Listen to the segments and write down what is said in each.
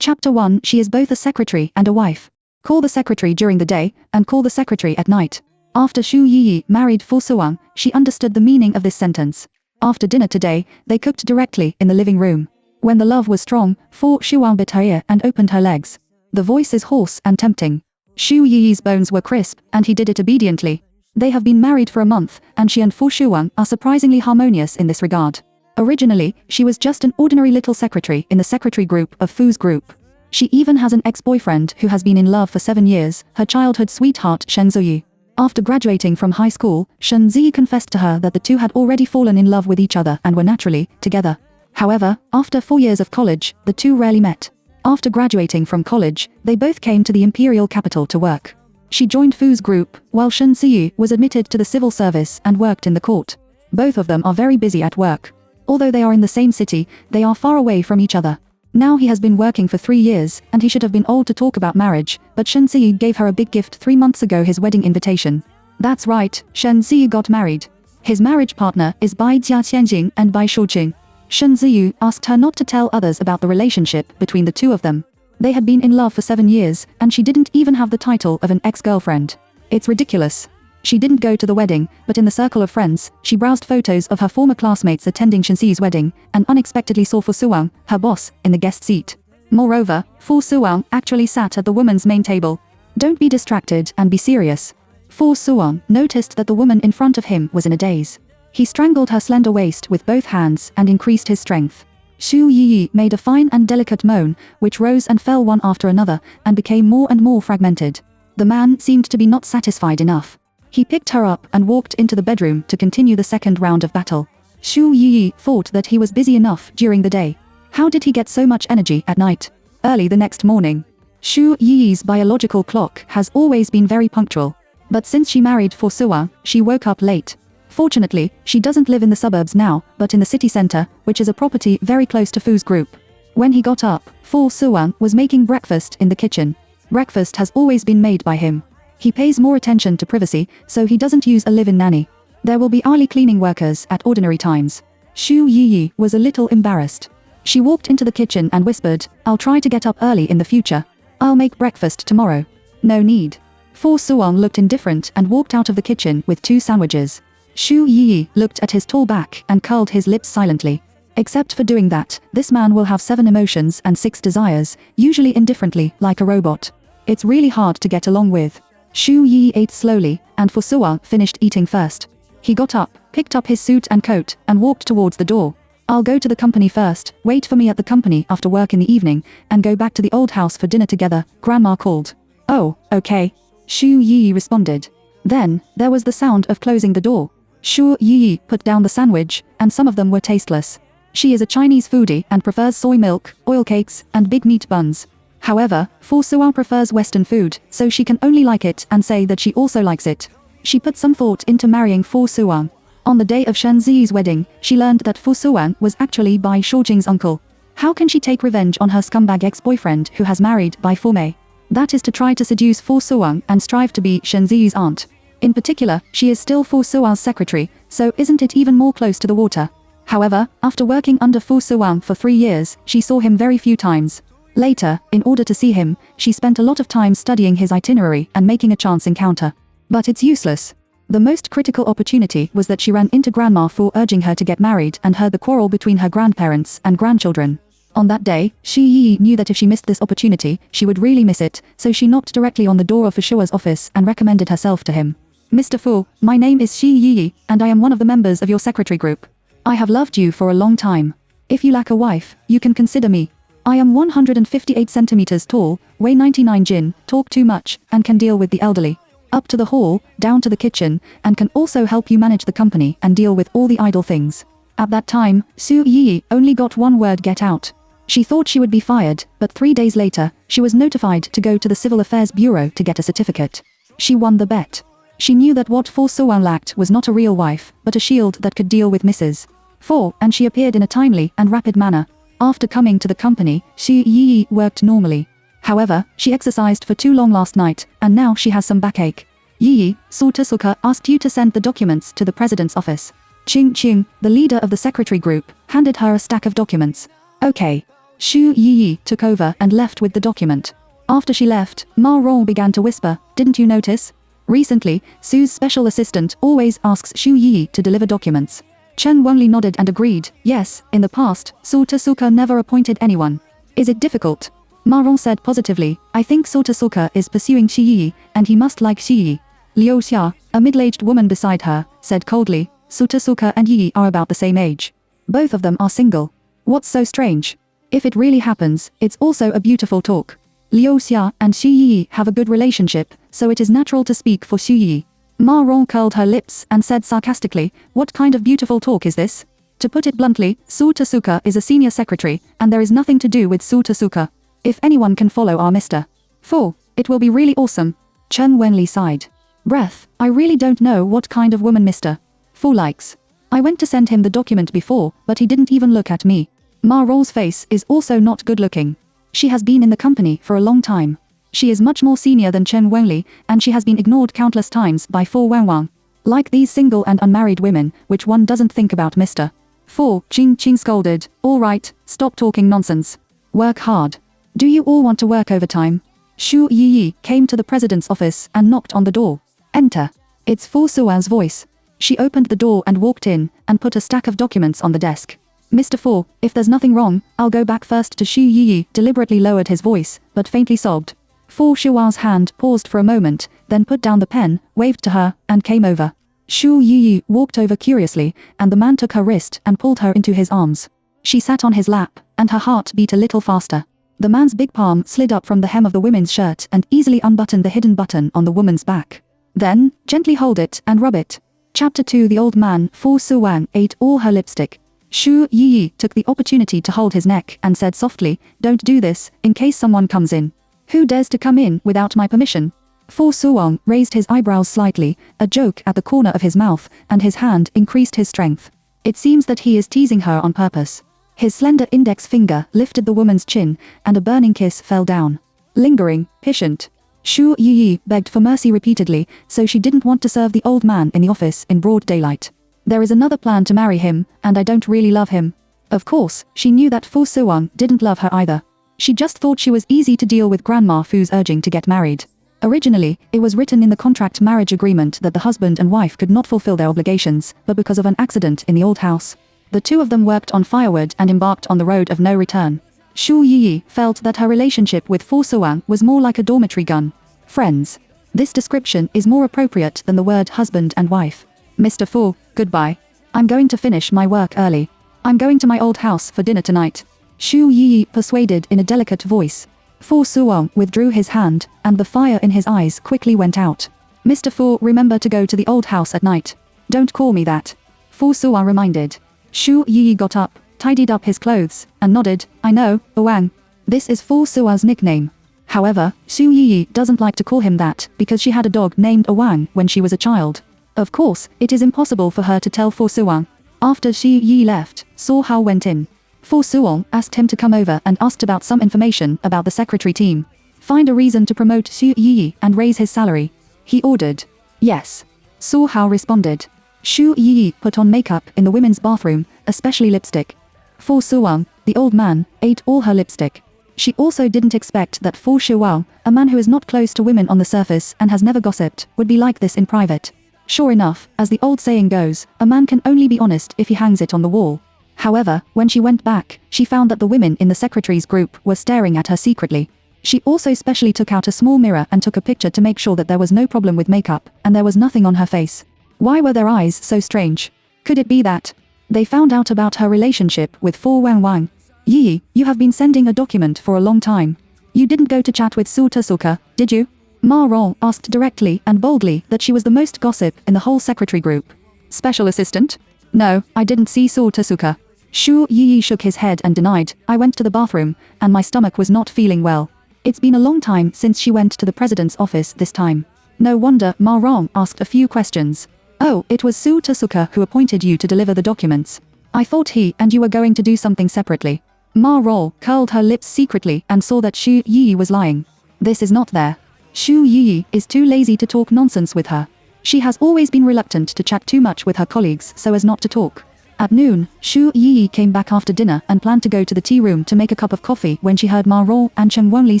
Chapter 1. She is both a secretary and a wife. Call the secretary during the day, and call the secretary at night. After Xu Yiyi married Fu Suwang, she understood the meaning of this sentence. After dinner today, they cooked directly in the living room. When the love was strong, Fu Suwang bit her ear and opened her legs. The voice is hoarse and tempting. Xu Yiyi's bones were crisp, and he did it obediently. They have been married for a month, and she and Fu Suwang are surprisingly harmonious in this regard. Originally, she was just an ordinary little secretary in the secretary group of Fu's group. She even has an ex-boyfriend who has been in love for 7 years, her childhood sweetheart Shen Ziyi. After graduating from high school, Shen Ziyi confessed to her that the two had already fallen in love with each other and were naturally together. However, after 4 years of college, the two rarely met. After graduating from college, they both came to the imperial capital to work. She joined Fu's group, while Shen Ziyi was admitted to the civil service and worked in the court. Both of them are very busy at work. Although they are in the same city, they are far away from each other. Now he has been working for 3 years, and he should have been old to talk about marriage, but Shen Ziyi gave her a big gift 3 months ago, his wedding invitation. That's right, Shen Ziyi got married. His marriage partner is Bai Jia Qianjing and Bai Shuqing. Shen Ziyi asked her not to tell others about the relationship between the two of them. They had been in love for 7 years, and she didn't even have the title of an ex-girlfriend. It's ridiculous. She didn't go to the wedding, but in the circle of friends, she browsed photos of her former classmates attending Shen Ziyi's wedding, and unexpectedly saw Fu Suwang, her boss, in the guest seat. Moreover, Fu Suwang actually sat at the woman's main table. Don't be distracted and be serious. Fu Suwang noticed that the woman in front of him was in a daze. He strangled her slender waist with both hands and increased his strength. Xu Yiyi made a fine and delicate moan, which rose and fell one after another, and became more and more fragmented. The man seemed to be not satisfied enough. He picked her up and walked into the bedroom to continue the second round of battle. Xu Yiyi thought that he was busy enough during the day. How did he get so much energy at night? Early the next morning. Xu Yiyi's biological clock has always been very punctual. But since she married Fu Suwang, she woke up late. Fortunately, she doesn't live in the suburbs now, but in the city center, which is a property very close to Fu's group. When he got up, Fu Suwang was making breakfast in the kitchen. Breakfast has always been made by him. He pays more attention to privacy, so he doesn't use a live-in nanny. There will be hourly cleaning workers at ordinary times. Xu Yiyi was a little embarrassed. She walked into the kitchen and whispered, "I'll try to get up early in the future. I'll make breakfast tomorrow." "No need." Fu Suwang looked indifferent and walked out of the kitchen with 2 sandwiches. Xu Yiyi looked at his tall back and curled his lips silently. Except for doing that, this man will have 7 emotions and 6 desires, usually indifferently, like a robot. It's really hard to get along with. Xu Yiyi ate slowly, and Fu Suwang finished eating first. He got up, picked up his suit and coat, and walked towards the door. "I'll go to the company first, wait for me at the company after work in the evening, and go back to the old house for dinner together," Grandma called. "Oh, okay," Xu Yiyi responded. Then, there was the sound of closing the door. Xu Yiyi put down the sandwich, and some of them were tasteless. She is a Chinese foodie and prefers soy milk, oil cakes, and big meat buns. However, Fu Suwang prefers Western food, so she can only like it and say that she also likes it. She put some thought into marrying Fu Suwang. On the day of Shen Ziyi's wedding, she learned that Fu Suwang was actually Bai Shuqing's uncle. How can she take revenge on her scumbag ex-boyfriend who has married Bai Fumei? That is to try to seduce Fu Suwang and strive to be Shen Ziyi's aunt. In particular, she is still Fu Suwang's secretary, so isn't it even more close to the water? However, after working under Fu Suwang for 3 years, she saw him very few times. Later, in order to see him, she spent a lot of time studying his itinerary and making a chance encounter. But it's useless. The most critical opportunity was that she ran into Grandma Fu urging her to get married and heard the quarrel between her grandparents and grandchildren. On that day, Xu Yiyi knew that if she missed this opportunity, she would really miss it, so she knocked directly on the door of Fu Shua's office and recommended herself to him. "Mr. Fu, my name is Xu Yiyi, and I am one of the members of your secretary group. I have loved you for a long time. If you lack a wife, you can consider me. I am 158 centimeters tall, weigh 99 jin, talk too much, and can deal with the elderly. Up to the hall, down to the kitchen, and can also help you manage the company and deal with all the idle things." At that time, Xu Yiyi only got one word: get out. She thought she would be fired, but 3 days later, she was notified to go to the Civil Affairs Bureau to get a certificate. She won the bet. She knew that what Fu Suwang lacked was not a real wife, but a shield that could deal with Mrs. Fu, and she appeared in a timely and rapid manner. After coming to the company, Xu Yiyi worked normally. However, she exercised for too long last night, and now she has some backache. "Yiyi, Su Tsuka asked you to send the documents to the president's office." Qing, the leader of the secretary group, handed her a stack of documents. "Okay." Xu Yi took over and left with the document. After she left, Ma Rong began to whisper, "Didn't you notice? Recently, Su's special assistant always asks Xu Yi to deliver documents." Chen Wenli nodded and agreed, "Yes, in the past, Su Tasuka never appointed anyone. Is it difficult?" Ma Rong said positively, "I think Su Tasuka is pursuing Xu Yi, and he must like Xu Yi." Liu Xia, a middle-aged woman beside her, said coldly, "Su Tasuka and Yi are about the same age. Both of them are single. What's so strange? If it really happens, it's also a beautiful talk. Liu Xia and Xu Yi have a good relationship, so it is natural to speak for Xu Yi." Ma Rong curled her lips and said sarcastically, "What kind of beautiful talk is this? To put it bluntly, Su Tasuka is a senior secretary, and there is nothing to do with Su Tasuka. If anyone can follow our Mr. Fu, it will be really awesome." Chen Wenli sighed. "Breath, I really don't know what kind of woman Mr. Fu likes. I went to send him the document before, but he didn't even look at me." Ma Rong's face is also not good looking. She has been in the company for a long time. She is much more senior than Chen Wenli, and she has been ignored countless times by Fu Wenwang. Like these single and unmarried women, which one doesn't think about Mr. Fu. Qing scolded, "All right, stop talking nonsense. Work hard. Do you all want to work overtime?" Xu Yi came to the president's office and knocked on the door. "Enter." It's Fu Suan's voice. She opened the door and walked in, and put a stack of documents on the desk. "Mr. Fu, if there's nothing wrong, I'll go back first to Xu Yi," deliberately lowered his voice, but faintly sobbed. Fu Shua's hand paused for a moment, then put down the pen, waved to her, and came over. Xu Yi walked over curiously, and the man took her wrist and pulled her into his arms. She sat on his lap, and her heart beat a little faster. The man's big palm slid up from the hem of the women's shirt and easily unbuttoned the hidden button on the woman's back. Then, gently hold it and rub it. Chapter 2. The old man, Fu Suwang, ate all her lipstick. Xu Yi took the opportunity to hold his neck and said softly, "Don't do this, in case someone comes in. Who dares to come in without my permission?" Fu Suwang raised his eyebrows slightly, a joke at the corner of his mouth, and his hand increased his strength. It seems that he is teasing her on purpose. His slender index finger lifted the woman's chin, and a burning kiss fell down. Lingering, patient. Xu Yi begged for mercy repeatedly, so she didn't want to serve the old man in the office in broad daylight. "There is another plan to marry him, and I don't really love him." Of course, she knew that Fu Suwang didn't love her either. She just thought she was easy to deal with Grandma Fu's urging to get married. Originally, it was written in the contract marriage agreement that the husband and wife could not fulfill their obligations, but because of an accident in the old house, the two of them worked on firewood and embarked on the road of no return. Xu Yi felt that her relationship with Fu Suwang was more like a dormitory gun. Friends. This description is more appropriate than the word husband and wife. "Mr. Fu, goodbye. I'm going to finish my work early. I'm going to my old house for dinner tonight," Xu Yi persuaded in a delicate voice. Fu Suwang withdrew his hand, and the fire in his eyes quickly went out. "Mr. Fu, remember to go to the old house at night. Don't call me that," Fu Suwang reminded. Xu Yi got up, tidied up his clothes, and nodded, "I know, Wang. This is Fu Sua's nickname." However, Xu Yi doesn't like to call him that because she had a dog named Wang when she was a child. Of course, it is impossible for her to tell Fu Suwang. After Xu Yi left, Saw Hao went in. Fu Suwang asked him to come over and asked about some information about the secretary team. Find a reason to promote Xu Yi and raise his salary, he ordered. "Yes," Saw Hao responded. Xu Yi put on makeup in the women's bathroom, especially lipstick. Fu Suwang, the old man, ate all her lipstick. She also didn't expect that Fu Shuwang, a man who is not close to women on the surface and has never gossiped, would be like this in private. Sure enough, as the old saying goes, a man can only be honest if he hangs it on the wall. However, when she went back, she found that the women in the secretary's group were staring at her secretly. She also specially took out a small mirror and took a picture to make sure that there was no problem with makeup, and there was nothing on her face. Why were their eyes so strange? Could it be that they found out about her relationship with Fu Wang? "Yi, you have been sending a document for a long time. You didn't go to chat with Su Tasuka, did you?" Ma Rong asked directly and boldly that she was the most gossip in the whole secretary group. "Special assistant? No, I didn't see Su Tasuka." Xu Yi shook his head and denied, "I went to the bathroom, and my stomach was not feeling well." It's been a long time since she went to the president's office this time. No wonder Ma Rong asked a few questions. "Oh, it was Su Tasuka who appointed you to deliver the documents. I thought he and you were going to do something separately." Ma Rong curled her lips secretly and saw that Xu Yi was lying. This is not there. Xu Yi is too lazy to talk nonsense with her. She has always been reluctant to chat too much with her colleagues so as not to talk. At noon, Xu Yi came back after dinner and planned to go to the tea room to make a cup of coffee when she heard Ma Rou and Chen Wenli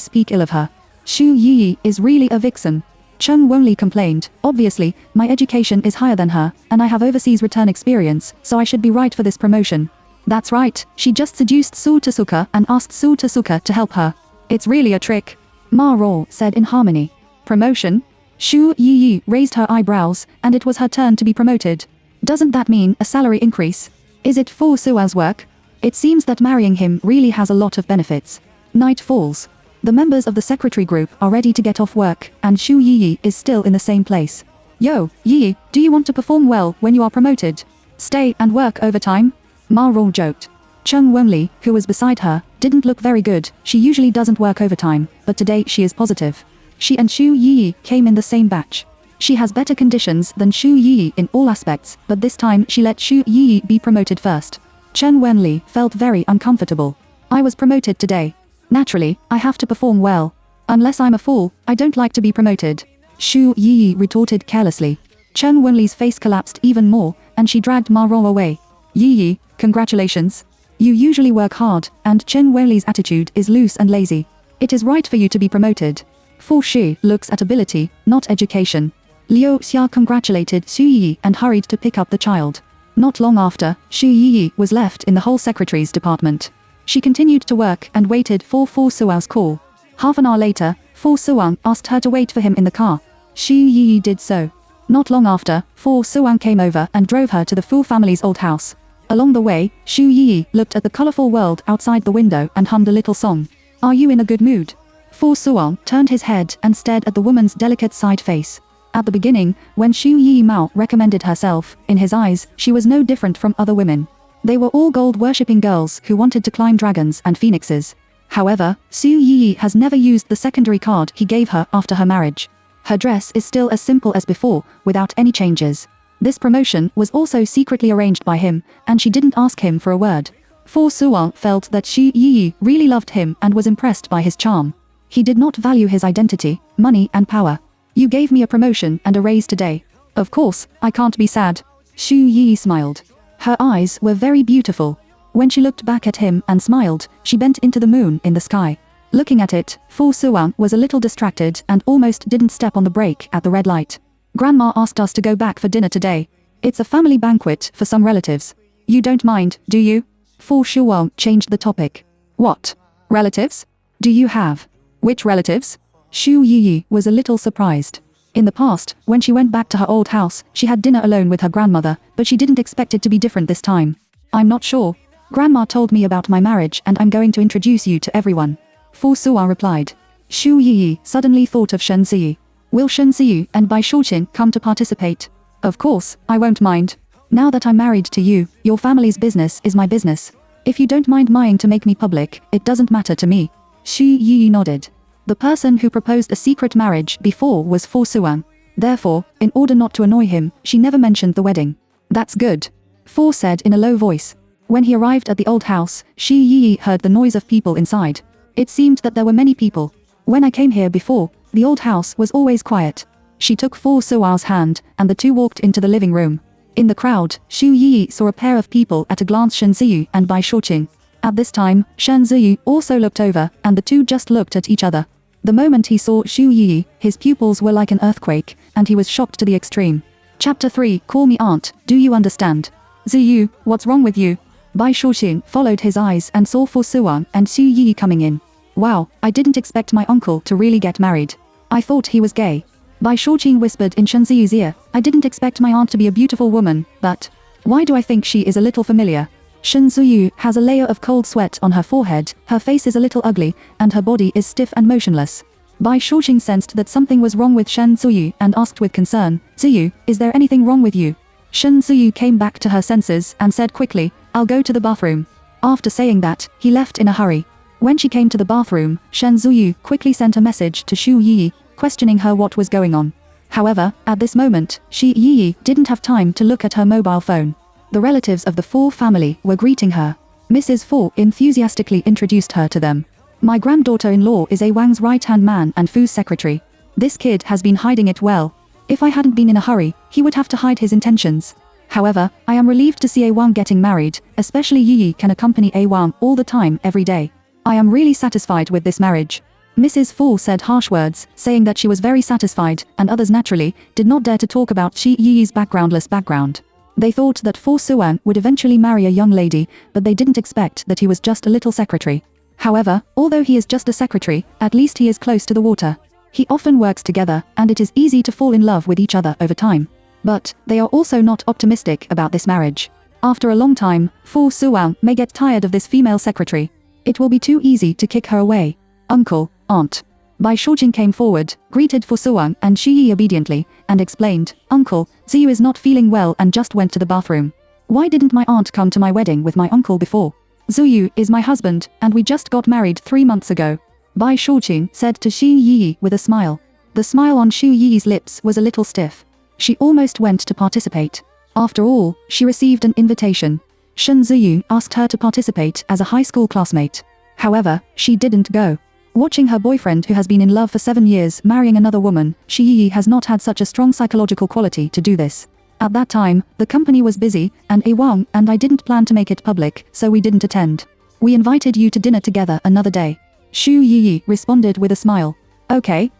speak ill of her. Xu Yi is really a vixen. Chen Wenli complained, obviously, my education is higher than her, and I have overseas return experience, so I should be right for this promotion. That's right, she just seduced Su Tasuka and asked Su Tasuka to help her. It's really a trick. Ma Rou said in harmony. Promotion? Xu Yi raised her eyebrows, and it was her turn to be promoted. Doesn't that mean a salary increase? Is it Fu Sua's work? It seems that marrying him really has a lot of benefits. Night falls. The members of the secretary group are ready to get off work, and Xu Yi is still in the same place. Yo, Yi, do you want to perform well when you are promoted? Stay and work overtime? Ma Rou joked. Chen Wenli, who was beside her, didn't look very good. She usually doesn't work overtime, but today she is positive. She and Xu Yi came in the same batch. She has better conditions than Xu Yi in all aspects, but this time she let Xu Yi be promoted first. Chen Wenli felt very uncomfortable. I was promoted today. Naturally, I have to perform well. Unless I'm a fool, I don't like to be promoted. Xu Yi retorted carelessly. Chen Wenli's face collapsed even more, and she dragged Ma Rou away. Yi, congratulations. You usually work hard, and Chen Wenli's attitude is loose and lazy. It is right for you to be promoted. Fu Shi looks at ability, not education. Liu Xia congratulated Xu Yi and hurried to pick up the child. Not long after, Xu Yi was left in the whole secretary's department. She continued to work and waited for Fu Suang's call. Half an hour later, Fu Suang asked her to wait for him in the car. Xu Yi did so. Not long after, Fu Suang came over and drove her to the Fu family's old house. Along the way, Xu Yi looked at the colorful world outside the window and hummed a little song. Are you in a good mood? Fu Suang turned his head and stared at the woman's delicate side face. At the beginning, when Xu Yi Mao recommended herself, in his eyes, she was no different from other women. They were all gold-worshipping girls who wanted to climb dragons and phoenixes. However, Xu Yi has never used the secondary card he gave her after her marriage. Her dress is still as simple as before, without any changes. This promotion was also secretly arranged by him, and she didn't ask him for a word. Fu Suang felt that Xu Yi really loved him and was impressed by his charm. He did not value his identity, money and power. You gave me a promotion and a raise today. Of course, I can't be sad. Xu Yi smiled. Her eyes were very beautiful. When she looked back at him and smiled, she bent into the moon in the sky. Looking at it, Fu Suang was a little distracted and almost didn't step on the brake at the red light. Grandma asked us to go back for dinner today. It's a family banquet for some relatives. You don't mind, do you? Fu Suang changed the topic. What? Relatives? Do you have? Which relatives? Xu Yi was a little surprised. In the past, when she went back to her old house, she had dinner alone with her grandmother, but she didn't expect it to be different this time. I'm not sure. Grandma told me about my marriage and I'm going to introduce you to everyone. Fu Suang replied. Xu Yi suddenly thought of Shen Ziyu. Will Shen Ziyu and Bai Shuqing come to participate? Of course, I won't mind. Now that I'm married to you, your family's business is my business. If you don't mind mying to make me public, it doesn't matter to me. Xu Yi nodded. The person who proposed a secret marriage before was Fu Suang. Therefore, in order not to annoy him, she never mentioned the wedding. That's good. Fu said in a low voice. When he arrived at the old house, Xu Yi heard the noise of people inside. It seemed that there were many people. When I came here before, the old house was always quiet. She took Fu Suang's hand, and the two walked into the living room. In the crowd, Xu Yi saw a pair of people at a glance, Shen Ziyu and Bai Shuqing. At this time, Shen Ziyu also looked over, and the two just looked at each other. The moment he saw Xu Yi, his pupils were like an earthquake, and he was shocked to the extreme. Chapter 3, Call me aunt, do you understand? Ziyu, what's wrong with you? Bai Shuqing followed his eyes and saw Fu Suang and Xu Yi coming in. Wow, I didn't expect my uncle to really get married. I thought he was gay. Bai Shuqing whispered in Shen Ziyu's ear, I didn't expect my aunt to be a beautiful woman, but why do I think she is a little familiar? Shen Ziyu has a layer of cold sweat on her forehead, her face is a little ugly, and her body is stiff and motionless. Bai Shuqing sensed that something was wrong with Shen Ziyu and asked with concern, Ziyu, is there anything wrong with you? Shen Ziyu came back to her senses and said quickly, I'll go to the bathroom. After saying that, he left in a hurry. When she came to the bathroom, Shen Ziyu quickly sent a message to Xu Yi, questioning her what was going on. However, at this moment, Xu Yi didn't have time to look at her mobile phone. The relatives of the Fu family were greeting her. Mrs. Fu enthusiastically introduced her to them. My granddaughter-in-law is a Wang's right-hand man and Fu's secretary. This kid has been hiding it well. If I hadn't been in a hurry, he would have to hide his intentions. However, I am relieved to see A Wang getting married, especially Yi can accompany A Wang all the time every day. I am really satisfied with this marriage. Mrs. Fu said harsh words, saying that she was very satisfied, and others naturally did not dare to talk about Shi Yi's backgroundless background. They thought that Fu Suwang would eventually marry a young lady, but they didn't expect that he was just a little secretary. However, although he is just a secretary, at least he is close to the water. He often works together, and it is easy to fall in love with each other over time. But they are also not optimistic about this marriage. After a long time, Fu Suwang may get tired of this female secretary. It will be too easy to kick her away. Uncle, aunt. Bai Shujing came forward, greeted Fu Suwang and Shi Yi obediently, and explained, Uncle, Ziyu is not feeling well and just went to the bathroom. Why didn't my aunt come to my wedding with my uncle before? Ziyu is my husband, and we just got married 3 months ago. Bai Shujing said to Shi Yi with a smile. The smile on Shi Yi's lips was a little stiff. She almost went to participate. After all, she received an invitation. Shen Ziyu asked her to participate as a high school classmate. However, she didn't go. Watching her boyfriend who has been in love for 7 years marrying another woman, Shi Yi has not had such a strong psychological quality to do this. At that time, the company was busy, and A Wang and I didn't plan to make it public, so we didn't attend. We invited you to dinner together another day. Xu Yi responded with a smile. Okay,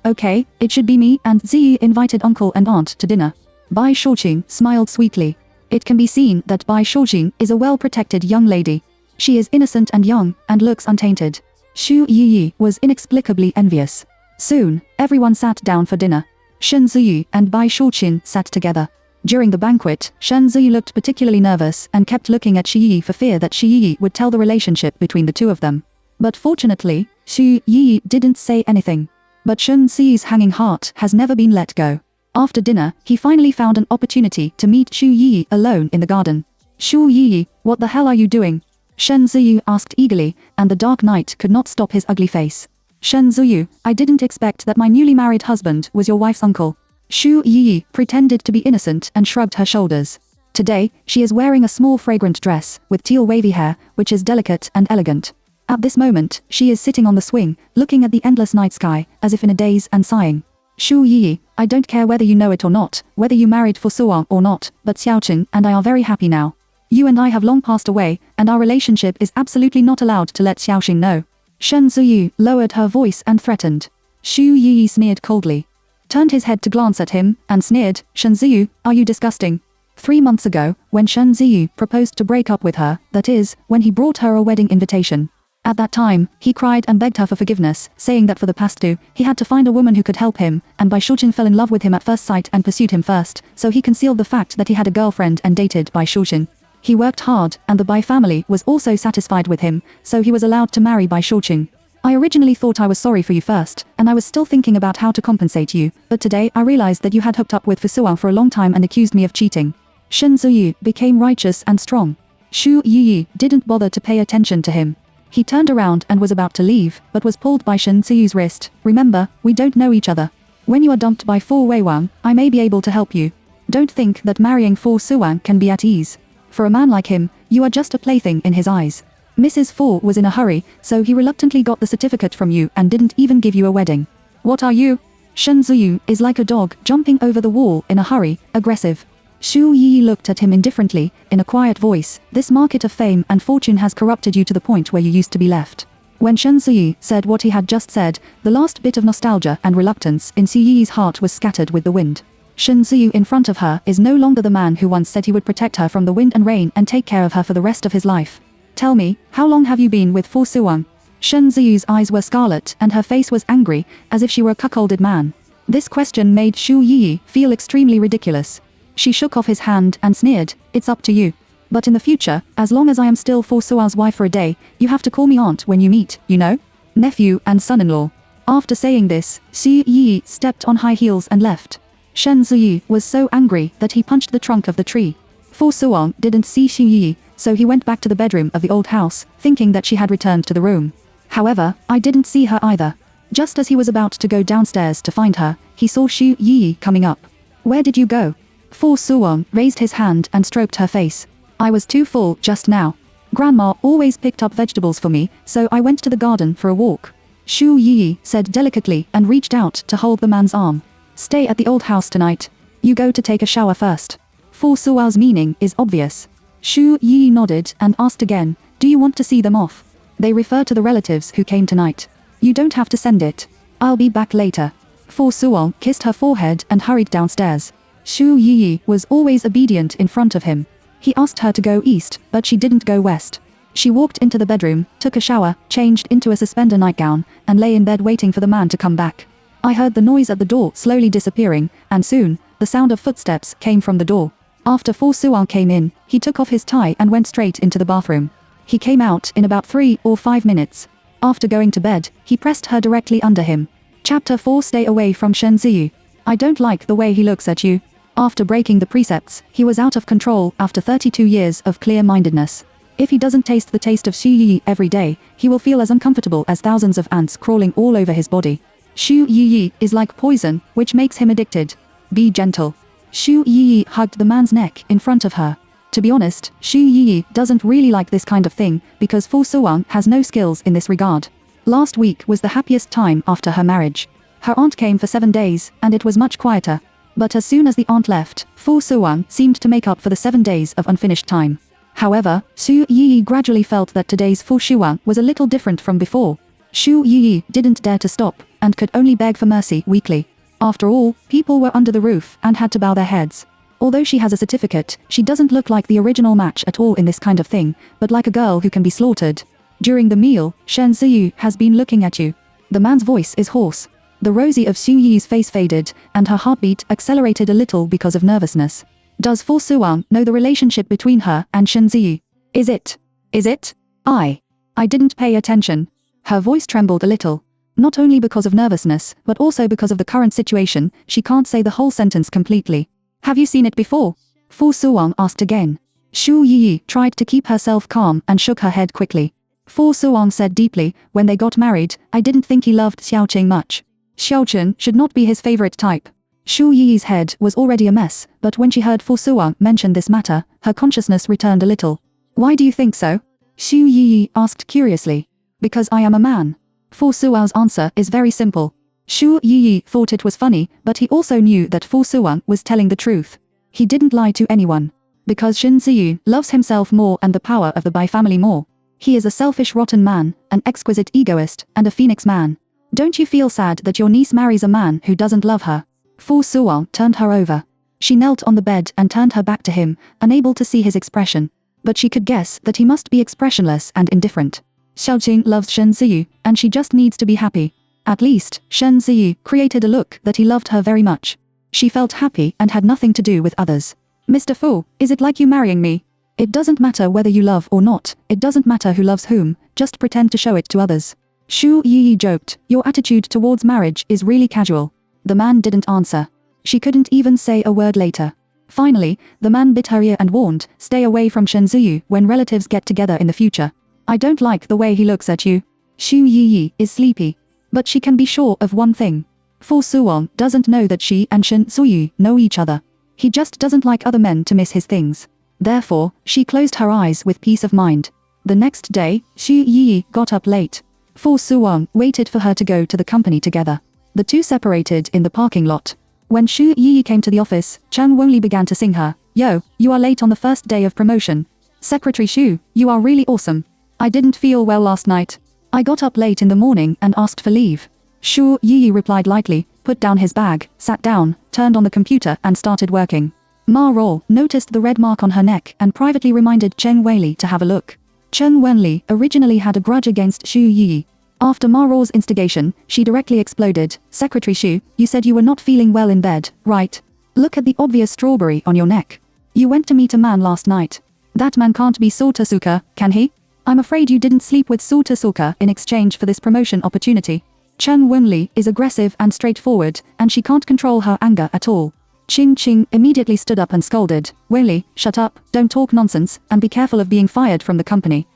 it should be me and Ziyi invited uncle and aunt to dinner. Bai Shujing smiled sweetly. It can be seen that Bai Shujing is a well-protected young lady. She is innocent and young, and looks untainted. Xu Yi was inexplicably envious. Soon, everyone sat down for dinner. Shen Ziyu and Bai Shujing sat together. During the banquet, Shen Ziyu looked particularly nervous and kept looking at Shi Yi for fear that Shi Yi would tell the relationship between the two of them. But fortunately, Xu Yi didn't say anything. But Shen Ziyu's hanging heart has never been let go. After dinner, he finally found an opportunity to meet Xu Yi alone in the garden. Xu Yi, what the hell are you doing? Shen Ziyu asked eagerly, and the dark night could not stop his ugly face. Shen Ziyu, I didn't expect that my newly married husband was your wife's uncle. Xu Yi pretended to be innocent and shrugged her shoulders. Today, she is wearing a small fragrant dress with teal wavy hair, which is delicate and elegant. At this moment, she is sitting on the swing, looking at the endless night sky, as if in a daze and sighing. Xu Yi, I don't care whether you know it or not, whether you married Fu Suwang or not, but Xiaoqing and I are very happy now. You and I have long passed away, and our relationship is absolutely not allowed to let Xiaoqing know. Shen Ziyu lowered her voice and threatened. Xu Yi sneered coldly. Turned his head to glance at him, and sneered, Shen Ziyu, are you disgusting? 3 months ago, when Shen Ziyu proposed to break up with her, that is, when he brought her a wedding invitation. At that time, he cried and begged her for forgiveness, saying that for the past 2, he had to find a woman who could help him, and Bai Shujing fell in love with him at first sight and pursued him first, so he concealed the fact that he had a girlfriend and dated Bai Shujing. He worked hard, and the Bai family was also satisfied with him, so he was allowed to marry Bai Shujing. I originally thought I was sorry for you first, and I was still thinking about how to compensate you, but today I realized that you had hooked up with Fu Suwang for a long time and accused me of cheating. Shen Ziyu became righteous and strong. Xu Yi didn't bother to pay attention to him. He turned around and was about to leave, but was pulled by Shen Ziyu's wrist. Remember, we don't know each other. When you are dumped by Fu Weiwang, I may be able to help you. Don't think that marrying Fu Suwang can be at ease. For a man like him, you are just a plaything in his eyes. Mrs. Fu was in a hurry, so he reluctantly got the certificate from you and didn't even give you a wedding. What are you? Shen Ziyu is like a dog jumping over the wall in a hurry, aggressive. Xu Yi looked at him indifferently, in a quiet voice. This market of fame and fortune has corrupted you to the point where you used to be left. When Shen Ziyu said what he had just said, the last bit of nostalgia and reluctance in Xu Yi's heart was scattered with the wind. Shen Ziyu in front of her is no longer the man who once said he would protect her from the wind and rain and take care of her for the rest of his life. Tell me, how long have you been with Fu Suwang? Shen Ziyu's eyes were scarlet and her face was angry, as if she were a cuckolded man. This question made Xu Yi feel extremely ridiculous. She shook off his hand and sneered, it's up to you. But in the future, as long as I am still Fu Suwang's wife for a day, you have to call me aunt when you meet, you know? Nephew and son-in-law. After saying this, Xu Yi stepped on high heels and left. Shen Ziyu was so angry that he punched the trunk of the tree. Fu Suwang didn't see Xu Yi, so he went back to the bedroom of the old house, thinking that she had returned to the room. However, I didn't see her either. Just as he was about to go downstairs to find her, he saw Xu Yi coming up. Where did you go? Fu Suwang raised his hand and stroked her face. I was too full just now. Grandma always picked up vegetables for me, so I went to the garden for a walk. Xu Yi said delicately and reached out to hold the man's arm. Stay at the old house tonight. You go to take a shower first. Fu Suo's meaning is obvious. Xu Yi nodded and asked again, do you want to see them off? They refer to the relatives who came tonight. You don't have to send it. I'll be back later. Fu Suo kissed her forehead and hurried downstairs. Xu Yi was always obedient in front of him. He asked her to go east, but she didn't go west. She walked into the bedroom, took a shower, changed into a suspender nightgown, and lay in bed waiting for the man to come back. I heard the noise at the door slowly disappearing, and soon, the sound of footsteps came from the door. After Fu Suo came in, he took off his tie and went straight into the bathroom. He came out in about 3 or 5 minutes. After going to bed, he pressed her directly under him. Chapter 4. Stay away from Shen Ziyu. I don't like the way he looks at you. After breaking the precepts, he was out of control after 32 years of clear-mindedness. If he doesn't taste the taste of Xu Yi every day, he will feel as uncomfortable as thousands of ants crawling all over his body. Xu Yi is like poison, which makes him addicted. Be gentle. Xu Yi hugged the man's neck in front of her. To be honest, Xu Yi doesn't really like this kind of thing, because Fu Suo has no skills in this regard. Last week was the happiest time after her marriage. Her aunt came for 7 days, and it was much quieter. But as soon as the aunt left, Fu Suo seemed to make up for the 7 days of unfinished time. However, Xu Yi gradually felt that today's Fu Suo was a little different from before. Xu Yi didn't dare to stop, and could only beg for mercy weakly. After all, people were under the roof and had to bow their heads. Although she has a certificate, she doesn't look like the original match at all in this kind of thing, but like a girl who can be slaughtered. During the meal, Shen Ziyu has been looking at you. The man's voice is hoarse. The rosy of Xu Yi's face faded, and her heartbeat accelerated a little because of nervousness. Does Fu Suo know the relationship between her and Shen Ziyu? Is it? I didn't pay attention. Her voice trembled a little. Not only because of nervousness, but also because of the current situation, she can't say the whole sentence completely. Have you seen it before? Fu Suo asked again. Xu Yi tried to keep herself calm and shook her head quickly. Fu Suo said deeply, when they got married, I didn't think he loved Xiaoqing much. Xiaoqing should not be his favorite type. Xu Yi's head was already a mess, but when she heard Fu Suo mention this matter, her consciousness returned a little. Why do you think so? Xu Yi asked curiously. Because I am a man. Fu Suo's answer is very simple. Xu Yi thought it was funny, but he also knew that Fu Suo was telling the truth. He didn't lie to anyone. Because Shen Ziyu loves himself more and the power of the Bai family more. He is a selfish rotten man, an exquisite egoist, and a phoenix man. Don't you feel sad that your niece marries a man who doesn't love her? Fu Suo turned her over. She knelt on the bed and turned her back to him, unable to see his expression. But she could guess that he must be expressionless and indifferent. Xiaoqing loves Shen Ziyu, and she just needs to be happy. At least, Shen Ziyu created a look that he loved her very much. She felt happy and had nothing to do with others. Mr. Fu, is it like you marrying me? It doesn't matter whether you love or not, it doesn't matter who loves whom, just pretend to show it to others. Xu Yi joked, your attitude towards marriage is really casual. The man didn't answer. She couldn't even say a word later. Finally, the man bit her ear and warned, stay away from Shen Ziyu when relatives get together in the future. I don't like the way he looks at you. Xu Yi is sleepy. But she can be sure of one thing. Fu Suo doesn't know that she and Shen Ziyu know each other. He just doesn't like other men to miss his things. Therefore, she closed her eyes with peace of mind. The next day, Xu Yi got up late. Fu Suo waited for her to go to the company together. The two separated in the parking lot. When Xu Yi came to the office, Chen Wenli began to sing her, Yo, you are late on the first day of promotion. Secretary Xu, you are really awesome. I didn't feel well last night. I got up late in the morning and asked for leave. Xu Yi replied lightly, put down his bag, sat down, turned on the computer and started working. Ma Rou noticed the red mark on her neck and privately reminded Chen Wenli to have a look. Chen Wenli originally had a grudge against Xu Yi. After Ma Rou's instigation, she directly exploded, Secretary Xu, you said you were not feeling well in bed, right? Look at the obvious strawberry on your neck. You went to meet a man last night. That man can't be Su Tasuka, can he? I'm afraid you didn't sleep with Su Tasuka in exchange for this promotion opportunity. Chen Wenli is aggressive and straightforward, and she can't control her anger at all. Qing immediately stood up and scolded, Wenli, shut up, don't talk nonsense, and be careful of being fired from the company.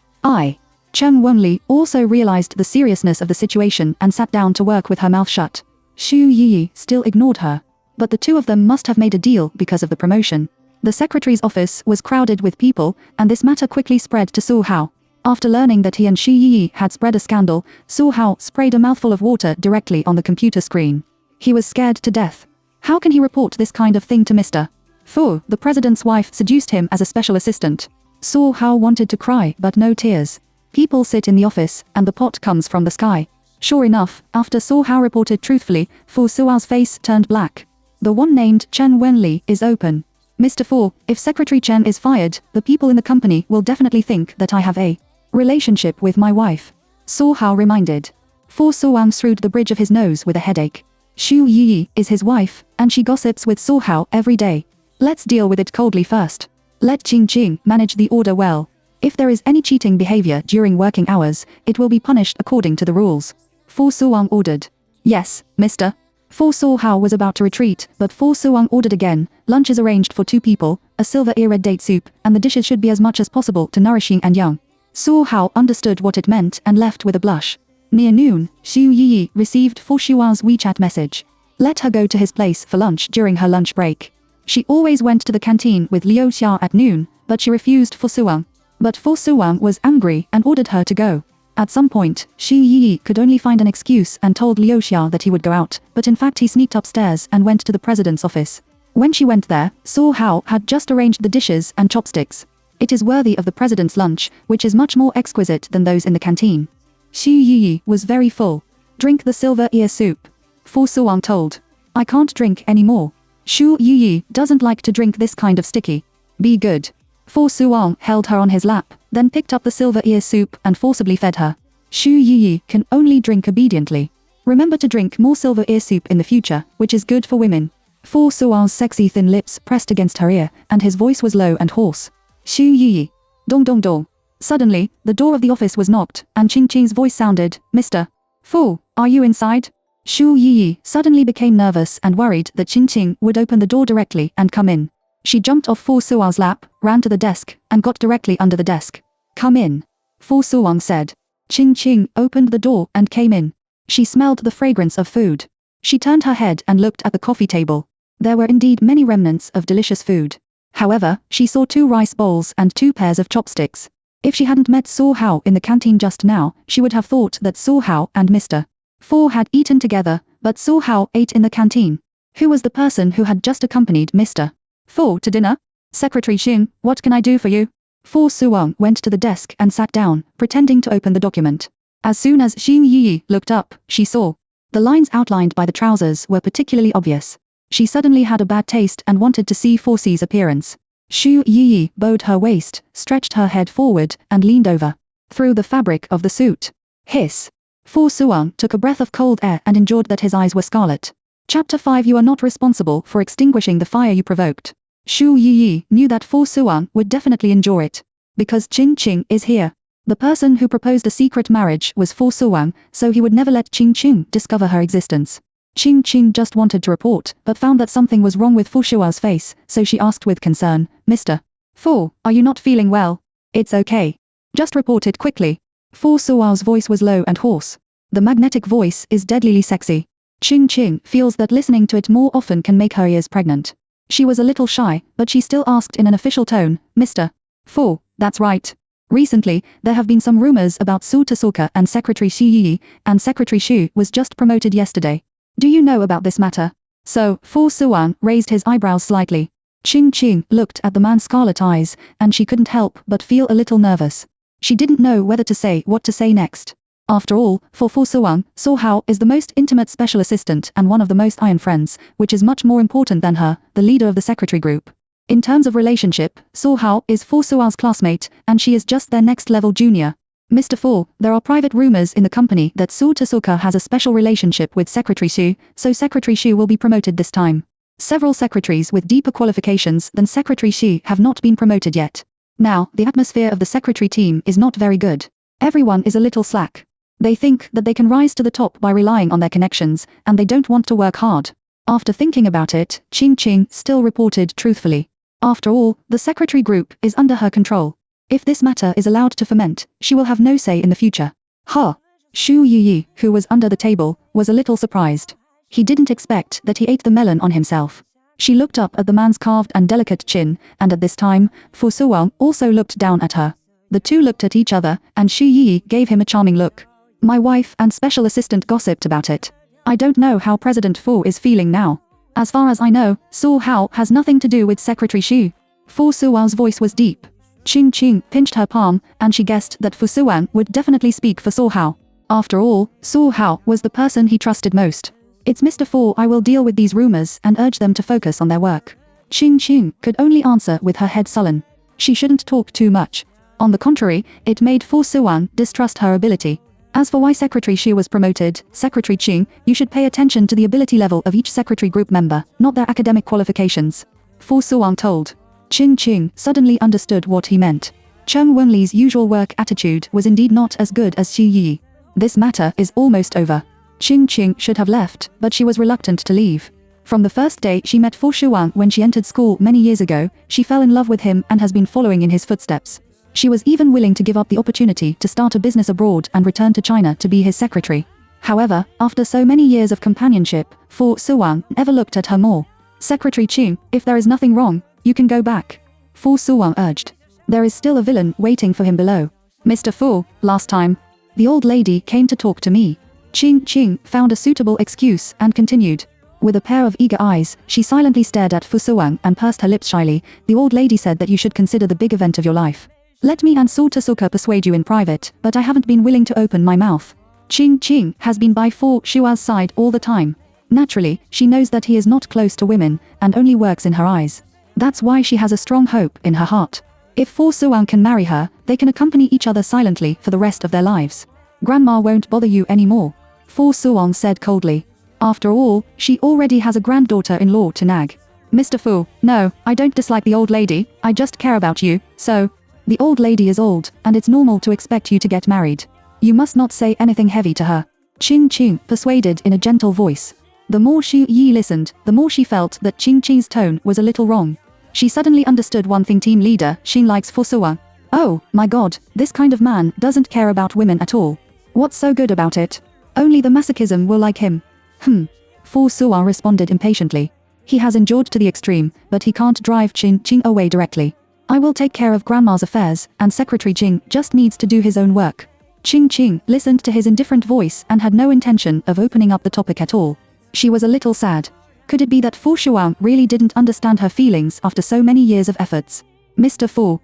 Chen Wenli also realized the seriousness of the situation and sat down to work with her mouth shut. Xu Yi still ignored her. But the two of them must have made a deal because of the promotion. The secretary's office was crowded with people, and this matter quickly spread to Su Hao. After learning that he and Xu Yi had spread a scandal, Su Hao sprayed a mouthful of water directly on the computer screen. He was scared to death. How can he report this kind of thing to Mr. Fu, the president's wife, seduced him as a special assistant. Su Hao wanted to cry, but no tears. People sit in the office, and the pot comes from the sky. Sure enough, after Su Hao reported truthfully, Fu Suao's face turned black. The one named Chen Wenli is open. Mr. Fu, if Secretary Chen is fired, the people in the company will definitely think that I have a relationship with my wife. Su Hao reminded. Fu Suang screwed the bridge of his nose with a headache. Xu Yi is his wife, and she gossips with Su Hao every day. Let's deal with it coldly first. Let Qing Qing manage the order well. If there is any cheating behavior during working hours, it will be punished according to the rules. Fu Suang ordered. Yes, Mr. Fu Su Hao was about to retreat, but Fu Suang ordered again. Lunch is arranged for 2 people, a silver ear red date soup, and the dishes should be as much as possible to nourishing and young. Su Hao understood what it meant and left with a blush. Near noon, Xu Yi received Fu Shuao's WeChat message. Let her go to his place for lunch during her lunch break. She always went to the canteen with Liu Xia at noon, but she refused Fu Suang. But Fu Suang was angry and ordered her to go. At some point, Xu Yi could only find an excuse and told Liu Xia that he would go out, but in fact he sneaked upstairs and went to the president's office. When she went there, Su Hao had just arranged the dishes and chopsticks. It is worthy of the president's lunch, which is much more exquisite than those in the canteen. Xu Yi was very full. Drink the silver ear soup. Fu Suang told. I can't drink anymore. Xu Yi doesn't like to drink this kind of sticky. Be good. Fu Suang held her on his lap, then picked up the silver ear soup and forcibly fed her. Xu Yi can only drink obediently. Remember to drink more silver ear soup in the future, which is good for women. Fu Suang's sexy thin lips pressed against her ear, and his voice was low and hoarse. Xu Yi. Dong dong dong. Suddenly, the door of the office was knocked, and Qing Qing's voice sounded, Mr. Fu, are you inside? Xu Yi suddenly became nervous and worried that Qing Qing would open the door directly and come in. She jumped off Fu Suang's lap, ran to the desk, and got directly under the desk. Come in. Fu Suang said. Qing Qing opened the door and came in. She smelled the fragrance of food. She turned her head and looked at the coffee table. There were indeed many remnants of delicious food. However, she saw 2 rice bowls and 2 pairs of chopsticks. If she hadn't met Su Hao in the canteen just now, she would have thought that Su Hao and Mr. Fu had eaten together, but Su Hao ate in the canteen. Who was the person who had just accompanied Mr. Fu to dinner? Secretary Xing, what can I do for you? Fu Suang went to the desk and sat down, pretending to open the document. As soon as Xing Yi looked up, she saw. The lines outlined by the trousers were particularly obvious. She suddenly had a bad taste and wanted to see Fu Si's appearance. Xu Yi bowed her waist, stretched her head forward, and leaned over. Through the fabric of the suit. Hiss. Fu Suang took a breath of cold air and endured that his eyes were scarlet. Chapter 5. You are not responsible for extinguishing the fire you provoked. Xu Yi knew that Fu Suang would definitely endure it. Because Qing Qing is here. The person who proposed a secret marriage was Fu Suang, so he would never let Qing Qing discover her existence. Qing Qing just wanted to report, but found that something was wrong with Fu Shua's face, so she asked with concern, Mr. Fu, are you not feeling well? It's okay. Just report it quickly. Fu Shua's voice was low and hoarse. The magnetic voice is deadlily sexy. Qing Qing feels that listening to it more often can make her ears pregnant. She was a little shy, but she still asked in an official tone, Mr. Fu, that's right. Recently, there have been some rumors about Su Tasuka and Secretary Xu Yi, and Secretary Xu was just promoted yesterday. Do you know about this matter? So, Fu Suang raised his eyebrows slightly. Qing Qing looked at the man's scarlet eyes, and she couldn't help but feel a little nervous. She didn't know whether to say what to say next. After all, for Fu Suang, Su Hao is the most intimate special assistant and one of the most iron friends, which is much more important than her, the leader of the secretary group. In terms of relationship, Su Hao is Fu Suang's classmate, and she is just their next-level junior. Mr. Fu, there are private rumors in the company that Su Tasuka has a special relationship with Secretary Xu, so Secretary Xu will be promoted this time. Several secretaries with deeper qualifications than Secretary Xu have not been promoted yet. Now, the atmosphere of the secretary team is not very good. Everyone is a little slack. They think that they can rise to the top by relying on their connections, and they don't want to work hard. After thinking about it, Qing Qing still reported truthfully. After all, the secretary group is under her control. If this matter is allowed to ferment, she will have no say in the future. Huh. Xu Yi, who was under the table, was a little surprised. He didn't expect that he ate the melon on himself. She looked up at the man's carved and delicate chin, and at this time, Fu Suang also looked down at her. The two looked at each other, and Xu Yi gave him a charming look. My wife and special assistant gossiped about it. I don't know how President Fu is feeling now. As far as I know, Su Hao has nothing to do with Secretary Xu. Fu Suwang's voice was deep. Qing Qing pinched her palm, and she guessed that Fu Suwang would definitely speak for Su Hao. After all, Su Hao was the person he trusted most. It's Mr. Fu. I will deal with these rumors and urge them to focus on their work. Qing Qing could only answer with her head sullen. She shouldn't talk too much. On the contrary, it made Fu Suwang distrust her ability. As for why Secretary Xu was promoted, Secretary Qing, you should pay attention to the ability level of each secretary group member, not their academic qualifications. Fu Suwang told. Qing Qing suddenly understood what he meant. Cheng Wenli's usual work attitude was indeed not as good as Xu Yi. This matter is almost over. Qing Qing should have left, but she was reluctant to leave. From the first day she met Fu Shuang when she entered school many years ago, she fell in love with him and has been following in his footsteps. She was even willing to give up the opportunity to start a business abroad and return to China to be his secretary. However, after so many years of companionship, Fu Suwang never looked at her more. Secretary Qing, if there is nothing wrong, you can go back. Fu Suwang urged. There is still a villain waiting for him below. Mr. Fu, last time, the old lady came to talk to me. Qing Qing found a suitable excuse and continued. With a pair of eager eyes, she silently stared at Fu Suwang and pursed her lips shyly. The old lady said that you should consider the big event of your life. Let me and Su Tasuka persuade you in private, but I haven't been willing to open my mouth. Qing Qing has been by Fu Shua's side all the time. Naturally, she knows that he is not close to women, and only works in her eyes. That's why she has a strong hope in her heart. If Fu Suwang can marry her, they can accompany each other silently for the rest of their lives. Grandma won't bother you anymore, Fu Suwang said coldly. After all, she already has a granddaughter-in-law to nag. Mr. Fu, no, I don't dislike the old lady, I just care about you, so... The old lady is old, and it's normal to expect you to get married. You must not say anything heavy to her. Qing Qing persuaded in a gentle voice. The more Xu Yi listened, the more she felt that Qing Qing's tone was a little wrong. She suddenly understood one thing: team leader Xin likes Fu Suwang. Oh, my god, this kind of man doesn't care about women at all. What's so good about it? Only the masochism will like him. Fu Suwang responded impatiently. He has endured to the extreme, but he can't drive Qing Qing away directly. I will take care of Grandma's affairs, and Secretary Qing just needs to do his own work. Qing Qing listened to his indifferent voice and had no intention of opening up the topic at all. She was a little sad. Could it be that Fu Shuang really didn't understand her feelings after so many years of efforts? Mr. Fu,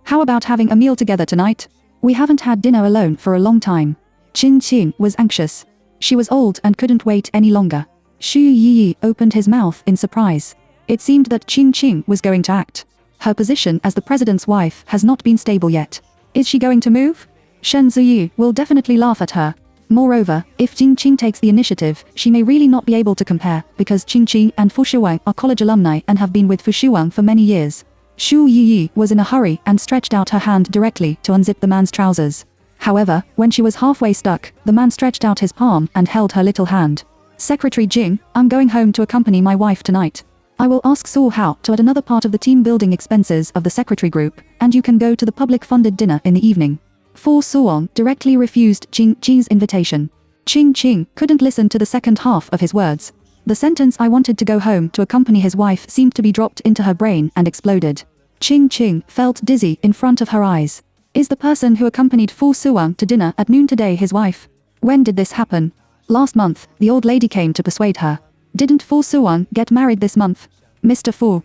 how about having a meal together tonight? We haven't had dinner alone for a long time. Qing Qing was anxious. She was old and couldn't wait any longer. Xu Yi opened his mouth in surprise. It seemed that Qing Qing was going to act. Her position as the president's wife has not been stable yet. Is she going to move? Shen Ziyu will definitely laugh at her. Moreover, if Qing Qing takes the initiative, she may really not be able to compare, because Qing Qing and Fu Shuang are college alumni and have been with Fu Shuang for many years. Xu Yi was in a hurry and stretched out her hand directly to unzip the man's trousers. However, when she was halfway stuck, the man stretched out his palm and held her little hand. Secretary Jing, I'm going home to accompany my wife tonight. I will ask Su Hao to add another part of the team building expenses of the secretary group, and you can go to the public-funded dinner in the evening. Fu Suwang directly refused Qing Qing's invitation. Qing Qing couldn't listen to the second half of his words. The sentence "I wanted to go home to accompany his wife" seemed to be dropped into her brain and exploded. Qing Qing felt dizzy in front of her eyes. Is the person who accompanied Fu Suwang to dinner at noon today his wife? When did this happen? Last month, the old lady came to persuade her. Didn't Fu Suwang get married this month? Mr. Fu,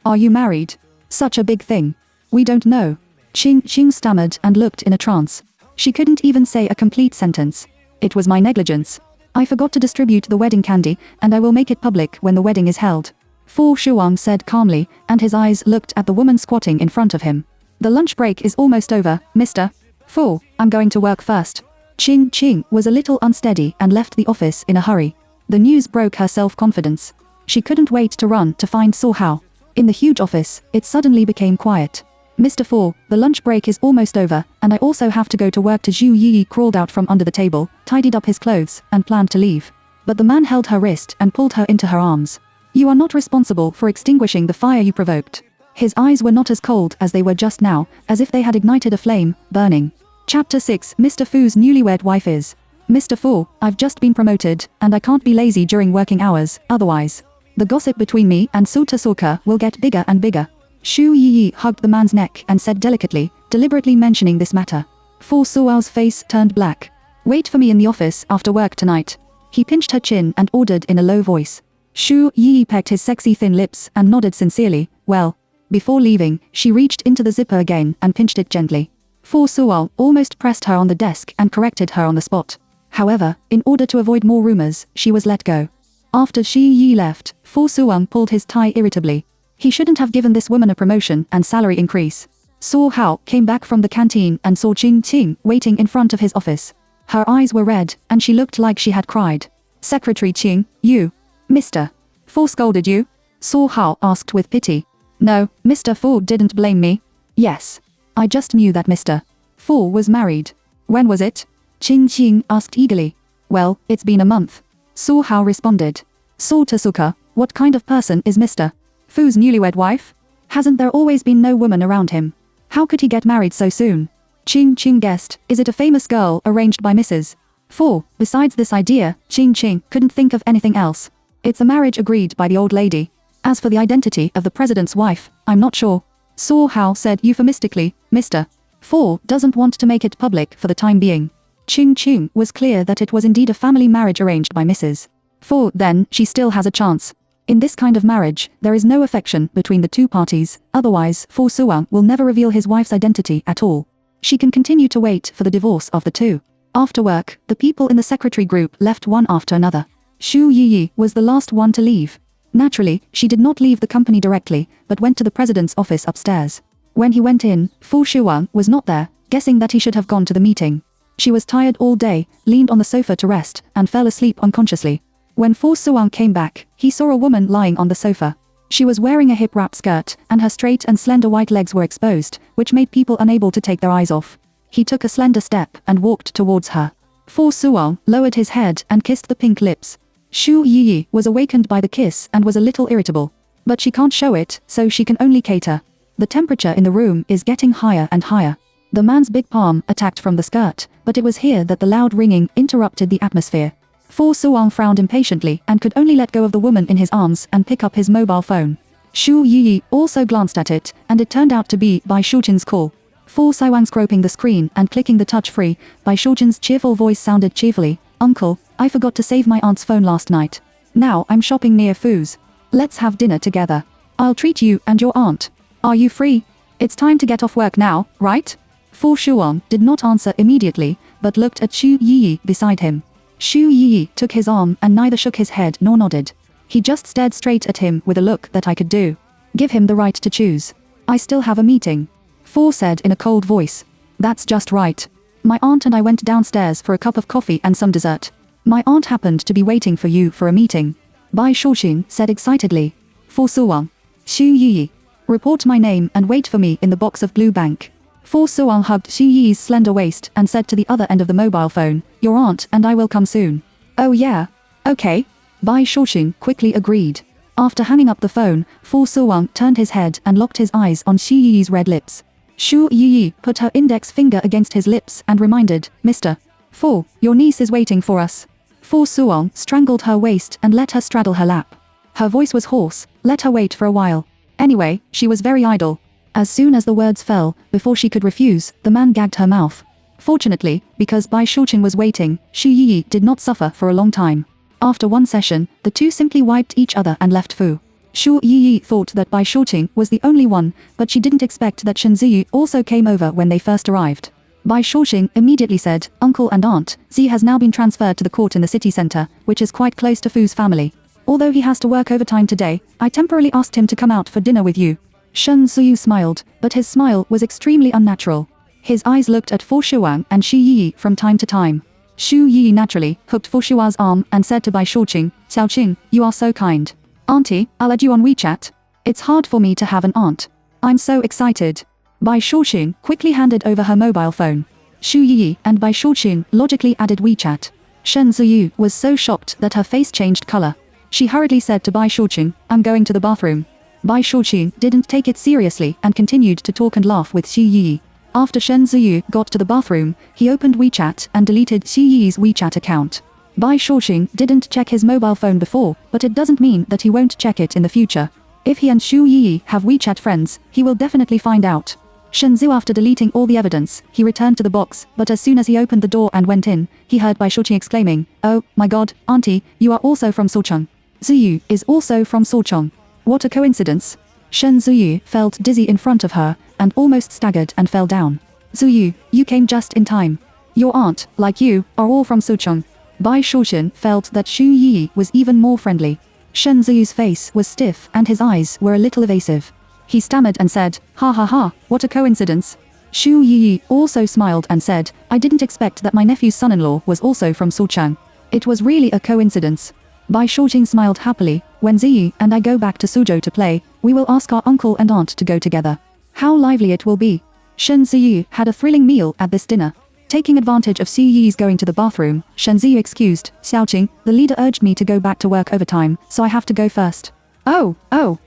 are you married? Such a big thing. We don't know. Qing Qing stammered and looked in a trance. She couldn't even say a complete sentence. It was my negligence. I forgot to distribute the wedding candy, and I will make it public when the wedding is held. Fu Shuang said calmly, and his eyes looked at the woman squatting in front of him. The lunch break is almost over, Mr. Fu, I'm going to work first. Qing Qing was a little unsteady and left the office in a hurry. The news broke her self-confidence. She couldn't wait to run to find Su Hao. In the huge office, it suddenly became quiet. Mr. Fu, the lunch break is almost over, and I also have to go to work. Xu Yi crawled out from under the table, tidied up his clothes, and planned to leave. But the man held her wrist and pulled her into her arms. You are not responsible for extinguishing the fire you provoked. His eyes were not as cold as they were just now, as if they had ignited a flame, burning. Chapter 6. Mr. Fu's newlywed wife is. Mr. Fu, I've just been promoted, and I can't be lazy during working hours, otherwise. The gossip between me and Su Tasuka will get bigger and bigger. Xu Yi hugged the man's neck and said delicately, deliberately mentioning this matter. Fu Suao's face turned black. Wait for me in the office after work tonight. He pinched her chin and ordered in a low voice. Xu Yi pecked his sexy thin lips and nodded sincerely. Well. Before leaving, she reached into the zipper again and pinched it gently. Fu Suo almost pressed her on the desk and corrected her on the spot. However, in order to avoid more rumors, she was let go. After Xu Yi left, Fu Suo pulled his tie irritably. He shouldn't have given this woman a promotion and salary increase. Su Hao came back from the canteen and saw Qing Qing waiting in front of his office. Her eyes were red, and she looked like she had cried. Secretary Qing, you. Mr. Fu scolded you? Su Hao asked with pity. No, Mr. Fu didn't blame me. Yes. I just knew that Mr. Fu was married. When was it? Qing Qing asked eagerly. Well, it's been a month. Su Hao responded. Su Tasuka, what kind of person is Mr. Fu's newlywed wife? Hasn't there always been no woman around him? How could he get married so soon? Qing Qing guessed, is it a famous girl arranged by Mrs. Fu? Besides this idea, Qing Qing couldn't think of anything else. It's a marriage agreed by the old lady. As for the identity of the president's wife, I'm not sure. Su Hao said euphemistically, Mr. Fu doesn't want to make it public for the time being. Qing Qing was clear that it was indeed a family marriage arranged by Mrs. Fu, then she still has a chance. In this kind of marriage, there is no affection between the two parties, otherwise Fu Suang will never reveal his wife's identity at all. She can continue to wait for the divorce of the two. After work, the people in the secretary group left one after another. Xu Yi was the last one to leave. Naturally, she did not leave the company directly, but went to the president's office upstairs. When he went in, Fu Shuang was not there, guessing that he should have gone to the meeting. She was tired all day, leaned on the sofa to rest, and fell asleep unconsciously. When Fu Suang came back, he saw a woman lying on the sofa. She was wearing a hip-wrap skirt, and her straight and slender white legs were exposed, which made people unable to take their eyes off. He took a slender step and walked towards her. Fu Suang lowered his head and kissed the pink lips. Xu Yi was awakened by the kiss and was a little irritable. But she can't show it, so she can only cater. The temperature in the room is getting higher and higher. The man's big palm attacked from the skirt, but it was here that the loud ringing interrupted the atmosphere. Fu Suang frowned impatiently and could only let go of the woman in his arms and pick up his mobile phone. Xu Yi also glanced at it, and it turned out to be Bai Shuqin's call. Fu Saiwang scroping the screen and clicking the touch-free, Bai Shuqin's cheerful voice sounded cheerfully. Uncle, I forgot to save my aunt's phone last night. Now I'm shopping near Fu's. Let's have dinner together. I'll treat you and your aunt. Are you free? It's time to get off work now, right? Fu Shuang did not answer immediately, but looked at Xu Yi beside him. Xu Yi took his arm and neither shook his head nor nodded. He just stared straight at him with a look that I could do. Give him the right to choose. I still have a meeting. Fu said in a cold voice. That's just right. My aunt and I went downstairs for a cup of coffee and some dessert. My aunt happened to be waiting for you for a meeting. Bai Shuqin said excitedly. Fu Suang. Xu Yi. Report my name and wait for me in the box of Blue Bank. Fu Suang hugged Xu Yi's slender waist and said to the other end of the mobile phone, your aunt and I will come soon. Oh yeah. Okay. Bai Shuqin quickly agreed. After hanging up the phone, Fu Suang turned his head and locked his eyes on Xu Yi's red lips. Xu Yi put her index finger against his lips and reminded, Mr. Fu, your niece is waiting for us. Fu Suang strangled her waist and let her straddle her lap. Her voice was hoarse, let her wait for a while. Anyway, she was very idle. As soon as the words fell, before she could refuse, the man gagged her mouth. Fortunately, because Bai Shuqin was waiting, Xu Yi did not suffer for a long time. After one session, the two simply wiped each other and left Fu. Xu Yi thought that Bai Shuqin was the only one, but she didn't expect that Shen Ziyu also came over when they first arrived. Bai Shuqin immediately said, Uncle and Aunt, Zi has now been transferred to the court in the city center, which is quite close to Fu's family. Although he has to work overtime today, I temporarily asked him to come out for dinner with you. Shen Ziyu smiled, but his smile was extremely unnatural. His eyes looked at Fu Shuang and Xu Yi from time to time. Xu Yi naturally hooked Fu Shuang's arm and said to Bai Shuqin, Xiao Qing, you are so kind. Auntie, I'll add you on WeChat. It's hard for me to have an aunt. I'm so excited. Bai Shuqin quickly handed over her mobile phone. Xu Yi and Bai Shuqin logically added WeChat. Shen Ziyu was so shocked that her face changed color. She hurriedly said to Bai Shuqin, I'm going to the bathroom. Bai Shuqin didn't take it seriously and continued to talk and laugh with Xu Yi. After Shen Ziyu got to the bathroom, he opened WeChat and deleted Xu Yi's WeChat account. Bai Shuqin didn't check his mobile phone before, but it doesn't mean that he won't check it in the future. If he and Xu Yi have WeChat friends, he will definitely find out. Shen Ziyu, after deleting all the evidence, he returned to the box, but as soon as he opened the door and went in, he heard Bai Shuqin exclaiming, Oh, my god, Auntie, you are also from Sucheng. Ziyu is also from Sochong. What a coincidence. Shen Ziyu felt dizzy in front of her, and almost staggered and fell down. Ziyu, you came just in time. Your aunt, like you, are all from Sochong. Bai Shouxin felt that Xu Yi was even more friendly. Shen Ziyu's face was stiff and his eyes were a little evasive. He stammered and said, "Ha ha ha, what a coincidence." Xu Yi also smiled and said, "I didn't expect that my nephew's son-in-law was also from Sochang. It was really a coincidence." Bai Shouxin smiled happily. "When Ziyu and I go back to Suzhou to play, we will ask our uncle and aunt to go together. How lively it will be." Shen Ziyu had a thrilling meal at this dinner. Taking advantage of Xu Yi's going to the bathroom, Shen Ziyu excused, "Xiaoqing, the leader urged me to go back to work overtime, so I have to go first." Oh,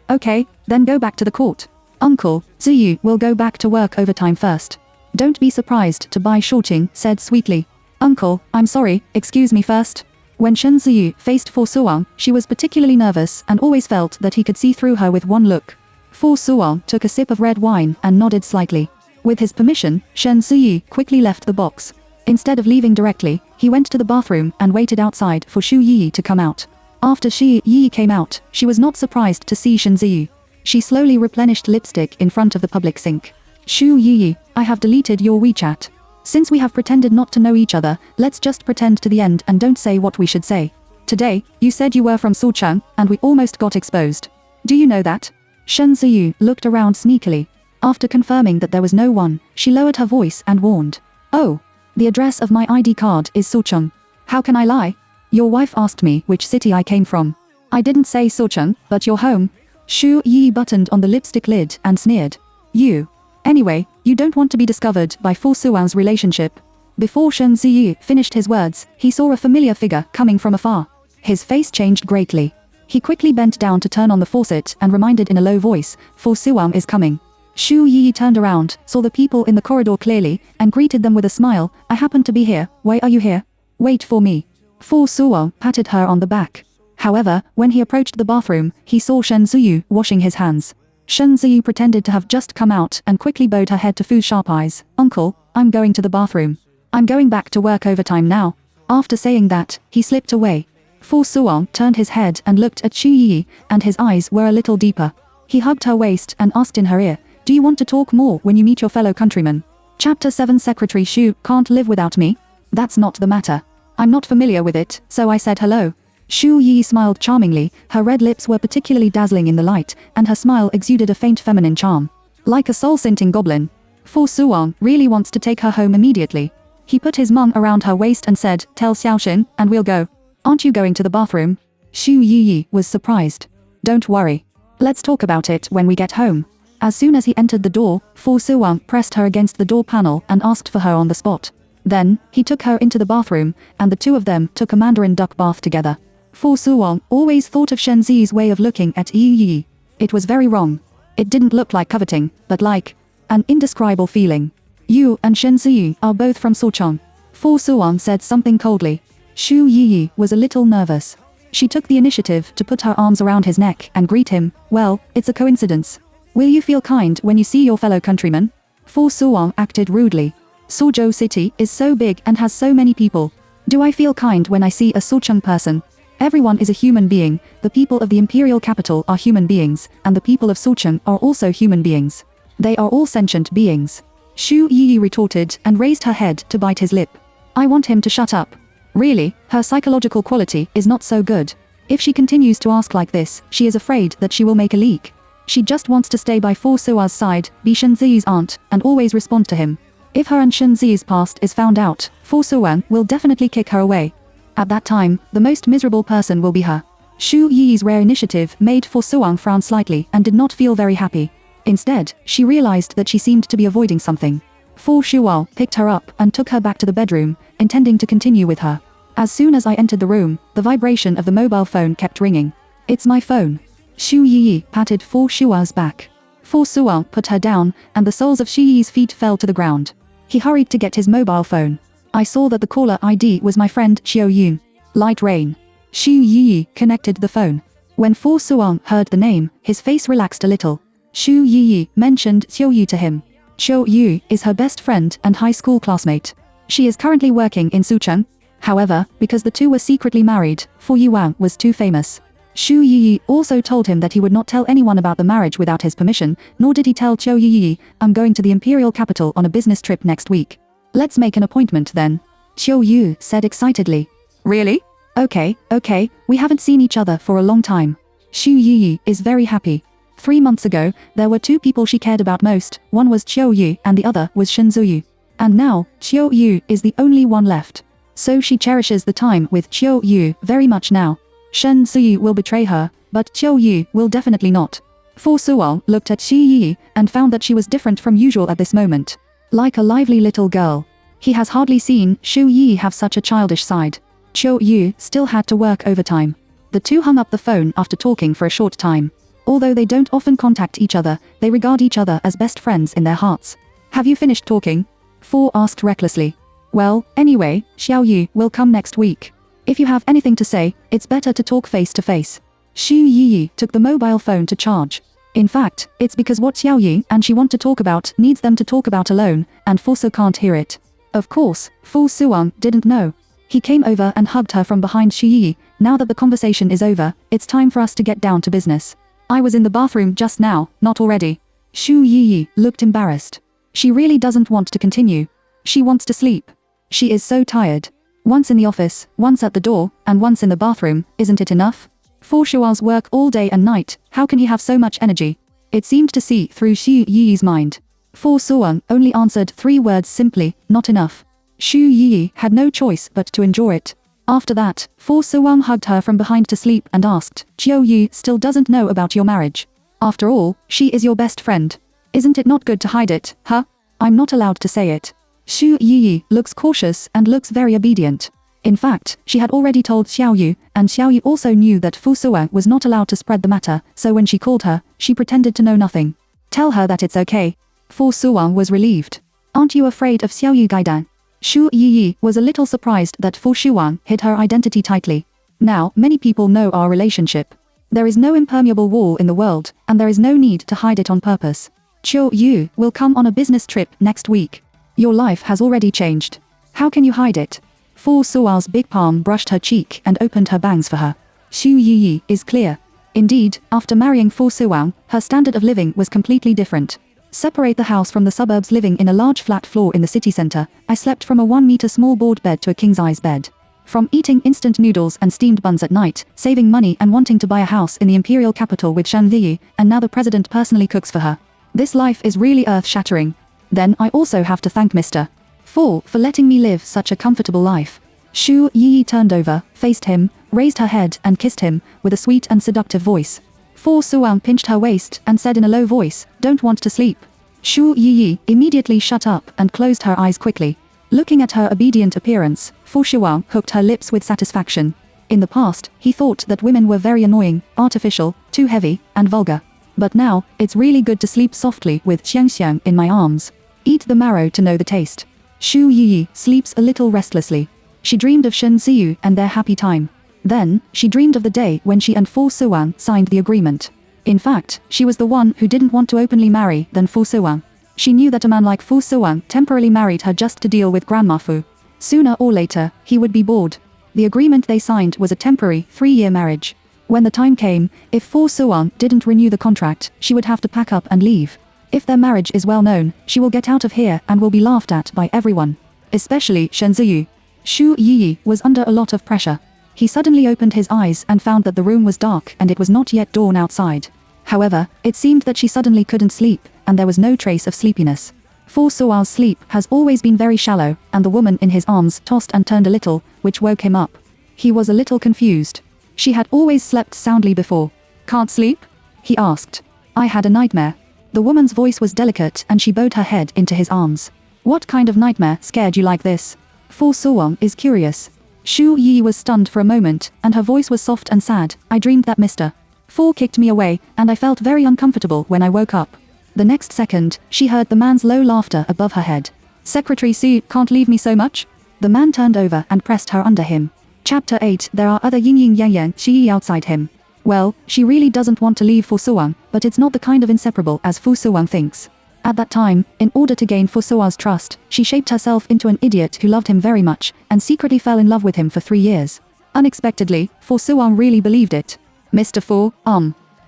okay, then go back to the court. Uncle, Ziyu will go back to work overtime first. Don't be surprised to Bai Shouqing said sweetly. "Uncle, I'm sorry, excuse me first." When Shen Ziyu faced Fu Suwang, she was particularly nervous and always felt that he could see through her with one look. Fu Suwang took a sip of red wine and nodded slightly. With his permission, Shen Ziyu quickly left the box. Instead of leaving directly, he went to the bathroom and waited outside for Xu Yi to come out. After Xu Yi came out, she was not surprised to see Shen Ziyu. She slowly replenished lipstick in front of the public sink. "Xu Yi, I have deleted your WeChat. Since we have pretended not to know each other, let's just pretend to the end and don't say what we should say. Today, you said you were from Sochang, and we almost got exposed. Do you know that?" Shen Ziyu looked around sneakily. After confirming that there was no one, she lowered her voice and warned. "Oh, the address of my ID card is Sochang. How can I lie? Your wife asked me which city I came from. I didn't say Sochang, but your home." Xu Yi buttoned on the lipstick lid and sneered. "You. Anyway, you don't want to be discovered by Fu Suwang's relationship." Before Shen Ziyu finished his words, he saw a familiar figure coming from afar. His face changed greatly. He quickly bent down to turn on the faucet and reminded in a low voice, "Fu Suwang is coming." Xu Yi turned around, saw the people in the corridor clearly, and greeted them with a smile. "I happen to be here. Why are you here? Wait for me." Fu Suwang patted her on the back. However, when he approached the bathroom, he saw Shen Ziyu washing his hands. Shen Ziyu pretended to have just come out and quickly bowed her head to Fu's sharp eyes. "Uncle, I'm going to the bathroom. I'm going back to work overtime now." After saying that, he slipped away. Fu Suwang turned his head and looked at Xu Yi, and his eyes were a little deeper. He hugged her waist and asked in her ear, "Do you want to talk more when you meet your fellow countrymen?" Chapter 7 Secretary Xu can't live without me? That's not the matter. I'm not familiar with it, so I said hello. Xu Yi smiled charmingly, her red lips were particularly dazzling in the light, and her smile exuded a faint feminine charm. Like a soul-scenting goblin. Fu Suwang really wants to take her home immediately. He put his mung around her waist and said, "Tell Xiaoxin, and we'll go." "Aren't you going to the bathroom?" Xu Yi was surprised. "Don't worry. Let's talk about it when we get home." As soon as he entered the door, Fu Suwang pressed her against the door panel and asked for her on the spot. Then, he took her into the bathroom, and the two of them took a mandarin duck bath together. Fu Suwang always thought of Shen Zi's way of looking at Yi Yi. It was very wrong. It didn't look like coveting, but like an indescribable feeling. "You and Shen Zi are both from Sochang." Fu Suwang said something coldly. Xu Yi was a little nervous. She took the initiative to put her arms around his neck and greet him. "Well, it's a coincidence. Will you feel kind when you see your fellow countrymen?" Fu Suwang acted rudely. "Suzhou City is so big and has so many people. Do I feel kind when I see a Sochang person? Everyone is a human being, the people of the imperial capital are human beings, and the people of Sochang are also human beings. They are all sentient beings." Xu Yi retorted and raised her head to bite his lip. "I want him to shut up. Really, her psychological quality is not so good. If she continues to ask like this, she is afraid that she will make a leak. She just wants to stay by Fu Sua's side, be Shen Zi's aunt, and always respond to him. If her and Shen Zi's past is found out, Fu Suan will definitely kick her away. At that time, the most miserable person will be her." Xu Yi's rare initiative made Fu Suang frown slightly and did not feel very happy. Instead, she realized that she seemed to be avoiding something. Fu Shuao picked her up and took her back to the bedroom, intending to continue with her. "As soon as I entered the room, the vibration of the mobile phone kept ringing. It's my phone." Xu Yi patted Fu Shua's back. Fu Suang put her down, and the soles of Xu Yi's feet fell to the ground. He hurried to get his mobile phone. "I saw that the caller ID was my friend Xiao Yun. Light rain." Xu Yi connected the phone. When Fu Suang heard the name, his face relaxed a little. Xu Yi mentioned Xiao Yu to him. Xiao Yu is her best friend and high school classmate. She is currently working in Sucheng. However, because the two were secretly married, Fu Yuan was too famous. Xu Yiyi also told him that he would not tell anyone about the marriage without his permission, nor did he tell Qiu Yiyi, "I'm going to the imperial capital on a business trip next week. Let's make an appointment then." Qiu Yu said excitedly. "Really? Okay, we haven't seen each other for a long time." Xu Yiyi is very happy. 3 months ago, there were 2 people she cared about most, one was Qiu Yu and the other was Shen Ziyu. And now, Qiu Yu is the only one left. So she cherishes the time with Qiu Yu very much now. Shen Ziyu will betray her, but Qiu Yu will definitely not. Fu Suwang looked at Xu Yiyi and found that she was different from usual at this moment. Like a lively little girl. He has hardly seen Xu Yiyi have such a childish side. Qiu Yu still had to work overtime. The two hung up the phone after talking for a short time. Although they don't often contact each other, they regard each other as best friends in their hearts. "Have you finished talking?" Fu asked recklessly. "Well, anyway, Xiao Yu will come next week. If you have anything to say, it's better to talk face to face." Xu Yiyi took the mobile phone to charge. In fact, it's because what Xiao Yu and she want to talk about needs them to talk about alone, and Fu Su can't hear it. Of course, Fu Suwang didn't know. He came over and hugged her from behind Xu Yiyi. "Now that the conversation is over, it's time for us to get down to business. I was in the bathroom just now, not already." Xu Yiyi looked embarrassed. She really doesn't want to continue. She wants to sleep. She is so tired. Once in the office, once at the door, and once in the bathroom, isn't it enough? Fu Shua's work all day and night, how can he have so much energy? It seemed to see through Xu Yiyi's mind. Fu Suwang only answered 3 words simply, "Not enough." Xu Yiyi had no choice but to endure it. After that, Fu Suwang hugged her from behind to sleep and asked, "Qiu Yu still doesn't know about your marriage. After all, she is your best friend. Isn't it not good to hide it, huh?" "I'm not allowed to say it." Xu Yiyi looks cautious and looks very obedient. In fact, she had already told Xiao Yu, and Xiao Yu also knew that Fu Suwang was not allowed to spread the matter, so when she called her, she pretended to know nothing. "Tell her that it's okay." Fu Suwang was relieved. "Aren't you afraid of Xiao Yu Gaidan?" Xu Yiyi was a little surprised that Fu Shuang hid her identity tightly. "Now, many people know our relationship. There is no impermeable wall in the world, and there is no need to hide it on purpose. Qiu Yu will come on a business trip next week. Your life has already changed. How can you hide it?" Fu Suwang's big palm brushed her cheek and opened her bangs for her. Xu Yiyi is clear. Indeed, after marrying Fu Suwang, her standard of living was completely different. Separate the house from the suburbs. Living in a large flat floor in the city center, I slept from a 1-meter small board bed to a king-size bed. From eating instant noodles and steamed buns at night, saving money and wanting to buy a house in the imperial capital with Shan Ziyu, and now the president personally cooks for her. This life is really earth-shattering. Then I also have to thank Mr. Fu for letting me live such a comfortable life. Xu Yiyi turned over, faced him, raised her head and kissed him, with a sweet and seductive voice. Fu Suwang pinched her waist and said in a low voice, "Don't want to sleep." Xu Yiyi immediately shut up and closed her eyes quickly. Looking at her obedient appearance, Fu Shuang hooked her lips with satisfaction. In the past, he thought that women were very annoying, artificial, too heavy, and vulgar. But now, it's really good to sleep softly with Xiangxiang in my arms. Eat the marrow to know the taste. Xu Yiyi sleeps a little restlessly. She dreamed of Shen Ziyu and their happy time. Then, she dreamed of the day when she and Fu Suwang signed the agreement. In fact, she was the one who didn't want to openly marry than Fu Suwang. She knew that a man like Fu Suwang temporarily married her just to deal with Grandma Fu. Sooner or later, he would be bored. The agreement they signed was a temporary 3-year marriage. When the time came, if Fu Suwang didn't renew the contract, she would have to pack up and leave. If their marriage is well known, she will get out of here and will be laughed at by everyone. Especially Shen Ziyu. Xu Yiyi was under a lot of pressure. He suddenly opened his eyes and found that the room was dark and it was not yet dawn outside. However, it seemed that she suddenly couldn't sleep, and there was no trace of sleepiness. Fu Suwang's sleep has always been very shallow, and the woman in his arms tossed and turned a little, which woke him up. He was a little confused. She had always slept soundly before. "Can't sleep?" he asked. "I had a nightmare." The woman's voice was delicate and she bowed her head into his arms. "What kind of nightmare scared you like this?" Fu Suwang is curious. Xu Yi was stunned for a moment, and her voice was soft and sad. "I dreamed that Mr. Fu kicked me away, and I felt very uncomfortable when I woke up." The next second, she heard the man's low laughter above her head. "Secretary Su can't leave me so much?" The man turned over and pressed her under him. Chapter 8. There are other yin yin yang yang Shi outside him. Well, she really doesn't want to leave Fu Suwang, but it's not the kind of inseparable as Fu Suwang thinks. At that time, in order to gain Fu Suwang's trust, she shaped herself into an idiot who loved him very much, and secretly fell in love with him for 3 years. Unexpectedly, Fu Suwang really believed it. Mr. Fu,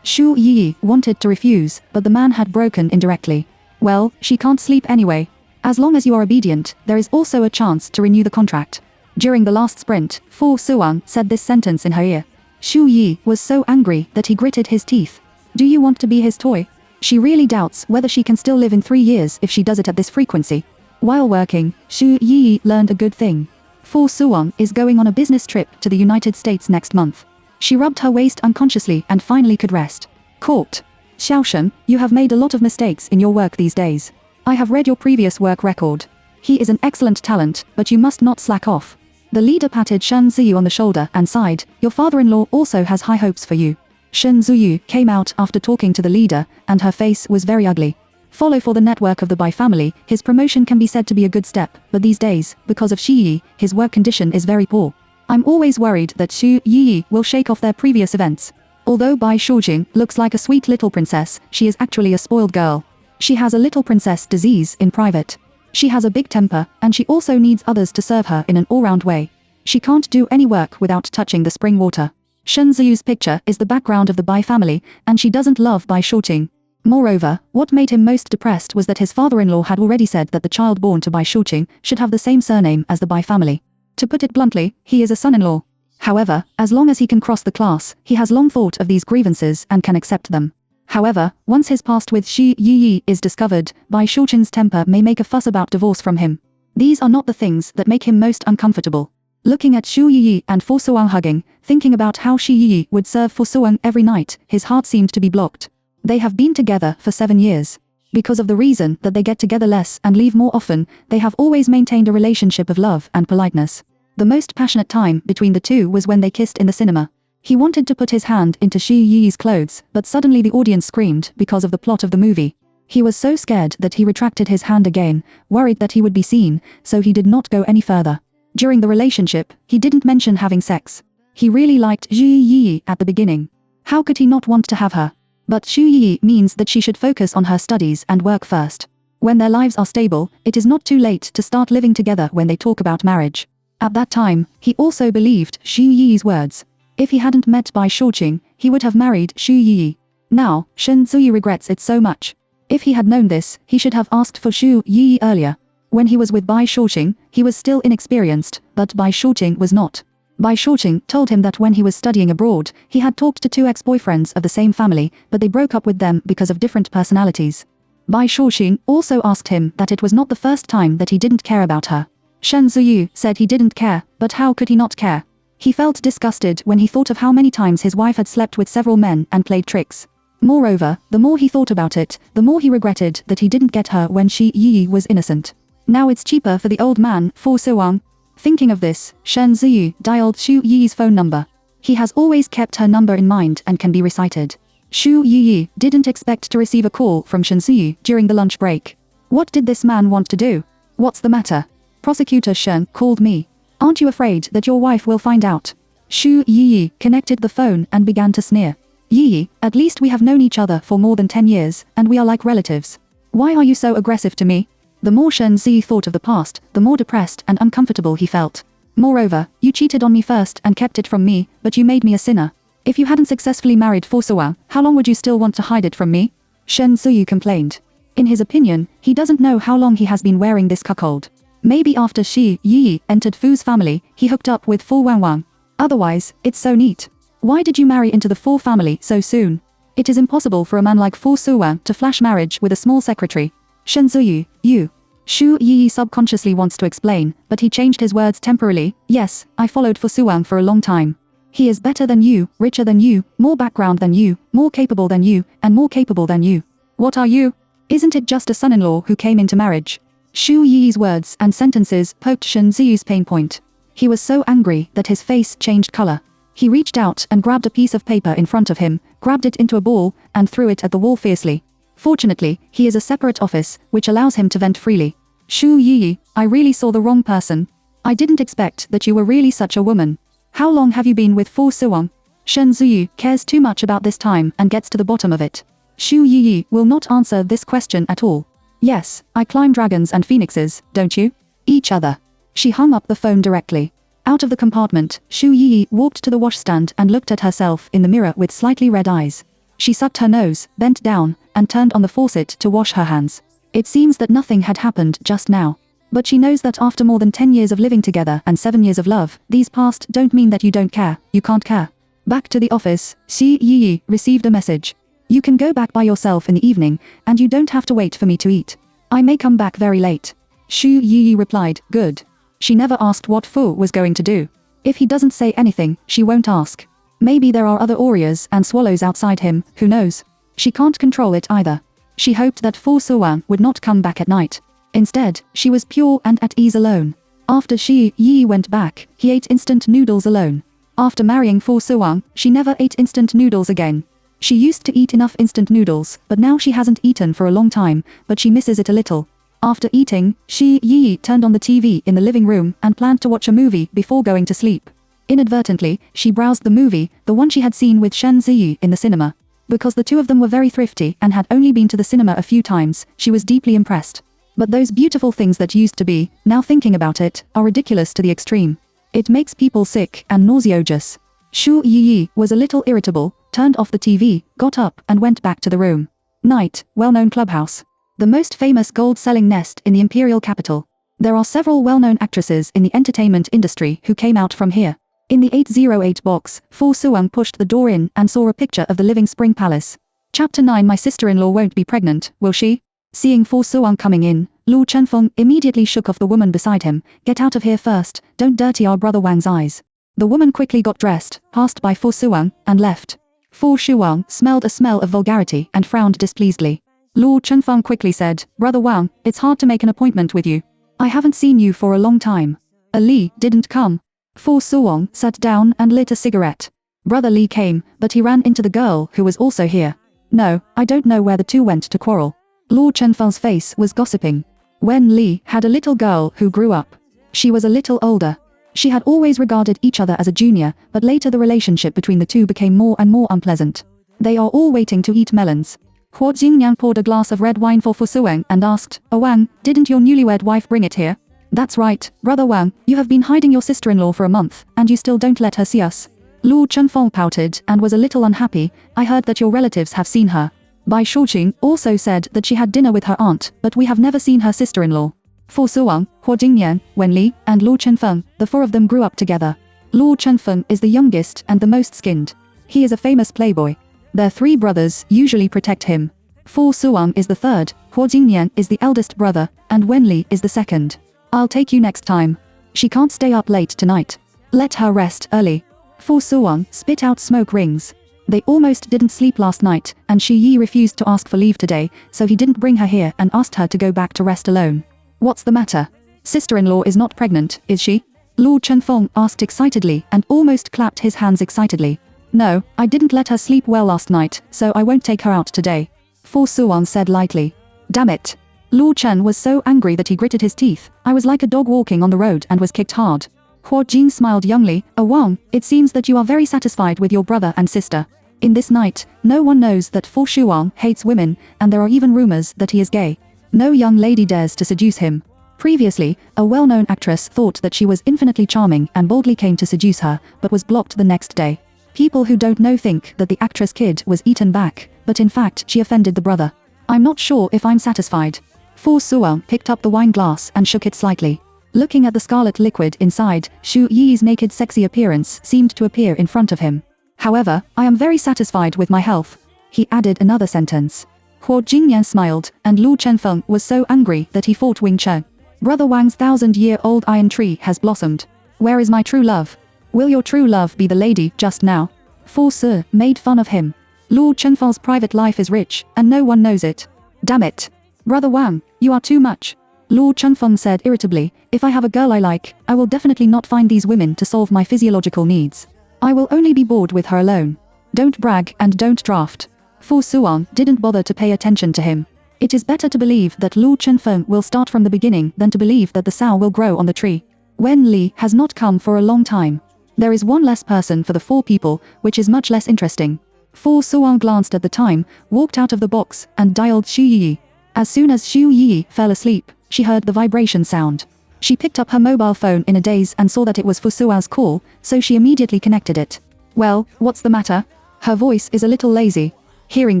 Shu Yi wanted to refuse, but the man had broken indirectly. Well, she can't sleep anyway. As long as you are obedient, there is also a chance to renew the contract. During the last sprint, Fu Suwang said this sentence in her ear. Shu Yi was so angry that he gritted his teeth. Do you want to be his toy? She really doubts whether she can still live in 3 years if she does it at this frequency. While working, Shu Yi learned a good thing. Fu Suwang is going on a business trip to the United States next month. She rubbed her waist unconsciously and finally could rest. Caught. Xiaoshen, you have made a lot of mistakes in your work these days. I have read your previous work record. He is an excellent talent, but you must not slack off. The leader patted Shen Ziyu on the shoulder and sighed. Your father-in-law also has high hopes for you. Shen Ziyu came out after talking to the leader, and her face was very ugly. Follow for the network of the Bai family, his promotion can be said to be a good step, but these days, because of Shi Yi, his work condition is very poor. I'm always worried that Shu Yi will shake off their previous events. Although Bai Shujing looks like a sweet little princess, she is actually a spoiled girl. She has a little princess disease in private. She has a big temper, and she also needs others to serve her in an all-round way. She can't do any work without touching the spring water. Shen Ziyu's picture is the background of the Bai family, and she doesn't love Bai Shujing. Moreover, what made him most depressed was that his father-in-law had already said that the child born to Bai Shujing should have the same surname as the Bai family. To put it bluntly, he is a son-in-law. However, as long as he can cross the class, he has long thought of these grievances and can accept them. However, once his past with Shi Yi is discovered, Bai Shujing's temper may make a fuss about divorce from him. These are not the things that make him most uncomfortable. Looking at Shu Yi and Fu Suwang hugging, thinking about how Shi Yi would serve Fu Suwang every night, his heart seemed to be blocked. They have been together for 7 years. Because of the reason that they get together less and leave more often, they have always maintained a relationship of love and politeness. The most passionate time between the two was when they kissed in the cinema. He wanted to put his hand into Shi Yi's clothes, but suddenly the audience screamed because of the plot of the movie. He was so scared that he retracted his hand again, worried that he would be seen, so he did not go any further. During the relationship, he didn't mention having sex. He really liked Xu Yi at the beginning. How could he not want to have her? But Xu Yi means that she should focus on her studies and work first. When their lives are stable, it is not too late to start living together when they talk about marriage. At that time, he also believed Xu Yi's words. If he hadn't met Bai Shujing, he would have married Xu Yi. Now, Shen Ziyu regrets it so much. If he had known this, he should have asked for Xu Yi earlier. When he was with Bai Shujing, he was still inexperienced, but Bai Shujing was not. Bai Shujing told him that when he was studying abroad, he had talked to 2 ex-boyfriends of the same family, but they broke up with them because of different personalities. Bai Shujing also asked him that it was not the first time that he didn't care about her. Shen Ziyu said he didn't care, but how could he not care? He felt disgusted when he thought of how many times his wife had slept with several men and played tricks. Moreover, the more he thought about it, the more he regretted that he didn't get her when Shi Yi was innocent. Now it's cheaper for the old man, Fu Suwang. Thinking of this, Shen Ziyu dialed Xu Yi's phone number. He has always kept her number in mind and can be recited. Xu Yi didn't expect to receive a call from Shen Ziyu during the lunch break. What did this man want to do? What's the matter? Prosecutor Shen called me. Aren't you afraid that your wife will find out? Xu Yi connected the phone and began to sneer. Yi, at least we have known each other for more than 10 years, and we are like relatives. Why are you so aggressive to me? The more Shen Zi thought of the past, the more depressed and uncomfortable he felt. Moreover, you cheated on me first and kept it from me, but you made me a sinner. If you hadn't successfully married Fu Suwang, how long would you still want to hide it from me? Shen Ziyu complained. In his opinion, he doesn't know how long he has been wearing this cuckold. Maybe after Shi Yi entered Fu's family, he hooked up with Fu Wangwang. Otherwise, it's so neat. Why did you marry into the Fu family so soon? It is impossible for a man like Fu Suwang to flash marriage with a small secretary. Shen Ziyu, you. Xu Yi subconsciously wants to explain, but he changed his words temporarily. Yes, I followed Fu Suwang for a long time. He is better than you, richer than you, more background than you, more capable than you, and more capable than you. What are you? Isn't it just a son-in-law who came into marriage? Xu Yi's words and sentences poked Shen Ziyu's pain point. He was so angry that his face changed color. He reached out and grabbed a piece of paper in front of him, grabbed it into a ball, and threw it at the wall fiercely. Fortunately, he is a separate office, which allows him to vent freely. Xu Yi, I really saw the wrong person. I didn't expect that you were really such a woman. How long have you been with Fu Suwang? Shen Ziyu cares too much about this time and gets to the bottom of it. Xu Yi will not answer this question at all. Yes, I climb dragons and phoenixes, don't you? Each other. She hung up the phone directly. Out of the compartment, Xu Yi walked to the washstand and looked at herself in the mirror with slightly red eyes. She sucked her nose, bent down, and turned on the faucet to wash her hands. It seems that nothing had happened just now. But she knows that after more than 10 years of living together and 7 years of love, these past don't mean that you don't care, you can't care. Back to the office, Xu Yi received a message. You can go back by yourself in the evening, and you don't have to wait for me to eat. I may come back very late. Xu Yi replied, good. She never asked what Fu was going to do. If he doesn't say anything, she won't ask. Maybe there are other warriors and swallows outside him, who knows? She can't control it either. She hoped that Fu Suwang would not come back at night. Instead, she was pure and at ease alone. After Xu Yi went back, he ate instant noodles alone. After marrying Fu Suwang, she never ate instant noodles again. She used to eat enough instant noodles, but now she hasn't eaten for a long time, but she misses it a little. After eating, Xu Yi turned on the TV in the living room and planned to watch a movie before going to sleep. Inadvertently, she browsed the movie, the one she had seen with Shen Ziyi in the cinema. Because the two of them were very thrifty and had only been to the cinema a few times, she was deeply impressed. But those beautiful things that used to be, now thinking about it, are ridiculous to the extreme. It makes people sick and nauseous. Xu Yi was a little irritable, turned off the TV, got up and went back to the room. Night, well-known clubhouse. The most famous gold-selling nest in the imperial capital. There are several well-known actresses in the entertainment industry who came out from here. In the 808 box, Fu Suwang pushed the door in and saw a picture of the living spring palace. Chapter 9. My sister-in-law won't be pregnant, will she? Seeing Fu Suwang coming in, Lu Chenfeng immediately shook off the woman beside him. Get out of here first, don't dirty our brother Wang's eyes. The woman quickly got dressed, passed by Fu Suwang, and left. Fu Suwang smelled a smell of vulgarity and frowned displeasedly. Lu Chenfeng quickly said, Brother Wang, it's hard to make an appointment with you. I haven't seen you for a long time. Li didn't come. Fu Suwang sat down and lit a cigarette. Brother Li came, but he ran into the girl who was also here. No, I don't know where the two went to quarrel. Lu Chenfeng's face was gossiping. Wen Li had a little girl who grew up. She was a little older. She had always regarded each other as a junior, but later the relationship between the two became more and more unpleasant. They are all waiting to eat melons. Huo Jingniang poured a glass of red wine for Fu Suwang and asked, "Oh Wang, didn't your newlywed wife bring it here?" "That's right, Brother Wang, you have been hiding your sister-in-law for a month, and you still don't let her see us." Lu Chenfeng pouted and was a little unhappy. "I heard that your relatives have seen her." Bai Shuqing also said that she had dinner with her aunt, but we have never seen her sister-in-law. Fu Suwang, Huo Jingniang, Wen Li, and Lu Chenfeng, the four of them grew up together. Lu Chenfeng is the youngest and the most skinned. He is a famous playboy. Their three brothers usually protect him. Fu Suwang is the third, Huo Jingniang is the eldest brother, and Wen Li is the second. "I'll take you next time. She can't stay up late tonight. Let her rest early." Fu Suwang spit out smoke rings. They almost didn't sleep last night, and Xu Yi refused to ask for leave today, so he didn't bring her here and asked her to go back to rest alone. "What's the matter? Sister-in-law is not pregnant, is she?" Lu Chenfeng asked excitedly and almost clapped his hands excitedly. "No, I didn't let her sleep well last night, so I won't take her out today," Fu Suwang said lightly. "Damn it." Lu Chen was so angry that he gritted his teeth. "I was like a dog walking on the road and was kicked hard." Huo Jing smiled youngly. "Oh Wang, it seems that you are very satisfied with your brother and sister. In this night, no one knows that Fu Shuang hates women, and there are even rumors that he is gay. No young lady dares to seduce him. Previously, a well-known actress thought that she was infinitely charming and boldly came to seduce her, but was blocked the next day. People who don't know think that the actress kid was eaten back, but in fact she offended the brother. I'm not sure if I'm satisfied." Fu Suwang picked up the wine glass and shook it slightly. Looking at the scarlet liquid inside, Xu Yi's naked sexy appearance seemed to appear in front of him. "However, I am very satisfied with my health." He added another sentence. Huo Jingnian smiled, and Lu Chenfeng was so angry that he fought Wing Cheng. "Brother Wang's 1,000-year-old iron tree has blossomed. Where is my true love? Will your true love be the lady just now?" Fu Si made fun of him. Lu Chenfeng's private life is rich, and no one knows it. "Damn it. Brother Wang, you are too much." Lu Chenfeng said irritably, "If I have a girl I like, I will definitely not find these women to solve my physiological needs. I will only be bored with her alone. Don't brag and don't draft." Fu Suwang didn't bother to pay attention to him. It is better to believe that Lu Chenfeng will start from the beginning than to believe that the sow will grow on the tree. Wen Li has not come for a long time. There is one less person for the four people, which is much less interesting. Fu Suwang glanced at the time, walked out of the box, and dialed Xu Yi. As soon as Xu Yi fell asleep, she heard the vibration sound. She picked up her mobile phone in a daze and saw that it was Fu Suao's call, so she immediately connected it. Well, what's the matter? Her voice is a little lazy. Hearing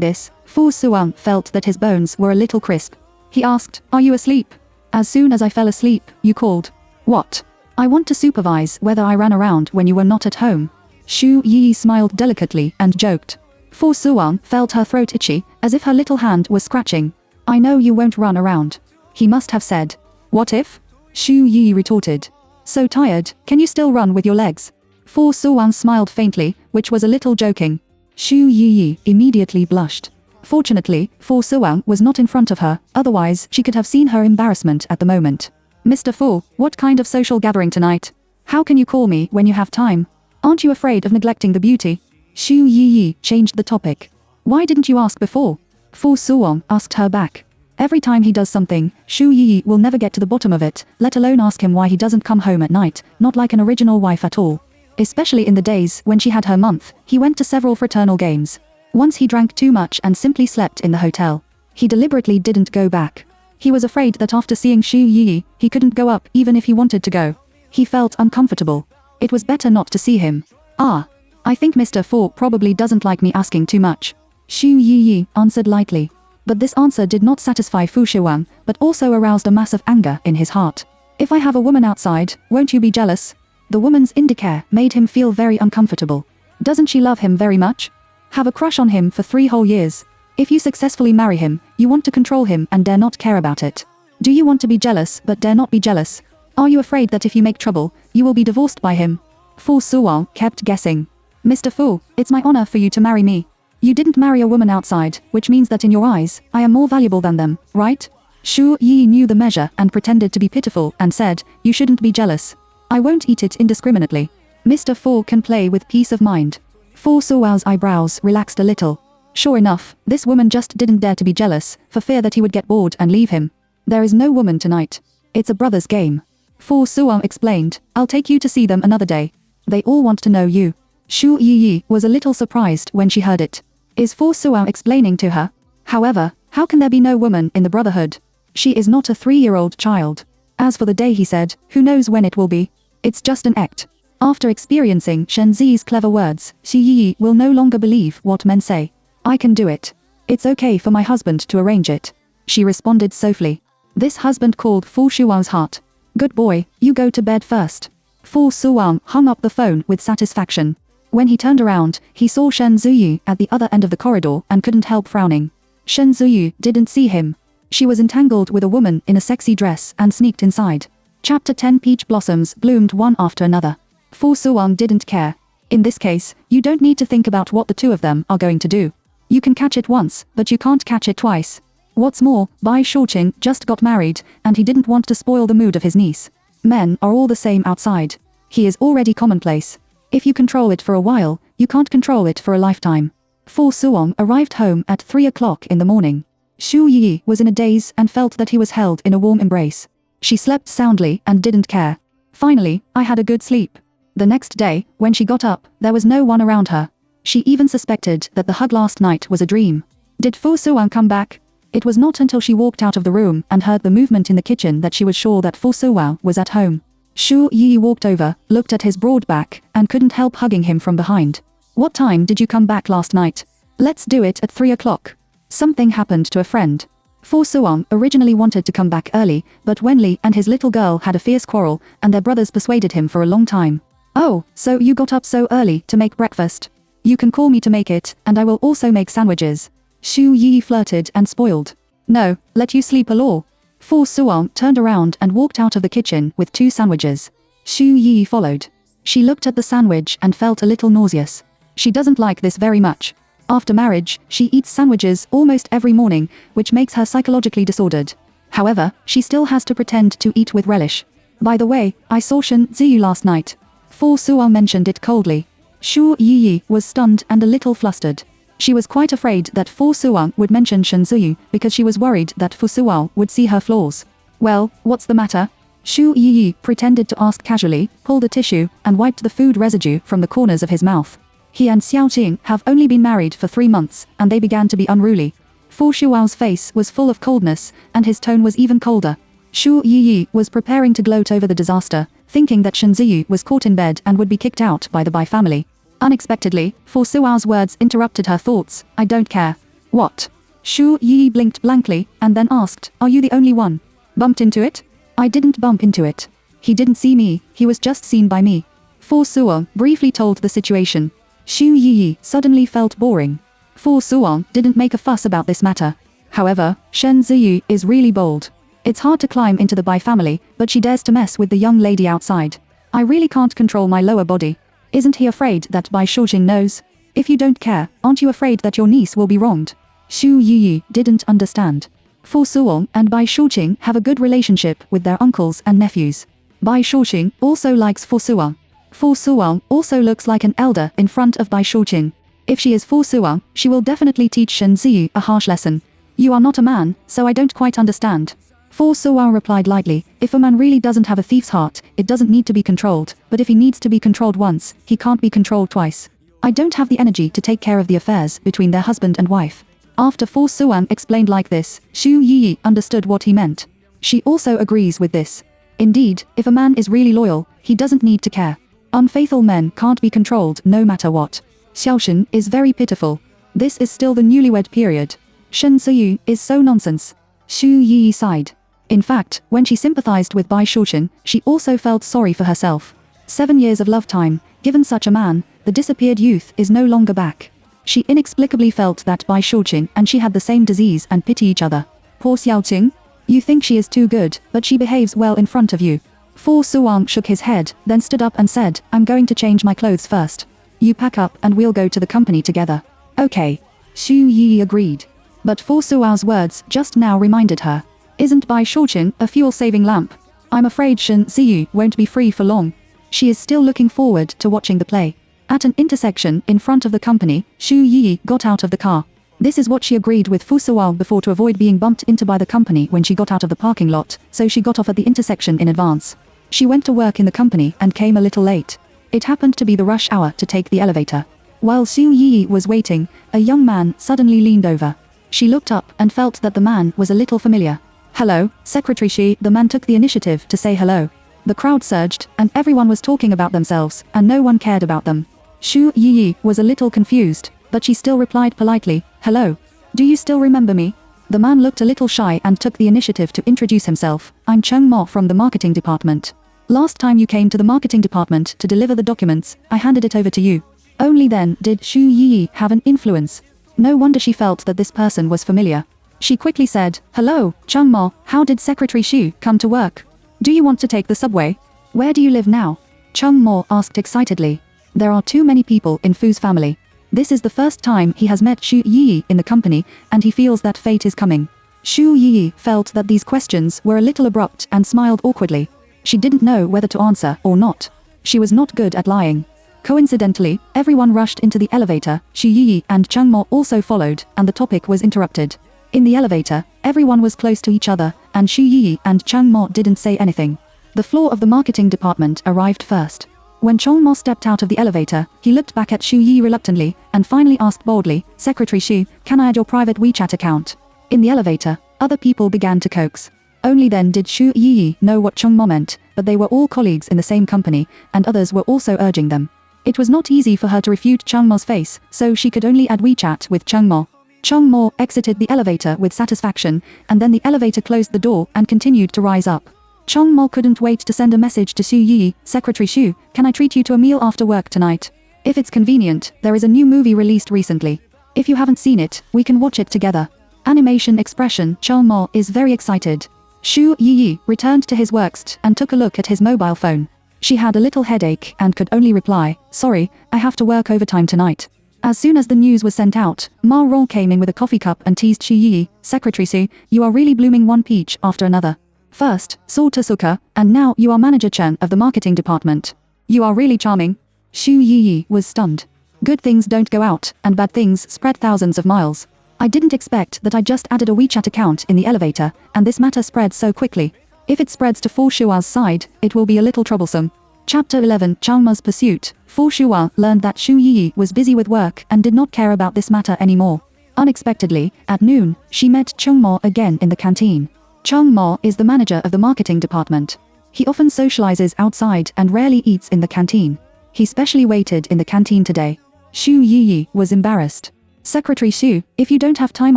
this, Fu Suang felt that his bones were a little crisp. He asked, "Are you asleep?" "As soon as I fell asleep, you called." "What?" "I want to supervise whether I ran around when you were not at home." Xu Yi smiled delicately and joked. Fu Suang felt her throat itchy, as if her little hand was scratching. "I know you won't run around," he must have said. "What if?" Xu Yi retorted. "So tired, can you still run with your legs?" Fu Suang smiled faintly, which was a little joking. Xu Yi immediately blushed. Fortunately, Fu Suang was not in front of her, otherwise she could have seen her embarrassment at the moment. "Mr. Fu, what kind of social gathering tonight? How can you call me when you have time? Aren't you afraid of neglecting the beauty?" Xu Yi changed the topic. "Why didn't you ask before?" Fu Suang asked her back. Every time he does something, Xu Yi will never get to the bottom of it, let alone ask him why he doesn't come home at night, not like an original wife at all. Especially in the days when she had her month, he went to several fraternal games. Once he drank too much and simply slept in the hotel. He deliberately didn't go back. He was afraid that after seeing Xu Yi, he couldn't go up even if he wanted to go. He felt uncomfortable. It was better not to see him. "Ah. I think Mr. Fu probably doesn't like me asking too much." Xu Yi answered lightly. But this answer did not satisfy Fu Shiwang, but also aroused a mass of anger in his heart. "If I have a woman outside, won't you be jealous?" The woman's indicare made him feel very uncomfortable. Doesn't she love him very much? Have a crush on him for 3 whole years? If you successfully marry him, you want to control him and dare not care about it. Do you want to be jealous but dare not be jealous? Are you afraid that if you make trouble, you will be divorced by him? Fu Suang kept guessing. "Mr. Fu, it's my honor for you to marry me. You didn't marry a woman outside, which means that in your eyes, I am more valuable than them, right?" Xu Yi knew the measure and pretended to be pitiful and said, "You shouldn't be jealous. I won't eat it indiscriminately. Mr. Fu can play with peace of mind." Fu Suao's eyebrows relaxed a little. Sure enough, this woman just didn't dare to be jealous, for fear that he would get bored and leave him. "There is no woman tonight. It's a brother's game." Fu Suang explained, "I'll take you to see them another day. They all want to know you." Xu Yi was a little surprised when she heard it. Is Fu Suang explaining to her? However, how can there be no woman in the brotherhood? She is not a 3-year-old child. As for the day, he said, who knows when it will be? It's just an act. After experiencing Shen Zi's clever words, Xu Yi will no longer believe what men say. "I can do it. It's okay for my husband to arrange it," she responded softly. This husband called Fu Shuang's heart. "Good boy, you go to bed first." Fu Suang hung up the phone with satisfaction. When he turned around, he saw Shen Ziyu at the other end of the corridor and couldn't help frowning. Shen Ziyu didn't see him. She was entangled with a woman in a sexy dress and sneaked inside. Chapter 10. Peach blossoms bloomed one after another. Fu Suang didn't care. In this case, you don't need to think about what the two of them are going to do. You can catch it once, but you can't catch it twice. What's more, Bai Shouqing just got married, and he didn't want to spoil the mood of his niece. Men are all the same outside. He is already commonplace. If you control it for a while, you can't control it for a lifetime. Fu Suang arrived home at 3 o'clock in the morning. Xu Yi was in a daze and felt that he was held in a warm embrace. She slept soundly and didn't care. "Finally, I had a good sleep." The next day, when she got up, there was no one around her. She even suspected that the hug last night was a dream. Did Fu Suang come back? It was not until she walked out of the room and heard the movement in the kitchen that she was sure that Fu Suang was at home. Xu Yi walked over, looked at his broad back, and couldn't help hugging him from behind. "What time did you come back last night?" "Let's do it at 3 o'clock. Something happened to a friend." Fu Suang originally wanted to come back early, but Wenli and his little girl had a fierce quarrel, and their brothers persuaded him for a long time. "Oh, so you got up so early to make breakfast? You can call me to make it, and I will also make sandwiches." Xu Yi flirted and spoiled. "No, let you sleep alone." Fu Suang turned around and walked out of the kitchen with 2 sandwiches. Xu Yi followed. She looked at the sandwich and felt a little nauseous. She doesn't like this very much. After marriage, she eats sandwiches almost every morning, which makes her psychologically disordered. However, she still has to pretend to eat with relish. "By the way, I saw Shen Ziyu last night." Fu Suang mentioned it coldly. Xu Yi was stunned and a little flustered. She was quite afraid that Fu Suang would mention Shen Ziyu because she was worried that Fu Suang would see her flaws. "Well, what's the matter?" Xu Yi pretended to ask casually, pulled a tissue, and wiped the food residue from the corners of his mouth. He and Xiao Jing have only been married for 3 months, and they began to be unruly. Fu Shuao's face was full of coldness, and his tone was even colder. Shu Yiyi was preparing to gloat over the disaster, thinking that Shen Ziyu was caught in bed and would be kicked out by the Bai family. Unexpectedly, Fu Suao's words interrupted her thoughts. I don't care. What? Shu Yiyi blinked blankly, and then asked, are you the only one? Bumped into it? I didn't bump into it. He didn't see me, he was just seen by me. Fu Suo briefly told the situation. Shu Yiyi suddenly felt boring. Fu Suo didn't make a fuss about this matter. However, Shen Ziyu is really bold. It's hard to climb into the Bai family, but she dares to mess with the young lady outside. I really can't control my lower body. Isn't he afraid that Bai Shujing knows? If you don't care, aren't you afraid that your niece will be wronged? Shu Yiyi didn't understand. Fu Suo and Bai Shujing have a good relationship with their uncles and nephews. Bai Shujing also likes Fu Suo. Fu Suo also looks like an elder in front of Bai Shujing. If she is Fu Suo, she will definitely teach Shen Ziyu a harsh lesson. You are not a man, so I don't quite understand. Fu Suo replied lightly, if a man really doesn't have a thief's heart, it doesn't need to be controlled, but if he needs to be controlled once, he can't be controlled twice. I don't have the energy to take care of the affairs between their husband and wife. After Fu Suo explained like this, Shu Yiyi understood what he meant. She also agrees with this. Indeed, if a man is really loyal, he doesn't need to care. Unfaithful men can't be controlled no matter what. Xiaoshen is very pitiful. This is still the newlywed period. Shen Ziyu is so nonsense. Shu Yiyi sighed. In fact, when she sympathized with Bai Shujing, she also felt sorry for herself. 7 years of love time, given such a man, the disappeared youth is no longer back. She inexplicably felt that Bai Shujing and she had the same disease and pity each other. Poor Xiaoqing? You think she is too good, but she behaves well in front of you. Fu Suang shook his head, then stood up and said, I'm going to change my clothes first. You pack up and we'll go to the company together. Okay. Shu Yi agreed. But Fu Suao's words just now reminded her. Isn't Bai Shujing a fuel-saving lamp? I'm afraid Shen Ziyu won't be free for long. She is still looking forward to watching the play. At an intersection in front of the company, Shu Yi got out of the car. This is what she agreed with Fu Suao before to avoid being bumped into by the company when she got out of the parking lot, so she got off at the intersection in advance. She went to work in the company and came a little late. It happened to be the rush hour to take the elevator. While Shu Yi was waiting, a young man suddenly leaned over. She looked up and felt that the man was a little familiar. Hello, Secretary Shi. The man took the initiative to say hello. The crowd surged, and everyone was talking about themselves, and no one cared about them. Shu Yi was a little confused, but she still replied politely, hello. Do you still remember me? The man looked a little shy and took the initiative to introduce himself. I'm Cheng Mo from the marketing department. Last time you came to the marketing department to deliver the documents, I handed it over to you. Only then did Shu Yi have an influence. No wonder she felt that this person was familiar. She quickly said, hello, Cheng Mo, how did Secretary Shu come to work? Do you want to take the subway? Where do you live now? Cheng Mo asked excitedly. There are too many people in Fu's family. This is the first time he has met Shu Yi in the company, and he feels that fate is coming. Shu Yi felt that these questions were a little abrupt and smiled awkwardly. She didn't know whether to answer or not. She was not good at lying. Coincidentally, everyone rushed into the elevator, Shu Yi and Cheng Mo also followed, and the topic was interrupted. In the elevator, everyone was close to each other, and Shu Yi and Cheng Mo didn't say anything. The floor of the marketing department arrived first. When Cheng Mo stepped out of the elevator, he looked back at Shu Yi reluctantly, and finally asked boldly, Secretary Shu, can I add your private WeChat account? In the elevator, other people began to coax. Only then did Shu Yi know what Cheng Mo meant, but they were all colleagues in the same company, and others were also urging them. It was not easy for her to refute Cheng Mo's face, so she could only add WeChat with Cheng Mo. Cheng Mo exited the elevator with satisfaction, and then the elevator closed the door and continued to rise up. Cheng Mo couldn't wait to send a message to Shu Yi, Secretary Shu, can I treat you to a meal after work tonight? If it's convenient, there is a new movie released recently. If you haven't seen it, we can watch it together. Animation expression, Cheng Mo is very excited. Shu Yi returned to his workst and took a look at his mobile phone. She had a little headache and could only reply, sorry, I have to work overtime tonight. As soon as the news was sent out, Ma Rong came in with a coffee cup and teased Shu Yi, Secretary Shu, you are really blooming one peach after another. First, Saw Tasuka, and now you are Manager Chen of the marketing department. You are really charming. Shu Yi was stunned. Good things don't go out, and bad things spread thousands of miles. I didn't expect that I just added a WeChat account in the elevator, and this matter spread so quickly. If it spreads to Fu Shua's side, it will be a little troublesome. Chapter 11, Cheng Mo's Pursuit. Fu Shua learned that Shu Yi was busy with work and did not care about this matter anymore. Unexpectedly, at noon, she met Cheng Mo again in the canteen. Chung Mo is the manager of the marketing department. He often socializes outside and rarely eats in the canteen. He specially waited in the canteen today. Xu Yiyi was embarrassed. Secretary Xu, if you don't have time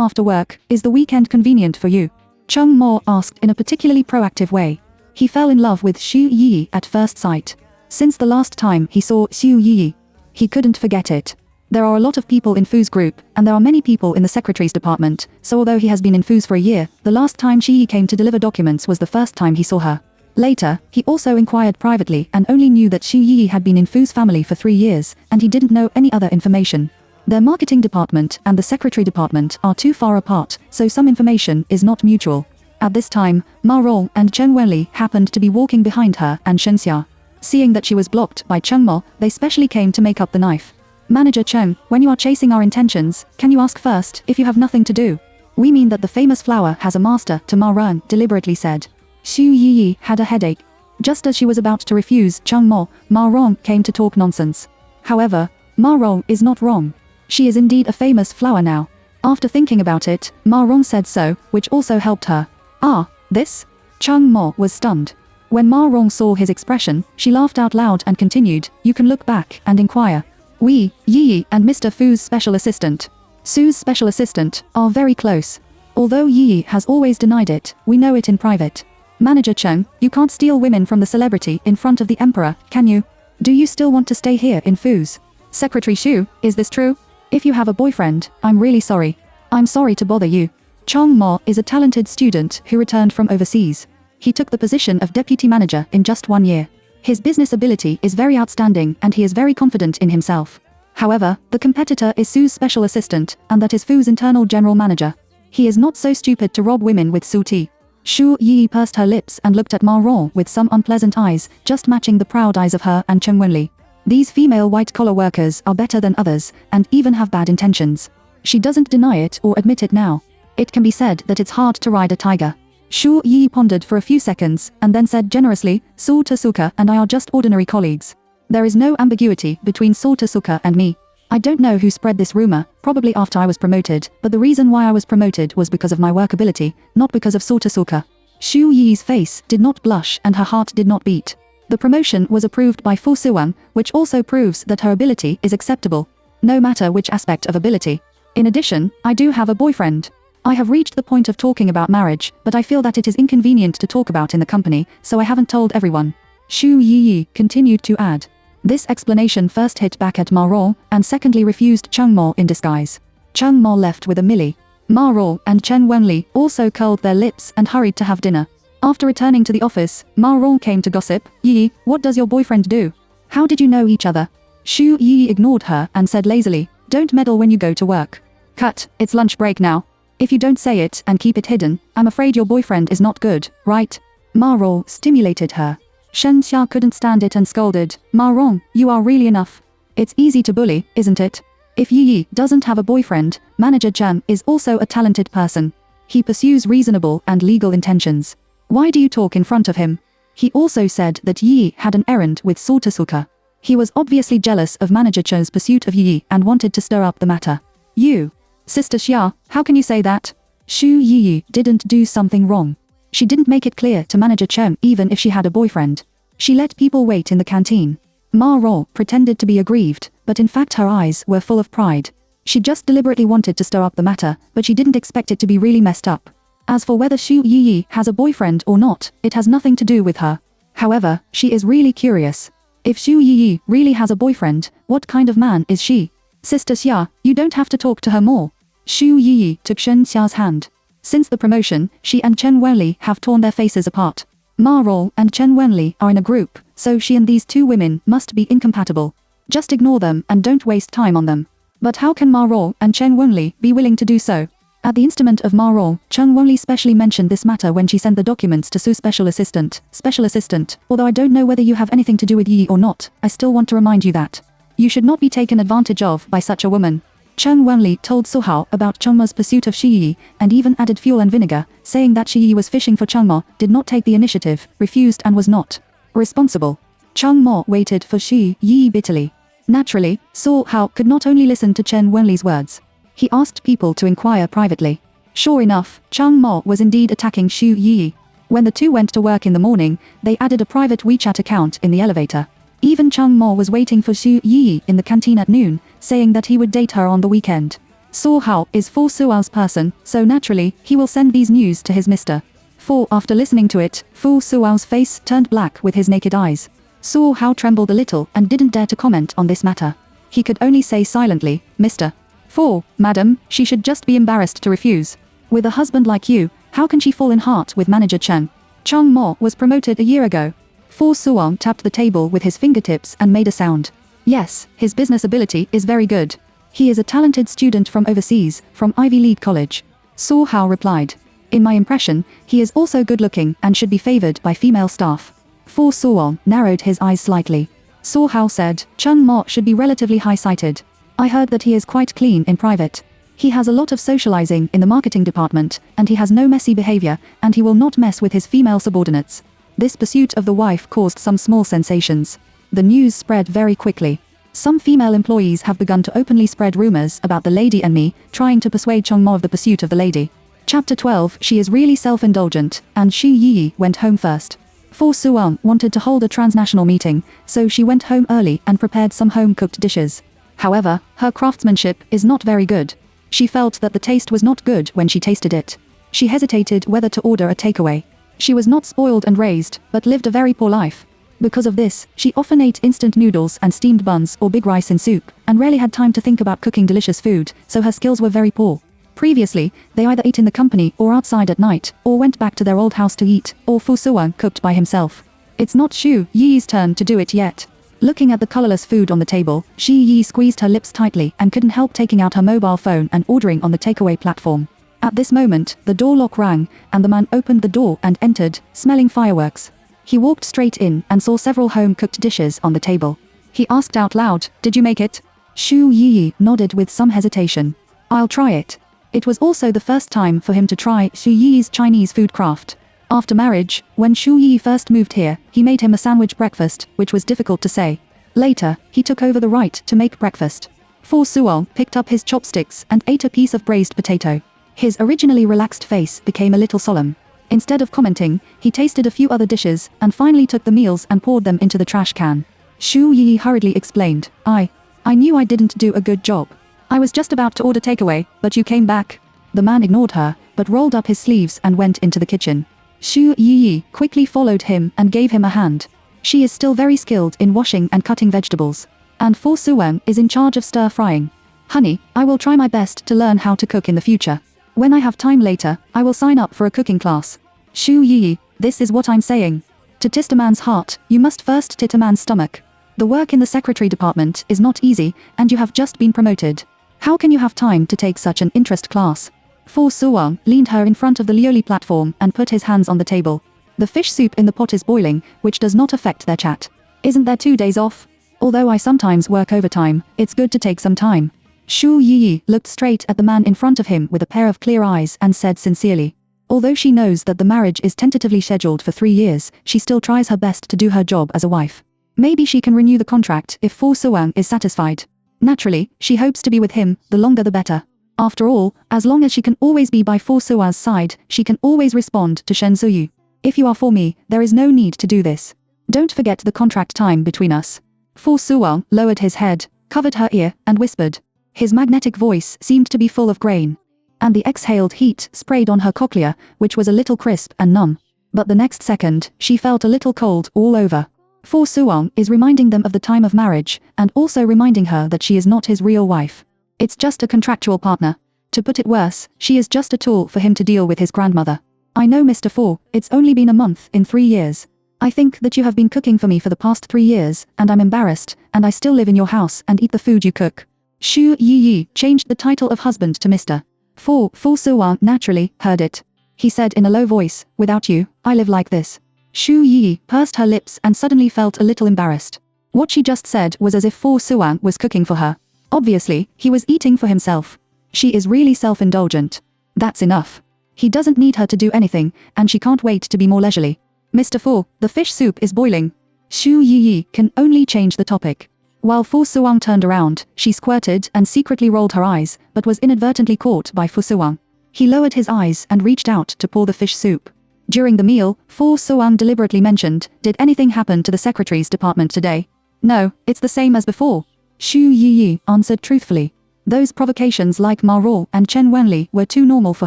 after work, is the weekend convenient for you? Chung Mo asked in a particularly proactive way. He fell in love with Xu Yiyi at first sight. Since the last time he saw Xu Yiyi, he couldn't forget it. There are a lot of people in Fu's group, and there are many people in the secretary's department, so although he has been in Fu's for a year, the last time Xi came to deliver documents was the first time he saw her. Later, he also inquired privately and only knew that Xu Yi had been in Fu's family for 3 years, and he didn't know any other information. Their marketing department and the secretary department are too far apart, so some information is not mutual. At this time, Ma Rong and Chen Wenli happened to be walking behind her and Shen Xia. Seeing that she was blocked by Cheng Mo, they specially came to make up the knife. Manager Cheng, when you are chasing our intentions, can you ask first if you have nothing to do? We mean that the famous flower has a master, to Ma Rong deliberately said. Xu Yiyi had a headache. Just as she was about to refuse Cheng Mo, Ma Rong came to talk nonsense. However, Ma Rong is not wrong. She is indeed a famous flower now. After thinking about it, Ma Rong said so, which also helped her. Ah, this? Cheng Mo was stunned. When Ma Rong saw his expression, she laughed out loud and continued, you can look back and inquire. We, Yi and Mr. Fu's special assistant, Su's special assistant, are very close. Although Yi has always denied it, we know it in private. Manager Cheng, you can't steal women from the celebrity in front of the emperor, can you? Do you still want to stay here in Fu's? Secretary Xu, is this true? If you have a boyfriend, I'm really sorry. I'm sorry to bother you. Cheng Mo is a talented student who returned from overseas. He took the position of deputy manager in just 1 year. His business ability is very outstanding and he is very confident in himself. However, the competitor is Su's special assistant, and that is Fu's internal general manager. He is not so stupid to rob women with Su Ti. Xu Yi pursed her lips and looked at Ma Rong with some unpleasant eyes, just matching the proud eyes of her and Chen Wenli. These female white-collar workers are better than others, and even have bad intentions. She doesn't deny it or admit it now. It can be said that it's hard to ride a tiger. Xu Yi pondered for a few seconds, and then said generously, Su Tasuka and I are just ordinary colleagues. There is no ambiguity between Su Tasuka and me. I don't know who spread this rumor, probably after I was promoted, but the reason why I was promoted was because of my work ability, not because of Su Tasuka. Xu Yi's face did not blush and her heart did not beat. The promotion was approved by Fu Siwang, which also proves that her ability is acceptable, no matter which aspect of ability. In addition, I do have a boyfriend. I have reached the point of talking about marriage, but I feel that it is inconvenient to talk about in the company, so I haven't told everyone. Xu Yi continued to add. This explanation first hit back at Ma Rong, and secondly refused Cheng Mo in disguise. Cheng Mo left with a milli. Ma Rong and Chen Wenli also curled their lips and hurried to have dinner. After returning to the office, Ma Rong came to gossip. Yi, what does your boyfriend do? How did you know each other? Xu Yi ignored her and said lazily, don't meddle when you go to work. Cut, it's lunch break now. If you don't say it and keep it hidden, I'm afraid your boyfriend is not good, right? Ma Rong stimulated her. Shen Xia couldn't stand it and scolded, Ma Rong, you are really enough. It's easy to bully, isn't it? If Yi doesn't have a boyfriend, Manager Chen is also a talented person. He pursues reasonable and legal intentions. Why do you talk in front of him? He also said that Yi had an errand with Su Tasuka. He was obviously jealous of Manager Chen's pursuit of Yi and wanted to stir up the matter. You, Sister Xia, how can you say that? Xu Yi didn't do something wrong. She didn't make it clear to Manager Chen even if she had a boyfriend. She let people wait in the canteen. Ma Rong pretended to be aggrieved, but in fact her eyes were full of pride. She just deliberately wanted to stir up the matter, but she didn't expect it to be really messed up. As for whether Xu Yi has a boyfriend or not, it has nothing to do with her. However, she is really curious. If Xu Yi really has a boyfriend, what kind of man is she? Sister Xia, you don't have to talk to her more. Xu Yi took Shen Xia's hand. Since the promotion, she and Chen Wenli have torn their faces apart. Ma Rong and Chen Wenli are in a group, so she and these two women must be incompatible. Just ignore them and don't waste time on them. But how can Ma Rong and Chen Wenli be willing to do so? At the instant of Ma Rong, Chen Wenli specially mentioned this matter when she sent the documents to Su's special assistant. Special assistant, although I don't know whether you have anything to do with Yi or not, I still want to remind you that you should not be taken advantage of by such a woman. Chen Wenli told Su Hao about Cheng Mo's pursuit of Shi Yi, and even added fuel and vinegar, saying that Shi Yi was fishing for Cheng Mo, did not take the initiative, refused and was not responsible. Cheng Mo waited for Shi Yi bitterly. Naturally, Su Hao could not only listen to Chen Wenli's words. He asked people to inquire privately. Sure enough, Chang Mo was indeed attacking Xu Yi. When the two went to work in the morning, they added a private WeChat account in the elevator. Even Chang Mo was waiting for Xu Yi in the canteen at noon, saying that he would date her on the weekend. Saw Hao is Fu Suo's person, so naturally, he will send these news to his Mr. Fu. After listening to it, Fu Suo's face turned black with his naked eyes. Saw Hao trembled a little and didn't dare to comment on this matter. He could only say silently, Mr. Fu, madam, she should just be embarrassed to refuse. With a husband like you, how can she fall in heart with manager Cheng? Chang Mo was promoted a year ago. Fu Suong tapped the table with his fingertips and made a sound. Yes, his business ability is very good. He is a talented student from overseas, from Ivy League College. Saw Hao replied. In my impression, he is also good-looking and should be favored by female staff. Fu Suong narrowed his eyes slightly. Saw Hao said, Chang Mo should be relatively high-sighted. I heard that he is quite clean in private. He has a lot of socializing in the marketing department, and he has no messy behavior, and he will not mess with his female subordinates. This pursuit of the wife caused some small sensations. The news spread very quickly. Some female employees have begun to openly spread rumors about the lady and me, trying to persuade Chang Mo of the pursuit of the lady. Chapter 12. She is really self-indulgent, and Xu Yi went home first. Fu Suong wanted to hold a transnational meeting, so she went home early and prepared some home-cooked dishes. However, her craftsmanship is not very good. She felt that the taste was not good when she tasted it. She hesitated whether to order a takeaway. She was not spoiled and raised, but lived a very poor life. Because of this, she often ate instant noodles and steamed buns or big rice in soup, and rarely had time to think about cooking delicious food, so her skills were very poor. Previously, they either ate in the company or outside at night, or went back to their old house to eat, or Fu Suong cooked by himself. It's not Xu Yi's turn to do it yet. Looking at the colorless food on the table, Xu Yi squeezed her lips tightly and couldn't help taking out her mobile phone and ordering on the takeaway platform. At this moment, the door lock rang, and the man opened the door and entered, smelling fireworks. He walked straight in and saw several home-cooked dishes on the table. He asked out loud, "Did you make it?" Xu Yi nodded with some hesitation. "I'll try it." It was also the first time for him to try Xu Yi's Chinese food craft. After marriage, when Xu Yi first moved here, he made him a sandwich breakfast, which was difficult to say. Later, he took over the right to make breakfast. Fu Suong picked up his chopsticks and ate a piece of braised potato. His originally relaxed face became a little solemn. Instead of commenting, he tasted a few other dishes, and finally took the meals and poured them into the trash can. Xu Yi hurriedly explained, I knew I didn't do a good job. I was just about to order takeaway, but you came back." The man ignored her, but rolled up his sleeves and went into the kitchen. Xu Yi quickly followed him and gave him a hand. She is still very skilled in washing and cutting vegetables. And Fu Suong is in charge of stir-frying. "Honey, I will try my best to learn how to cook in the future. When I have time later, I will sign up for a cooking class." Xu Yi, this is what I'm saying. To test a man's heart, you must first tit a man's stomach. The work in the secretary department is not easy, and you have just been promoted. How can you have time to take such an interest class? Fu Suong leaned her in front of the lioli platform and put his hands on the table. The fish soup in the pot is boiling, which does not affect their chat. Isn't there 2 days off? Although I sometimes work overtime, it's good to take some time. Xu Yi looked straight at the man in front of him with a pair of clear eyes and said sincerely. Although she knows that the marriage is tentatively scheduled for 3 years, she still tries her best to do her job as a wife. Maybe she can renew the contract if Fu Suong is satisfied. Naturally, she hopes to be with him, the longer the better. After all, as long as she can always be by Fu Suong's side, she can always respond to Shen Zuyu. If you are for me, there is no need to do this. Don't forget the contract time between us. Fu Suong lowered his head, covered her ear, and whispered. His magnetic voice seemed to be full of grain. And the exhaled heat sprayed on her cochlea, which was a little crisp and numb. But the next second, she felt a little cold all over. Fu Suong is reminding them of the time of marriage, and also reminding her that she is not his real wife. It's just a contractual partner. To put it worse, she is just a tool for him to deal with his grandmother. I know Mr. Fu, it's only been a month in 3 years. I think that you have been cooking for me for the past 3 years, and I'm embarrassed, and I still live in your house and eat the food you cook. Xu Yi changed the title of husband to Mr. Fu Suong naturally heard it. He said in a low voice, "Without you, I live like this." Xu Yi pursed her lips and suddenly felt a little embarrassed. What she just said was as if Fu Suong was cooking for her. Obviously, he was eating for himself. She is really self-indulgent. That's enough. He doesn't need her to do anything, and she can't wait to be more leisurely. "Mr. Fu, the fish soup is boiling." Xu Yi can only change the topic. While Fu Suong turned around, she squirted and secretly rolled her eyes, but was inadvertently caught by Fu Suong. He lowered his eyes and reached out to pour the fish soup. During the meal, Fu Suang deliberately mentioned, "Did anything happen to the secretary's department today?" "No, it's the same as before," Xu Yiyi answered truthfully. Those provocations like Ma Rou and Chen Wenli were too normal for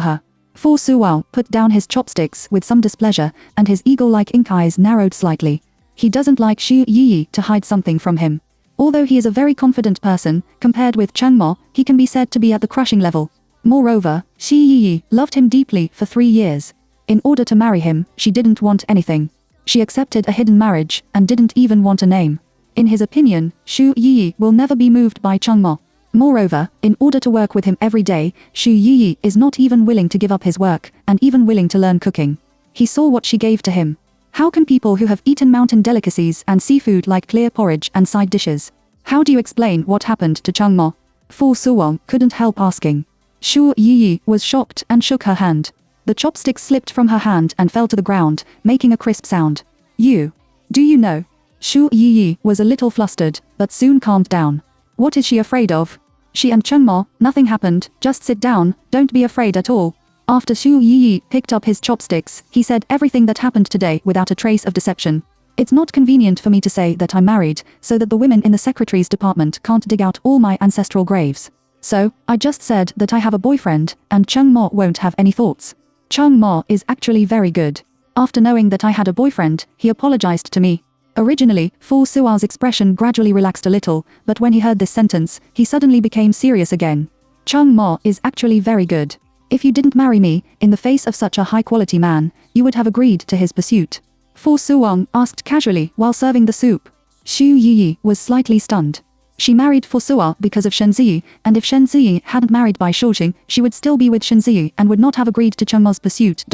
her. Fu Suang put down his chopsticks with some displeasure, and his eagle-like ink eyes narrowed slightly. He doesn't like Xu Yiyi to hide something from him. Although he is a very confident person, compared with Chen Mo, he can be said to be at the crushing level. Moreover, Xu Yiyi loved him deeply for 3 years. In order to marry him, she didn't want anything. She accepted a hidden marriage, and didn't even want a name. In his opinion, Xu Yiyi will never be moved by Cheng Mo. Moreover, in order to work with him every day, Xu Yiyi is not even willing to give up his work, and even willing to learn cooking. He saw what she gave to him. How can people who have eaten mountain delicacies and seafood like clear porridge and side dishes? How do you explain what happened to Cheng Mo? Fu Suang couldn't help asking. Xu Yiyi was shocked and shook her hand. The chopstick slipped from her hand and fell to the ground, making a crisp sound. Do you know? Xu Yiyi was a little flustered, but soon calmed down. What is she afraid of? She and Cheng Mo, nothing happened, just sit down, don't be afraid at all. After Xu Yiyi picked up his chopsticks, he said everything that happened today without a trace of deception. It's not convenient for me to say that I'm married, so that the women in the secretary's department can't dig out all my ancestral graves. So, I just said that I have a boyfriend, and Cheng Mo won't have any thoughts. Cheng Mo is actually very good. After knowing that I had a boyfriend, he apologized to me. Originally, Fu Sua's expression gradually relaxed a little, but when he heard this sentence, he suddenly became serious again. Cheng Mo is actually very good. If you didn't marry me, in the face of such a high-quality man, you would have agreed to his pursuit. Fu Suang asked casually while serving the soup. Xu Yiyi was slightly stunned. She married Fu Sua because of Shen Ziyi, and if Shen Ziyi hadn't married Bai Shouxing, she would still be with Shen Ziyi and would not have agreed to Cheng Mo's pursuit.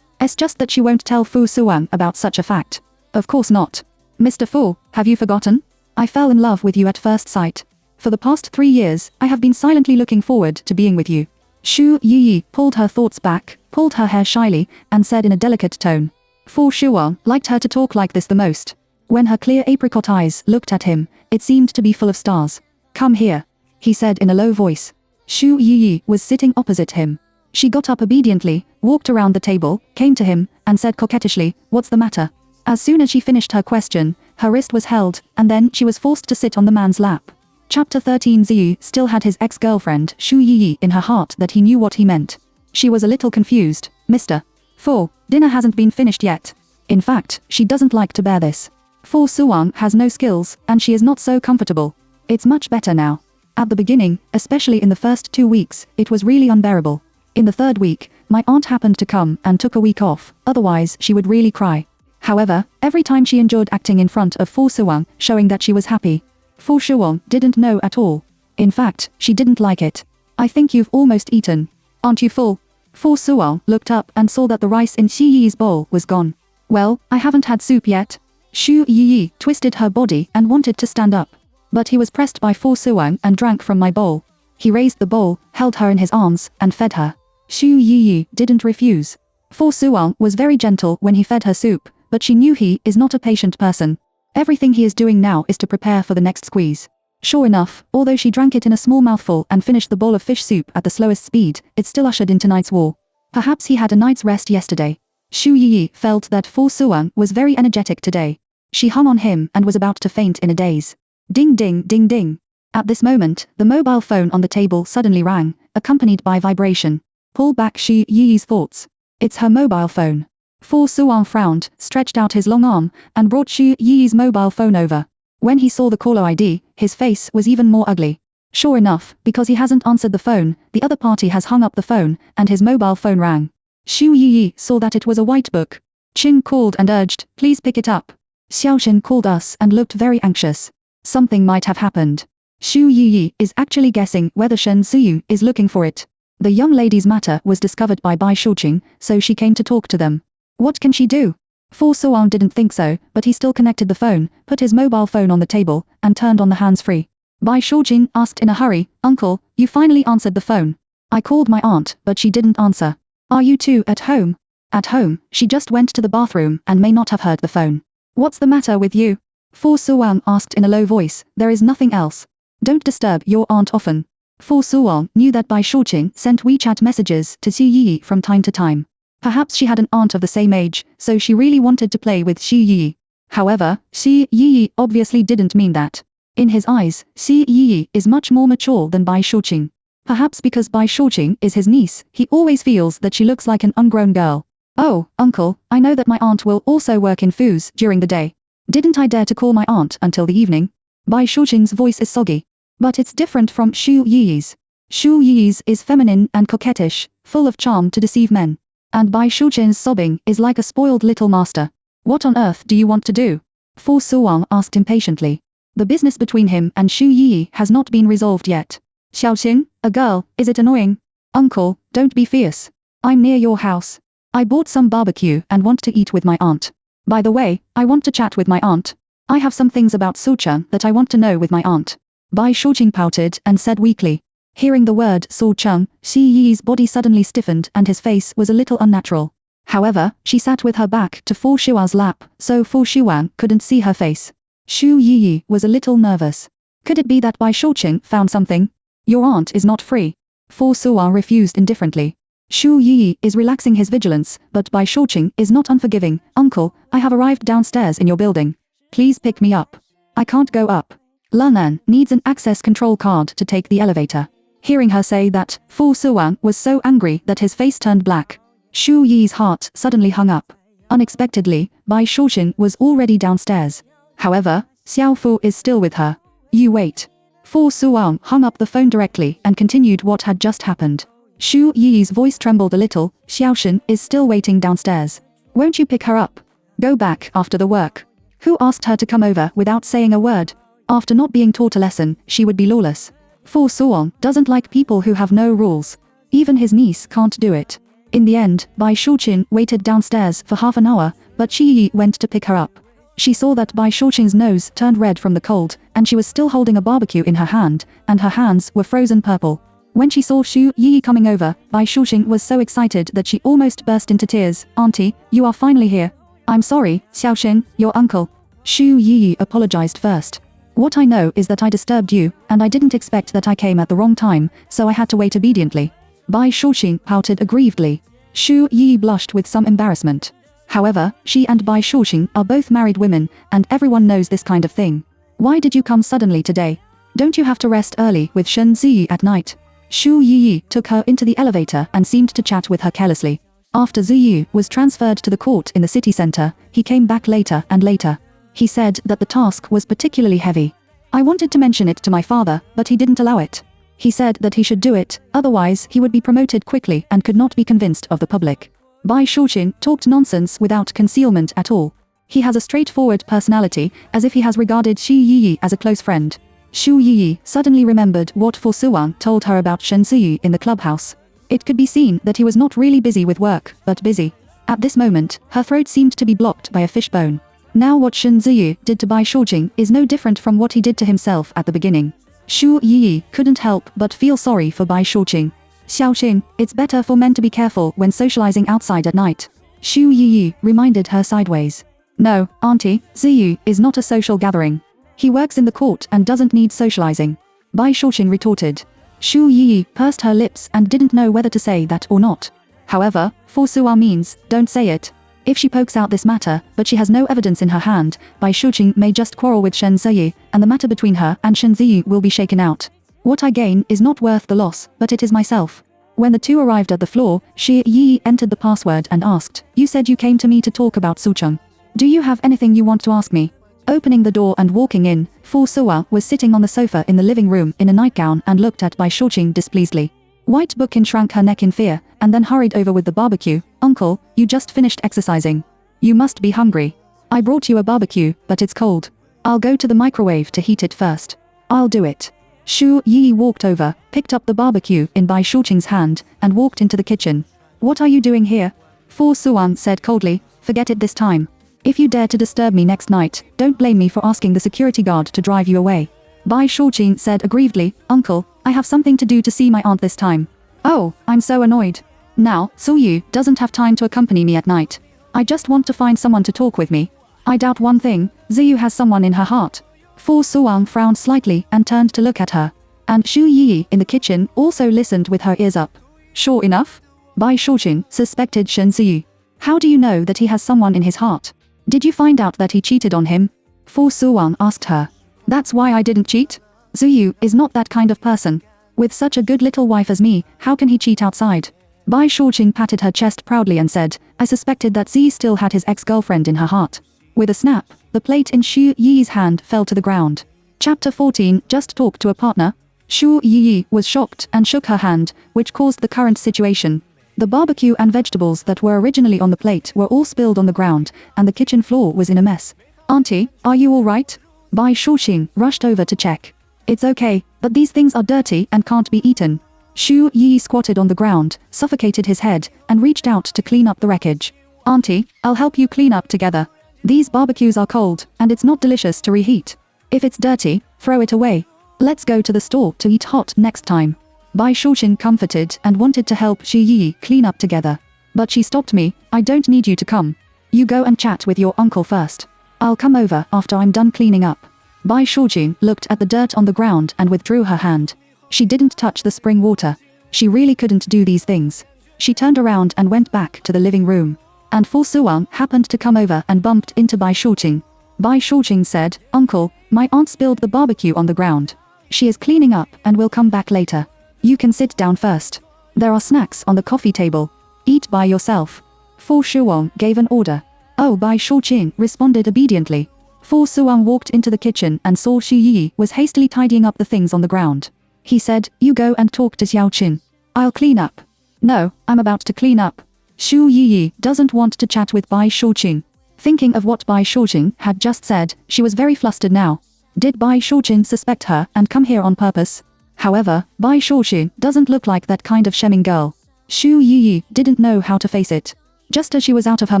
It's just that she won't tell Fu Suang about such a fact. Of course not. Mr. Fu, have you forgotten? I fell in love with you at first sight. For the past 3 years, I have been silently looking forward to being with you. Xu Yiyi pulled her thoughts back, pulled her hair shyly, and said in a delicate tone. Fu Shuang liked her to talk like this the most. When her clear apricot eyes looked at him, it seemed to be full of stars. Come here, he said in a low voice. Xu Yiyi was sitting opposite him. She got up obediently, walked around the table, came to him, and said coquettishly, "What's the matter?" As soon as she finished her question, her wrist was held, and then she was forced to sit on the man's lap. Chapter 13. Ziyu still had his ex-girlfriend, Xu Yiyi, in her heart that he knew what he meant. She was a little confused. Mr. Fu, dinner hasn't been finished yet. In fact, she doesn't like to bear this. Fu Suang has no skills, and she is not so comfortable. It's much better now. At the beginning, especially in the first 2 weeks, it was really unbearable. In the 3rd week, my aunt happened to come and took a week off, otherwise she would really cry. However, every time she enjoyed acting in front of Fu Suang, showing that she was happy. Fu Shuang didn't know at all. In fact, she didn't like it. I think you've almost eaten. Aren't you full? Fu Suang looked up and saw that the rice in Xu Yiyi's bowl was gone. Well, I haven't had soup yet. Xu Yiyi twisted her body and wanted to stand up. But he was pressed by Fu Suang and drank from my bowl. He raised the bowl, held her in his arms, and fed her. Xu Yiyi didn't refuse. Fu Suang was very gentle when he fed her soup, but she knew he is not a patient person. Everything he is doing now is to prepare for the next squeeze. Sure enough, although she drank it in a small mouthful and finished the bowl of fish soup at the slowest speed, it still ushered into night's war. Perhaps he had a night's rest yesterday. Xu Yiyi felt that Fu Suang was very energetic today. She hung on him and was about to faint in a daze. Ding ding ding ding. At this moment, the mobile phone on the table suddenly rang, accompanied by vibration. Pull back Xu Yiyi's thoughts. It's her mobile phone. Fu Suang frowned, stretched out his long arm, and brought Xu Yiyi's mobile phone over. When he saw the caller ID, his face was even more ugly. Sure enough, because he hasn't answered the phone, the other party has hung up the phone, and his mobile phone rang. Xu Yiyi saw that it was a white book. Qing called and urged, "Please pick it up." Xiaoxin called us and looked very anxious. Something might have happened. Xu Yiyi is actually guessing whether Shen Ziyu is looking for it. The young lady's matter was discovered by Bai Shouxing, so she came to talk to them. What can she do? Fu Suang didn't think so, but he still connected the phone, put his mobile phone on the table, and turned on the hands-free. Bai Shouxing asked in a hurry, "Uncle, you finally answered the phone." I called my aunt, but she didn't answer. Are you two at home? At home, she just went to the bathroom and may not have heard the phone. What's the matter with you? Fu Suang asked in a low voice. There is nothing else. Don't disturb your aunt often. Fu Suwang knew that Bai Shouqing sent WeChat messages to Xu Yi from time to time. Perhaps she had an aunt of the same age, so she really wanted to play with Xu Yi. However, Xu Yi obviously didn't mean that. In his eyes, Xu Yi is much more mature than Bai Shouqing. Perhaps because Bai Shouqing is his niece, he always feels that she looks like an ungrown girl. Oh, uncle, I know that my aunt will also work in Fu's during the day. Didn't I dare to call my aunt until the evening? Bai Shouqing's voice is soggy. But it's different from Xu Yi's. Xu Yi's is feminine and coquettish, full of charm to deceive men. And Bai Shouqing's sobbing is like a spoiled little master. What on earth do you want to do? Fu Suwang asked impatiently. The business between him and Xu Yi has not been resolved yet. Xiaoxing, a girl, is it annoying? Uncle, don't be fierce. I'm near your house. I bought some barbecue and want to eat with my aunt. By the way, I want to chat with my aunt. I have some things about Sucheng that I want to know with my aunt. Bai Shouqing pouted and said weakly. Hearing the word Sucheng, Xi Yi's body suddenly stiffened and his face was a little unnatural. However, she sat with her back to Fu Shuang's lap, so Fu Shuang couldn't see her face. Xu Yi was a little nervous. Could it be that Bai Shouqing found something? Your aunt is not free. Fu Suwang refused indifferently. Xu Yi is relaxing his vigilance, but Bai Shouqing is not unforgiving. Uncle, I have arrived downstairs in your building. Please pick me up. I can't go up. Lunan needs an access control card to take the elevator. Hearing her say that, Fu Suwang was so angry that his face turned black. Xu Yi's heart suddenly hung up. Unexpectedly, Bai Shouqing was already downstairs. However, Xiao Fu is still with her. You wait. Fu Suwang hung up the phone directly and continued what had just happened. Xu Yi's voice trembled a little. Xiaoshen is still waiting downstairs. Won't you pick her up? Go back after the work. Who asked her to come over without saying a word? After not being taught a lesson, she would be lawless. Fu Suwang doesn't like people who have no rules. Even his niece can't do it. In the end, Bai Shouqing waited downstairs for half an hour, but Xi Yi went to pick her up. She saw that Bai Shouqing's nose turned red from the cold, and she was still holding a barbecue in her hand, and her hands were frozen purple. When she saw Xu Yi coming over, Bai Shouqing was so excited that she almost burst into tears. Auntie, you are finally here. I'm sorry, Xiaoxing, your uncle. Xu Yi apologized first. What I know is that I disturbed you, and I didn't expect that I came at the wrong time, so I had to wait obediently. Bai Shouqing pouted aggrievedly. Xu Yi blushed with some embarrassment. However, she and Bai Shouqing are both married women, and everyone knows this kind of thing. Why did you come suddenly today? Don't you have to rest early with Shen Ziyi at night? Xu Yi took her into the elevator and seemed to chat with her carelessly. After Ziyu was transferred to the court in the city center, he came back later and later. He said that the task was particularly heavy. I wanted to mention it to my father, but he didn't allow it. He said that he should do it, otherwise he would be promoted quickly and could not be convinced of the public. Bai Shouqing talked nonsense without concealment at all. He has a straightforward personality, as if he has regarded Xi Yi as a close friend. Xu Yi suddenly remembered what Fu Suwang told her about Shen Ziyu in the clubhouse. It could be seen that he was not really busy with work, but busy. At this moment, her throat seemed to be blocked by a fishbone. Now what Shen Ziyu did to Bai Shouqing is no different from what he did to himself at the beginning. Xu Yi couldn't help but feel sorry for Bai Shouqing. Xiaoxing, it's better for men to be careful when socializing outside at night. Xu Yi reminded her sideways. No, auntie, Ziyu is not a social gathering. He works in the court and doesn't need socializing. Bai Shouqing retorted. Xu Yi pursed her lips and didn't know whether to say that or not. However, Fu Suwang means, don't say it. If she pokes out this matter, but she has no evidence in her hand, Bai Shouqing may just quarrel with Shen Ziyu, and the matter between her and Shen Ziyu will be shaken out. What I gain is not worth the loss, but it is myself. When the two arrived at the floor, Xi Yi entered the password and asked, You said you came to me to talk about Sucheng. Do you have anything you want to ask me? Opening the door and walking in, Fu Suwa was sitting on the sofa in the living room in a nightgown and looked at Bai Shouqing displeasedly. White Bookin shrank her neck in fear, and then hurried over with the barbecue. Uncle, you just finished exercising. You must be hungry. I brought you a barbecue, but it's cold. I'll go to the microwave to heat it first. I'll do it. Xu Yi walked over, picked up the barbecue in Bai Shouqing's hand, and walked into the kitchen. What are you doing here? Fu Suwang said coldly, forget it this time. If you dare to disturb me next night, don't blame me for asking the security guard to drive you away. Bai Shouqing said aggrievedly, Uncle, I have something to do to see my aunt this time. Oh, I'm so annoyed. Now, Suyu doesn't have time to accompany me at night. I just want to find someone to talk with me. I doubt one thing, Ziyu has someone in her heart. Fu Suwang frowned slightly and turned to look at her. And Xu Yi in the kitchen also listened with her ears up. Sure enough? Bai Shouqing suspected Shen Ziyu. How do you know that he has someone in his heart? Did you find out that he cheated on him? Fu Suwang asked her. That's why I didn't cheat? Ziyu is not that kind of person. With such a good little wife as me, how can he cheat outside? Bai Shouqing patted her chest proudly and said, I suspected that Ziyu still had his ex-girlfriend in her heart. With a snap, the plate in Xu Yi's hand fell to the ground. Chapter 14, Just Talk to a Partner. Xu Yi was shocked and shook her hand, which caused the current situation. The barbecue and vegetables that were originally on the plate were all spilled on the ground, and the kitchen floor was in a mess. Auntie, are you all right? Bai Shouqing rushed over to check. It's okay, but these things are dirty and can't be eaten. Xu Yi squatted on the ground, suffocated his head, and reached out to clean up the wreckage. Auntie, I'll help you clean up together. These barbecues are cold, and it's not delicious to reheat. If it's dirty, throw it away. Let's go to the store to eat hot next time. Bai Shouqing comforted and wanted to help Xu Yi clean up together. But she stopped me. I don't need you to come. You go and chat with your uncle first. I'll come over after I'm done cleaning up. Bai Shouqing looked at the dirt on the ground and withdrew her hand. She didn't touch the spring water. She really couldn't do these things. She turned around and went back to the living room. And Fu Suwang happened to come over and bumped into Bai Shouqing. Bai Shouqing said, Uncle, my aunt spilled the barbecue on the ground. She is cleaning up and will come back later. You can sit down first. There are snacks on the coffee table. Eat by yourself. Fu Suwang gave an order. Oh, Bai Shouqing responded obediently. Fu Suwang walked into the kitchen and saw Xu Yi was hastily tidying up the things on the ground. He said, you go and talk to Xiao Qin. I'll clean up. No, I'm about to clean up. Xu Yi doesn't want to chat with Bai Shouqing. Thinking of what Bai Shouqing had just said, she was very flustered now. Did Bai Shouqing suspect her and come here on purpose? However, Bai Shouqing doesn't look like that kind of shemming girl. Xu Yi didn't know how to face it. Just as she was out of her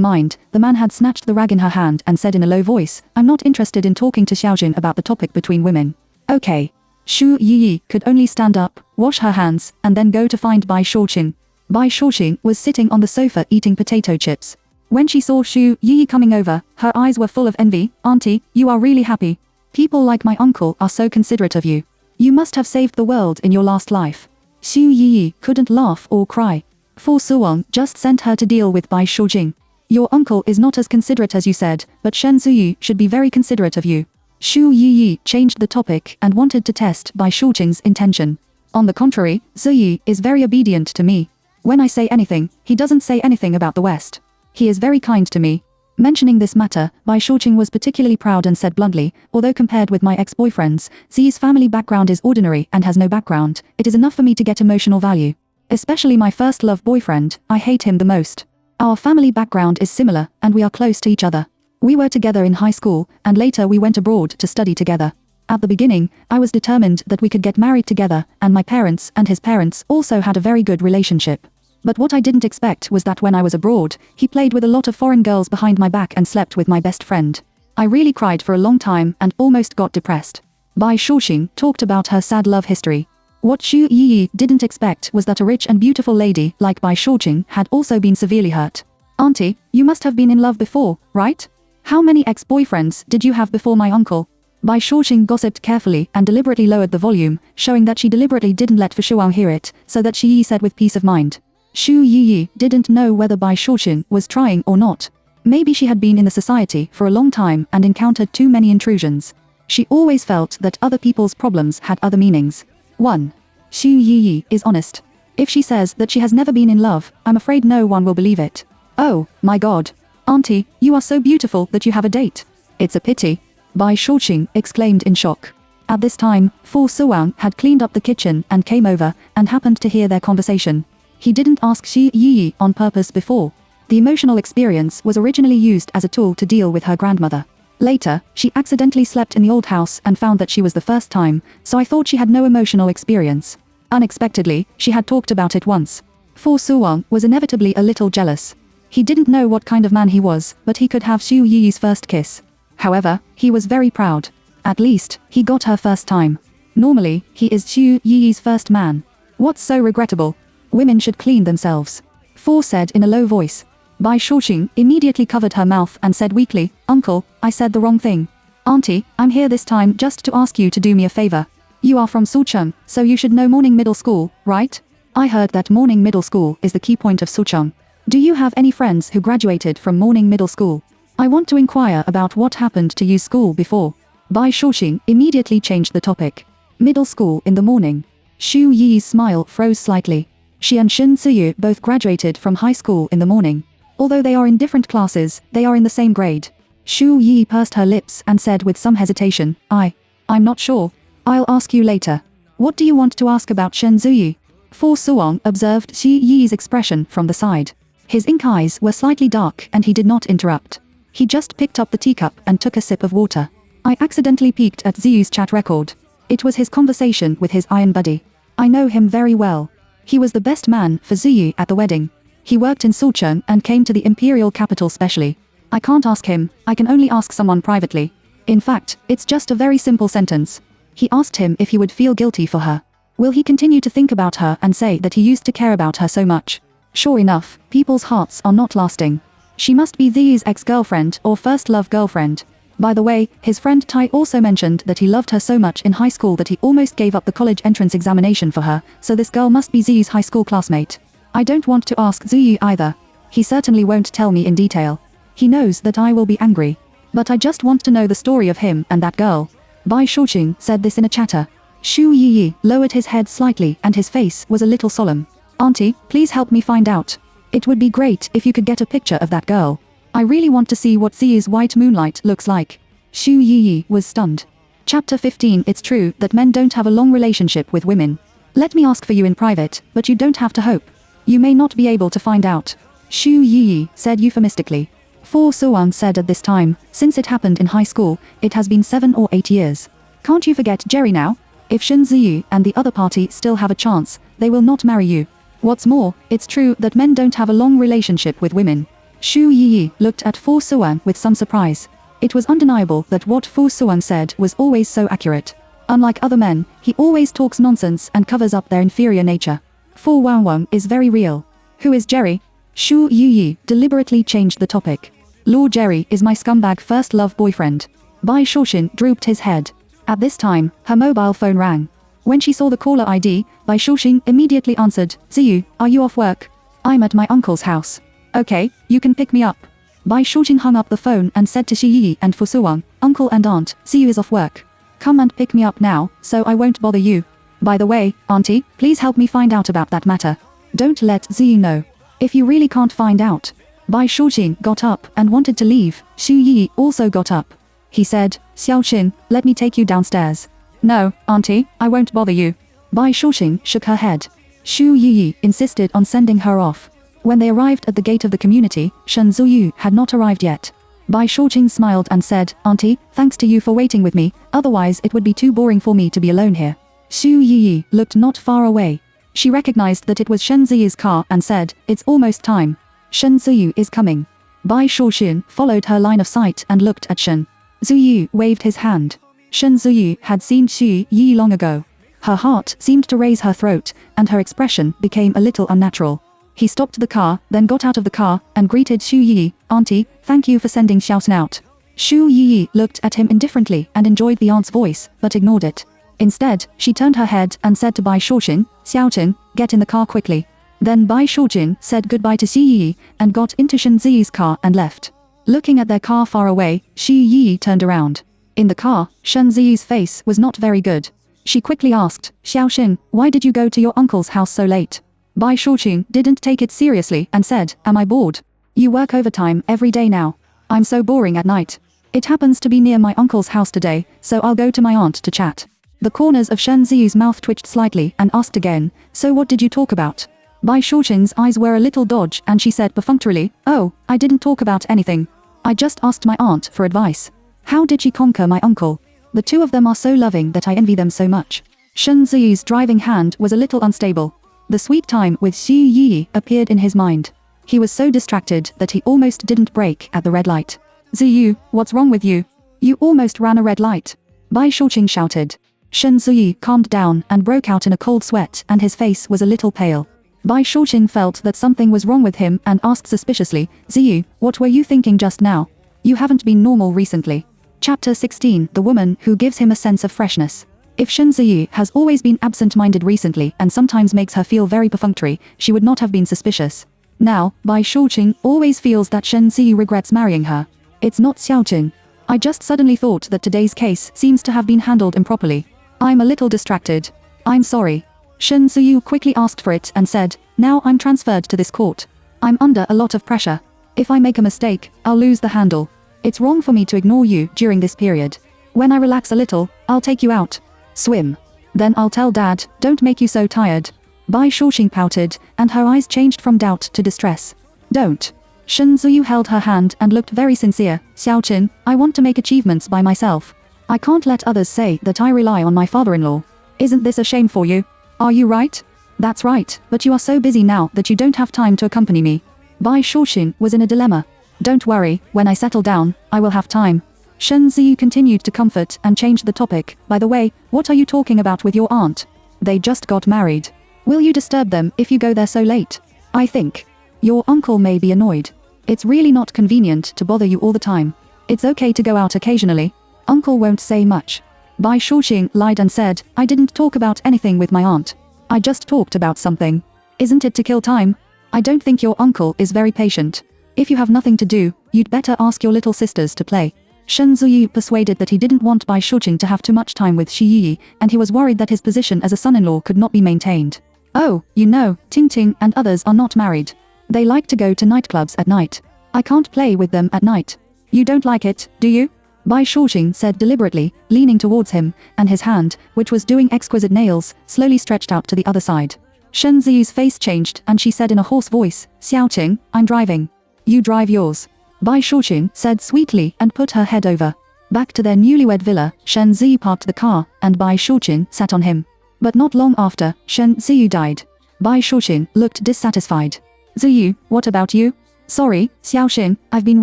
mind, the man had snatched the rag in her hand and said in a low voice, I'm not interested in talking to Xiaojin about the topic between women. Okay. Xu Yi could only stand up, wash her hands, and then go to find Bai Shouqing. Bai Shouqing was sitting on the sofa eating potato chips. When she saw Xu Yi coming over, her eyes were full of envy. Auntie, you are really happy. People like my uncle are so considerate of you. You must have saved the world in your last life. Xu Yi couldn't laugh or cry. Fu Suwang just sent her to deal with Bai Shouqing. Your uncle is not as considerate as you said, but Shen Ziyu should be very considerate of you. Xu Yi changed the topic and wanted to test Bai Shouqing's intention. On the contrary, Ziyu is very obedient to me. When I say anything, he doesn't say anything about the West. He is very kind to me. Mentioning this matter, Bai Shouqing was particularly proud and said bluntly, although compared with my ex-boyfriends, Ziyu's family background is ordinary and has no background, it is enough for me to get emotional value. Especially my first love boyfriend, I hate him the most. Our family background is similar, and we are close to each other. We were together in high school, and later we went abroad to study together. At the beginning, I was determined that we could get married together, and my parents and his parents also had a very good relationship. But what I didn't expect was that when I was abroad, he played with a lot of foreign girls behind my back and slept with my best friend. I really cried for a long time and almost got depressed. Bai Shouqing talked about her sad love history. What Xu Yi didn't expect was that a rich and beautiful lady like Bai Shouqing had also been severely hurt. Auntie, you must have been in love before, right? How many ex-boyfriends did you have before my uncle? Bai Shouqing gossiped carefully and deliberately lowered the volume, showing that she deliberately didn't let Fu Shuang hear it, so that Xu Yi said with peace of mind. Xu Yi didn't know whether Bai Shouqing was trying or not. Maybe she had been in the society for a long time and encountered too many intrusions. She always felt that other people's problems had other meanings. 1. Xu Yi is honest. If she says that she has never been in love, I'm afraid no one will believe it. Oh, my God. Auntie, you are so beautiful that you have a date. It's a pity. Bai Shouqing exclaimed in shock. At this time, Fu Suwang had cleaned up the kitchen and came over and happened to hear their conversation. He didn't ask Xu Yi on purpose before. The emotional experience was originally used as a tool to deal with her grandmother. Later, she accidentally slept in the old house and found that she was the first time, so I thought she had no emotional experience. Unexpectedly, she had talked about it once. Fu Suwang was inevitably a little jealous. He didn't know what kind of man he was, but he could have Xu Yi's first kiss. However, he was very proud. At least, he got her first time. Normally, he is Xu Yi's first man. What's so regrettable? Women should clean themselves. Fu said in a low voice. Bai Shouqing immediately covered her mouth and said weakly, Uncle, I said the wrong thing. Auntie, I'm here this time just to ask you to do me a favor. You are from Sucheng, so you should know morning middle school, right? I heard that morning middle school is the key point of Sucheng. Do you have any friends who graduated from morning middle school? I want to inquire about what happened to you school before. Bai Shuxing immediately changed the topic. Middle school in the morning. Xu Yi's smile froze slightly. She and Shen Ziyu both graduated from high school in the morning. Although they are in different classes, they are in the same grade. Xu Yi pursed her lips and said with some hesitation, I'm not sure. I'll ask you later. What do you want to ask about Shen Ziyu? Fu Suong observed Xu Yi's expression from the side. His ink eyes were slightly dark and he did not interrupt. He just picked up the teacup and took a sip of water. I accidentally peeked at Ziyu's chat record. It was his conversation with his iron buddy. I know him very well. He was the best man for Ziyu at the wedding. He worked in Sucheng and came to the imperial capital specially. I can't ask him, I can only ask someone privately. In fact, it's just a very simple sentence. He asked him if he would feel guilty for her. Will he continue to think about her and say that he used to care about her so much? Sure enough, people's hearts are not lasting. She must be Ziyu's ex-girlfriend or first love girlfriend. By the way, his friend Tai also mentioned that he loved her so much in high school that he almost gave up the college entrance examination for her, so this girl must be Ziyu's high school classmate. I don't want to ask Ziyu either. He certainly won't tell me in detail. He knows that I will be angry. But I just want to know the story of him and that girl. Bai Shuxing said this in a chatter. Xu Yi lowered his head slightly and his face was a little solemn. Auntie, please help me find out. It would be great if you could get a picture of that girl. I really want to see what Ziyu's white moonlight looks like. Xu Yi was stunned. Chapter 15. It's true that men don't have a long relationship with women. Let me ask for you in private, but you don't have to hope. You may not be able to find out. Xu Yi said euphemistically. Fu Suan said at this time, since it happened in high school, it has been 7 or 8 years. Can't you forget Jerry now? If Shen Ziyu and the other party still have a chance, they will not marry you. What's more, it's true that men don't have a long relationship with women. Xu Yi looked at Fu Suan with some surprise. It was undeniable that what Fu Suan said was always so accurate. Unlike other men, he always talks nonsense and covers up their inferior nature. Fu Wanwang is very real. Who is Jerry? Xu Yi deliberately changed the topic. Lord Jerry is my scumbag first love boyfriend. Bai Shuxing drooped his head. At this time, her mobile phone rang. When she saw the caller ID, Bai Shuxing immediately answered, Ziyu, are you off work? I'm at my uncle's house. Okay, you can pick me up. Bai Shuxing hung up the phone and said to Xi Yi and Fu Suwang, Uncle and Aunt, Ziyu is off work. Come and pick me up now, so I won't bother you. By the way, Auntie, please help me find out about that matter. Don't let Ziyu know. If you really can't find out. Bai Shuxing got up and wanted to leave. Xu Yi also got up. He said, Xiao Xin, let me take you downstairs. No, Auntie, I won't bother you. Bai Shuxing shook her head. Xu Yi insisted on sending her off. When they arrived at the gate of the community, Shen Ziyu had not arrived yet. Bai Shuxing smiled and said, Auntie, thanks to you for waiting with me, otherwise it would be too boring for me to be alone here. Xu Yi looked not far away. She recognized that it was Shen Ziyu's car and said, it's almost time. Shen Ziyu is coming. Bai Shuxing followed her line of sight and looked at Shen. Ziyu waved his hand. Shen Ziyu had seen Xu Yi long ago. Her heart seemed to raise her throat, and her expression became a little unnatural. He stopped the car, then got out of the car, and greeted Xu Yi, Auntie, thank you for sending Xiaochen out. Xu Yi looked at him indifferently and enjoyed the aunt's voice, but ignored it. Instead, she turned her head and said to Bai Shuxing, Xiaochen, get in the car quickly. Then Bai Shuxing said goodbye to Xi Yi and got into Shen Ziyu's car and left. Looking at their car far away, Xi Yi turned around. In the car, Shen Ziyu's face was not very good. She quickly asked, Xiaoxin, why did you go to your uncle's house so late? Bai Shuxing didn't take it seriously and said, am I bored? You work overtime every day now. I'm so boring at night. It happens to be near my uncle's house today, so I'll go to my aunt to chat. The corners of Shen Ziyu's mouth twitched slightly and asked again, so what did you talk about? Bai Shuxing's eyes were a little dodgy and she said perfunctorily, oh, I didn't talk about anything. I just asked my aunt for advice. How did she conquer my uncle? The two of them are so loving that I envy them so much. Shen Ziyu's driving hand was a little unstable. The sweet time with Xu Yi appeared in his mind. He was so distracted that he almost didn't brake at the red light. Ziyu, what's wrong with you? You almost ran a red light. Bai Shuxing shouted. Shen Ziyu calmed down and broke out in a cold sweat and his face was a little pale. Bai Shuxing felt that something was wrong with him and asked suspiciously, Ziyu, what were you thinking just now? You haven't been normal recently. Chapter 16. The woman who gives him a sense of freshness. If Shen Ziyu has always been absent-minded recently and sometimes makes her feel very perfunctory, she would not have been suspicious. Now, Bai Shouqing always feels that Shen Ziyu regrets marrying her. It's not Xiaoqing. I just suddenly thought that today's case seems to have been handled improperly. I'm a little distracted. I'm sorry. Shen Ziyu quickly asked for it and said, now I'm transferred to this court. I'm under a lot of pressure. If I make a mistake, I'll lose the handle. It's wrong for me to ignore you during this period. When I relax a little, I'll take you out. Swim. Then I'll tell Dad, don't make you so tired. Bai Shouqing pouted, and her eyes changed from doubt to distress. Don't. Shen Ziyu held her hand and looked very sincere. Xiaoqing, I want to make achievements by myself. I can't let others say that I rely on my father-in-law. Isn't this a shame for you? Are you right? That's right, but you are so busy now that you don't have time to accompany me. Bai Shouqing was in a dilemma. Don't worry, when I settle down, I will have time. Shen Ziyu continued to comfort and changed the topic. By the way, what are you talking about with your aunt? They just got married. Will you disturb them if you go there so late? I think. Your uncle may be annoyed. It's really not convenient to bother you all the time. It's okay to go out occasionally. Uncle won't say much. Bai Shouqing lied and said, I didn't talk about anything with my aunt. I just talked about something. Isn't it to kill time? I don't think your uncle is very patient. If you have nothing to do, you'd better ask your little sisters to play. Shen Ziyu persuaded that he didn't want Bai Shouqing to have too much time with Shi Yi, and he was worried that his position as a son-in-law could not be maintained. Oh, you know, Ting Ting and others are not married. They like to go to nightclubs at night. I can't play with them at night. You don't like it, do you? Bai Shouqing said deliberately, leaning towards him, and his hand, which was doing exquisite nails, slowly stretched out to the other side. Shen Ziyu's face changed and she said in a hoarse voice, Xiaoqing, I'm driving. You drive yours. Bai Shouqing said sweetly and put her head over. Back to their newlywed villa, Shen Ziyu parked the car, and Bai Shouqing sat on him. But not long after, Shen Ziyu died. Bai Shouqing looked dissatisfied. Ziyu, what about you? Sorry, Xiaoqing, I've been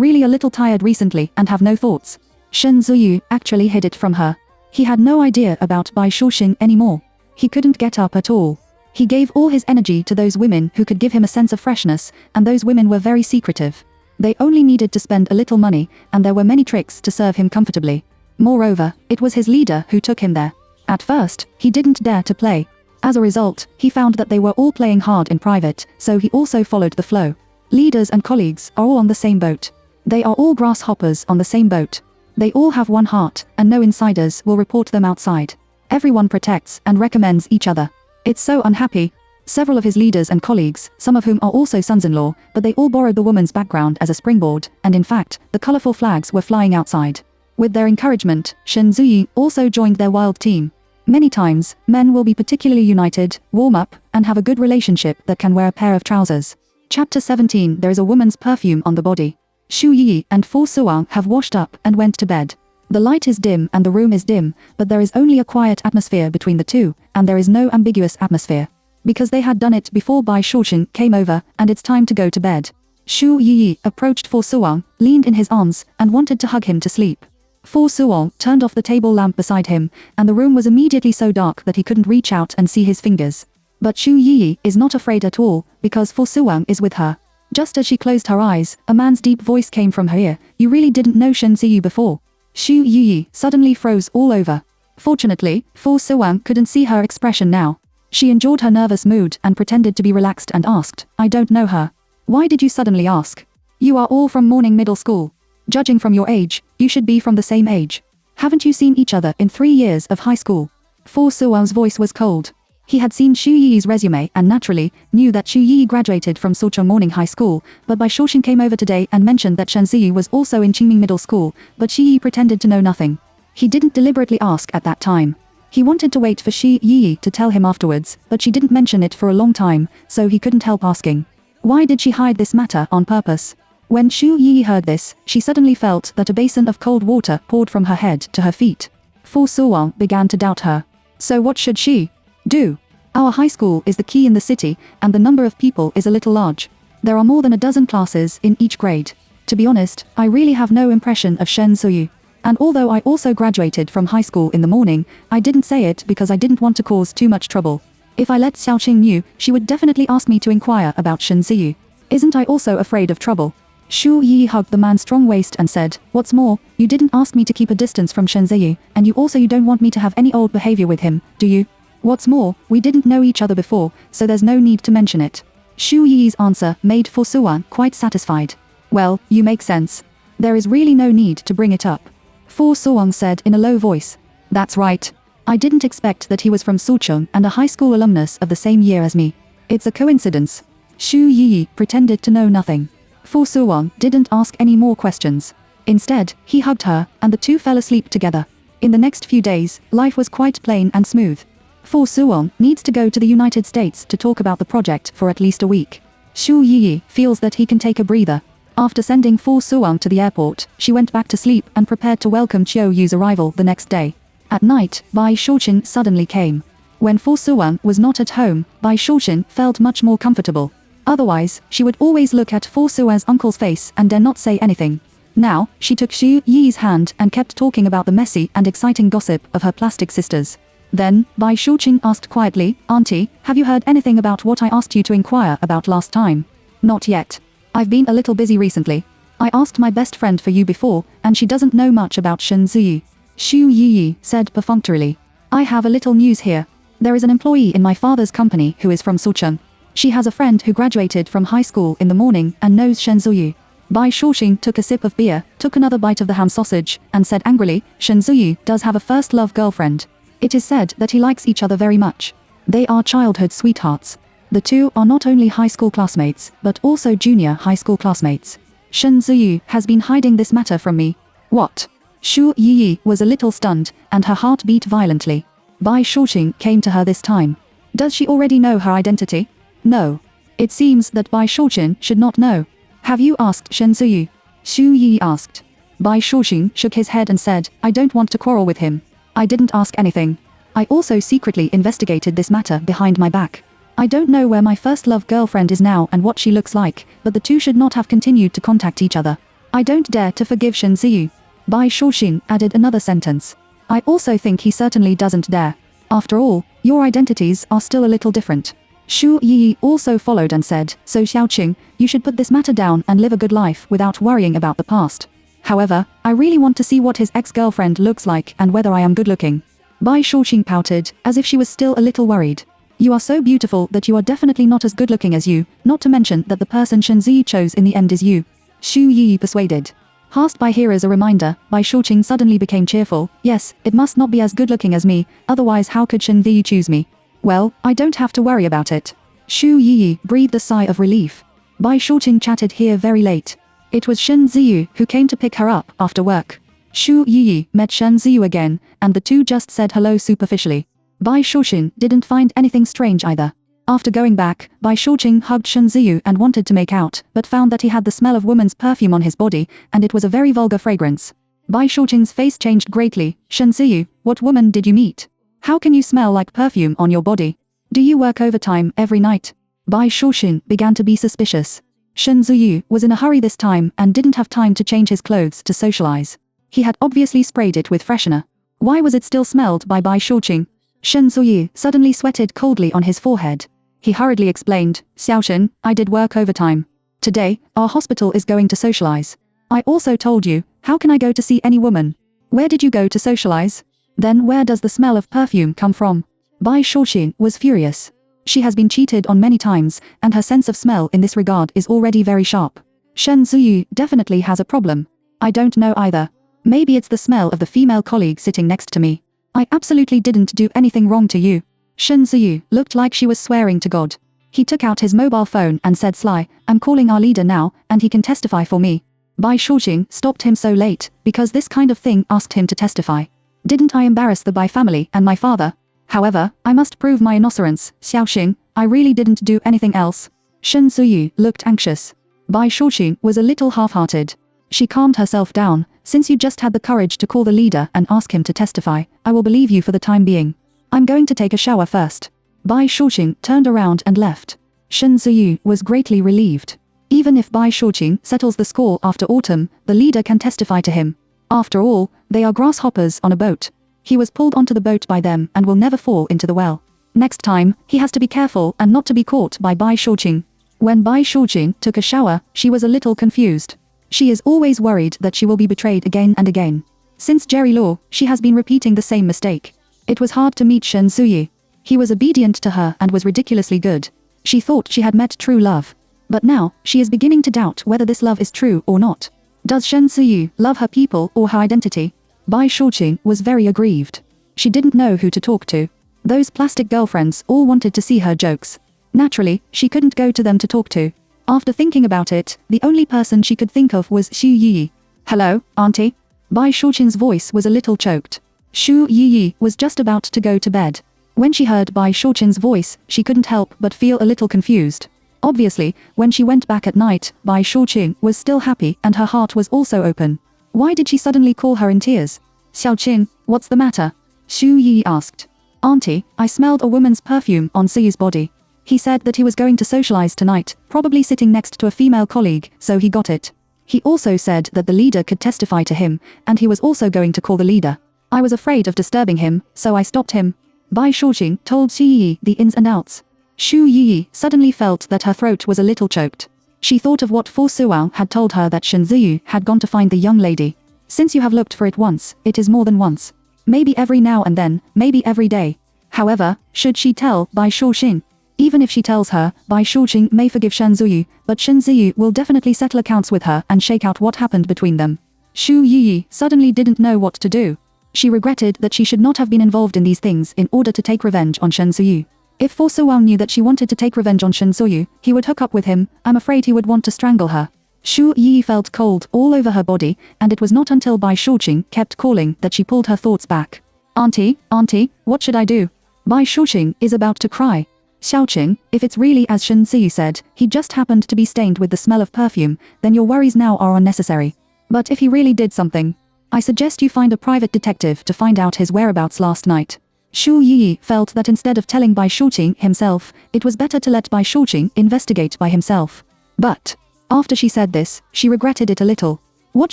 really a little tired recently and have no thoughts. Shen Ziyu actually hid it from her. He had no idea about Bai Shouqing anymore. He couldn't get up at all. He gave all his energy to those women who could give him a sense of freshness, and those women were very secretive. They only needed to spend a little money, and there were many tricks to serve him comfortably. Moreover, it was his leader who took him there. At first, he didn't dare to play. As a result, he found that they were all playing hard in private, so he also followed the flow. Leaders and colleagues are all on the same boat. They are all grasshoppers on the same boat. They all have one heart, and no insiders will report them outside. Everyone protects and recommends each other. It's so unhappy. Several of his leaders and colleagues, some of whom are also sons-in-law, but they all borrowed the woman's background as a springboard, and in fact, the colorful flags were flying outside. With their encouragement, Shen Ziyu also joined their wild team. Many times, men will be particularly united, warm up, and have a good relationship that can wear a pair of trousers. Chapter 17. There is a woman's perfume on the body. Xu Yi and Fu Suang have washed up and went to bed. The light is dim and the room is dim, but there is only a quiet atmosphere between the two, and there is no ambiguous atmosphere. Because they had done it before Bai Shouqing came over, and it's time to go to bed. Xu Yi approached Fu Suang, leaned in his arms, and wanted to hug him to sleep. Fu Suang turned off the table lamp beside him, and the room was immediately so dark that he couldn't reach out and see his fingers. But Xu Yi is not afraid at all, because Fu Suang is with her. Just as she closed her eyes, a man's deep voice came from her ear. You really didn't know Shen Ziyu before. Xu Yi suddenly froze all over. Fortunately, Fu Suang couldn't see her expression now. She endured her nervous mood and pretended to be relaxed and asked, I don't know her. Why did you suddenly ask? You are all from morning middle school. Judging from your age, you should be from the same age. Haven't you seen each other in 3 years of high school? Fu Suang's voice was cold. He had seen Xu Yi's resume and naturally knew that Xu Yi graduated from Suchong Morning High School, but Bai Shouqing came over today and mentioned that Shen Ziyu was also in Qingming Middle School, but Xu Yi pretended to know nothing. He didn't deliberately ask at that time. He wanted to wait for Xu Yi to tell him afterwards, but she didn't mention it for a long time, so he couldn't help asking. Why did she hide this matter on purpose? When Xu Yi heard this, she suddenly felt that a basin of cold water poured from her head to her feet. Fu Suang began to doubt her. So what should she do? Our high school is the key in the city, and the number of people is a little large. There are more than a dozen classes in each grade. To be honest, I really have no impression of Shen Ziyu. And although I also graduated from high school in the morning, I didn't say it because I didn't want to cause too much trouble. If I let Xiaoqing knew, she would definitely ask me to inquire about Shen Ziyu. Isn't I also afraid of trouble? Shu Yi hugged the man's strong waist and said, "What's more, you didn't ask me to keep a distance from Shen Ziyu, and you don't want me to have any old behavior with him, do you? What's more, we didn't know each other before, so there's no need to mention it." Shu Yi's answer made Fu Suwan quite satisfied. "Well, you make sense. There is really no need to bring it up." Fu Suwan said in a low voice. "That's right. I didn't expect that he was from Suchong and a high school alumnus of the same year as me. It's a coincidence." Shu Yi pretended to know nothing. Fu Suwan didn't ask any more questions. Instead, he hugged her, and the two fell asleep together. In the next few days, life was quite plain and smooth. Fu Suwan needs to go to the United States to talk about the project for at least a week. Shu Yi feels that he can take a breather. After sending Fu Suwan to the airport, she went back to sleep and prepared to welcome Chiu Yu's arrival the next day. At night, Bai Shouqin suddenly came. When Fu Suwan was not at home, Bai Shouqin felt much more comfortable. Otherwise, she would always look at Fu Suwan's uncle's face and dare not say anything. Now, she took Shu Yi's hand and kept talking about the messy and exciting gossip of her plastic sisters. Then, Bai Shouqin asked quietly, "Auntie, have you heard anything about what I asked you to inquire about last time?" "Not yet. I've been a little busy recently. I asked my best friend for you before, and she doesn't know much about Shen Ziyu." Shu Yi said perfunctorily. "I have a little news here. There is an employee in my father's company who is from Suchong. She has a friend who graduated from high school in the morning and knows Shen Ziyu." Bai Shouqin took a sip of beer, took another bite of the ham sausage, and said angrily, "Shen Ziyu does have a first-love girlfriend. It is said that he likes each other very much. They are childhood sweethearts. The two are not only high school classmates, but also junior high school classmates. Shen Ziyu has been hiding this matter from me." "What?" Shu Yi was a little stunned, and her heart beat violently. Bai Shouqin came to her this time. Does she already know her identity? No. It seems that Bai Shouqin should not know. "Have you asked Shen Ziyu?" Shu Yi asked. Bai Shouqin shook his head and said, "I don't want to quarrel with him. I didn't ask anything. I also secretly investigated this matter behind my back. I don't know where my first-love girlfriend is now and what she looks like, but the two should not have continued to contact each other. I don't dare to forgive Shen Ziyu." Bai Shouqin added another sentence. "I also think he certainly doesn't dare. After all, your identities are still a little different." Shu Yi also followed and said, "So Xiaoqing, you should put this matter down and live a good life without worrying about the past. However, I really want to see what his ex-girlfriend looks like and whether I am good-looking." Bai Shouqin pouted, as if she was still a little worried. "You are so beautiful that you are definitely not as good-looking as you, not to mention that the person Shen Ziyu chose in the end is you." Shu Yi persuaded. Asked by hearers a reminder, Bai Shouqin suddenly became cheerful. "Yes, it must not be as good-looking as me, otherwise how could Shen Ziyu choose me? Well, I don't have to worry about it." Shu Yi breathed a sigh of relief. Bai Shouqin chatted here very late. It was Shen Ziyu who came to pick her up after work. Shu Yi met Shen Ziyu again, and the two just said hello superficially. Bai Shouqin didn't find anything strange either. After going back, Bai Shouqin hugged Shen Ziyu and wanted to make out, but found that he had the smell of woman's perfume on his body, and it was a very vulgar fragrance. Bai Shouqin's face changed greatly. "Shen Ziyu, what woman did you meet? How can you smell like perfume on your body? Do you work overtime every night?" Bai Shouqin began to be suspicious. Shen Ziyu was in a hurry this time and didn't have time to change his clothes to socialize. He had obviously sprayed it with freshener. Why was it still smelled by Bai Shouqin? Shen Ziyu suddenly sweated coldly on his forehead. He hurriedly explained, "Xiaoqin, I did work overtime. Today, our hospital is going to socialize. I also told you, how can I go to see any woman? Where did you go to socialize? Then where does the smell of perfume come from?" Bai Shouqin was furious. She has been cheated on many times, and her sense of smell in this regard is already very sharp. Shen Ziyu definitely has a problem. "I don't know either. Maybe it's the smell of the female colleague sitting next to me. I absolutely didn't do anything wrong to you." Shen Ziyu looked like she was swearing to God. He took out his mobile phone and said sly, "I'm calling our leader now, and he can testify for me." Bai Shouqin stopped him so late, because this kind of thing asked him to testify. "Didn't I embarrass the Bai family and my father? However, I must prove my innocence, Xiaoqing, I really didn't do anything else." Shen Ziyu looked anxious. Bai Shouqin was a little half-hearted. She calmed herself down. "Since you just had the courage to call the leader and ask him to testify, I will believe you for the time being. I'm going to take a shower first." Bai Shouqin turned around and left. Shen Ziyu was greatly relieved. Even if Bai Shouqin settles the score after autumn, the leader can testify to him. After all, they are grasshoppers on a boat. He was pulled onto the boat by them and will never fall into the well. Next time, he has to be careful and not to be caught by Bai Shouqin. When Bai Shujing took a shower, she was a little confused. She is always worried that she will be betrayed again and again. Since Jerry Law, she has been repeating the same mistake. It was hard to meet Shen Zuyu. He was obedient to her and was ridiculously good. She thought she had met true love. But now, she is beginning to doubt whether this love is true or not. Does Shen Zuyu love her people or her identity? Bai Shujing was very aggrieved. She didn't know who to talk to. Those plastic girlfriends all wanted to see her jokes. Naturally, she couldn't go to them to talk to. After thinking about it, the only person she could think of was Xu Yi. Hello, auntie? Bai Shujing's voice was a little choked. Xu Yi was just about to go to bed. When she heard Bai Shujing's voice, she couldn't help but feel a little confused. Obviously, when she went back at night, Bai Shujing was still happy and her heart was also open. Why did she suddenly call her in tears? Xiaoqing, what's the matter? Xu Yi asked. Auntie, I smelled a woman's perfume on Siyu's body. He said that he was going to socialize tonight, probably sitting next to a female colleague, so he got it. He also said that the leader could testify to him, and he was also going to call the leader. I was afraid of disturbing him, so I stopped him. Bai Shujing told Xu Yi the ins and outs. Xu Yi suddenly felt that her throat was a little choked. She thought of what Fu Suao had told her that Shen Ziyu had gone to find the young lady. Since you have looked for it once, it is more than once. Maybe every now and then, maybe every day. However, should she tell Bai Shujing? Even if she tells her, Bai Shujing may forgive Shen Ziyu, but Shen Ziyu will definitely settle accounts with her and shake out what happened between them. Xu Yi suddenly didn't know what to do. She regretted that she should not have been involved in these things in order to take revenge on Shen Ziyu. If Fu Suao knew that she wanted to take revenge on Shen Ziyu, he would hook up with him. I'm afraid he would want to strangle her. Xu Yi felt cold all over her body, and it was not until Bai Shujing kept calling that she pulled her thoughts back. Auntie, what should I do? Bai Shujing is about to cry. Xiaoqing, if it's really as Shen Ziyu said, he just happened to be stained with the smell of perfume, then your worries now are unnecessary. But if he really did something, I suggest you find a private detective to find out his whereabouts last night. Xu Yi felt that instead of telling Bai Shujing himself, it was better to let Bai Shujing investigate by himself. But after she said this, she regretted it a little. What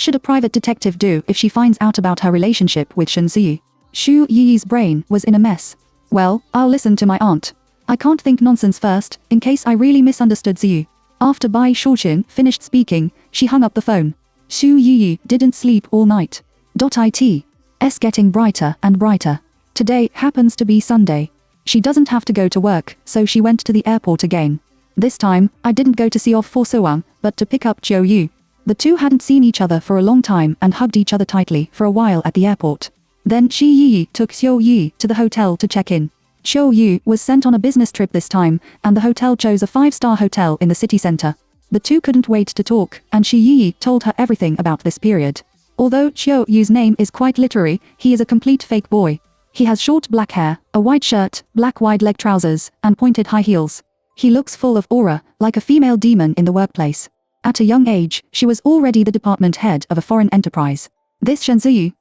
should a private detective do if she finds out about her relationship with Shen Ziyu? Xu Yi's brain was in a mess. Well, I'll listen to my aunt. I can't think nonsense first, in case I really misunderstood Ziyu. After Bai Shujing finished speaking, she hung up the phone. Xu Yi didn't sleep all night. It's getting brighter and brighter. Today happens to be Sunday. She doesn't have to go to work, so she went to the airport again. This time, I didn't go to see off Fu Suao, but to pick up Chiu Yu. The two hadn't seen each other for a long time and hugged each other tightly for a while at the airport. Then Shi Yi took Xiu Yu to the hotel to check in. Xiu Yu was sent on a business trip this time, and the hotel chose a 5-star hotel in the city center. The two couldn't wait to talk, and Shi Yi told her everything about this period. Although Xiu Yu's name is quite literary, he is a complete fake boy. He has short black hair, a white shirt, black wide-leg trousers, and pointed high heels. He looks full of aura, like a female demon in the workplace. At a young age, she was already the department head of a foreign enterprise. This Shen Ziyu,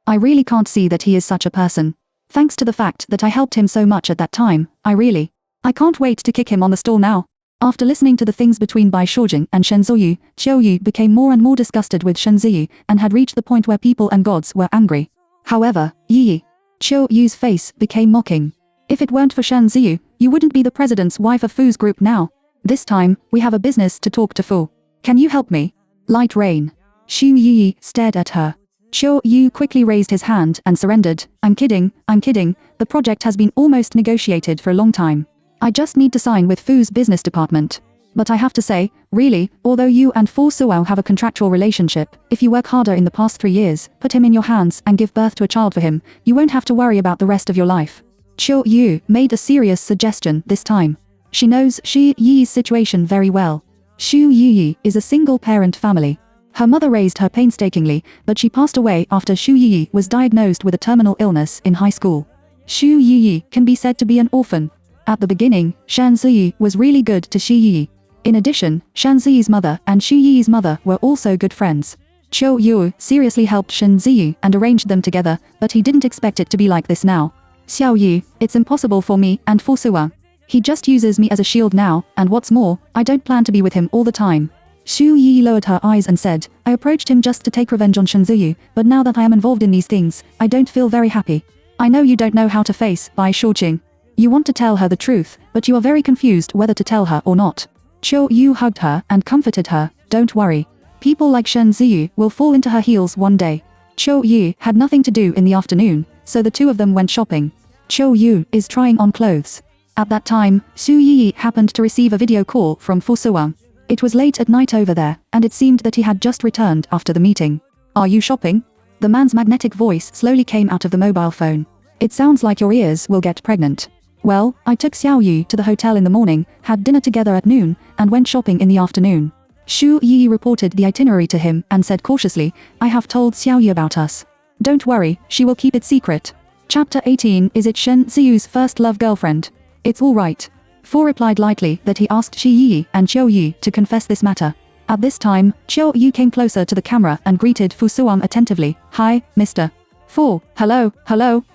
I really can't see that he is such a person. Thanks to the fact that I helped him so much at that time, I can't wait to kick him on the stall now. After listening to the things between Bai Shujing and Shen Ziyu, Xiu Yu became more and more disgusted with Shen Ziyu and had reached the point where people and gods were angry. However, Xiu Yu's face became mocking. If it weren't for Shen Ziyu, you wouldn't be the president's wife of Fu's group now. This time, we have a business to talk to Fu. Can you help me? Light rain. Xu Yi stared at her. Xiu Yu quickly raised his hand and surrendered. I'm kidding. The project has been almost negotiated for a long time. I just need to sign with Fu's business department. But I have to say, really, although you and Fu Suao have a contractual relationship, if you work harder in the past 3 years, put him in your hands and give birth to a child for him, you won't have to worry about the rest of your life. Xiu Yu made a serious suggestion this time. She knows Shi Yi's situation very well. Xu Yi is a single-parent family. Her mother raised her painstakingly, but she passed away after Xu Yi was diagnosed with a terminal illness in high school. Xu Yi can be said to be an orphan. At the beginning, Shan Ziyi was really good to Shi Yi. In addition, Shan Ziyi's mother and Xu Yi's mother were also good friends. Qiu Yu seriously helped Shen Ziyu and arranged them together, but he didn't expect it to be like this now. Xiao Yu, it's impossible for me and Fu Suwa. He just uses me as a shield now, and what's more, I don't plan to be with him all the time. Xu Yi lowered her eyes and said, I approached him just to take revenge on Shen Ziyu, but now that I am involved in these things, I don't feel very happy. I know you don't know how to face Bai Shujing. You want to tell her the truth, but you are very confused whether to tell her or not. Qiu Yu hugged her and comforted her. Don't worry. People like Shen Ziyu will fall into her heels one day. Qiu Yu had nothing to do in the afternoon, so the two of them went shopping. Qiu Yu is trying on clothes. At that time, Xu Yi happened to receive a video call from Fu Suwang. It was late at night over there, and it seemed that he had just returned after the meeting. Are you shopping? The man's magnetic voice slowly came out of the mobile phone. It sounds like your ears will get pregnant. Well, I took Xiao Yu to the hotel in the morning, had dinner together at noon, and went shopping in the afternoon. Xu Yi reported the itinerary to him and said cautiously, I have told Xiao Yu about us. Don't worry, she will keep it secret. Chapter 18. Is it Shen Ziyu's first love girlfriend? It's all right. Fu replied lightly that he asked Shi Yi and Qiu Yi to confess this matter. At this time, Qiu Yi came closer to the camera and greeted Fu Suwang attentively. Hi, Mr. Fu. Hello,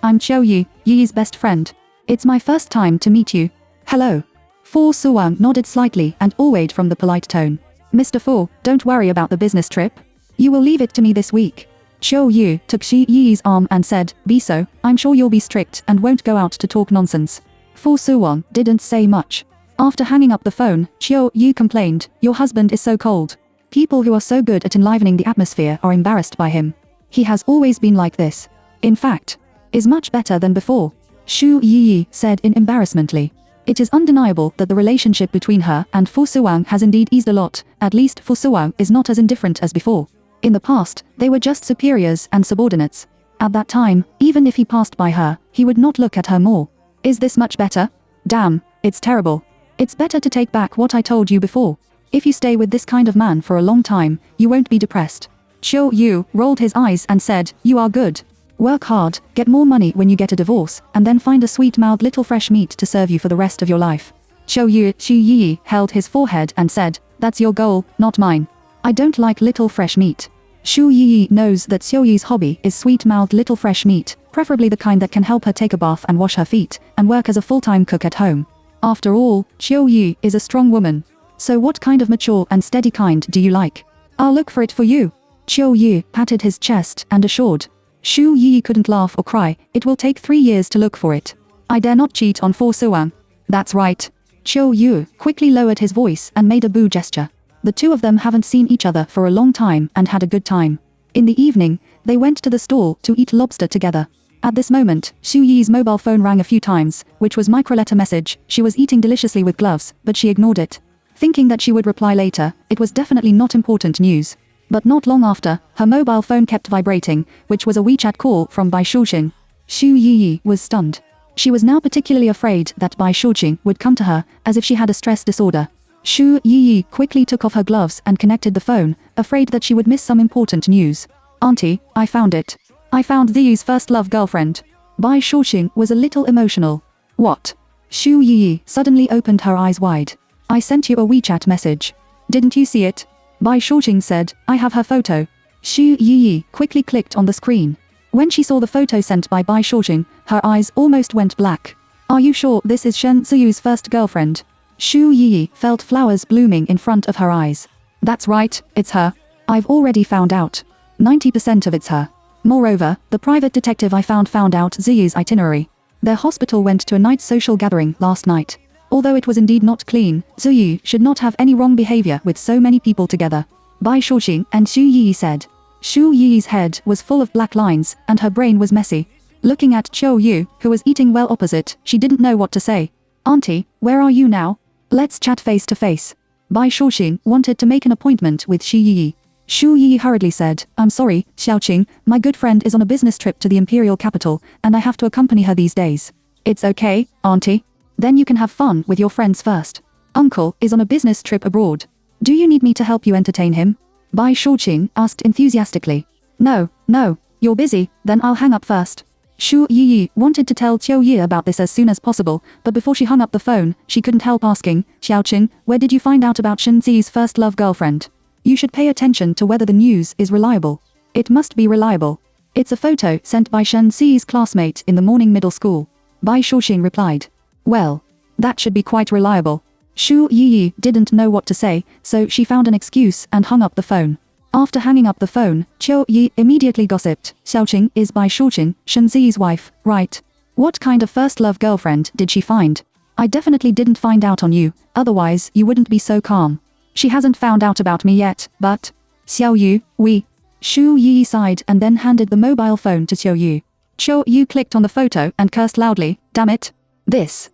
I'm Qiu Yi, Yi's best friend. It's my first time to meet you. Hello. Fu Suwang nodded slightly and alwayed from the polite tone. Mr. Fu, don't worry about the business trip. You will leave it to me this week. Qiu Yu took Shi Yi's arm and said, Be so, I'm sure you'll be strict and won't go out to talk nonsense. Fu Suwang didn't say much. After hanging up the phone, Qiu Yu complained, Your husband is so cold. People who are so good at enlivening the atmosphere are embarrassed by him. He has always been like this. In fact, is much better than before. Xu Yi said in embarrassmently. It is undeniable that the relationship between her and Fu Suwang has indeed eased a lot, at least Fu Suwang is not as indifferent as before. In the past, they were just superiors and subordinates. At that time, even if he passed by her, he would not look at her more. Is this much better? Damn, it's terrible. It's better to take back what I told you before. If you stay with this kind of man for a long time, you won't be depressed. Qiu Yu rolled his eyes and said, You are good. Work hard, get more money when you get a divorce, and then find a sweet-mouthed little fresh meat to serve you for the rest of your life. Xu Yi held his forehead and said, That's your goal, not mine. I don't like little fresh meat. Xu Yi knows that Xiu Yi's hobby is sweet-mouthed little fresh meat, preferably the kind that can help her take a bath and wash her feet, and work as a full-time cook at home. After all, Qiu Yi is a strong woman. So what kind of mature and steady kind do you like? I'll look for it for you. Qiu Yi patted his chest and assured. Xu Yi couldn't laugh or cry, it will take 3 years to look for it. I dare not cheat on Fu Suwang. That's right. Qiu Yu quickly lowered his voice and made a boo gesture. The two of them haven't seen each other for a long time and had a good time. In the evening, they went to the stall to eat lobster together. At this moment, Xu Yi's mobile phone rang a few times, which was microletter message. She was eating deliciously with gloves, but she ignored it. Thinking that she would reply later, it was definitely not important news. But not long after, her mobile phone kept vibrating, which was a WeChat call from Bai Shuqing. Xu Yi was stunned. She was now particularly afraid that Bai Shuqing would come to her, as if she had a stress disorder. Xu Yi quickly took off her gloves and connected the phone, afraid that she would miss some important news. Auntie, I found it. I found Ziyu's first love girlfriend. Bai Shuqing was a little emotional. What? Xu Yi suddenly opened her eyes wide. I sent you a WeChat message. Didn't you see it? Bai Shuqing said, I have her photo. Xu Yi quickly clicked on the screen. When she saw the photo sent by Bai Shuqing, her eyes almost went black. Are you sure this is Shen Ziyu's first girlfriend? Xu Yi felt flowers blooming in front of her eyes. That's right, it's her. I've already found out. 90% of it's her. Moreover, the private detective I found out Ziyu's itinerary. Their hospital went to a night social gathering last night. Although it was indeed not clean, Ziyu should not have any wrong behavior with so many people together. Bai Shuqing and Xu Yi said. Xu Yi's head was full of black lines, and her brain was messy. Looking at Qiu Yu, who was eating well opposite, she didn't know what to say. Auntie, where are you now? Let's chat face to face. Bai Shuqing wanted to make an appointment with Xu Yi. Xu Yi hurriedly said, I'm sorry, Xiaoqing, my good friend is on a business trip to the imperial capital, and I have to accompany her these days. It's okay, auntie. Then you can have fun with your friends first. Uncle is on a business trip abroad. Do you need me to help you entertain him? Bai Shuqing asked enthusiastically. No, you're busy, then I'll hang up first. Xu Yi wanted to tell Qiu Yi about this as soon as possible, but before she hung up the phone, she couldn't help asking, Xiaoqing, where did you find out about Shen Zi's first love girlfriend? You should pay attention to whether the news is reliable. It must be reliable. It's a photo sent by Shen Zi's classmate in the morning middle school. Bai Shuqing replied. Well, that should be quite reliable. Xu Yi didn't know what to say, so she found an excuse and hung up the phone. After hanging up the phone, Qiu Yi immediately gossiped. Xiaoqing is Bai Shuqing, Shen Zi's wife, right? What kind of first love girlfriend did she find? I definitely didn't find out on you, otherwise you wouldn't be so calm. She hasn't found out about me yet, but... Xiao Yu, we... Xu Yi sighed and then handed the mobile phone to Xiao Yu. Xiao Yu clicked on the photo and cursed loudly, damn it. This.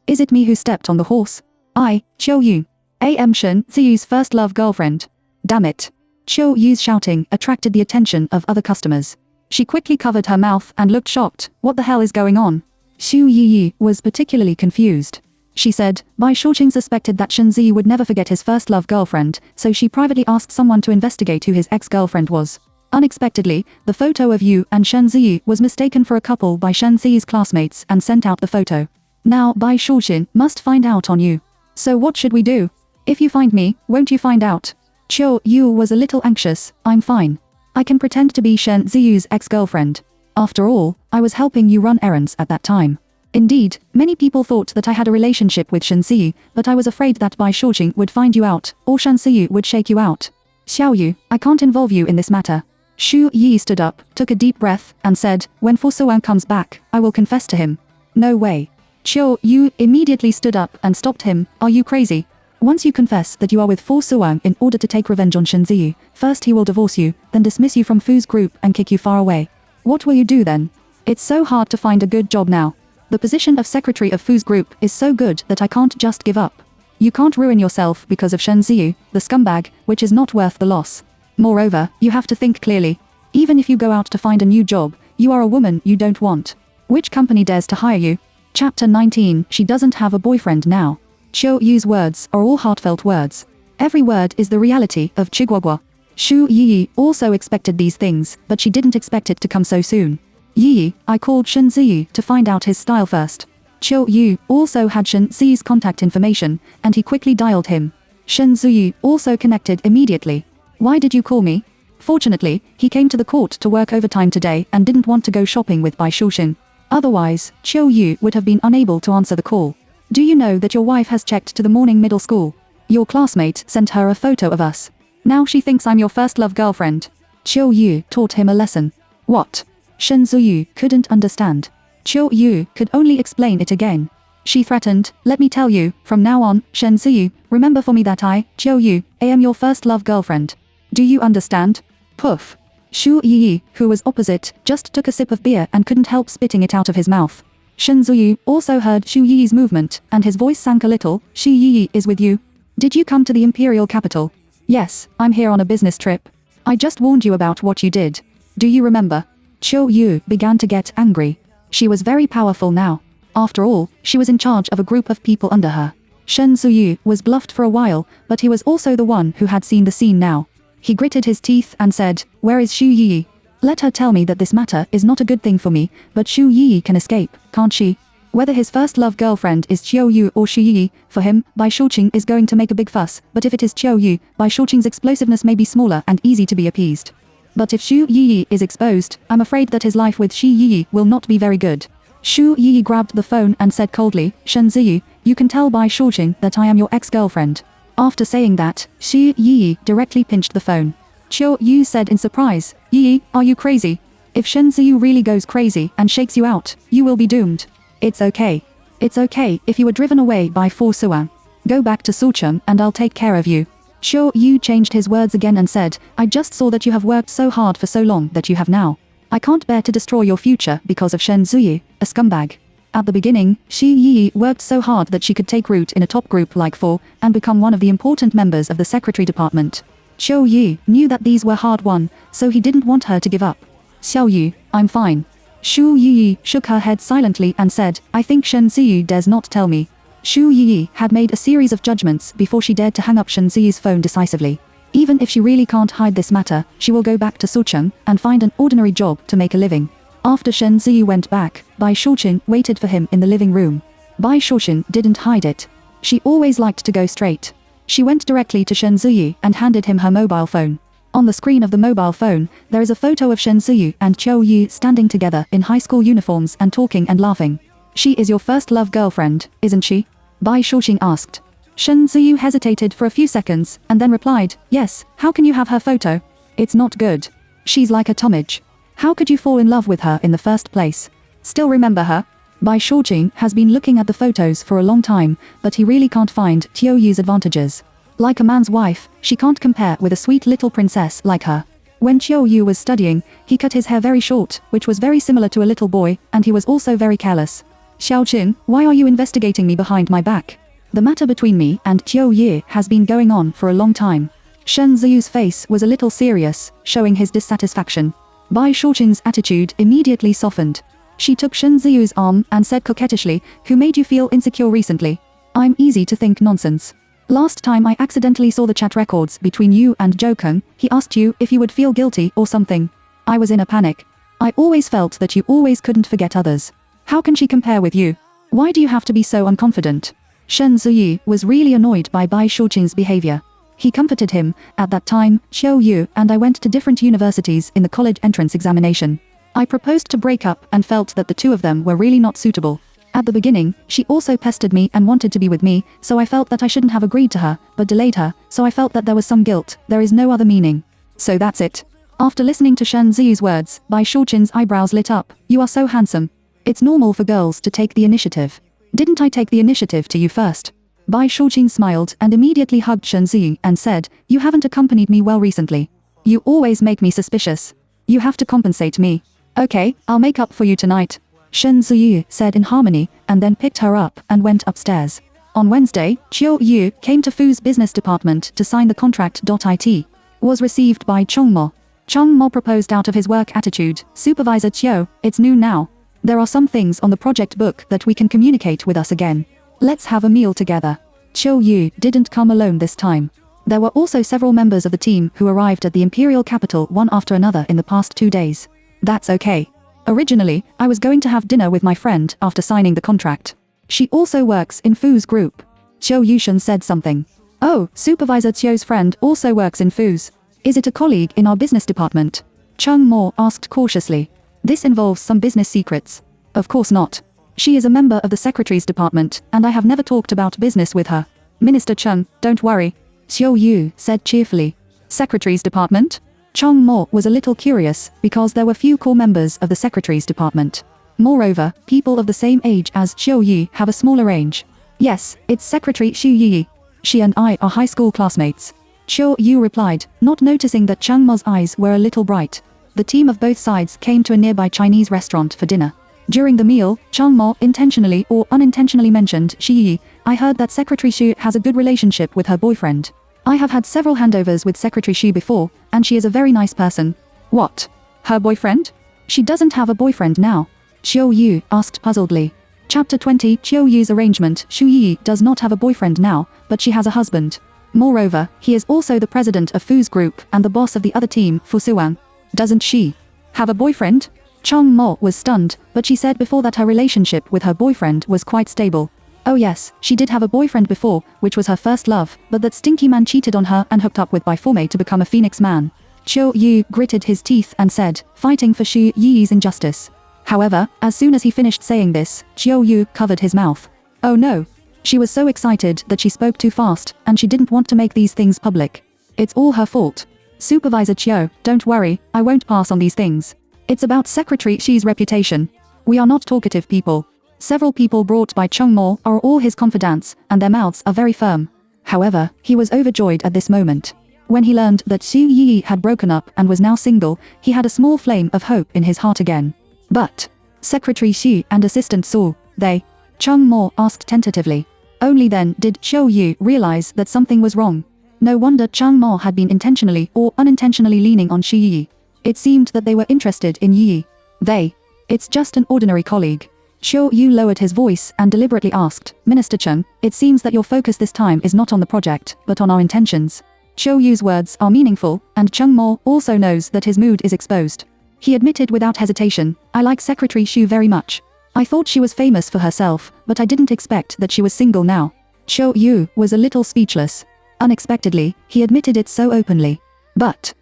Is it me who stepped on the horse? I, Xiao Yu. am Shen Ziyu's first love girlfriend. Damn it. Xiao Yu's shouting attracted the attention of other customers. She quickly covered her mouth and looked shocked. What the hell is going on? Xu Yi was particularly confused. She said, Bai Shouqing suspected that Shen Ziyu would never forget his first love girlfriend, so she privately asked someone to investigate who his ex-girlfriend was. Unexpectedly, the photo of Yu and Shen Ziyu was mistaken for a couple by Shen Ziyu's classmates and sent out the photo. Now Bai Shouqing must find out on you. So what should we do? If you find me, won't you find out? Xiao Yu was a little anxious. I'm fine. I can pretend to be Shen Ziyu's ex-girlfriend. After all, I was helping you run errands at that time. Indeed, many people thought that I had a relationship with Shen Ziyu, but I was afraid that Bai Shouqing would find you out, or Shen Ziyu would shake you out. Xiao Yu, I can't involve you in this matter. Xu Yi stood up, took a deep breath, and said, when Fu Suan comes back, I will confess to him. No way. Xiao Yu immediately stood up and stopped him. Are you crazy? Once you confess that you are with Fu Suan in order to take revenge on Shen Ziyu, first he will divorce you, then dismiss you from Fu's group and kick you far away. What will you do then? It's so hard to find a good job now. The position of secretary of Fu's group is so good that I can't just give up. You can't ruin yourself because of Shen Ziyu, the scumbag, which is not worth the loss. Moreover, you have to think clearly. Even if you go out to find a new job, you are a woman you don't want. Which company dares to hire you? Chapter 19. She doesn't have a boyfriend now. Xiao Yu's words are all heartfelt words. Every word is the reality of Chiguagua. Xu Yi also expected these things, but she didn't expect it to come so soon. Yi, I called Shen Ziyu to find out his style first. Xiao Yu also had Shen Ziyu's contact information, and he quickly dialed him. Shen Ziyu also connected immediately. Why did you call me? Fortunately, he came to the court to work overtime today and didn't want to go shopping with Bai Shouqing. Otherwise, Xiao Yu would have been unable to answer the call. Do you know that your wife has checked to the morning middle school? Your classmate sent her a photo of us. Now she thinks I'm your first love girlfriend. Xiao Yu taught him a lesson. What? Shen Ziyu couldn't understand. Xiao Yu could only explain it again. She threatened, let me tell you, from now on, Shen Ziyu, remember for me that I, Xiao Yu, am your first love girlfriend. Do you understand? Poof. Xu Yi, who was opposite, just took a sip of beer and couldn't help spitting it out of his mouth. Shen Ziyu also heard Xu Yi's movement, and his voice sank a little. Xu Yi is with you? Did you come to the imperial capital? Yes, I'm here on a business trip. I just warned you about what you did. Do you remember? Xiao Yu began to get angry. She was very powerful now. After all, she was in charge of a group of people under her. Shen Ziyu was bluffed for a while, but he was also the one who had seen the scene now. He gritted his teeth and said, where is Xu Yi? Let her tell me that this matter is not a good thing for me, but Xu Yi can escape, can't she? Whether his first love girlfriend is Xiao Yu or Xu Yi, for him, Bai Shouqing is going to make a big fuss, but if it is Xiao Yu, Bai Shouqing's explosiveness may be smaller and easy to be appeased. But if Xu Yi is exposed, I'm afraid that his life with Xi Yi will not be very good. Xu Yi grabbed the phone and said coldly, Shen Ziyu, you can tell Bai Shouqing that I am your ex-girlfriend. After saying that, Xi Yi directly pinched the phone. Xiao Yu said in surprise, Yi, are you crazy? If Shen Ziyu really goes crazy and shakes you out, you will be doomed. It's okay. It's okay if you were driven away by Fu Suan. Go back to Sucheng and I'll take care of you. Xiao Yu changed his words again and said, I just saw that you have worked so hard for so long that you have now. I can't bear to destroy your future because of Shen Ziyu, a scumbag. At the beginning, Xi Yi worked so hard that she could take root in a top group like Fu and become one of the important members of the secretary department. Xiao Yu knew that these were hard won, so he didn't want her to give up. Xiao Yu, I'm fine. Xu Yi shook her head silently and said, I think Shen Ziyu dares not tell me. Xu Yi had made a series of judgments before she dared to hang up Shen Ziyu's phone decisively. Even if she really can't hide this matter, she will go back to Sucheng and find an ordinary job to make a living. After Shen Ziyu went back, Bai Shouqing waited for him in the living room. Bai Shouqing didn't hide it. She always liked to go straight. She went directly to Shen Ziyu and handed him her mobile phone. On the screen of the mobile phone, there is a photo of Shen Ziyu and Xiao Yu standing together in high school uniforms and talking and laughing. She is your first love girlfriend, isn't she? Bai Shouqing asked. Shen Ziyu hesitated for a few seconds, and then replied, yes, how can you have her photo? It's not good. She's like a tomage. How could you fall in love with her in the first place? Still remember her? Bai Shouqing has been looking at the photos for a long time, but he really can't find Qiu Yu's advantages. Like a man's wife, she can't compare with a sweet little princess like her. When Qiu Yu was studying, he cut his hair very short, which was very similar to a little boy, and he was also very careless. Xiaoqin, why are you investigating me behind my back? The matter between me and Qiu Yu has been going on for a long time. Shen Ziyu's face was a little serious, showing his dissatisfaction. Bai Shouqing's attitude immediately softened. She took Shen Ziyu's arm and said coquettishly, "Who made you feel insecure recently?" "I'm easy to think nonsense. Last time I accidentally saw the chat records between you and Zhou Keng, he asked you if you would feel guilty or something. I was in a panic. I always felt that you always couldn't forget others. How can she compare with you? Why do you have to be so unconfident?" Shen Ziyu was really annoyed by Bai Shouqing's behavior. He comforted him. "At that time, Qiu Yu and I went to different universities in the college entrance examination. I proposed to break up and felt that the two of them were really not suitable. At the beginning, she also pestered me and wanted to be with me, so I felt that I shouldn't have agreed to her, but delayed her, so I felt that there was some guilt. There is no other meaning. So that's it." After listening to Shen Ziyu's words, Bai Shouqing's eyebrows lit up. "You are so handsome. It's normal for girls to take the initiative. Didn't I take the initiative to you first?" Bai Shouqing smiled and immediately hugged Shen Ziyu and said, "You haven't accompanied me well recently. You always make me suspicious. You have to compensate me. Okay, I'll make up for you tonight," Shen Ziyu said in harmony, and then picked her up and went upstairs. On Wednesday, Qiu Yu came to Fu's business department to sign the contract. It was received by Cheng Mo. Cheng Mo proposed out of his work attitude, "Supervisor Qiu, it's noon now. There are some things on the project book that we can communicate with us again. Let's have a meal together." Qiu Yu didn't come alone this time. There were also several members of the team who arrived at the imperial capital one after another in the past 2 days. "That's okay. Originally, I was going to have dinner with my friend after signing the contract. She also works in Fu's group." Qiu Yushan said something. "Oh, Supervisor Qiu's friend also works in Fu's. Is it a colleague in our business department?" Cheng Mo asked cautiously. "This involves some business secrets." "Of course not. She is a member of the secretary's department, and I have never talked about business with her. Minister Cheng, don't worry," Qiu Yu said cheerfully. "Secretary's department?" Cheng Mo was a little curious, because there were few core members of the secretary's department. Moreover, people of the same age as Qiu Yu have a smaller range. "Yes, it's Secretary Xu Yi. She and I are high school classmates," Qiu Yu replied, not noticing that Cheng Mo's eyes were a little bright. The team of both sides came to a nearby Chinese restaurant for dinner. During the meal, Cheng Mo intentionally or unintentionally mentioned Xu Yi. "I heard that Secretary Xu has a good relationship with her boyfriend. I have had several handovers with Secretary Xu before, and she is a very nice person." "What? Her boyfriend? She doesn't have a boyfriend now?" Qiu Yu asked puzzledly. Chapter 20 Qiu Yu's arrangement. Xu Yi does not have a boyfriend now, but she has a husband. Moreover, he is also the president of Fu's group and the boss of the other team, Fu Suwang. "Doesn't she have a boyfriend?" Cheng Mo was stunned, but she said before that her relationship with her boyfriend was quite stable. "Oh yes, she did have a boyfriend before, which was her first love, but that stinky man cheated on her and hooked up with Bai Formei to become a phoenix man." Qiu Yu gritted his teeth and said, fighting for Xu Yi's injustice. However, as soon as he finished saying this, Qiu Yu covered his mouth. Oh no. She was so excited that she spoke too fast, and she didn't want to make these things public. "It's all her fault. Supervisor Qiu, don't worry, I won't pass on these things. It's about Secretary Xi's reputation. We are not talkative people. Several people brought by Cheng Mo are all his confidants, and their mouths are very firm." However, he was overjoyed at this moment. When he learned that Xu Yi had broken up and was now single, he had a small flame of hope in his heart again. "But Secretary Xu and Assistant Su, they?" Cheng Mo asked tentatively. Only then did Qiu Yu realize that something was wrong. No wonder Cheng Mo had been intentionally or unintentionally leaning on Xu Yi. It seemed that they were interested in Yi. "They? It's just an ordinary colleague." Qiu Yu lowered his voice and deliberately asked, "Minister Cheng, it seems that your focus this time is not on the project, but on our intentions." Qiu Yu's words are meaningful, and Cheng Mo also knows that his mood is exposed. He admitted without hesitation, "I like Secretary Xu very much. I thought she was famous for herself, but I didn't expect that she was single now." Qiu Yu was a little speechless. Unexpectedly, he admitted it so openly. But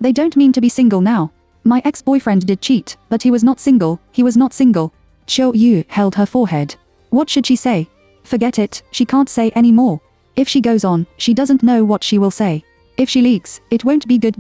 they don't mean to be single now. My ex-boyfriend did cheat, but he was not single, he was not single." Qiu Yu held her forehead. What should she say? Forget it, she can't say any more. If she goes on, she doesn't know what she will say. If she leaks, it won't be good.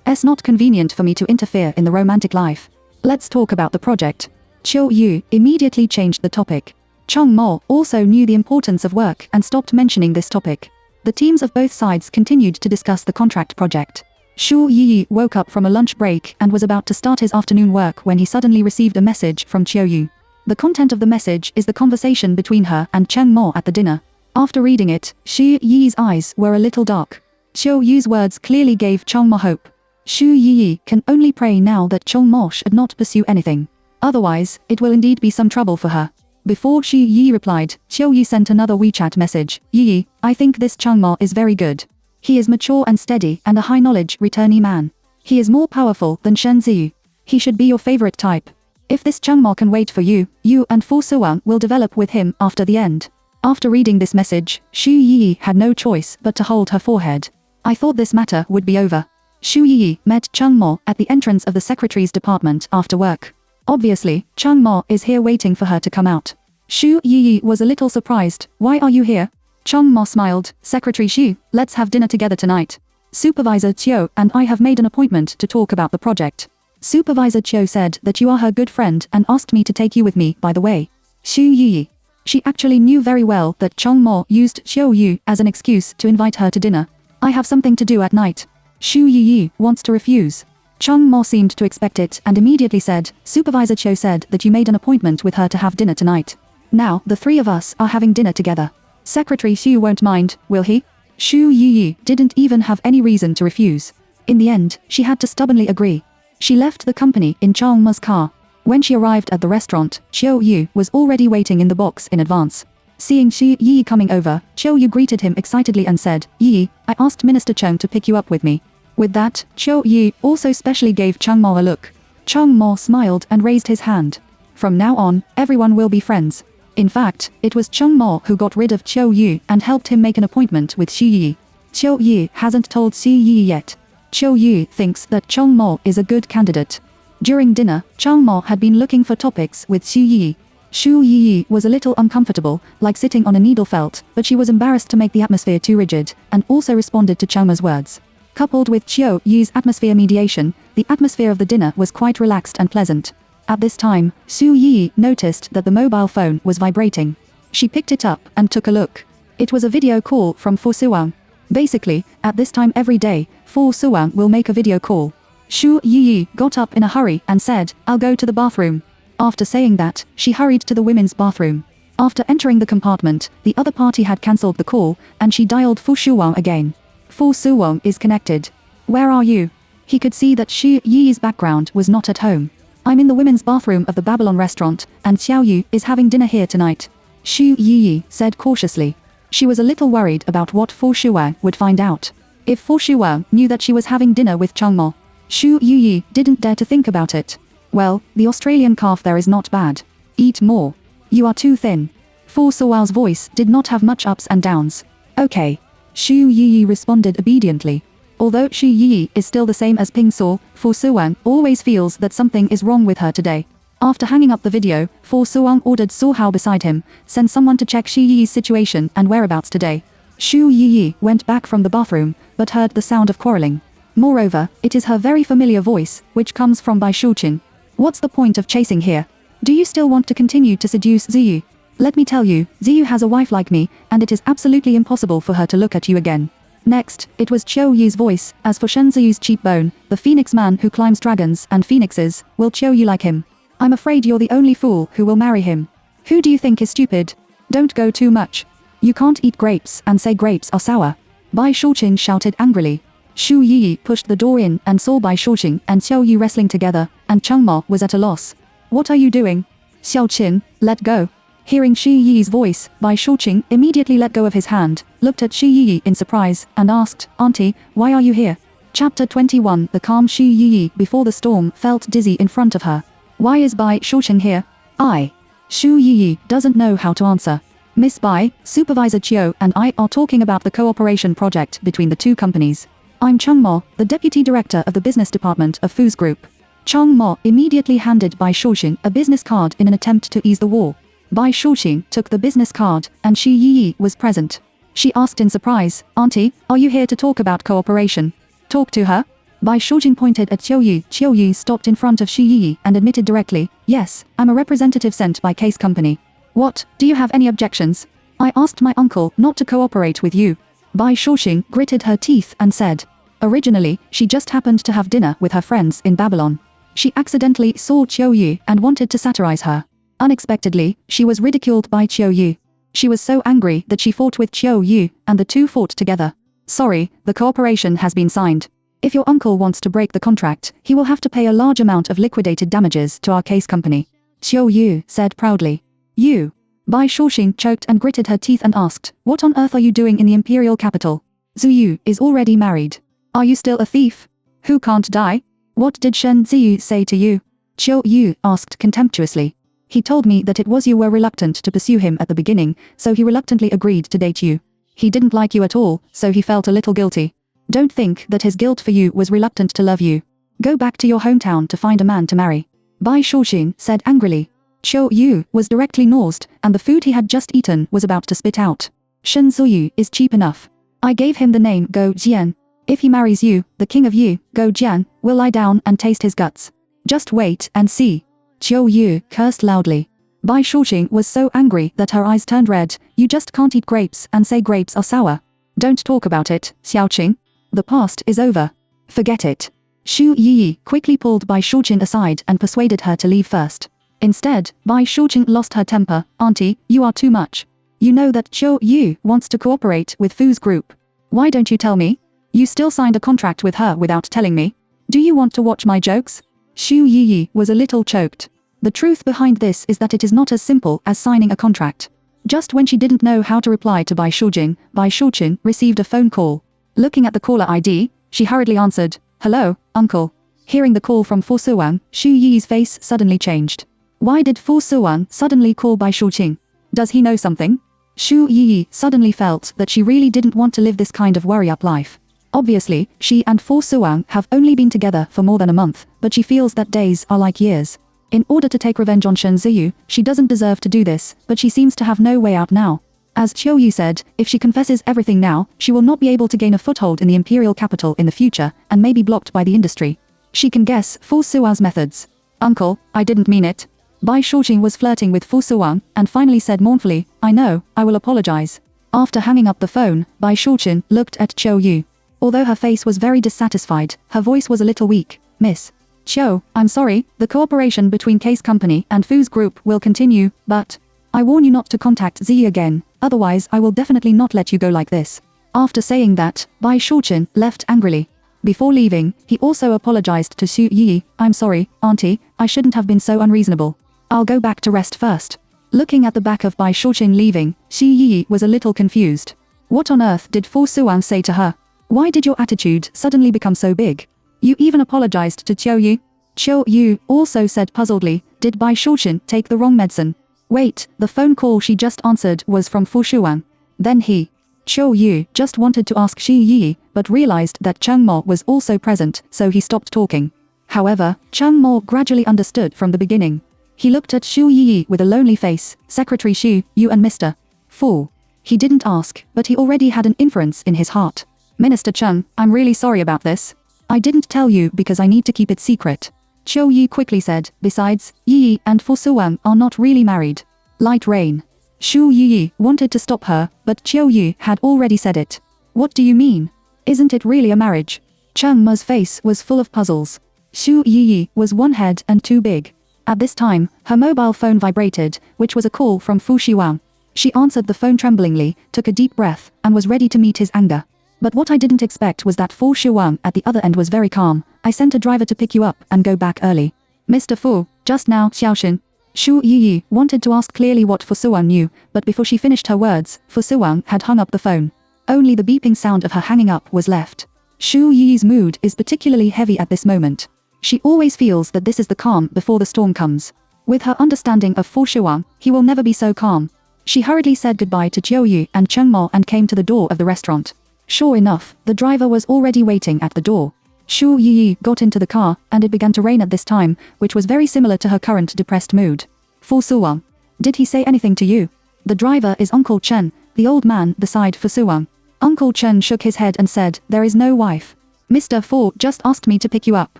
It's not convenient for me to interfere in the romantic life. Let's talk about the project. Chiu Yu immediately changed the topic. Chong Mo also knew the importance of work and stopped mentioning this topic. The teams of both sides continued to discuss the contract project. Shu Yi woke up from a lunch break and was about to start his afternoon work when he suddenly received a message from Chiu Yu. The content of the message is the conversation between her and Cheng Mo at the dinner. After reading it, Shu Yi's eyes were a little dark. Chiu Yu's words clearly gave Chong Mo hope. Shu Yi can only pray now that Chong Mo should not pursue anything. Otherwise, it will indeed be some trouble for her. Before Shu Yi replied, Chiu Yi sent another WeChat message. Yi, I think this Chong Mo is very good. He is mature and steady and a high-knowledge returnee man. He is more powerful than Shen Ziyu. He should be your favorite type. If this Chong Mo can wait for you, you and Fu Suwang will develop with him after the end. After reading this message, Shu Yi had no choice but to hold her forehead. I thought this matter would be over. Shu Yi met Cheng Mo at the entrance of the secretary's department after work. Obviously, Cheng Mo is here waiting for her to come out. Shu Yi was a little surprised. Why are you here? Cheng Mo smiled. Secretary Shu, let's have dinner together tonight. Supervisor Chiu and I have made an appointment to talk about the project. Supervisor Chiu said that you are her good friend and asked me to take you with me, by the way. Shu Yi. She actually knew very well that Cheng Mo used Chiu Yu as an excuse to invite her to dinner. I have something to do at night. Shu Yi wants to refuse. Cheng Mo seemed to expect it and immediately said, Supervisor Chiu said that you made an appointment with her to have dinner tonight. Now, the three of us are having dinner together. Secretary Xu won't mind, will he? Shu Yi didn't even have any reason to refuse. In the end, she had to stubbornly agree. She left the company in Chong Mo's car. When she arrived at the restaurant, Chiu Yu was already waiting in the box in advance. Seeing Shu Yi coming over, Chiu Yu greeted him excitedly and said, Yi, I asked Minister Cheng to pick you up with me. With that, Chiu Yu also specially gave Cheng Mo a look. Cheng Mo smiled and raised his hand. From now on, everyone will be friends. In fact, it was Cheng Mo who got rid of Chiu Yu and helped him make an appointment with Xu Yi. Chiu Yu hasn't told Xu Yi yet. Chiu Yu thinks that Cheng Mo is a good candidate. During dinner, Cheng Mo had been looking for topics with Xu Yi. Xu Yi was a little uncomfortable, like sitting on a needle felt, but she was embarrassed to make the atmosphere too rigid, and also responded to Cheng Mo's words. Coupled with Chiu Yu's atmosphere mediation, the atmosphere of the dinner was quite relaxed and pleasant. At this time, Xu Yi noticed that the mobile phone was vibrating. She picked it up and took a look. It was a video call from Fu Suwang. Basically, at this time every day, Fu Suwang will make a video call. Xu Yi got up in a hurry and said, I'll go to the bathroom. After saying that, she hurried to the women's bathroom. After entering the compartment, the other party had cancelled the call, and she dialed Fu Suwang again. Fu Suwang is connected. Where are you? He could see that Xu Yi's background was not at home. I'm in the women's bathroom of the Babylon restaurant, and Xiao Yu is having dinner here tonight. Xu Yi said cautiously. She was a little worried about what Fu Shuwang would find out. If Fu Shuwang knew that she was having dinner with Cheng Mo, Xu Yi didn't dare to think about it. Well, the Australian calf there is not bad. Eat more. You are too thin. Fu Suwang's voice did not have much ups and downs. Okay. Xu Yi responded obediently. Although Xu Yi is still the same as Ping Su, Fu Suwang always feels that something is wrong with her today. After hanging up the video, Fu Suwang ordered Su Hao beside him, send someone to check Xu Yi's situation and whereabouts today. Xu Yi went back from the bathroom, but heard the sound of quarreling. Moreover, it is her very familiar voice, which comes from Bai Shuqin. What's the point of chasing here? Do you still want to continue to seduce Ziyu? Let me tell you, Ziyu has a wife like me, and it is absolutely impossible for her to look at you again. Next, it was Chiu Yi's voice. As for Shen Ziyu's cheekbone, the phoenix man who climbs dragons and phoenixes, will Chiu Yi like him? I'm afraid you're the only fool who will marry him. Who do you think is stupid? Don't go too much. You can't eat grapes and say grapes are sour. Bai Shuqin shouted angrily. Xu Yi pushed the door in and saw Bai Shuqin and Xiao Yu wrestling together, and Cheng Mo was at a loss. What are you doing? Xiao Qin, let go. Hearing Xu Yi's voice, Bai Shuqin immediately let go of his hand, looked at Xu Yi in surprise, and asked, Auntie, why are you here? Chapter 21. The calm Xu Yi before the storm felt dizzy in front of her. Why is Bai Shuqin here? Xu Yi doesn't know how to answer. Miss Bai, Supervisor Chiu and I are talking about the cooperation project between the two companies. I'm Cheng Mo, the Deputy Director of the Business Department of Fu's Group. Cheng Mo immediately handed Bai Shuqin a business card in an attempt to ease the war. Bai Shuqin took the business card, and Xu Yi was present. She asked in surprise, Auntie, are you here to talk about cooperation? Talk to her? Bai Shujing pointed at Qiu Yu. Qiu Yu stopped in front of Xu Yi and admitted directly, yes, I'm a representative sent by Case Company. What, do you have any objections? I asked my uncle not to cooperate with you. Bai Shujing gritted her teeth and said. Originally, she just happened to have dinner with her friends in Babylon. She accidentally saw Qiu Yu and wanted to satirize her. Unexpectedly, she was ridiculed by Qiu Yu. She was so angry that she fought with Qiu Yu, and the two fought together. Sorry, the cooperation has been signed. If your uncle wants to break the contract, he will have to pay a large amount of liquidated damages to our Case Company. Qiu Yu said proudly. You. Bai Shujing choked and gritted her teeth and asked, what on earth are you doing in the imperial capital? Zhu Yu is already married. Are you still a thief? Who can't die? What did Shen Ziyu say to you? Qiu Yu asked contemptuously. He told me that it was you were reluctant to pursue him at the beginning, so he reluctantly agreed to date you. He didn't like you at all, so he felt a little guilty. Don't think that his guilt for you was reluctant to love you. Go back to your hometown to find a man to marry. Bai Shujing said angrily. Qiu Yu was directly nauseous, and the food he had just eaten was about to spit out. Shen Ziyu is cheap enough. I gave him the name Go Jian. If he marries you, the king of Yu, Go Jian, will lie down and taste his guts. Just wait and see. Qiu Yu cursed loudly. Bai Shujing was so angry that her eyes turned red. You just can't eat grapes and say grapes are sour. Don't talk about it, Xiaoqing. The past is over. Forget it. Xu Yi quickly pulled Bai Shujing aside and persuaded her to leave first. Instead, Bai Shujing lost her temper. Auntie, you are too much. You know that Qiu Yu wants to cooperate with Fu's group. Why don't you tell me? You still signed a contract with her without telling me. Do you want to watch my jokes? Xu Yi was a little choked. The truth behind this is that it is not as simple as signing a contract. Just when she didn't know how to reply to Bai Shujing received a phone call. Looking at the caller ID, she hurriedly answered, hello, uncle. Hearing the call from Fu Suwang, Xu Yi's face suddenly changed. Why did Fu Suwang suddenly call Bai Shujing? Does he know something? Xu Yi suddenly felt that she really didn't want to live this kind of worry-up life. Obviously, she and Fu Suwang have only been together for more than a month, but she feels that days are like years. In order to take revenge on Shen Ziyu, she doesn't deserve to do this, but she seems to have no way out now. As Qiu Yu said, if she confesses everything now, she will not be able to gain a foothold in the imperial capital in the future, and may be blocked by the industry. She can guess Fu Suwang's methods. Uncle, I didn't mean it. Bai Shujing was flirting with Fu Suwang, and finally said mournfully, I know, I will apologize. After hanging up the phone, Bai Shujing looked at Qiu Yu. Although her face was very dissatisfied, her voice was a little weak. Miss Qiu, I'm sorry, the cooperation between Case Company and Fu's group will continue, but I warn you not to contact Ziyi again, otherwise I will definitely not let you go like this. After saying that, Bai Shujing left angrily. Before leaving, he also apologized to Xu Yi. I'm sorry, auntie, I shouldn't have been so unreasonable. I'll go back to rest first. Looking at the back of Bai Shujing leaving, Xu Yi was a little confused. What on earth did Fu Suwang say to her? Why did your attitude suddenly become so big? You even apologized to Qiu Yu? Qiu Yu also said puzzledly, did Bai Shujing take the wrong medicine? Wait, the phone call she just answered was from Fu Shuang. Then Qiu Yu just wanted to ask Xu Yi, but realized that Cheng Mo was also present, so he stopped talking. However, Cheng Mo gradually understood from the beginning. He looked at Xu Yi with a lonely face, Secretary Xu, you and Mr. Fu. He didn't ask, but he already had an inference in his heart. Minister Cheng, I'm really sorry about this. I didn't tell you because I need to keep it secret. Qiu Yi quickly said, besides, Yi and Fu Suwang are not really married. Light rain. Xu Yi wanted to stop her, but Qiu Yi had already said it. What do you mean? Isn't it really a marriage? Cheng Mo's face was full of puzzles. Xu Yi was one head and too big. At this time, her mobile phone vibrated, which was a call from Fu Shiwang. She answered the phone tremblingly, took a deep breath, and was ready to meet his anger. But what I didn't expect was that Fu Shiwang at the other end was very calm. I sent a driver to pick you up and go back early. Mr. Fu, just now, Xiaoxin. Xu Yi wanted to ask clearly what Fu Suwang knew, but before she finished her words, Fu Suwang had hung up the phone. Only the beeping sound of her hanging up was left. Xu Yi's mood is particularly heavy at this moment. She always feels that this is the calm before the storm comes. With her understanding of Fu Shiwang, he will never be so calm. She hurriedly said goodbye to Qiu Yu and Cheng Mo and came to the door of the restaurant. Sure enough, the driver was already waiting at the door. Xu Yi got into the car, and it began to rain at this time, which was very similar to her current depressed mood. Fu Suwang. Did he say anything to you? The driver is Uncle Chen, the old man beside Fu Suwang. Uncle Chen shook his head and said, there is no wife. Mr. Fu just asked me to pick you up.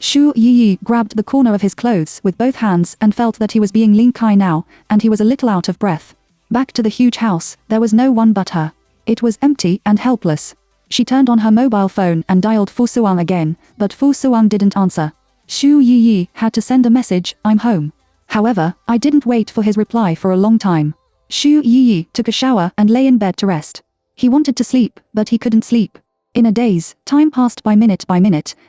Xu Yi grabbed the corner of his clothes with both hands and felt that he was being Ling Kai now, and he was a little out of breath. Back to the huge house, there was no one but her. It was empty and helpless. She turned on her mobile phone and dialed Fu Suang again, but Fu Suang didn't answer. Xu Yi had to send a message, "I'm home." However, I didn't wait for his reply for a long time. Xu Yi took a shower and lay in bed to rest. He wanted to sleep, but he couldn't sleep. In a daze, time passed by minute,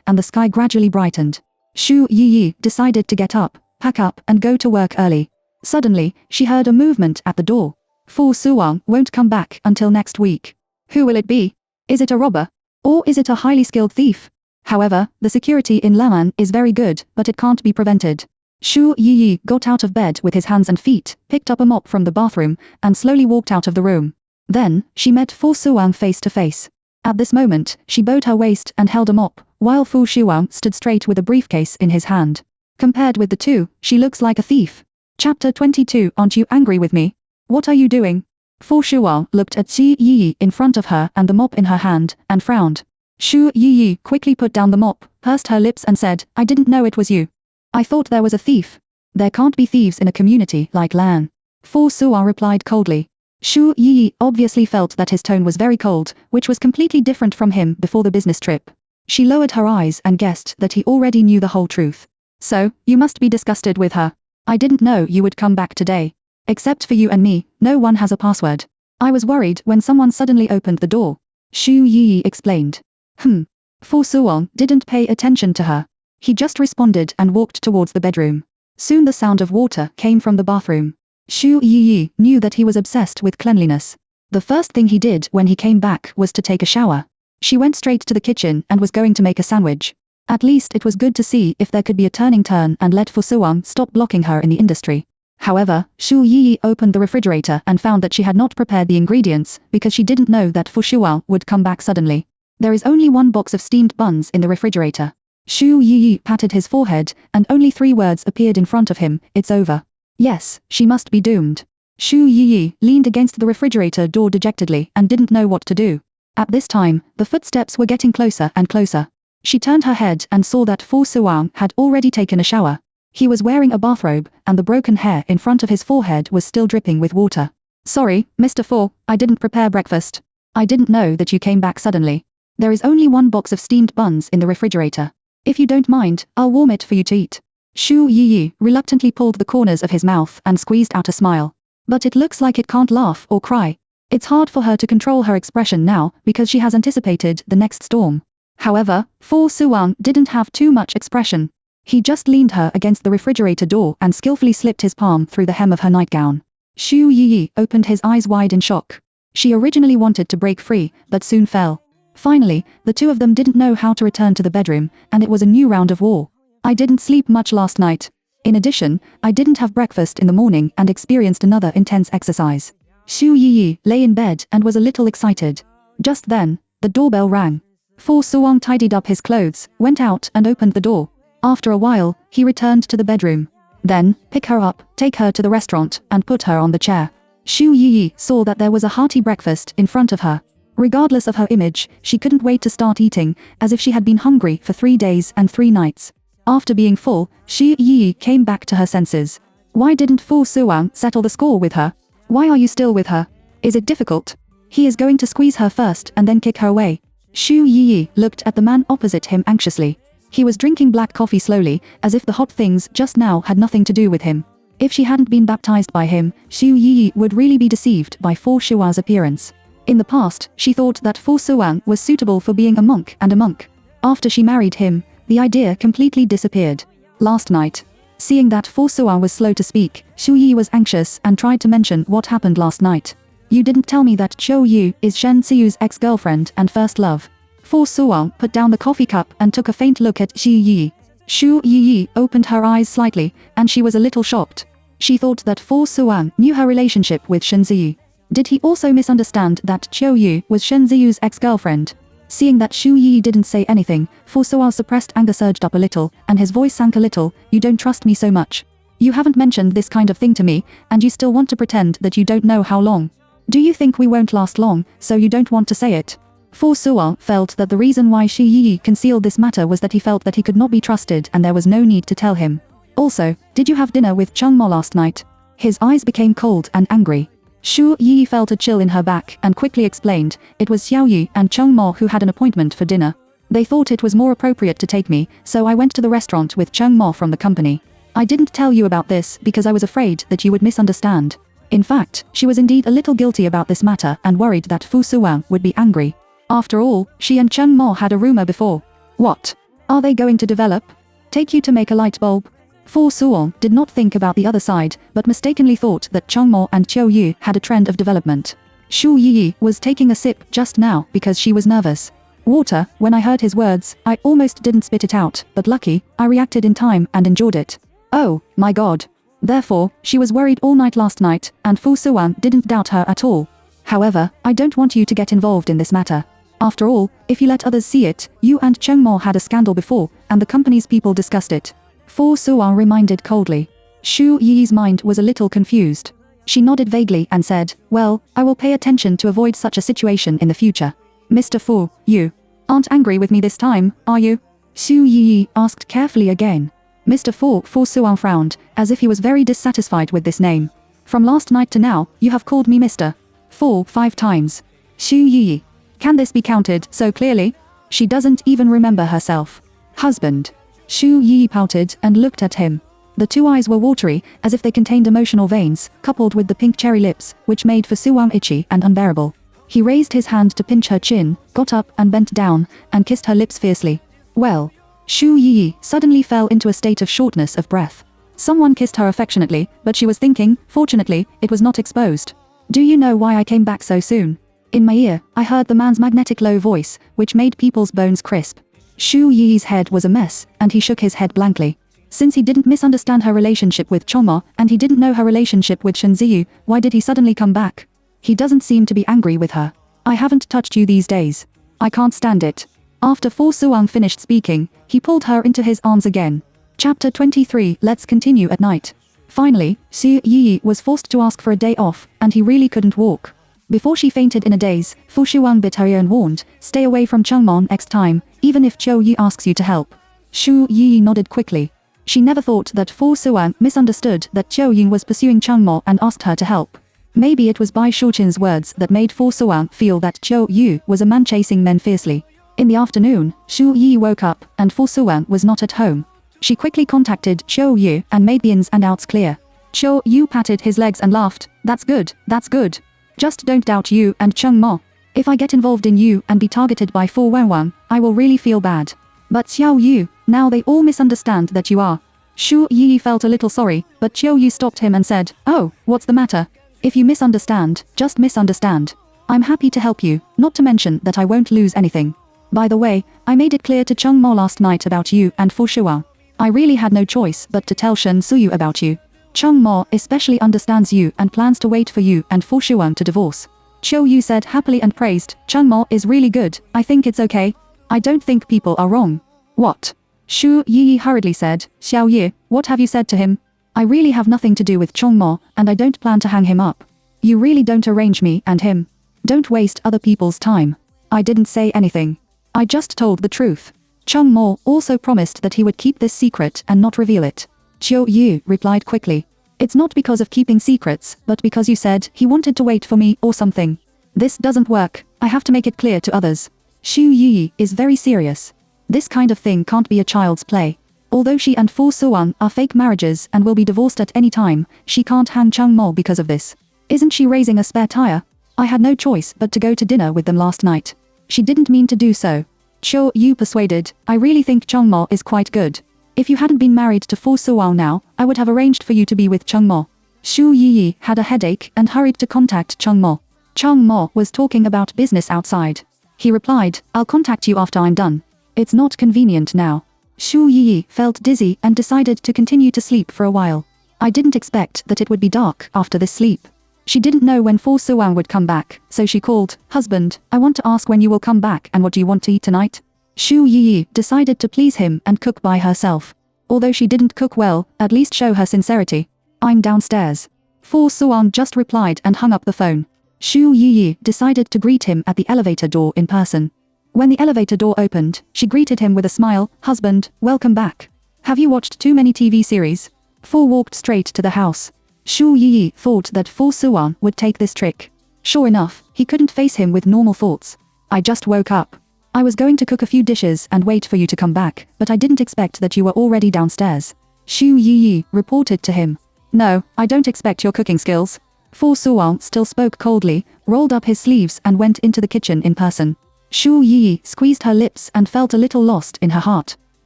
and the sky gradually brightened. Xu Yi decided to get up, pack up and go to work early. Suddenly, she heard a movement at the door. Fu Suang won't come back until next week. Who will it be? Is it a robber? Or is it a highly skilled thief? However, the security in Laman is very good, but it can't be prevented. Xu Yi got out of bed with his hands and feet, picked up a mop from the bathroom, and slowly walked out of the room. Then, she met Fu Suang face to face. At this moment, she bowed her waist and held a mop, while Fu Suang stood straight with a briefcase in his hand. Compared with the two, she looks like a thief. Chapter 22. Aren't you angry with me? What are you doing? Fu Suang looked at Xu Yi in front of her and the mop in her hand, and frowned. Xu Yi quickly put down the mop, pursed her lips and said, "I didn't know it was you. I thought there was a thief." "There can't be thieves in a community like Lan." Fu Suang replied coldly. Xu Yi obviously felt that his tone was very cold, which was completely different from him before the business trip. She lowered her eyes and guessed that he already knew the whole truth. "So, you must be disgusted with her. I didn't know you would come back today. Except for you and me, no one has a password. I was worried when someone suddenly opened the door." Xu Yi explained. Fu Suang didn't pay attention to her. He just responded and walked towards the bedroom. Soon the sound of water came from the bathroom. Xu Yi knew that he was obsessed with cleanliness. The first thing he did when he came back was to take a shower. She went straight to the kitchen and was going to make a sandwich. At least it was good to see if there could be a turning turn and let Fu Suang stop blocking her in the industry. However, Xu Yi opened the refrigerator and found that she had not prepared the ingredients because she didn't know that Fu Suang would come back suddenly. There is only one box of steamed buns in the refrigerator. Xu Yi patted his forehead and only 3 words appeared in front of him, "It's over." Yes, she must be doomed. Xu Yi leaned against the refrigerator door dejectedly and didn't know what to do. At this time, the footsteps were getting closer and closer. She turned her head and saw that Fu Suang had already taken a shower. He was wearing a bathrobe, and the broken hair in front of his forehead was still dripping with water. "Sorry, Mr. Fu, I didn't prepare breakfast. I didn't know that you came back suddenly. There is only one box of steamed buns in the refrigerator. If you don't mind, I'll warm it for you to eat." Xu Yi reluctantly pulled the corners of his mouth and squeezed out a smile. But it looks like it can't laugh or cry. It's hard for her to control her expression now because she has anticipated the next storm. However, Fu Suang didn't have too much expression. He just leaned her against the refrigerator door and skillfully slipped his palm through the hem of her nightgown. Xu Yi opened his eyes wide in shock. She originally wanted to break free, but soon fell. Finally, the two of them didn't know how to return to the bedroom, and it was a new round of war. "I didn't sleep much last night. In addition, I didn't have breakfast in the morning and experienced another intense exercise." Xu Yi lay in bed and was a little excited. Just then, the doorbell rang. Fu Suang tidied up his clothes, went out and opened the door. After a while, he returned to the bedroom. Then, pick her up, take her to the restaurant, and put her on the chair. Xu Yi saw that there was a hearty breakfast in front of her. Regardless of her image, she couldn't wait to start eating, as if she had been hungry for 3 days and 3 nights. After being full, Xu Yi came back to her senses. Why didn't Fu Suang settle the score with her? Why are you still with her? Is it difficult? He is going to squeeze her first and then kick her away. Xu Yi looked at the man opposite him anxiously. He was drinking black coffee slowly, as if the hot things just now had nothing to do with him. If she hadn't been baptized by him, Xu Yi would really be deceived by Fu Suang's appearance. In the past, she thought that Fu Suang was suitable for being a monk and a monk. After she married him, the idea completely disappeared. Last night, seeing that Fu Suang was slow to speak, Xu Yi was anxious and tried to mention what happened last night. "You didn't tell me that Zhou Yu is Shen Ziyu's ex-girlfriend and first love." Fu Suang put down the coffee cup and took a faint look at Xu Yi. Xu Yi opened her eyes slightly, and she was a little shocked. She thought that Fu Suang knew her relationship with Shen Ziyu. Did he also misunderstand that Zhou Yu was Shen Ziyu's ex-girlfriend? Seeing that Xu Yi didn't say anything, Fu Suang's suppressed anger surged up a little, and his voice sank a little. "You don't trust me so much. You haven't mentioned this kind of thing to me, and you still want to pretend that you don't know how long. Do you think we won't last long, so you don't want to say it?" Fu Suan felt that the reason why Xu Yi concealed this matter was that he felt that he could not be trusted and there was no need to tell him. Also, did you have dinner with Cheng Mo last night? His eyes became cold and angry. Xu Yi felt a chill in her back and quickly explained, it was Xiao Yi and Cheng Mo who had an appointment for dinner. They thought it was more appropriate to take me, so I went to the restaurant with Cheng Mo from the company. I didn't tell you about this because I was afraid that you would misunderstand. In fact, she was indeed a little guilty about this matter and worried that Fu Suan would be angry. After all, she and Cheng Mo had a rumor before. What? Are they going to develop? Take you to make a light bulb? Fu Suan did not think about the other side, but mistakenly thought that Cheng Mo and Qiu Yu had a trend of development. Xu Yi was taking a sip just now because she was nervous. Water, when I heard his words, I almost didn't spit it out, but lucky, I reacted in time and endured it. Oh, my God. Therefore, she was worried all night last night, and Fu Suan didn't doubt her at all. However, I don't want you to get involved in this matter. After all, if you let others see it, you and Cheng Mo had a scandal before, and the company's people discussed it. Fu Suan reminded coldly. Xu Yi's mind was a little confused. She nodded vaguely and said, well, I will pay attention to avoid such a situation in the future. Mr. Fu, you aren't angry with me this time, are you? Xu Yi asked carefully again. Mr. Fu Suan frowned, as if he was very dissatisfied with this name. From last night to now, you have called me Mr. Fu 5 times. Xu Yi. Can this be counted so clearly? She doesn't even remember herself. Husband. Xu Yi pouted and looked at him. The two eyes were watery, as if they contained emotional veins, coupled with the pink cherry lips, which made Fu Suan itchy and unbearable. He raised his hand to pinch her chin, got up and bent down, and kissed her lips fiercely. Well. Xu Yi suddenly fell into a state of shortness of breath. Someone kissed her affectionately, but she was thinking, fortunately, it was not exposed. Do you know why I came back so soon? In my ear, I heard the man's magnetic low voice, which made people's bones crisp. Xu Yi's head was a mess, and he shook his head blankly. Since he didn't misunderstand her relationship with Cheng Mo, and he didn't know her relationship with Shen Ziyu, why did he suddenly come back? He doesn't seem to be angry with her. I haven't touched you these days. I can't stand it. After Fu Suan finished speaking, he pulled her into his arms again. Chapter 23. Let's continue at night. Finally, Xu Yi was forced to ask for a day off, and he really couldn't walk. Before she fainted in a daze, Fu Suan bit her ear and warned, stay away from Cheng Mo next time, even if Qiu Yu asks you to help. Xu Yi nodded quickly. She never thought that Fu Suan misunderstood that Qiu Yu was pursuing Cheng Mo and asked her to help. Maybe it was Bai Shuqin's words that made Fu Suan feel that Qiu Yu was a man chasing men fiercely. In the afternoon, Xu Yi woke up, and Fu Suan was not at home. She quickly contacted Qiu Yu and made the ins and outs clear. Qiu Yu patted his legs and laughed, that's good, that's good. Just don't doubt you and Cheng Mo. If I get involved in you and be targeted by Fu Wenwang, I will really feel bad. But Xiao Yu, now they all misunderstand that you are. Xu Yi felt a little sorry, but Qiu Yu stopped him and said, oh, what's the matter? If you misunderstand, just misunderstand. I'm happy to help you, not to mention that I won't lose anything. By the way, I made it clear to Cheng Mo last night about you and Fu Shuang. I really had no choice but to tell Shen Suyu about you. Cheng Mo especially understands you and plans to wait for you and Fu Shuang to divorce. Qiu Yu said happily and praised, Cheng Mo is really good, I think it's okay. I don't think people are wrong. What? Xu Yi hurriedly said, Xiao Yi, what have you said to him? I really have nothing to do with Cheng Mo, and I don't plan to hang him up. You really don't arrange me and him. Don't waste other people's time. I didn't say anything. I just told the truth. Cheng Mo also promised that he would keep this secret and not reveal it. Qiu Yu replied quickly. It's not because of keeping secrets, but because you said he wanted to wait for me or something. This doesn't work, I have to make it clear to others. Xu Yi is very serious. This kind of thing can't be a child's play. Although she and Fu Suan are fake marriages and will be divorced at any time, she can't hang Cheng Mo because of this. Isn't she raising a spare tire? I had no choice but to go to dinner with them last night. She didn't mean to do so. Qiu Yu persuaded, I really think Cheng Mo is quite good. If you hadn't been married to Fu Suan now, I would have arranged for you to be with Cheng Mo. Xu Yi had a headache and hurried to contact Cheng Mo. Cheng Mo was talking about business outside. He replied, I'll contact you after I'm done. It's not convenient now. Xu Yi felt dizzy and decided to continue to sleep for a while. I didn't expect that it would be dark after this sleep. She didn't know when Fu Suan would come back, so she called, Husband, I want to ask when you will come back and what do you want to eat tonight? Xu Yi decided to please him and cook by herself. Although she didn't cook well, at least show her sincerity. I'm downstairs. Fu Suan just replied and hung up the phone. Xu Yiyi decided to greet him at the elevator door in person. When the elevator door opened, she greeted him with a smile. "Husband, welcome back. Have you watched too many TV series?" Fu walked straight to the house. Xu Yiyi thought that Fu Suwan would take this trick. Sure enough, he couldn't face him with normal thoughts. "I just woke up. I was going to cook a few dishes and wait for you to come back, but I didn't expect that you were already downstairs." Xu Yiyi reported to him. "No, I don't expect your cooking skills." Fu Suwan still spoke coldly, rolled up his sleeves and went into the kitchen in person. Xu Yiyi squeezed her lips and felt a little lost in her heart.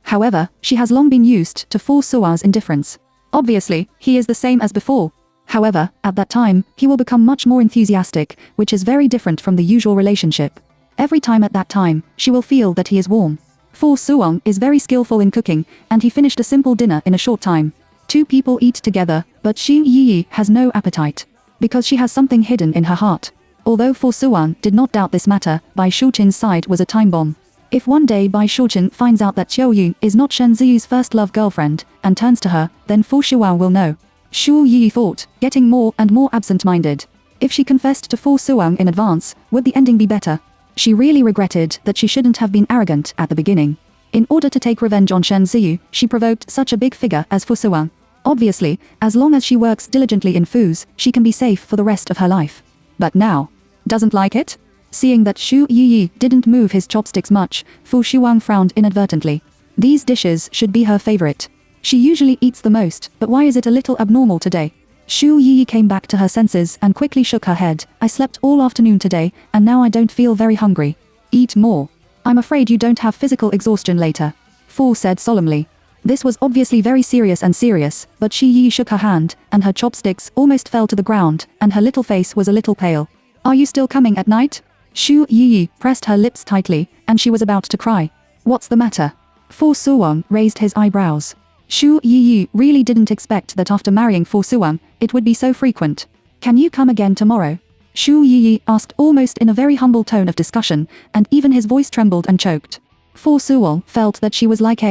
However, she has long been used to Fu Suwan's indifference. Obviously, he is the same as before. However, at that time, he will become much more enthusiastic, which is very different from the usual relationship. Every time at that time, she will feel that he is warm. Fu Suwan is very skillful in cooking, and he finished a simple dinner in a short time. Two people eat together, but Xu Yiyi has no appetite. Because she has something hidden in her heart. Although Fu Suwan did not doubt this matter, Bai Shuqin's side was a time bomb. If one day Bai Shuqin finds out that Qiu Yu is not Shen Ziyu's first love girlfriend, and turns to her, then Fu Suwan will know. Xu Yiyi thought, getting more and more absent-minded. If she confessed to Fu Suwan in advance, would the ending be better? She really regretted that she shouldn't have been arrogant at the beginning. In order to take revenge on Shen Ziyu, she provoked such a big figure as Fu Suwan. Obviously, as long as she works diligently in Fu's, she can be safe for the rest of her life. But now, doesn't like it? Seeing that Xu Yiyi didn't move his chopsticks much, Fu Shuang frowned inadvertently. These dishes should be her favorite. She usually eats the most, but why is it a little abnormal today? Xu Yiyi came back to her senses and quickly shook her head. "I slept all afternoon today, and now I don't feel very hungry. Eat more. I'm afraid you don't have physical exhaustion later," Fu said solemnly. This was obviously very serious, but Xu Yiyi shook her hand, and her chopsticks almost fell to the ground, and her little face was a little pale. "Are you still coming at night?" Xu Yiyi pressed her lips tightly, and she was about to cry. "What's the matter?" Fu Suwan raised his eyebrows. Xu Yiyi really didn't expect that after marrying Fu Suwan, it would be so frequent. "Can you come again tomorrow?" Xu Yiyi asked almost in a very humble tone of discussion, and even his voice trembled and choked. Fu Suwan felt that she was like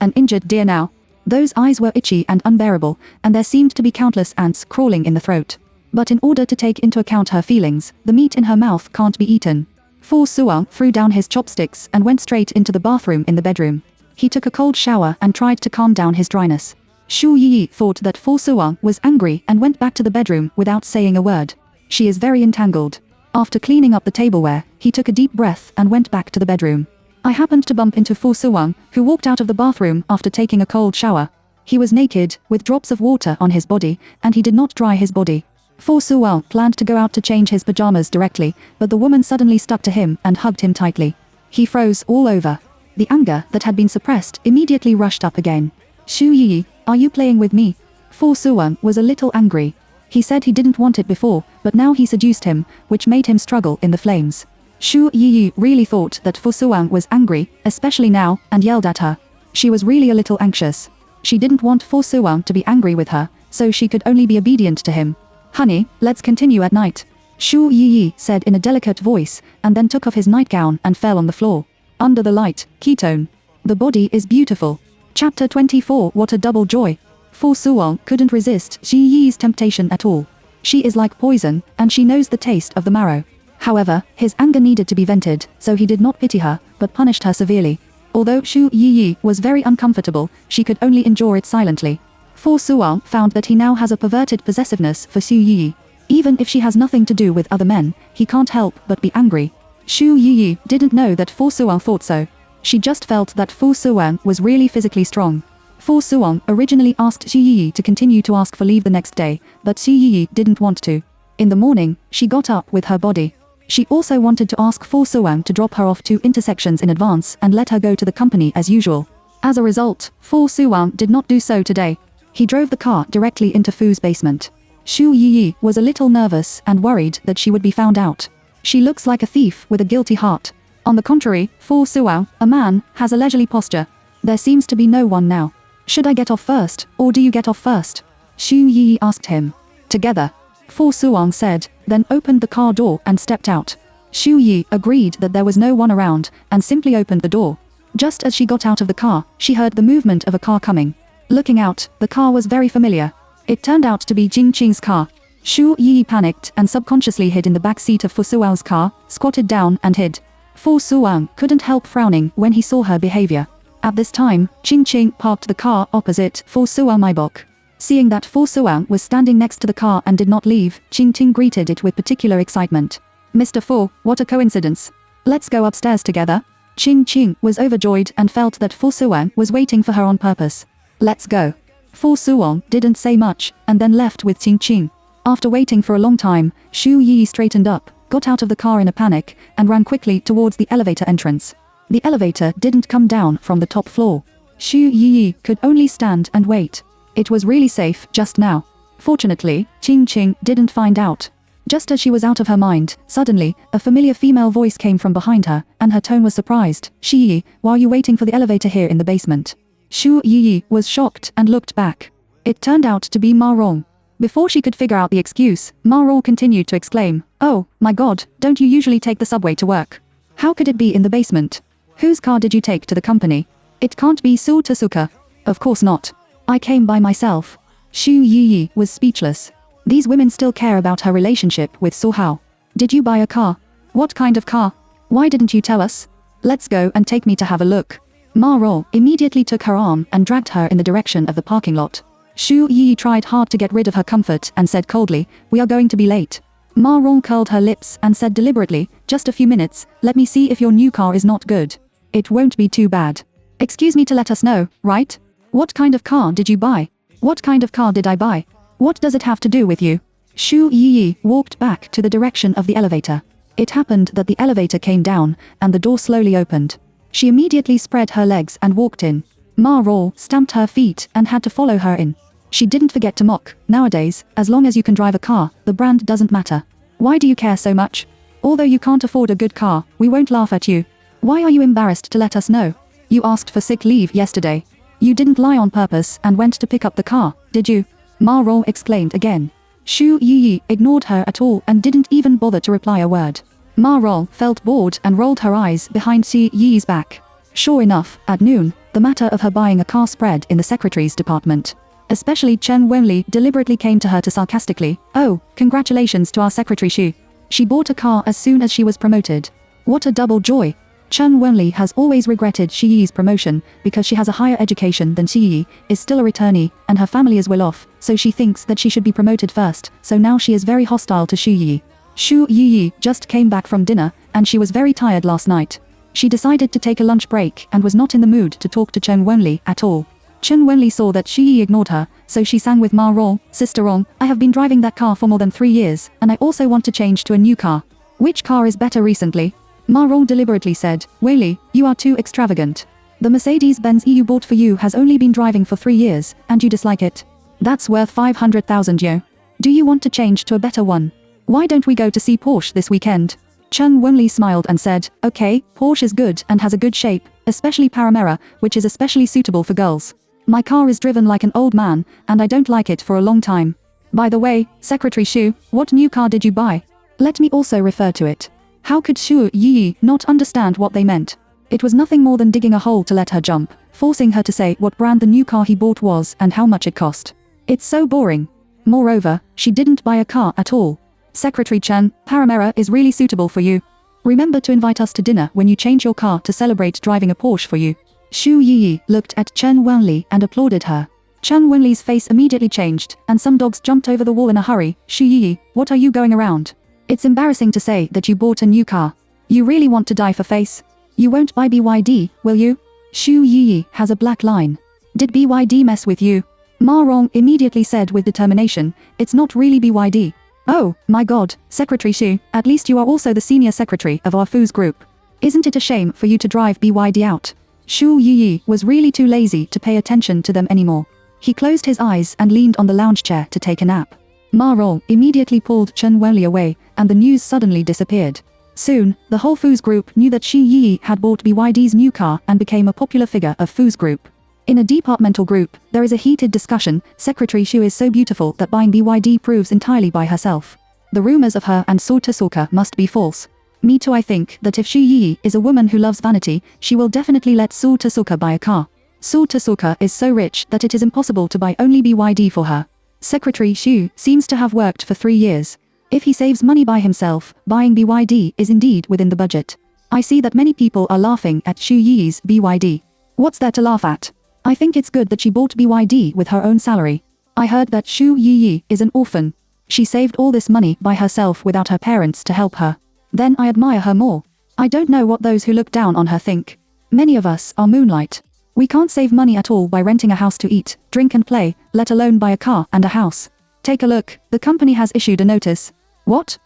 an injured deer now. Those eyes were itchy and unbearable, and there seemed to be countless ants crawling in the throat. But in order to take into account her feelings, the meat in her mouth can't be eaten. Fu Suwan threw down his chopsticks and went straight into the bathroom in the bedroom. He took a cold shower and tried to calm down his dryness. Xu Yiyi thought that Fu Suwan was angry and went back to the bedroom without saying a word. She is very entangled. After cleaning up the tableware, he took a deep breath and went back to the bedroom. I happened to bump into Fu Suwan, who walked out of the bathroom after taking a cold shower. He was naked, with drops of water on his body, and he did not dry his body. Fu Suwan planned to go out to change his pajamas directly, but the woman suddenly stuck to him and hugged him tightly. He froze all over. The anger that had been suppressed immediately rushed up again. "Xu Yiyi, are you playing with me?" Fu Suwan was a little angry. He said he didn't want it before, but now he seduced him, which made him struggle in the flames. Xu Yiyi really thought that Fu Suwan was angry, especially now, and yelled at her. She was really a little anxious. She didn't want Fu Suwan to be angry with her, so she could only be obedient to him. "Honey, let's continue at night," Xu Yiyi said in a delicate voice, and then took off his nightgown and fell on the floor. Under the light, ketone. The body is beautiful. Chapter 24. What a double joy. Fu Suwan couldn't resist Xu Yiyi's temptation at all. She is like poison, and she knows the taste of the marrow. However, his anger needed to be vented, so he did not pity her, but punished her severely. Although Xu Yiyi was very uncomfortable, she could only endure it silently. Fu Suwan found that he now has a perverted possessiveness for Xu Yiyi. Even if she has nothing to do with other men, he can't help but be angry. Xu Yiyi didn't know that Fu Suwan thought so. She just felt that Fu Suwan was really physically strong. Fu Suwan originally asked Xu Yiyi to continue to ask for leave the next day, but Xu Yiyi didn't want to. In the morning, she got up with her body. She also wanted to ask Fu Suwan to drop her off 2 intersections in advance and let her go to the company as usual. As a result, Fu Suwan did not do so today. He drove the car directly into Fu's basement. Xu Yiyi was a little nervous and worried that she would be found out. She looks like a thief with a guilty heart. On the contrary, Fu Suwan, a man, has a leisurely posture. There seems to be no one now. "Should I get off first, or do you get off first?" Xu Yiyi asked him. "Together," Fu Suwan said, then opened the car door and stepped out. Xu Yi agreed that there was no one around, and simply opened the door. Just as she got out of the car, she heard the movement of a car coming. Looking out, the car was very familiar. It turned out to be Jing Qing's car. Shu Yi panicked and subconsciously hid in the back seat of Fu Suwang's car, squatted down and hid. Fu Suwang couldn't help frowning when he saw her behavior. At this time, Qing Qing parked the car opposite Fu Suwang Maibok. Seeing that Fu Suwang was standing next to the car and did not leave, Qing Qing greeted it with particular excitement. Mr. Fu, what a coincidence. Let's go upstairs together. Qing Qing was overjoyed and felt that Fu Suwang was waiting for her on purpose. Let's go. Fu Suwang didn't say much and then left with Qing Qing. After waiting for a long time, Shu Yi straightened up, got out of the car in a panic, and ran quickly towards the elevator entrance. The elevator didn't come down from the top floor. Shu Yi could only stand and wait. It was really safe just now. Fortunately, Qing Qing didn't find out. Just as she was out of her mind, suddenly, a familiar female voice came from behind her, and her tone was surprised. Yi, why are you waiting for the elevator here in the basement? Shu Yi was shocked and looked back. It turned out to be Ma Rong. Before she could figure out the excuse, Ma Rong continued to exclaim, "Oh, my God, don't you usually take the subway to work? How could it be in the basement? Whose car did you take to the company? It can't be Su Tasuka." "Of course not. I came by myself." Shu Yi was speechless. These women still care about her relationship with Su Hao. "Did you buy a car? What kind of car? Why didn't you tell us? Let's go and take me to have a look." Ma Rong immediately took her arm and dragged her in the direction of the parking lot. Shu Yi tried hard to get rid of her comfort and said coldly, "We are going to be late." Ma Rong curled her lips and said deliberately, "Just a few minutes, let me see if your new car is not good. It won't be too bad. Excuse me to let us know, right? What kind of car did you buy? What kind of car did I buy? What does it have to do with you?" Shu Yi walked back to the direction of the elevator. It happened that the elevator came down, and the door slowly opened. She immediately spread her legs and walked in. Ma Rong stamped her feet and had to follow her in. She didn't forget to mock, "Nowadays, as long as you can drive a car, the brand doesn't matter. Why do you care so much? Although you can't afford a good car, we won't laugh at you. Why are you embarrassed to let us know? You asked for sick leave yesterday. You didn't lie on purpose and went to pick up the car, did you?" Ma Rong exclaimed again. Shu Yi ignored her at all and didn't even bother to reply a word. Ma Rong felt bored and rolled her eyes behind Xi Yi's back. Sure enough, at noon, the matter of her buying a car spread in the secretary's department. Especially Chen Wenli deliberately came to her to sarcastically, "Oh, congratulations to our secretary Xu. She bought a car as soon as she was promoted. What a double joy." Chen Wenli has always regretted Xi Yi's promotion because she has a higher education than Xi Yi, is still a returnee, and her family is well off, so she thinks that she should be promoted first, so now she is very hostile to Xu Yi. Xu Yi just came back from dinner, and she was very tired last night. She decided to take a lunch break and was not in the mood to talk to Chen Wenli at all. Chen Wenli saw that Xi Yi ignored her, so she sang with Ma Rong, "Sister Rong, I have been driving that car for more than 3 years, and I also want to change to a new car. Which car is better recently?" Ma Rong deliberately said, "Wenli, you are too extravagant. The Mercedes-Benz you bought for you has only been driving for 3 years, and you dislike it. That's worth 500,000 yuan. Do you want to change to a better one? Why don't we go to see Porsche this weekend?" Chen Wenli smiled and said, "Okay, Porsche is good and has a good shape, especially Panamera, which is especially suitable for girls. My car is driven like an old man, and I don't like it for a long time. By the way, Secretary Xu, what new car did you buy? Let me also refer to it." How could Shu Yi not understand what they meant? It was nothing more than digging a hole to let her jump, forcing her to say what brand the new car he bought was and how much it cost. It's so boring. Moreover, she didn't buy a car at all. "Secretary Chen, Panamera is really suitable for you. Remember to invite us to dinner when you change your car to celebrate driving a Porsche for you." Shu Yi looked at Chen Wenli and applauded her. Chen Wenli's face immediately changed, and some dogs jumped over the wall in a hurry. "Shu Yi, what are you going around? It's embarrassing to say that you bought a new car. You really want to die for face? You won't buy BYD, will you?" Shu Yi has a black line. "Did BYD mess with you?" Ma Rong immediately said with determination, "It's not really BYD." "Oh, my God, Secretary Xu, at least you are also the senior secretary of our FU's group. Isn't it a shame for you to drive BYD out?" Shu Yi was really too lazy to pay attention to them anymore. He closed his eyes and leaned on the lounge chair to take a nap. Ma Rong immediately pulled Chen Wenli away, and the news suddenly disappeared. Soon, the whole FU's group knew that Xi Yi had bought BYD's new car and became a popular figure of FU's group. In a departmental group, there is a heated discussion. Secretary Xu is so beautiful that buying BYD proves entirely by herself. The rumors of her and Su Tasuka must be false. Me too, I think that if Xi Yi is a woman who loves vanity, she will definitely let Su Tasuka buy a car. Su Tasuka is so rich that it is impossible to buy only BYD for her. Secretary Xu seems to have worked for 3 years. If he saves money by himself, buying BYD is indeed within the budget. I see that many people are laughing at Xu Yi's BYD. What's there to laugh at? I think it's good that she bought BYD with her own salary. I heard that Xu Yi is an orphan. She saved all this money by herself without her parents to help her. Then I admire her more. I don't know what those who look down on her think. Many of us are moonlight. We can't save money at all by renting a house to eat, drink and play, let alone buy a car and a house. Take a look, the company has issued a notice. What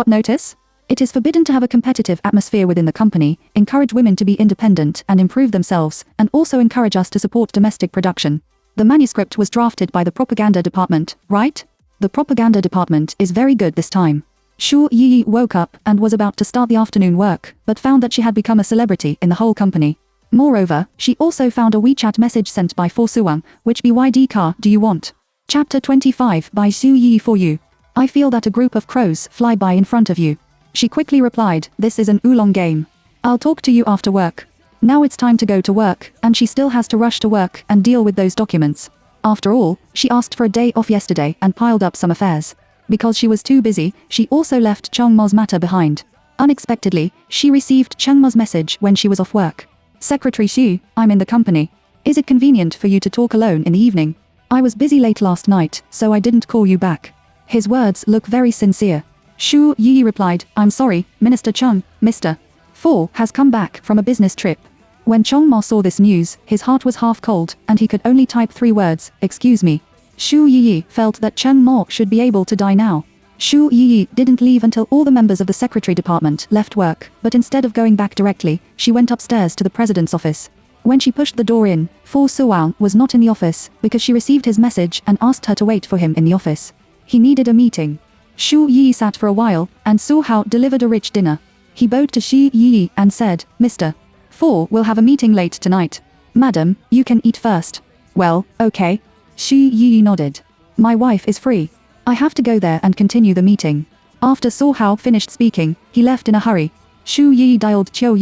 notice? It is forbidden to have a competitive atmosphere within the company, encourage women to be independent and improve themselves, and also encourage us to support domestic production. The manuscript was drafted by the propaganda department, right? The propaganda department is very good this time. Xu Yi woke up and was about to start the afternoon work, but found that she had become a celebrity in the whole company. Moreover, she also found a WeChat message sent by Fu Suwang, which BYD car do you want? Chapter 25 by Xu Yi for you. I feel that a group of crows fly by in front of you. She quickly replied, this is an oolong game. I'll talk to you after work. Now it's time to go to work, and she still has to rush to work and deal with those documents. After all, she asked for a day off yesterday and piled up some affairs. Because she was too busy, she also left Cheng Mo's matter behind. Unexpectedly, she received Cheng Mo's message when she was off work. Secretary Xu, I'm in the company. Is it convenient for you to talk alone in the evening? I was busy late last night, so I didn't call you back. His words look very sincere. Xu Yi replied, I'm sorry, Minister Cheng, Mr. Fu has come back from a business trip. When Cheng Mo saw this news, his heart was half cold, and he could only type 3 words, excuse me. Xu Yi felt that Cheng Mo should be able to die now. Xu Yi didn't leave until all the members of the secretary department left work, but instead of going back directly, she went upstairs to the president's office. When she pushed the door in, Fu Suwang was not in the office, because she received his message and asked her to wait for him in the office. He needed a meeting. Xu Yi sat for a while, and Su Hao delivered a rich dinner. He bowed to Xu Yi and said, Mr. Fu will have a meeting late tonight. Madam, you can eat first. Well, okay. Xu Yi nodded. My wife is free. I have to go there and continue the meeting. After Su Hao finished speaking, he left in a hurry. Xu Yi dialed Xiao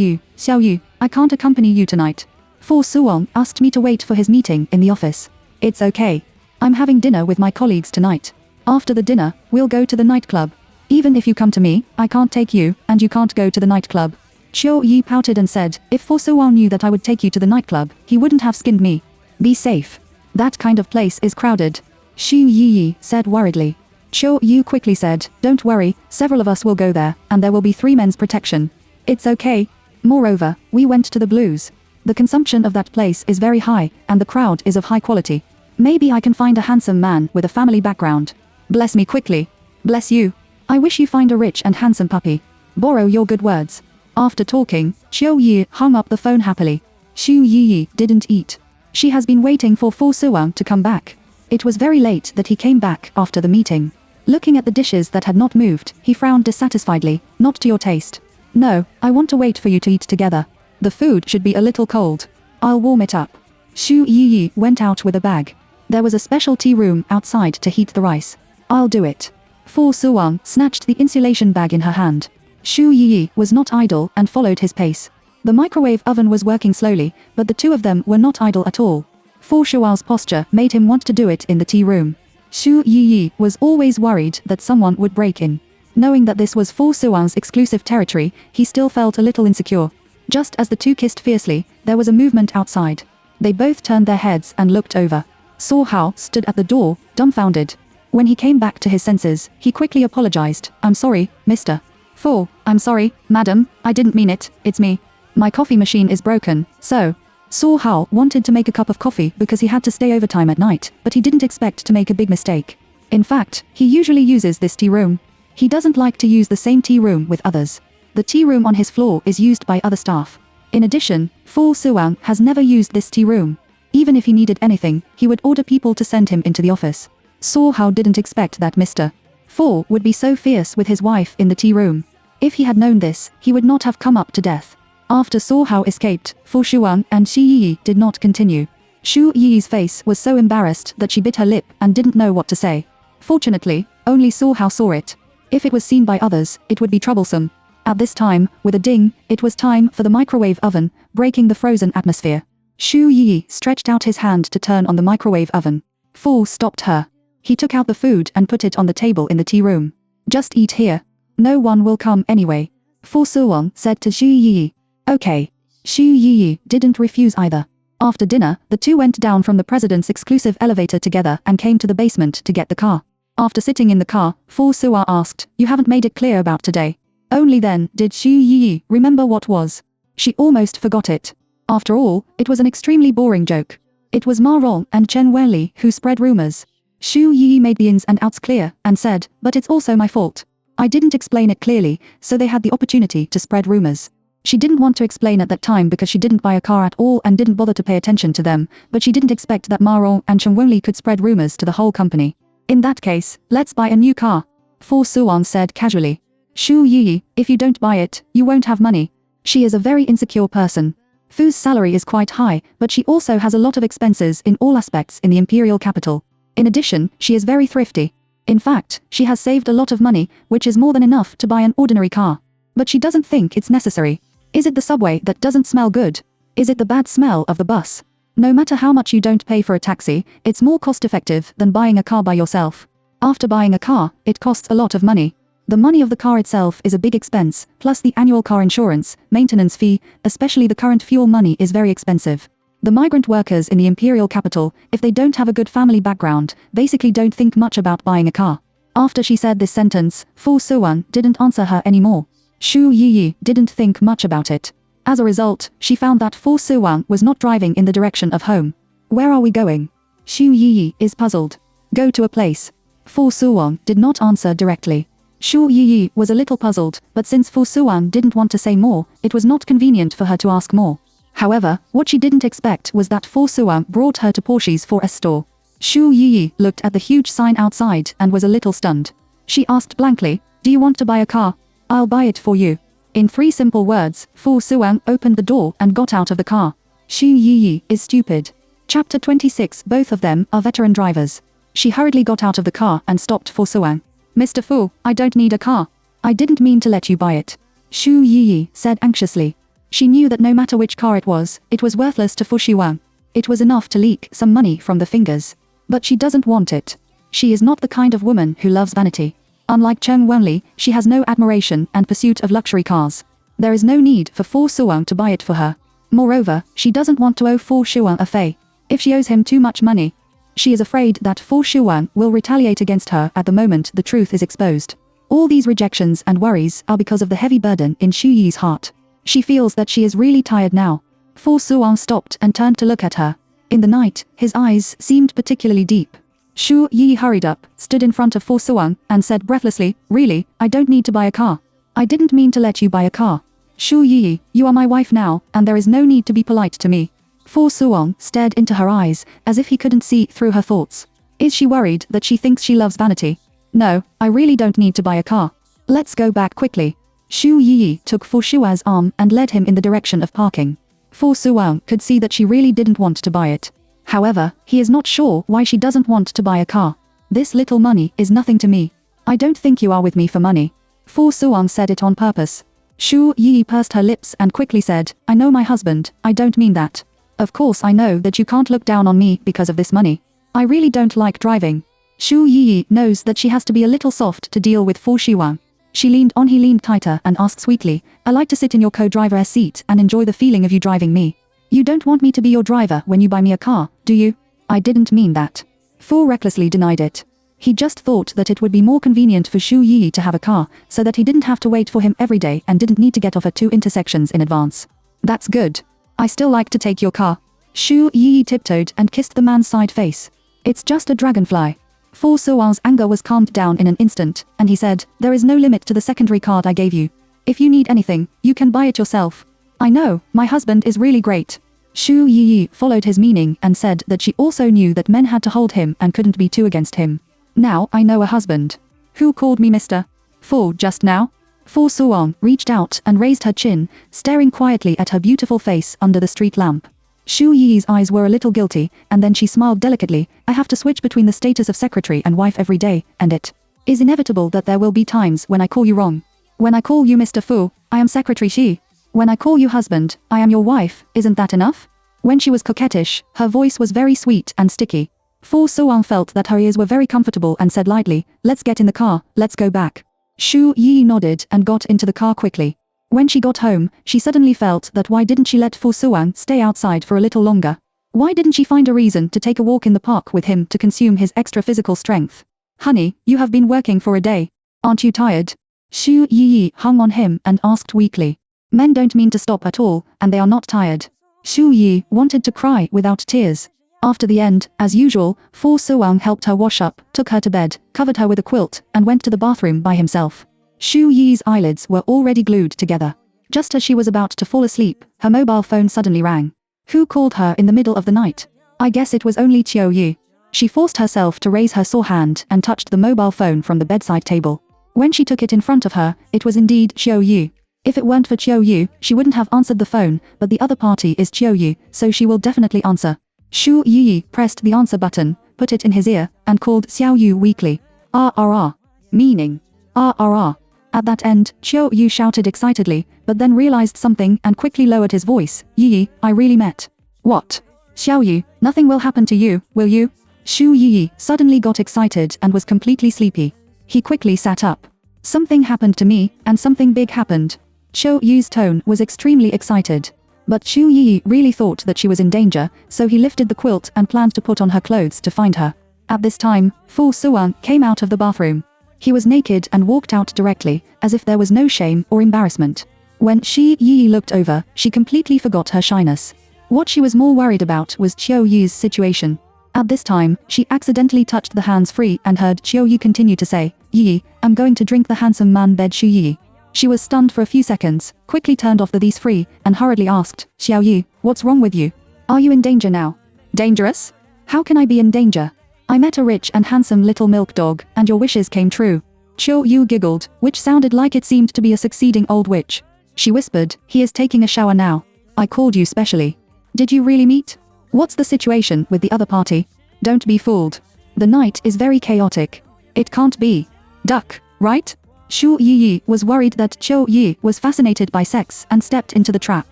Yu, I can't accompany you tonight. Fu Suwang asked me to wait for his meeting in the office. It's okay. I'm having dinner with my colleagues tonight. After the dinner, we'll go to the nightclub. Even if you come to me, I can't take you, and you can't go to the nightclub. Xiao Yi pouted and said, if Fu Suwang knew that I would take you to the nightclub, he wouldn't have skinned me. Be safe. That kind of place is crowded. Xu Yi said worriedly. Xiao Yu quickly said, don't worry, several of us will go there, and there will be 3 men's protection. It's okay. Moreover, we went to the Blues. The consumption of that place is very high, and the crowd is of high quality. Maybe I can find a handsome man with a family background. Bless me quickly. Bless you. I wish you find a rich and handsome puppy. Borrow your good words. After talking, Xiao Yi hung up the phone happily. Xu Yi didn't eat. She has been waiting for Fu Suwang to come back. It was very late that he came back after the meeting. Looking at the dishes that had not moved, he frowned dissatisfiedly, not to your taste. No, I want to wait for you to eat together. The food should be a little cold. I'll warm it up. Xu Yi went out with a bag. There was a special tea room outside to heat the rice. I'll do it. Fu Suwang snatched the insulation bag in her hand. Xu Yi was not idle and followed his pace. The microwave oven was working slowly, but the two of them were not idle at all. Fu Shuao's posture made him want to do it in the tea room. Xu Yi was always worried that someone would break in. Knowing that this was Fu Suwang's exclusive territory, he still felt a little insecure. Just as the two kissed fiercely, there was a movement outside. They both turned their heads and looked over. Su Hao stood at the door, dumbfounded. When he came back to his senses, he quickly apologized. I'm sorry, Mr. Fu. I'm sorry, madam, I didn't mean it, it's me. My coffee machine is broken, so... Su Hao wanted to make a cup of coffee because he had to stay overtime at night, but he didn't expect to make a big mistake. In fact, he usually uses this tea room. He doesn't like to use the same tea room with others. The tea room on his floor is used by other staff. In addition, Fu Suwang has never used this tea room. Even if he needed anything, he would order people to send him into the office. Su Hao didn't expect that Mr. Fu would be so fierce with his wife in the tea room. If he had known this, he would not have come up to death. After Su Hao escaped, Fu Shuang and Xi Yi did not continue. Xu Yi's face was so embarrassed that she bit her lip and didn't know what to say. Fortunately, only Su Hao saw it. If it was seen by others, it would be troublesome. At this time, with a ding, it was time for the microwave oven, breaking the frozen atmosphere. Xu Yi stretched out his hand to turn on the microwave oven. Fu stopped her. He took out the food and put it on the table in the tea room. Just eat here. No one will come anyway. Fu Suwang said to Xu Yi. Okay. Xu Yi didn't refuse either. After dinner, the two went down from the president's exclusive elevator together and came to the basement to get the car. After sitting in the car, Fu Suwang asked, "You haven't made it clear about today." Only then did Xu Yi remember what was. She almost forgot it. After all, it was an extremely boring joke. It was Ma Rong and Chen Wenli who spread rumors. Xu Yi made the ins and outs clear and said, "But it's also my fault. I didn't explain it clearly, so they had the opportunity to spread rumors." She didn't want to explain at that time because she didn't buy a car at all and didn't bother to pay attention to them, but she didn't expect that Ma Rong and Chen Wenli could spread rumors to the whole company. "In that case, let's buy a new car," Fu Suwang said casually. "Xu Yi, if you don't buy it, you won't have money." She is a very insecure person. Fu's salary is quite high, but she also has a lot of expenses in all aspects in the imperial capital. In addition, she is very thrifty. In fact, she has saved a lot of money, which is more than enough to buy an ordinary car. But she doesn't think it's necessary. Is it the subway that doesn't smell good? Is it the bad smell of the bus? No matter how much you don't pay for a taxi, it's more cost-effective than buying a car by yourself. After buying a car, it costs a lot of money. The money of the car itself is a big expense, plus the annual car insurance, maintenance fee, especially the current fuel money is very expensive. The migrant workers in the imperial capital, if they don't have a good family background, basically don't think much about buying a car. After she said this sentence, Fu Suwang didn't answer her anymore. Xu Yi didn't think much about it. As a result, she found that Fu Suwang was not driving in the direction of home. "Where are we going?" Xu Yi is puzzled. "Go to a place." Fu Suwang did not answer directly. Xu Yi was a little puzzled, but since Fu Suwang didn't want to say more, it was not convenient for her to ask more. However, what she didn't expect was that Fu Suwang brought her to Porsche's 4S store. Xu Yi looked at the huge sign outside and was a little stunned. She asked blankly, "Do you want to buy a car? I'll buy it for you." In 3 simple words, Fu Suwang opened the door and got out of the car. Xu Yi is stupid. Chapter 26. Both of them are veteran drivers. She hurriedly got out of the car and stopped Fu Suwang. "Mr. Fu, I don't need a car. I didn't mean to let you buy it," Xu Yi said anxiously. She knew that no matter which car it was worthless to Fu Suwang. It was enough to leak some money from the fingers. But she doesn't want it. She is not the kind of woman who loves vanity. Unlike Chen Wenli, she has no admiration and pursuit of luxury cars. There is no need for Fu Suwang to buy it for her. Moreover, she doesn't want to owe Fu Suwang a fei. If she owes him too much money, she is afraid that Fu Suwang will retaliate against her at the moment the truth is exposed. All these rejections and worries are because of the heavy burden in Xu Yi's heart. She feels that she is really tired now. Fu Suwang stopped and turned to look at her. In the night, his eyes seemed particularly deep. Xu Yi hurried up, stood in front of Fu Suwang, and said breathlessly, "Really, I don't need to buy a car. I didn't mean to let you buy a car. Xu Yi, you are my wife now, and there is no need to be polite to me." Fu Suwang stared into her eyes, as if he couldn't see through her thoughts. Is she worried that she thinks she loves vanity? "No, I really don't need to buy a car. Let's go back quickly." Xu Yi took Fu Suwang's arm and led him in the direction of parking. Fu Suwang could see that she really didn't want to buy it. However, he is not sure why she doesn't want to buy a car. "This little money is nothing to me. I don't think you are with me for money." Fu Suwang said it on purpose. Xu Yi pursed her lips and quickly said, "I know my husband, I don't mean that. Of course I know that you can't look down on me because of this money. I really don't like driving." Xu Yi knows that she has to be a little soft to deal with Fu Suwang. He leaned tighter and asked sweetly, "I like to sit in your co-driver's seat and enjoy the feeling of you driving me. You don't want me to be your driver when you buy me a car, do you?" "I didn't mean that." Fu recklessly denied it. He just thought that it would be more convenient for Xu Yi to have a car, so that he didn't have to wait for him every day and didn't need to get off at 2 intersections in advance. "That's good. I still like to take your car." Xu Yi tiptoed and kissed the man's side face. "It's just a dragonfly." Fu Suwang's anger was calmed down in an instant, and he said, "There is no limit to the secondary card I gave you. If you need anything, you can buy it yourself. I know, my husband is really great." Xu Yi followed his meaning and said that she also knew that men had to hold him and couldn't be too against him. "Now I know a husband. Who called me Mr. Fu just now?" Fu Suwang reached out and raised her chin, staring quietly at her beautiful face under the street lamp. Xu Yi's eyes were a little guilty, and then she smiled delicately. "I have to switch between the status of secretary and wife every day, and it is inevitable that there will be times when I call you wrong. When I call you Mr. Fu, I am Secretary Xi. When I call you husband, I am your wife, isn't that enough?" When she was coquettish, her voice was very sweet and sticky. Fu Suwang felt that her ears were very comfortable and said lightly, "Let's get in the car, let's go back." Xu Yi nodded and got into the car quickly. When she got home, she suddenly felt that why didn't she let Fu Suwang stay outside for a little longer? Why didn't she find a reason to take a walk in the park with him to consume his extra physical strength? "Honey, you have been working for a day. Aren't you tired?" Xu Yi hung on him and asked weakly. Men don't mean to stop at all, and they are not tired. Xu Yi wanted to cry without tears. After the end, as usual, Fu Suwang helped her wash up, took her to bed, covered her with a quilt, and went to the bathroom by himself. Xu Yi's eyelids were already glued together. Just as she was about to fall asleep, her mobile phone suddenly rang. Who called her in the middle of the night? I guess it was only Qiu Yu. She forced herself to raise her sore hand and touched the mobile phone from the bedside table. When she took it in front of her, it was indeed Qiu Yu. If it weren't for Qiu Yu, she wouldn't have answered the phone, but the other party is Qiu Yu, so she will definitely answer. Xu Yi pressed the answer button, put it in his ear, and called Xiao Yu weakly. "Ah. Meaning. Ah. At that end, Qiu Yu shouted excitedly, but then realized something and quickly lowered his voice. "Yi, I really met." "What?" "Xiao Yu, nothing will happen to you, will you?" Xu Yi suddenly got excited and was completely sleepy. He quickly sat up. "Something happened to me, and something big happened." Qiu Yu's tone was extremely excited. But Xu Yi really thought that she was in danger, so he lifted the quilt and planned to put on her clothes to find her. At this time, Fu Suwang came out of the bathroom. He was naked and walked out directly, as if there was no shame or embarrassment. When Xu Yi looked over, she completely forgot her shyness. What she was more worried about was Qiu Yu's situation. At this time, she accidentally touched the hands-free and heard Qiu Yu continue to say, "Yi, I'm going to drink the handsome man bed Xu Yi." She was stunned for a few seconds, quickly turned off the these free, and hurriedly asked, "Xiao Yu, what's wrong with you? Are you in danger now?" "Dangerous? How can I be in danger? I met a rich and handsome little milk dog, and your wishes came true." Qiu Yu giggled, which sounded like it seemed to be a succeeding old witch. She whispered, "He is taking a shower now. I called you specially. Did you really meet? What's the situation with the other party? Don't be fooled. The night is very chaotic. It can't be. Duck, right?" Xu Yi was worried that Qiu Yi was fascinated by sex and stepped into the trap.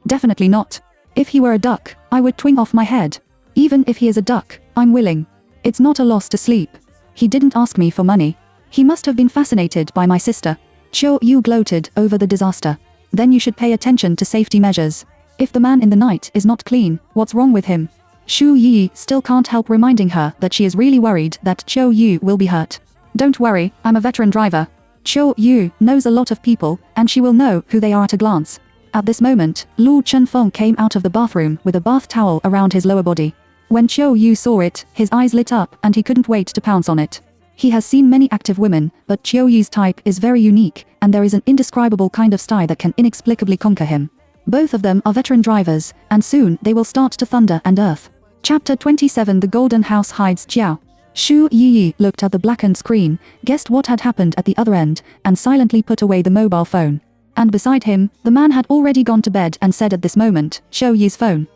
"Definitely not. If he were a duck, I would twing off my head. Even if he is a duck, I'm willing. It's not a loss to sleep. He didn't ask me for money. He must have been fascinated by my sister." Qiu Yu gloated over the disaster. "Then you should pay attention to safety measures. If the man in the night is not clean, what's wrong with him?" Xu Yi still can't help reminding her that she is really worried that Qiu Yu will be hurt. "Don't worry, I'm a veteran driver. Qiu Yu knows a lot of people, and she will know who they are at a glance." At this moment, Lu Chunfeng came out of the bathroom with a bath towel around his lower body. When Qiu Yu saw it, his eyes lit up and he couldn't wait to pounce on it. He has seen many active women, but Qiu Yu's type is very unique, and there is an indescribable kind of style that can inexplicably conquer him. Both of them are veteran drivers, and soon they will start to thunder and earth. Chapter 27 The Golden House Hides Jiao. Xu Yi looked at the blackened screen, guessed what had happened at the other end, and silently put away the mobile phone. And beside him, the man had already gone to bed and said at this moment, "Qiu Yi's phone."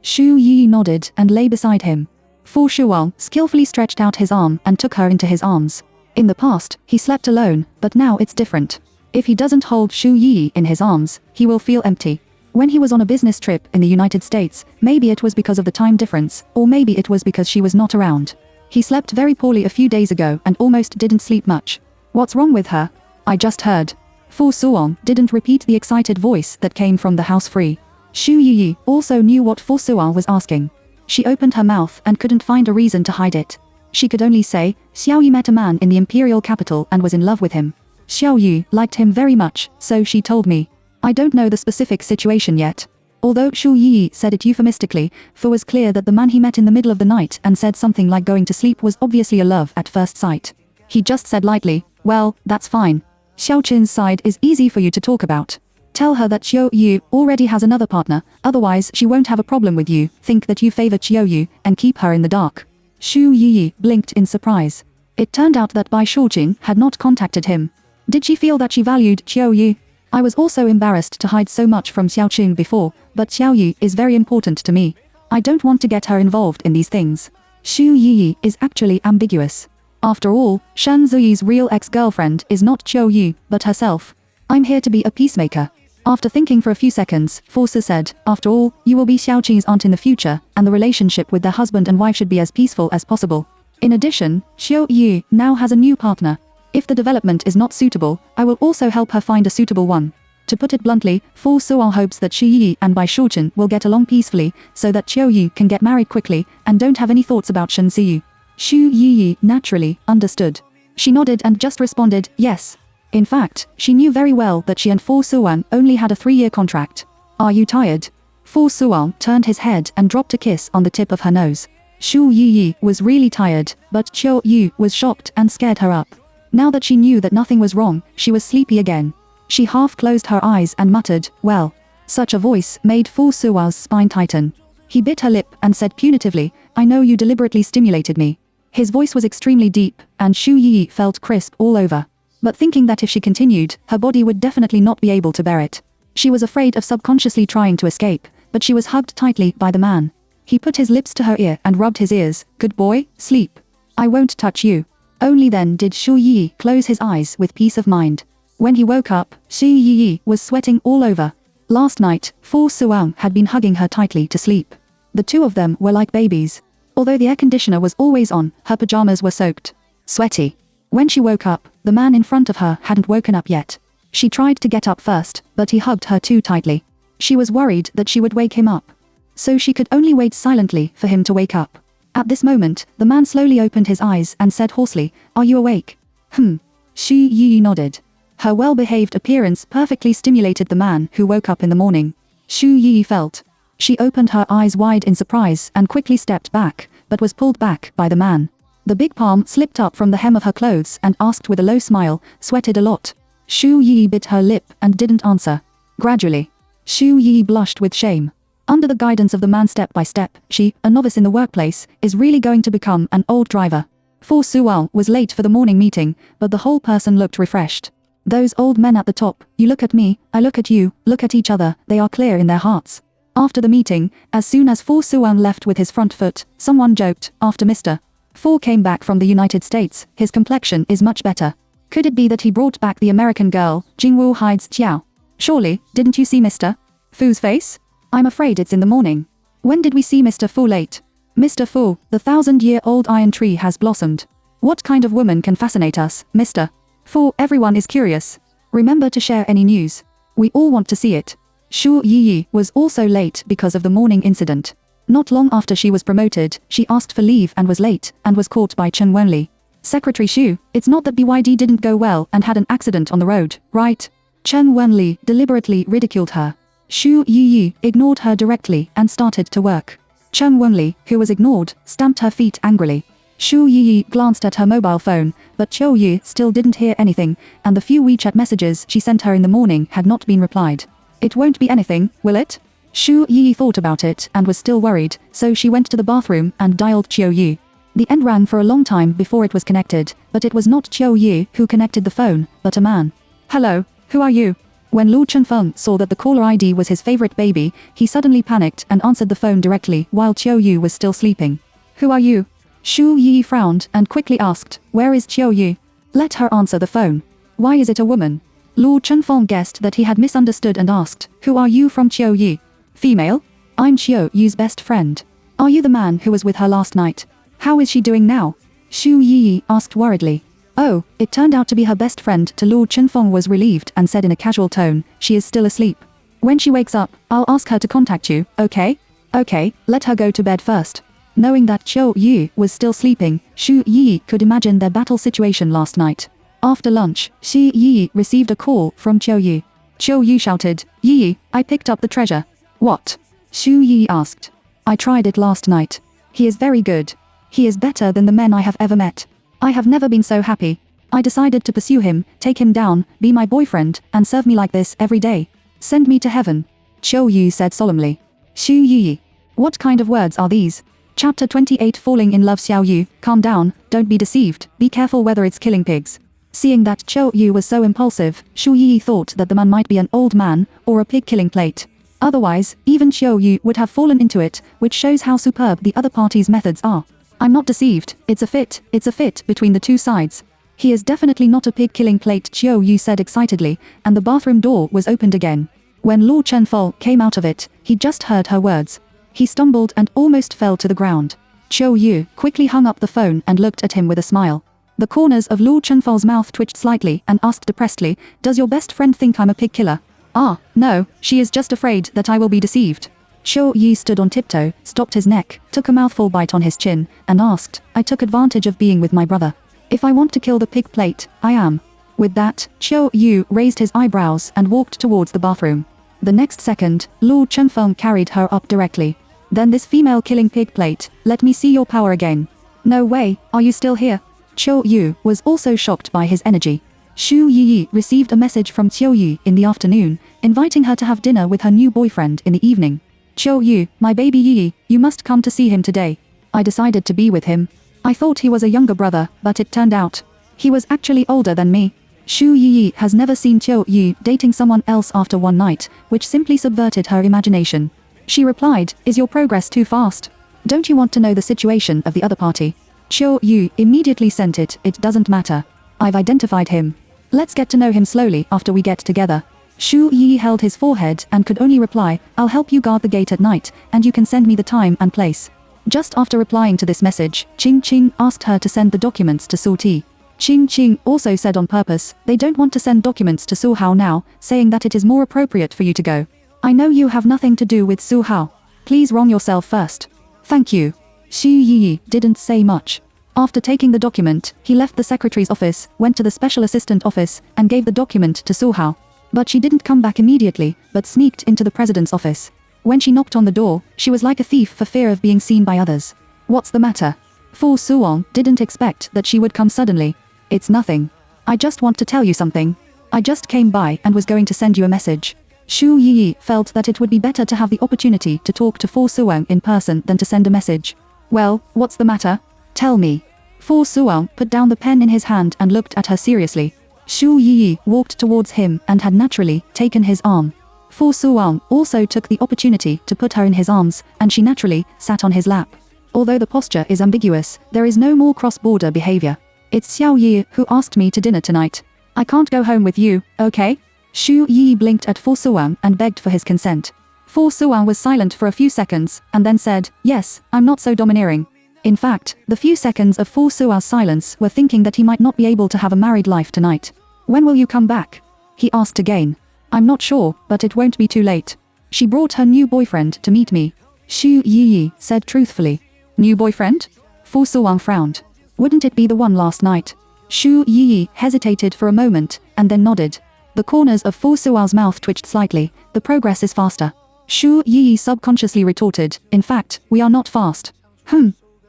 Xu Yi nodded and lay beside him. Fu Shuang skillfully stretched out his arm and took her into his arms. In the past, he slept alone, but now it's different. If he doesn't hold Xu Yi in his arms, he will feel empty. When he was on a business trip in the United States, maybe it was because of the time difference, or maybe it was because she was not around. He slept very poorly a few days ago and almost didn't sleep much. "What's wrong with her?" "I just heard." Fu Suang didn't repeat the excited voice that came from the house free. Xu Yi also knew what Fu Suang was asking. She opened her mouth and couldn't find a reason to hide it. She could only say, "Xiao Yi met a man in the imperial capital and was in love with him. Xiao Yu liked him very much, so she told me. I don't know the specific situation yet." Although Xu Yi said it euphemistically, Fu was clear that the man he met in the middle of the night and said something like going to sleep was obviously a love at first sight. He just said lightly, "Well, that's fine. Xiao Qin's side is easy for you to talk about. Tell her that Qiu Yu already has another partner, otherwise she won't have a problem with you. Think that you favor Qiu Yu and keep her in the dark." Xu Yi blinked in surprise. It turned out that Bai Shuqing had not contacted him. Did she feel that she valued Qiu Yu? "I was also embarrassed to hide so much from Xiao Qing before, but Xiao Yu is very important to me. I don't want to get her involved in these things." Xu Yi is actually ambiguous. After all, Shan Ziyi's real ex-girlfriend is not Qiu Yu, but herself. "I'm here to be a peacemaker. After thinking for a few seconds, Fu Su said, after all, you will be Xiaoqi's aunt in the future, and the relationship with their husband and wife should be as peaceful as possible. In addition, Xiao Yi now has a new partner. If the development is not suitable, I will also help her find a suitable one. To put it bluntly, Fu Sual hopes that Xu Yi and Bai Shuchen will get along peacefully, so that Qiu Yi can get married quickly, and don't have any thoughts about Shen Ziyu. Xu Yi naturally understood. She nodded and just responded, yes. In fact, she knew very well that she and Fu Suan only had a 3-year contract. Are you tired? Fu Suan turned his head and dropped a kiss on the tip of her nose. Xu Yi was really tired, but Qiu Yi was shocked and scared her up. Now that she knew that nothing was wrong, she was sleepy again. She half closed her eyes and muttered, well. Such a voice made Fu Sual's spine tighten. He bit her lip and said punitively, I know you deliberately stimulated me. His voice was extremely deep, and Xu Yi felt crisp all over. But thinking that if she continued, her body would definitely not be able to bear it. She was afraid of subconsciously trying to escape, but she was hugged tightly by the man. He put his lips to her ear and rubbed his ears. Good boy, sleep. I won't touch you. Only then did Xu Yi close his eyes with peace of mind. When he woke up, Xu Yi was sweating all over. Last night, Fu Suang had been hugging her tightly to sleep. The two of them were like babies. Although the air conditioner was always on, her pajamas were soaked. Sweaty. When she woke up, the man in front of her hadn't woken up yet. She tried to get up first, but he hugged her too tightly. She was worried that she would wake him up. So she could only wait silently for him to wake up. At this moment, the man slowly opened his eyes and said hoarsely, Are you awake? Xu Yi nodded. Her well-behaved appearance perfectly stimulated the man who woke up in the morning. Xu Yi felt. She opened her eyes wide in surprise and quickly stepped back, but was pulled back by the man. The big palm slipped up from the hem of her clothes and asked with a low smile, sweated a lot. Xu Yi bit her lip and didn't answer. Gradually, Xu Yi blushed with shame. Under the guidance of the man step by step, she, a novice in the workplace, is really going to become an old driver. Fu Sual was late for the morning meeting, but the whole person looked refreshed. Those old men at the top, you look at me, I look at you, look at each other, they are clear in their hearts. After the meeting, as soon as Fu Suan left with his front foot, someone joked, after Mr. Fu came back from the United States, his complexion is much better. Could it be that he brought back the American girl, Jingwu hides Qiao? Surely, didn't you see Mr. Fu's face? I'm afraid it's in the morning. When did we see Mr. Fu late? Mr. Fu, the 1000-year-old iron tree has blossomed. What kind of woman can fascinate us, Mr. Fu? Everyone is curious. Remember to share any news. We all want to see it. Xu Yi was also late because of the morning incident. Not long after she was promoted, she asked for leave and was late, and was caught by Chen Wenli. Secretary Xu, it's not that BYD didn't go well and had an accident on the road, right? Chen Wenli deliberately ridiculed her. Xu Yi ignored her directly and started to work. Chen Wenli, who was ignored, stamped her feet angrily. Xu Yi glanced at her mobile phone, but Qiu Yu still didn't hear anything, and the few WeChat messages she sent her in the morning had not been replied. It won't be anything, will it? Xu Yi thought about it and was still worried, so she went to the bathroom and dialed Qiu Yu. The end rang for a long time before it was connected, but it was not Qiu Yu who connected the phone, but a man. Hello, who are you? When Lu Chunfeng saw that the caller ID was his favorite baby, he suddenly panicked and answered the phone directly while Qiu Yu was still sleeping. Who are you? Xu Yi frowned and quickly asked, Where is Qiu Yu? Let her answer the phone. Why is it a woman? Lu Chunfeng guessed that he had misunderstood and asked, Who are you from Qiu Yu? Female? I'm Qiu Yu's best friend. Are you the man who was with her last night? How is she doing now? Xu Yi asked worriedly. Oh, it turned out to be her best friend. Lu Chunfeng was relieved and said in a casual tone, She is still asleep. When she wakes up, I'll ask her to contact you, okay? Okay, let her go to bed first. Knowing that Qiu Yu was still sleeping, Xu Yi could imagine their battle situation last night. After lunch, Xu Yi received a call from Qiu Yu. Qiu Yu shouted, Yi, I picked up the treasure. What? Xu Yi asked. I tried it last night. He is very good. He is better than the men I have ever met. I have never been so happy. I decided to pursue him, take him down, be my boyfriend, and serve me like this every day. Send me to heaven. Qiu Yu said solemnly. Xu Yi. What kind of words are these? Chapter 28 Falling in Love. Xiao Yu, calm down, don't be deceived, be careful whether it's killing pigs. Seeing that Qiu Yu was so impulsive, Xu Yi thought that the man might be an old man, or a pig-killing plate. Otherwise, even Qiu Yu would have fallen into it, which shows how superb the other party's methods are. I'm not deceived, it's a fit between the two sides. He is definitely not a pig-killing plate, Qiu Yu said excitedly, and the bathroom door was opened again. When Luo Chenfo came out of it, he just heard her words. He stumbled and almost fell to the ground. Qiu Yu quickly hung up the phone and looked at him with a smile. The corners of Luo Chenfo's mouth twitched slightly and asked depressedly, "Does your best friend think I'm a pig killer?" "Ah, no, she is just afraid that I will be deceived." Qiu Yi stood on tiptoe, stopped his neck, took a mouthful bite on his chin, and asked, "I took advantage of being with my brother. If I want to kill the pig plate, I am." With that, Qiu Yu raised his eyebrows and walked towards the bathroom. The next second, Luo Chenfeng carried her up directly. "Then this female killing pig plate, let me see your power again." "No way, are you still here?" Qiu Yu was also shocked by his energy. Xu Yi received a message from Qiu Yu in the afternoon, inviting her to have dinner with her new boyfriend in the evening. "Qiu Yu, my baby Yi, you must come to see him today." I decided to be with him. I thought he was a younger brother, but it turned out he was actually older than me. Xu Yi has never seen Qiu Yu dating someone else after one night, which simply subverted her imagination. She replied, "Is your progress too fast? Don't you want to know the situation of the other party?" Qiu Yu immediately sent it doesn't matter. I've identified him. Let's get to know him slowly after we get together. Xu Yi held his forehead and could only reply, "I'll help you guard the gate at night, and you can send me the time and place." Just after replying to this message, Qing Qing asked her to send the documents to Su Ti. Qing Qing also said on purpose, "They don't want to send documents to Su Hao now, saying that it is more appropriate for you to go. I know you have nothing to do with Su Hao. Please wrong yourself first." "Thank you." Xu Yi didn't say much. After taking the document, he left the secretary's office, went to the special assistant office, and gave the document to Su Hao. But she didn't come back immediately, but sneaked into the president's office. When she knocked on the door, she was like a thief for fear of being seen by others. "What's the matter?" Fu Suong didn't expect that she would come suddenly. "It's nothing. I just want to tell you something. I just came by and was going to send you a message." Xu Yi felt that it would be better to have the opportunity to talk to Fu Suong in person than to send a message. "Well, what's the matter? Tell me." Fu Suong put down the pen in his hand and looked at her seriously. Xu Yi walked towards him and had naturally taken his arm. Fu Suong also took the opportunity to put her in his arms, and she naturally sat on his lap. Although the posture is ambiguous, there is no more cross-border behavior. "It's Xiao Yi who asked me to dinner tonight. I can't go home with you, okay?" Xu Yi blinked at Fu Suong and begged for his consent. Fu Suong was silent for a few seconds, and then said, "Yes, I'm not so domineering." In fact, the few seconds of Fu Suong's silence were thinking that he might not be able to have a married life tonight. "When will you come back?" he asked again. "I'm not sure, but it won't be too late. She brought her new boyfriend to meet me," Xu Yi said truthfully. "New boyfriend?" Fu Suong frowned. "Wouldn't it be the one last night?" Xu Yi hesitated for a moment, and then nodded. The corners of Fu Suong's mouth twitched slightly. "The progress is faster." Xu Yi subconsciously retorted, "In fact, we are not fast."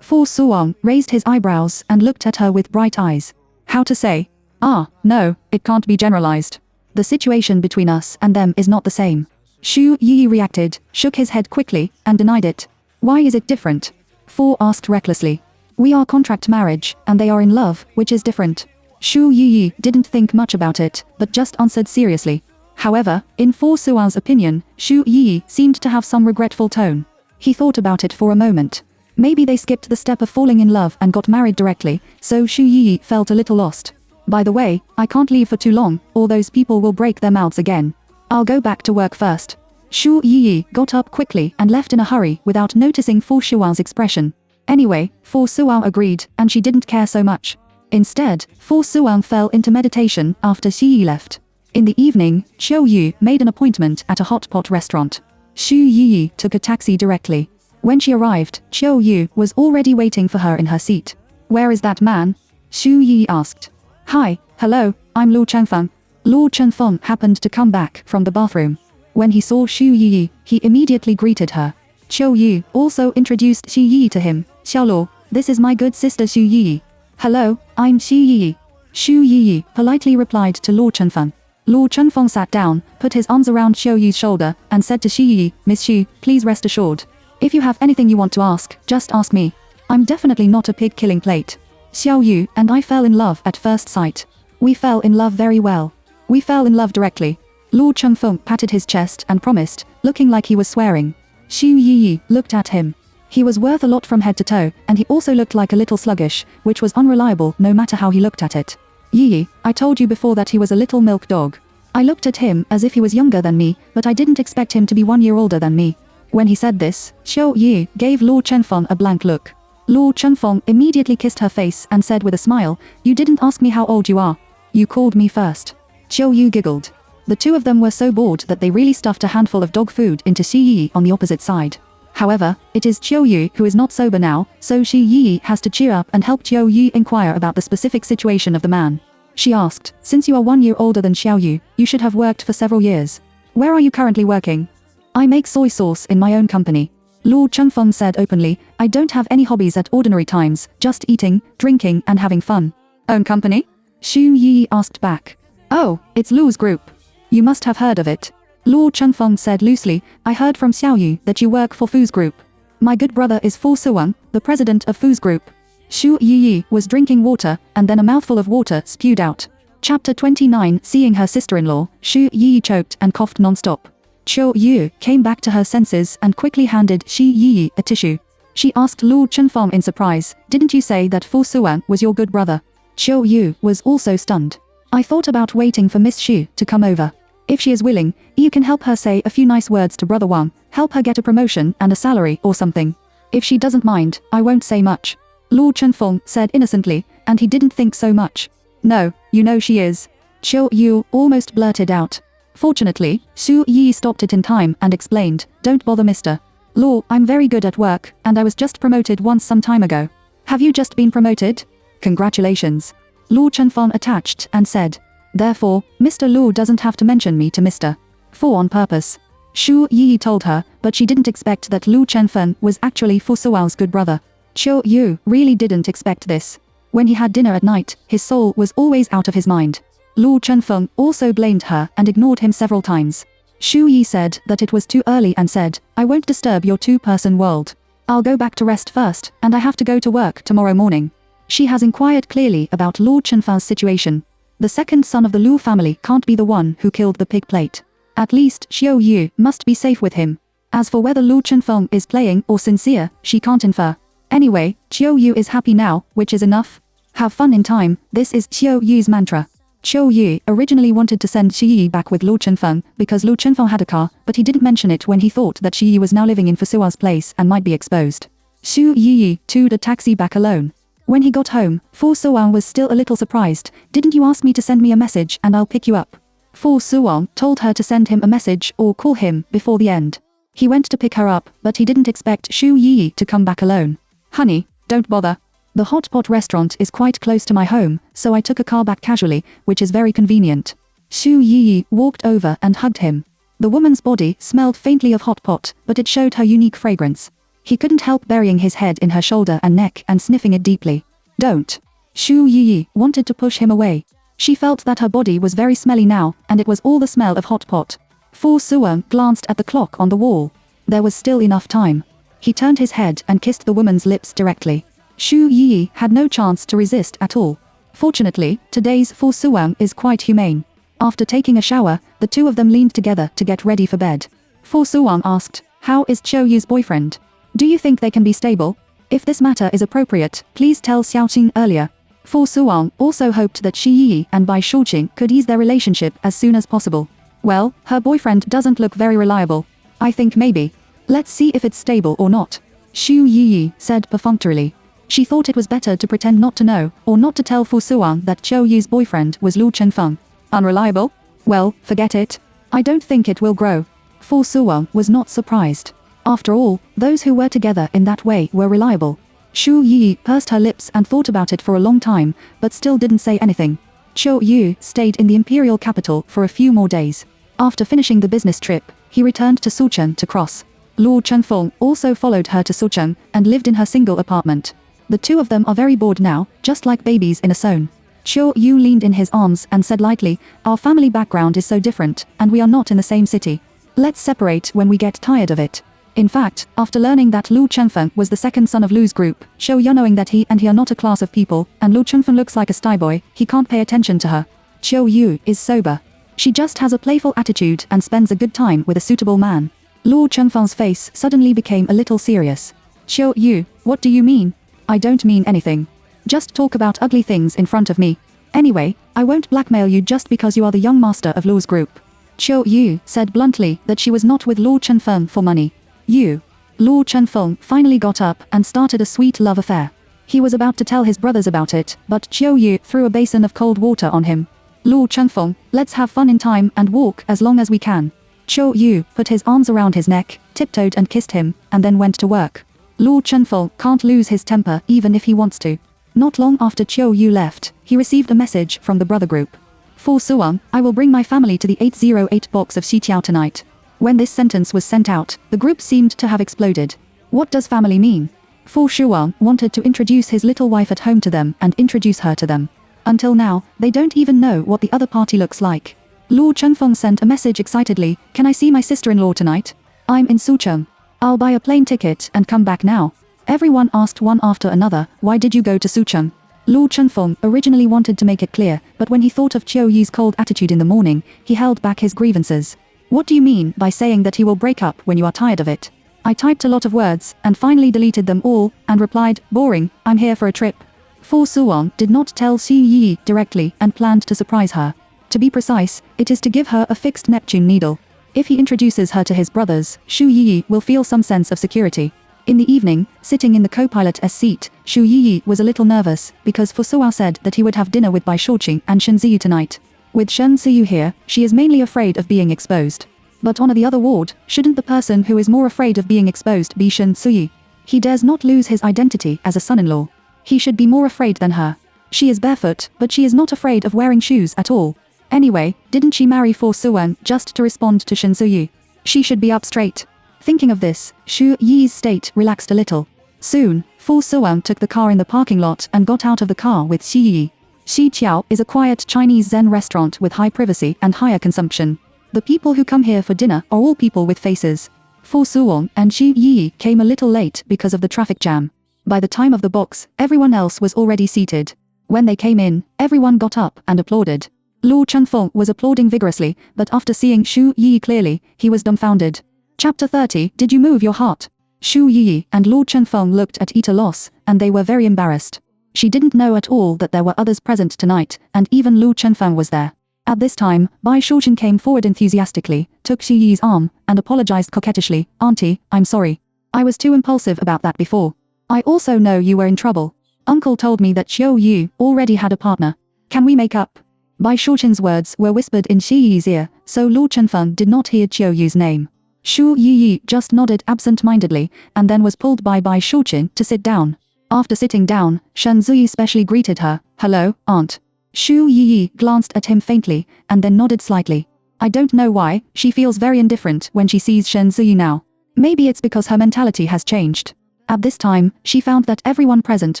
Fu Suong raised his eyebrows and looked at her with bright eyes. "How to say?" "Ah, no, it can't be generalized. The situation between us and them is not the same." Xu Yi reacted, shook his head quickly, and denied it. "Why is it different?" Fu asked recklessly. "We are contract marriage, and they are in love, which is different." Xu Yi didn't think much about it, but just answered seriously. However, in Fu Suong's opinion, Xu Yi seemed to have some regretful tone. He thought about it for a moment. Maybe they skipped the step of falling in love and got married directly, so Xu Yi felt a little lost. "By the way, I can't leave for too long, or those people will break their mouths again. I'll go back to work first." Xu Yi got up quickly and left in a hurry without noticing Fu Suong's expression. Anyway, Fu Suong agreed, and she didn't care so much. Instead, Fu Suong fell into meditation after Xu Yi left. In the evening, Qiu Yu made an appointment at a hot pot restaurant. Xu Yi took a taxi directly. When she arrived, Qiu Yu was already waiting for her in her seat. "Where is that man?" Xu Yi asked. "Hi, hello, I'm Luo Chenfeng." Luo Chenfeng happened to come back from the bathroom. When he saw Xu Yi, he immediately greeted her. Qiu Yu also introduced Xu Yi to him. "Xiao Luo, this is my good sister Xu Yi." "Hello, I'm Xu Yi." Xu Yi politely replied to Luo Chenfeng. Luo Chenfeng sat down, put his arms around Qiu Yu's shoulder, and said to Xu Yi, "Miss Xu, please rest assured. If you have anything you want to ask, just ask me. I'm definitely not a pig-killing plate. Xiao Yu and I fell in love at first sight. We fell in love very well. We fell in love directly." Luo Chenfeng patted his chest and promised, looking like he was swearing. Xu Yi looked at him. He was worth a lot from head to toe, and he also looked like a little sluggish, which was unreliable no matter how he looked at it. "Yi, I told you before that he was a little milk dog. I looked at him as if he was younger than me, but I didn't expect him to be 1 year older than me. When he said this, Xiao Yu gave Luo Chenfeng a blank look. Luo Chenfeng immediately kissed her face and said with a smile, "You didn't ask me how old you are. You called me first." Xiao Yu giggled. The two of them were so bored that they really stuffed a handful of dog food into Xi Yi on the opposite side. However, it is Xiao Yu who is not sober now, so Xi Yi has to cheer up and help Xiao Yu inquire about the specific situation of the man. She asked, "Since you are 1 year older than Xiao Yu, you should have worked for several years. Where are you currently working?" "I make soy sauce in my own company." Luo Chenfeng said openly, "I don't have any hobbies at ordinary times, just eating, drinking and having fun." "Own company?" Xu Yi asked back. "Oh, it's Luo's group. You must have heard of it." Luo Chenfeng said loosely, "I heard from Xiao Yu that you work for Fu's group. My good brother is Fu Suwang, the president of Fu's group." Xu Yi was drinking water, and then a mouthful of water spewed out. Chapter 29. Seeing her sister-in-law, Xu Yi choked and coughed non-stop. Xiao Yu came back to her senses and quickly handed Xi Yi a tissue. She asked Luo Chenfeng in surprise, "Didn't you say that Fu Suwang was your good brother?" Xiao Yu was also stunned. "I thought about waiting for Miss Xu to come over. If she is willing, you can help her say a few nice words to Brother Wang, help her get a promotion and a salary or something. If she doesn't mind, I won't say much." Luo Chenfeng said innocently, and he didn't think so much. "No, you know she is." Xiao Yu almost blurted out. Fortunately, Xu Yi stopped it in time and explained, "Don't bother Mr. Luo, I'm very good at work, and I was just promoted once some time ago." "Have you just been promoted?" "Congratulations." Luo Chenfeng attached and said. "Therefore, Mr. Luo doesn't have to mention me to Mr. Fu on purpose." Xu Yi told her, but she didn't expect that Luo Chenfeng was actually Fu Suwang's good brother. Xiao Yu really didn't expect this. When he had dinner at night, his soul was always out of his mind. Luo Chenfeng also blamed her and ignored him several times. Xu Yi said that it was too early and said, "I won't disturb your two-person world. I'll go back to rest first, and I have to go to work tomorrow morning." She has inquired clearly about Luo Chenfeng's situation. The second son of the Luo family can't be the one who killed the pig plate. At least Xiao Yu must be safe with him. As for whether Luo Chenfeng is playing or sincere, she can't infer. Anyway, Xiao Yu is happy now, which is enough. Have fun in time, this is Xiao Yu's mantra. Xiao Yu originally wanted to send Xi Yi back with Luo Chenfeng because Luo Chenfeng had a car, but he didn't mention it when he thought that Xi Yi was now living in Fu Suwang's place and might be exposed. Xu Yi took a taxi back alone. When he got home, Fu Suwang was still a little surprised. "Didn't you ask me to send me a message and I'll pick you up?" Fu Suwang told her to send him a message or call him before the end. He went to pick her up, but he didn't expect Xu Yi to come back alone. "Honey, don't bother. The hot pot restaurant is quite close to my home, so I took a car back casually, which is very convenient." Xu Yi walked over and hugged him. The woman's body smelled faintly of hot pot, but it showed her unique fragrance. He couldn't help burying his head in her shoulder and neck and sniffing it deeply. "Don't." Xu Yi wanted to push him away. She felt that her body was very smelly now, and it was all the smell of hot pot. Fu Suwang glanced at the clock on the wall. There was still enough time. He turned his head and kissed the woman's lips directly. Xu Yi had no chance to resist at all. Fortunately, today's Fu Suwang is quite humane. After taking a shower, the two of them leaned together to get ready for bed. Fu Suwang asked, "How is Xiao Yu's boyfriend? Do you think they can be stable? If this matter is appropriate, please tell Xiaoqing earlier." Fu Suwang also hoped that Xi Yi and Bai Shuqing could ease their relationship as soon as possible. "Well, her boyfriend doesn't look very reliable. I think maybe. Let's see if it's stable or not," Xu Yi said perfunctorily. She thought it was better to pretend not to know, or not to tell Fu Suwang that Xiao Yu's boyfriend was Luo Chenfeng. "Unreliable? Well, forget it. I don't think it will grow." Fu Suwang was not surprised. After all, those who were together in that way were reliable. Xu Yi pursed her lips and thought about it for a long time, but still didn't say anything. Xiao Yu stayed in the imperial capital for a few more days. After finishing the business trip, he returned to Sucheng to cross. Luo Chenfeng also followed her to Sucheng and lived in her single apartment. The two of them are very bored now, just like babies in a zone. Xiao Yu leaned in his arms and said lightly, "Our family background is so different, and we are not in the same city. Let's separate when we get tired of it." In fact, after learning that Luo Chenfeng was the second son of Lu's group, Xiao Yu knowing that he and he are not a class of people, and Luo Chenfeng looks like a sty boy, he can't pay attention to her. Xiao Yu is sober. She just has a playful attitude and spends a good time with a suitable man. Luo Chenfeng's face suddenly became a little serious. "Xiao Yu, what do you mean?" "I don't mean anything. Just talk about ugly things in front of me. Anyway, I won't blackmail you just because you are the young master of Lu's group. Chiu Yu said bluntly that she was not with Lu Chenfeng for money. Lu Chenfeng finally got up and started a sweet love affair. He was about to tell his brothers about it, but Chiu Yu threw a basin of cold water on him. Lu Chenfeng, let's have fun in time and walk as long as we can. Chiu Yu put his arms around his neck, tiptoed and kissed him, and then went to work. Lu Chenfeng can't lose his temper even if he wants to. Not long after Chiu Yu left, he received a message from the brother group. For Suwang, I will bring my family to the 808 box of Xiqiao tonight. When this sentence was sent out, the group seemed to have exploded. What does family mean? Fu Shuang wanted to introduce his little wife at home to them and introduce her to them. Until now, they don't even know what the other party looks like. Lu Chenfeng sent a message excitedly, can I see my sister-in-law tonight? I'm in Sucheng. I'll buy a plane ticket and come back now. Everyone asked one after another, why did you go to Sucheng? Lu Chenfeng originally wanted to make it clear, but when he thought of Chiu Yi's cold attitude in the morning, he held back his grievances. What do you mean by saying that he will break up when you are tired of it? I typed a lot of words, and finally deleted them all, and replied, boring, I'm here for a trip. Fu Suwang did not tell Xu Yi directly and planned to surprise her. To be precise, it is to give her a fixed Neptune needle. If he introduces her to his brothers, Xu Yi will feel some sense of security. In the evening, sitting in the co-pilot's seat, Xu Yi was a little nervous, because Fu Suwang said that he would have dinner with Bai Shouqing and Shen Ziyu tonight. With Shen Ziyu here, she is mainly afraid of being exposed. But on the other ward, shouldn't the person who is more afraid of being exposed be Shen Ziyu? He dares not lose his identity as a son-in-law. He should be more afraid than her. She is barefoot, but she is not afraid of wearing shoes at all. Anyway, didn't she marry Fu Suwang just to respond to Shen Ziyu? She should be up straight. Thinking of this, Xu Yi's state relaxed a little. Soon, Fu Suwang took the car in the parking lot and got out of the car with Xi Yi. Xiqiao is a quiet Chinese Zen restaurant with high privacy and higher consumption. The people who come here for dinner are all people with faces. Fu Suwang and Xi Yi came a little late because of the traffic jam. By the time of the box, everyone else was already seated. When they came in, everyone got up and applauded. Lu Chenfeng was applauding vigorously, but after seeing Xu Yi clearly, he was dumbfounded. Chapter 30. Did you move your heart? Xu Yi and Lu Chenfeng looked at a loss, and they were very embarrassed. She didn't know at all that there were others present tonight, and even Lu Chenfeng was there. At this time, Bai Shouqing came forward enthusiastically, took Xu Yi's arm, and apologized coquettishly, Auntie, I'm sorry. I was too impulsive about that before. I also know you were in trouble. Uncle told me that Xiu Yu already had a partner. Can we make up? Bai Shouqing's words were whispered in Xi Yi's ear, so Lu Chenfeng did not hear Xiu Yu's name. Xu Yi just nodded absent-mindedly, and then was pulled by Bai Shouqing to sit down. After sitting down, Shen Ziyu specially greeted her, hello, aunt. Xu Yi glanced at him faintly, and then nodded slightly. I don't know why, she feels very indifferent when she sees Shen Ziyu now. Maybe it's because her mentality has changed. At this time, she found that everyone present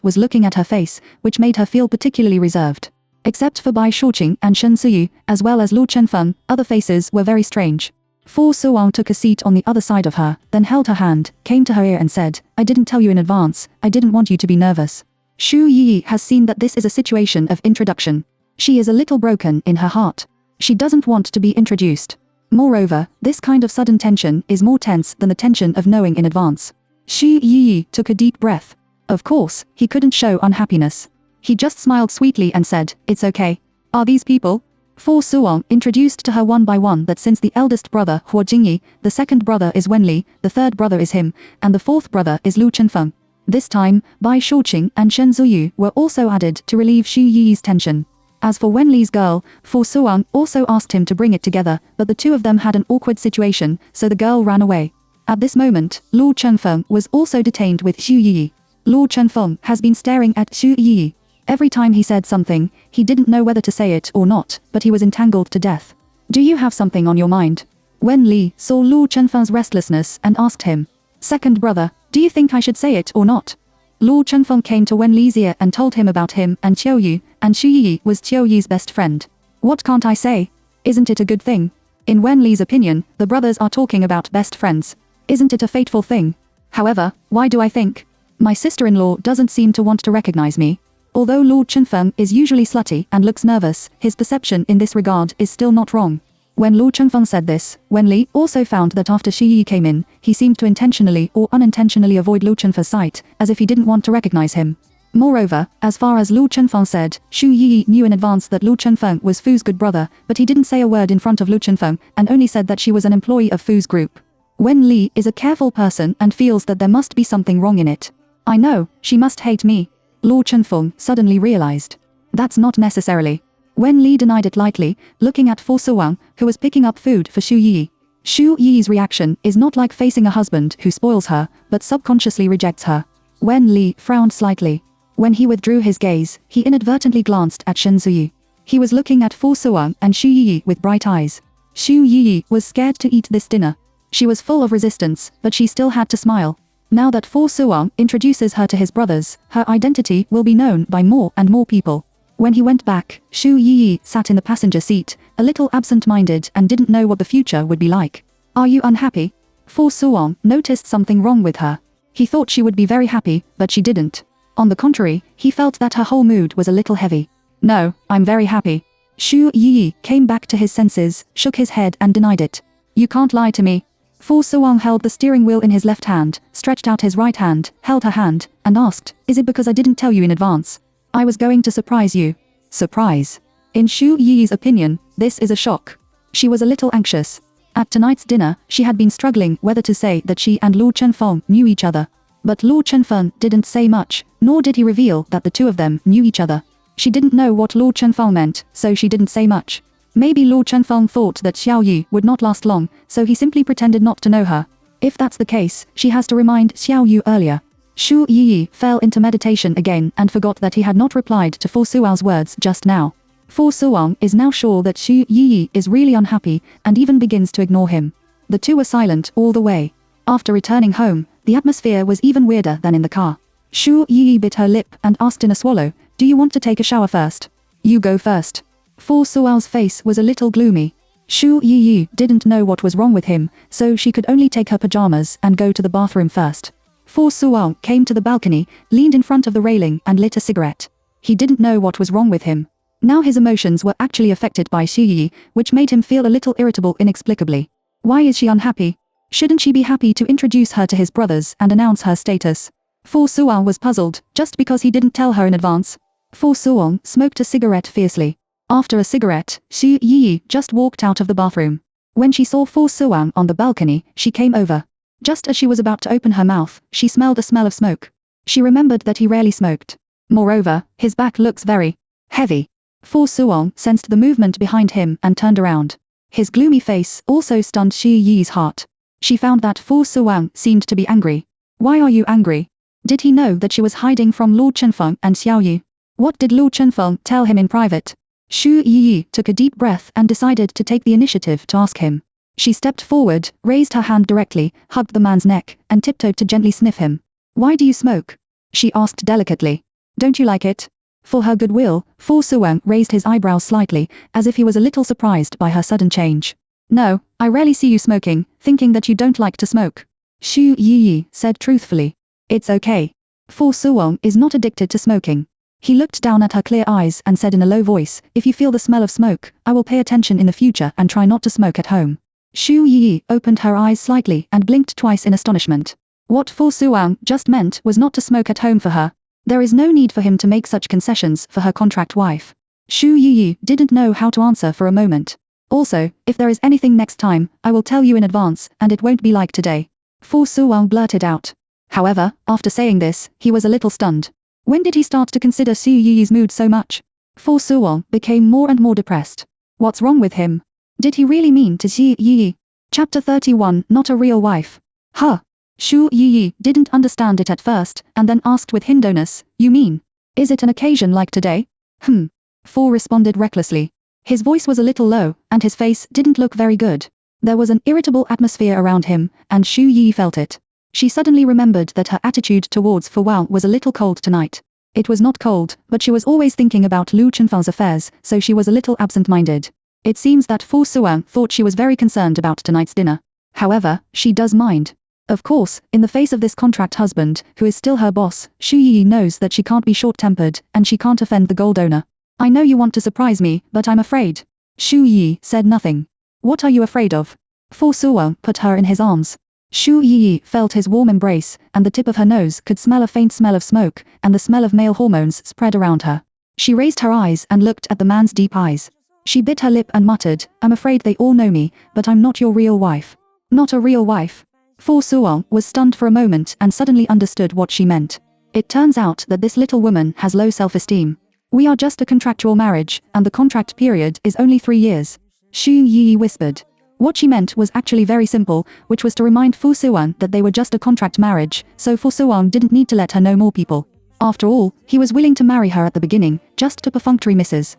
was looking at her face, which made her feel particularly reserved. Except for Bai Shouqing and Shen Ziyu, as well as Lu Chenfeng, other faces were very strange. Fu Suwang took a seat on the other side of her, then held her hand, came to her ear and said, I didn't tell you in advance, I didn't want you to be nervous. Xu Yi has seen that this is a situation of introduction. She is a little broken in her heart. She doesn't want to be introduced. Moreover, this kind of sudden tension is more tense than the tension of knowing in advance. Xu Yi took a deep breath. Of course, he couldn't show unhappiness. He just smiled sweetly and said, it's okay. Are these people? Fu Suwang introduced to her one by one that since the eldest brother Huo Jingyi, the second brother is Wenli, the third brother is him, and the fourth brother is Lu Chenfeng. This time, Bai Shouqing and Shen Ziyu were also added to relieve Xu Yi's tension. As for Wenli's girl, Fu Suwang also asked him to bring it together, but the two of them had an awkward situation, so the girl ran away. At this moment, Lu Chenfeng was also detained with Xu Yi. Lu Chenfeng has been staring at Xu Yi. Every time he said something, he didn't know whether to say it or not, but he was entangled to death. Do you have something on your mind? Wenli saw Lu Chenfeng's restlessness and asked him, second brother, do you think I should say it or not? Lu Chenfeng came to Wenli's ear and told him about him and Qiu Yu, and Xu Yi was Qiu Yi's best friend. What can't I say? Isn't it a good thing? In Wenli's opinion, the brothers are talking about best friends. Isn't it a fateful thing? However, why do I think? My sister-in-law doesn't seem to want to recognize me. Although Lu Chenfeng is usually slutty and looks nervous, his perception in this regard is still not wrong. When Lu Chenfeng said this, Wenli also found that after Xi Yi came in, he seemed to intentionally or unintentionally avoid Lu Chenfeng's sight, as if he didn't want to recognize him. Moreover, as far as Lu Chenfeng said, Xu Yi knew in advance that Lu Chenfeng was Fu's good brother, but he didn't say a word in front of Lu Chenfeng, and only said that she was an employee of Fu's group. Wen Li is a careful person and feels that there must be something wrong in it. I know, she must hate me. Lu Chenfeng suddenly realized. That's not necessarily. Wen Li denied it lightly, looking at Fu Suwang, who was picking up food for Xu Yi. Xu Yi's reaction is not like facing a husband who spoils her, but subconsciously rejects her. Wen Li frowned slightly. When he withdrew his gaze, he inadvertently glanced at Shen Zuyi. He was looking at Fu Suwang and Xu Yi with bright eyes. Xu Yi was scared to eat this dinner. She was full of resistance, but she still had to smile. Now that Fu Suwang introduces her to his brothers, her identity will be known by more and more people. When he went back, Xu Yi sat in the passenger seat, a little absent-minded and didn't know what the future would be like. Are you unhappy? Fu Suwang noticed something wrong with her. He thought she would be very happy, but she didn't. On the contrary, he felt that her whole mood was a little heavy. No, I'm very happy. Xu Yi came back to his senses, shook his head and denied it. You can't lie to me. Fu Suwang held the steering wheel in his left hand, stretched out his right hand, held her hand, and asked, is it because I didn't tell you in advance? I was going to surprise you. Surprise. In Xu Yi's opinion, this is a shock. She was a little anxious. At tonight's dinner, she had been struggling whether to say that she and Lu Chenfeng knew each other. But Lu Chenfeng didn't say much, nor did he reveal that the two of them knew each other. She didn't know what Lu Chenfeng meant, so she didn't say much. Maybe Lu Chenfeng thought that Xiao Yi would not last long, so he simply pretended not to know her. If that's the case, she has to remind Xiao Yu earlier. Xu Yi fell into meditation again and forgot that he had not replied to Fu Suwang's words just now. Fu Suwang is now sure that Xu Yi is really unhappy and even begins to ignore him. The two were silent all the way. After returning home, the atmosphere was even weirder than in the car. Xu Yi bit her lip and asked in a swallow, do you want to take a shower first? You go first. Fu Suwang's face was a little gloomy. Xu Yi didn't know what was wrong with him, so she could only take her pajamas and go to the bathroom first. Fu Suwang came to the balcony, leaned in front of the railing and lit a cigarette. He didn't know what was wrong with him. Now his emotions were actually affected by Xu Yi, which made him feel a little irritable inexplicably. Why is she unhappy? Shouldn't she be happy to introduce her to his brothers and announce her status? Fu Suwang was puzzled, just because he didn't tell her in advance. Fu Suwang smoked a cigarette fiercely. After a cigarette, Xu Yi just walked out of the bathroom. When she saw Fu Suwang on the balcony, she came over. Just as she was about to open her mouth, she smelled a smell of smoke. She remembered that he rarely smoked. Moreover, his back looks very heavy. Fu Suwang sensed the movement behind him and turned around. His gloomy face also stunned Xu Yi's heart. She found that Fu Suwang seemed to be angry. Why are you angry? Did he know that she was hiding from Lu Chenfeng and Xiao Yu? What did Lu Chenfeng tell him in private? Xu Yi took a deep breath and decided to take the initiative to ask him. She stepped forward, raised her hand directly, hugged the man's neck, and tiptoed to gently sniff him. Why do you smoke? She asked delicately. Don't you like it? For her goodwill, Fu Suwang raised his eyebrows slightly, as if he was a little surprised by her sudden change. No, I rarely see you smoking, thinking that you don't like to smoke. Xu Yi said truthfully. It's okay. Fu Suwang is not addicted to smoking. He looked down at her clear eyes and said in a low voice, if you feel the smell of smoke, I will pay attention in the future and try not to smoke at home. Xu Yi opened her eyes slightly and blinked twice in astonishment. What Fu Suwang just meant was not to smoke at home for her. There is no need for him to make such concessions for her contract wife. Xu Yi didn't know how to answer for a moment. Also, if there is anything next time, I will tell you in advance, and it won't be like today. Fu Suwang blurted out. However, after saying this, he was a little stunned. When did he start to consider Xu Yi's mood so much? Fu Suwang became more and more depressed. What's wrong with him? Did he really mean to Xu Yi? Chapter 31, Not a Real Wife. Huh. Xu Yi didn't understand it at first, and then asked with hindoness, you mean? Is it an occasion like today? Fu responded recklessly. His voice was a little low, and his face didn't look very good. There was an irritable atmosphere around him, and Xu Yi felt it. She suddenly remembered that her attitude towards Fu Wao was a little cold tonight. It was not cold, but she was always thinking about Lu Chenfeng's affairs, so she was a little absent-minded. It seems that Fu Suwang thought she was very concerned about tonight's dinner. However, she does mind. Of course, in the face of this contract husband, who is still her boss, Xu Yi knows that she can't be short-tempered, and she can't offend the gold owner. I know you want to surprise me, but I'm afraid. Xu Yi said nothing. What are you afraid of? Fu Suwang put her in his arms. Xu Yi felt his warm embrace, and the tip of her nose could smell a faint smell of smoke, and the smell of male hormones spread around her. She raised her eyes and looked at the man's deep eyes. She bit her lip and muttered, "I'm afraid they all know me, but I'm not your real wife." Not a real wife? Fu Suong was stunned for a moment and suddenly understood what she meant. It turns out that this little woman has low self-esteem. "We are just a contractual marriage, and the contract period is only 3 years. Xu Yi whispered. What she meant was actually very simple, which was to remind Fu Suong that they were just a contract marriage, so Fu Suong didn't need to let her know more people. After all, he was willing to marry her at the beginning, just to perfunctory misses.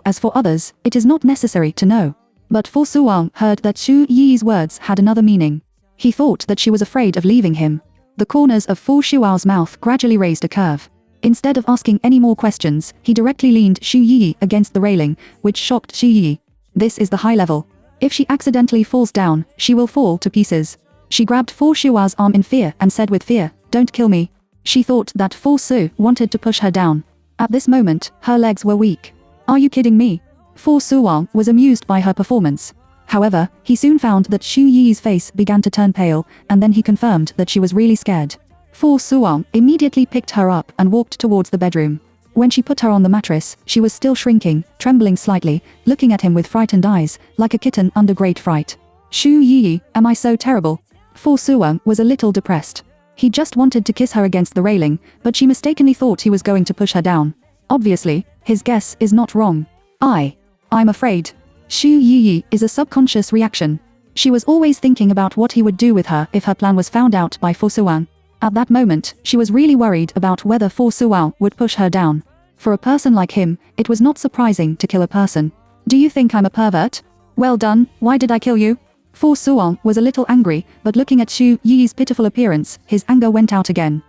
As for others, it is not necessary to know. But Fu Suong heard that Xu Yi's words had another meaning. He thought that she was afraid of leaving him. The corners of Fu Shuao's mouth gradually raised a curve. Instead of asking any more questions, he directly leaned Xu Yi against the railing, which shocked Xu Yi. This is the high level. If she accidentally falls down, she will fall to pieces. She grabbed Fu Shua's arm in fear and said with fear, "Don't kill me." She thought that Fu Su wanted to push her down. At this moment, her legs were weak. "Are you kidding me?" Fu Suong was amused by her performance. However, he soon found that Xu Yi's face began to turn pale, and then he confirmed that she was really scared. Fu Suong immediately picked her up and walked towards the bedroom. When she put her on the mattress, she was still shrinking, trembling slightly, looking at him with frightened eyes, like a kitten under great fright. "Xu Yi, am I so terrible?" Fu Suong was a little depressed. He just wanted to kiss her against the railing, but she mistakenly thought he was going to push her down. Obviously, his guess is not wrong. I'm afraid. Xu Yi is a subconscious reaction. She was always thinking about what he would do with her if her plan was found out by Fu Suong. At that moment, she was really worried about whether Fu Suong would push her down. For a person like him, it was not surprising to kill a person. "Do you think I'm a pervert? Well done, why did I kill you?" Fu Suong was a little angry, but looking at Xu Yi's pitiful appearance, his anger went out again.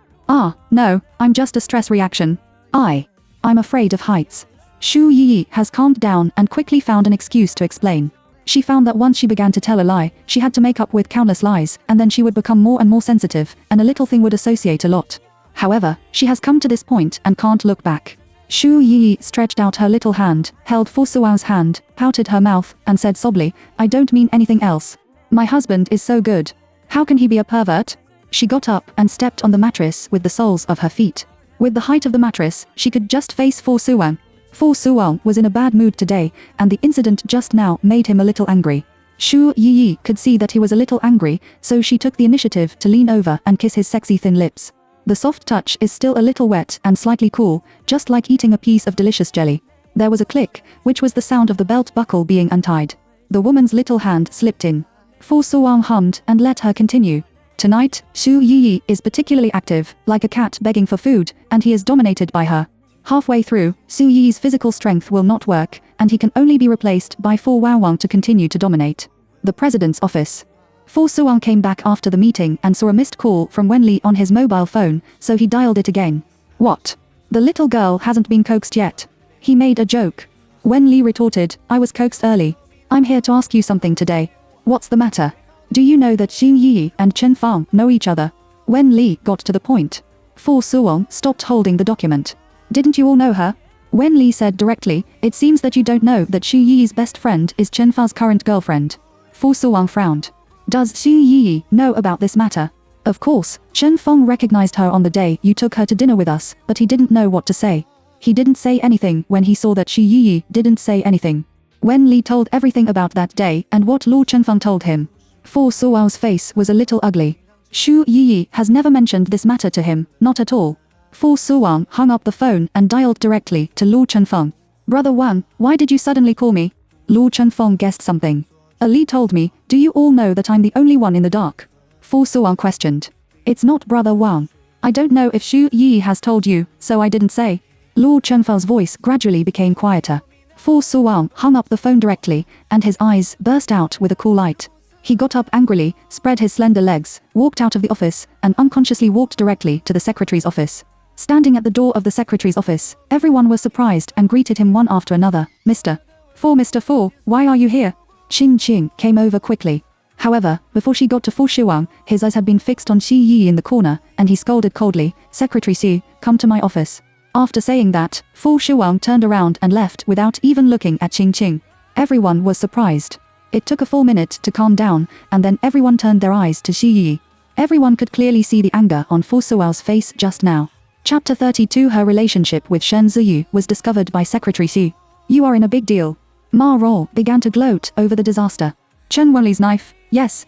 No, I'm just a stress reaction. I'm afraid of heights." Xu Yi has calmed down and quickly found an excuse to explain. She found that once she began to tell a lie, she had to make up with countless lies, and then she would become more and more sensitive, and a little thing would associate a lot. However, she has come to this point and can't look back. Xu Yi stretched out her little hand, held Fu Suong's hand, pouted her mouth, and said sobbly, "I don't mean anything else. My husband is so good. How can he be a pervert?" She got up and stepped on the mattress with the soles of her feet. With the height of the mattress, she could just face Fu Suong. Fu Suong was in a bad mood today, and the incident just now made him a little angry. Xu Yi could see that he was a little angry, so she took the initiative to lean over and kiss his sexy thin lips. The soft touch is still a little wet and slightly cool, just like eating a piece of delicious jelly. There was a click, which was the sound of the belt buckle being untied. The woman's little hand slipped in. Fu Suong hummed and let her continue. Tonight, Xu Yi is particularly active, like a cat begging for food, and he is dominated by her. Halfway through, Xu Yi's physical strength will not work, and he can only be replaced by Fu Waowang to continue to dominate. The president's office. Fu Suong came back after the meeting and saw a missed call from Wen Li on his mobile phone, so he dialed it again. "What? The little girl hasn't been coaxed yet?" He made a joke. Wen Li retorted, "I was coaxed early. I'm here to ask you something today." "What's the matter?" "Do you know that Xu Yi and Chen Fang know each other?" Wen Li got to the point. Fu Suong stopped holding the document. "Didn't you all know her?" Wen Li said directly, "It seems that you don't know that Xu Yi's best friend is Chen Fang's current girlfriend." Fu Suong frowned. "Does Xu Yi know about this matter?" "Of course, Chen Fang recognized her on the day you took her to dinner with us, but he didn't know what to say. He didn't say anything when he saw that Xu Yi didn't say anything." Wen Li told everything about that day and what Luo Chenfeng told him. Fu Suong's face was a little ugly. Xu Yi has never mentioned this matter to him, not at all. Fu Suong hung up the phone and dialed directly to Luo Chenfeng. "Brother Wang, why did you suddenly call me?" Luo Chenfeng guessed something. "Ali told me, do you all know that I'm the only one in the dark?" Fu Suong questioned. "It's not Brother Wang. I don't know if Xu Yi has told you, so I didn't say." Luo Chenfeng's voice gradually became quieter. Fu Suong hung up the phone directly, and his eyes burst out with a cool light. He got up angrily, spread his slender legs, walked out of the office, and unconsciously walked directly to the secretary's office. Standing at the door of the secretary's office, everyone was surprised and greeted him one after another. Mr. Fu, why are you here?" Qing came over quickly. However, before she got to Fu Shuang, his eyes had been fixed on Xi Yi in the corner, and he scolded coldly, "Secretary Xi, come to my office." After saying that, Fu Shuang turned around and left without even looking at Qing. Everyone was surprised. It took a full minute to calm down, and then everyone turned their eyes to Xu Yi. Everyone could clearly see the anger on Fu Suo's face just now. Chapter 32. Her relationship with Shen Ziyu was discovered by Secretary Xu. You are in a big deal. Ma Rol began to gloat over the disaster. Chen Wenli's knife. Yes,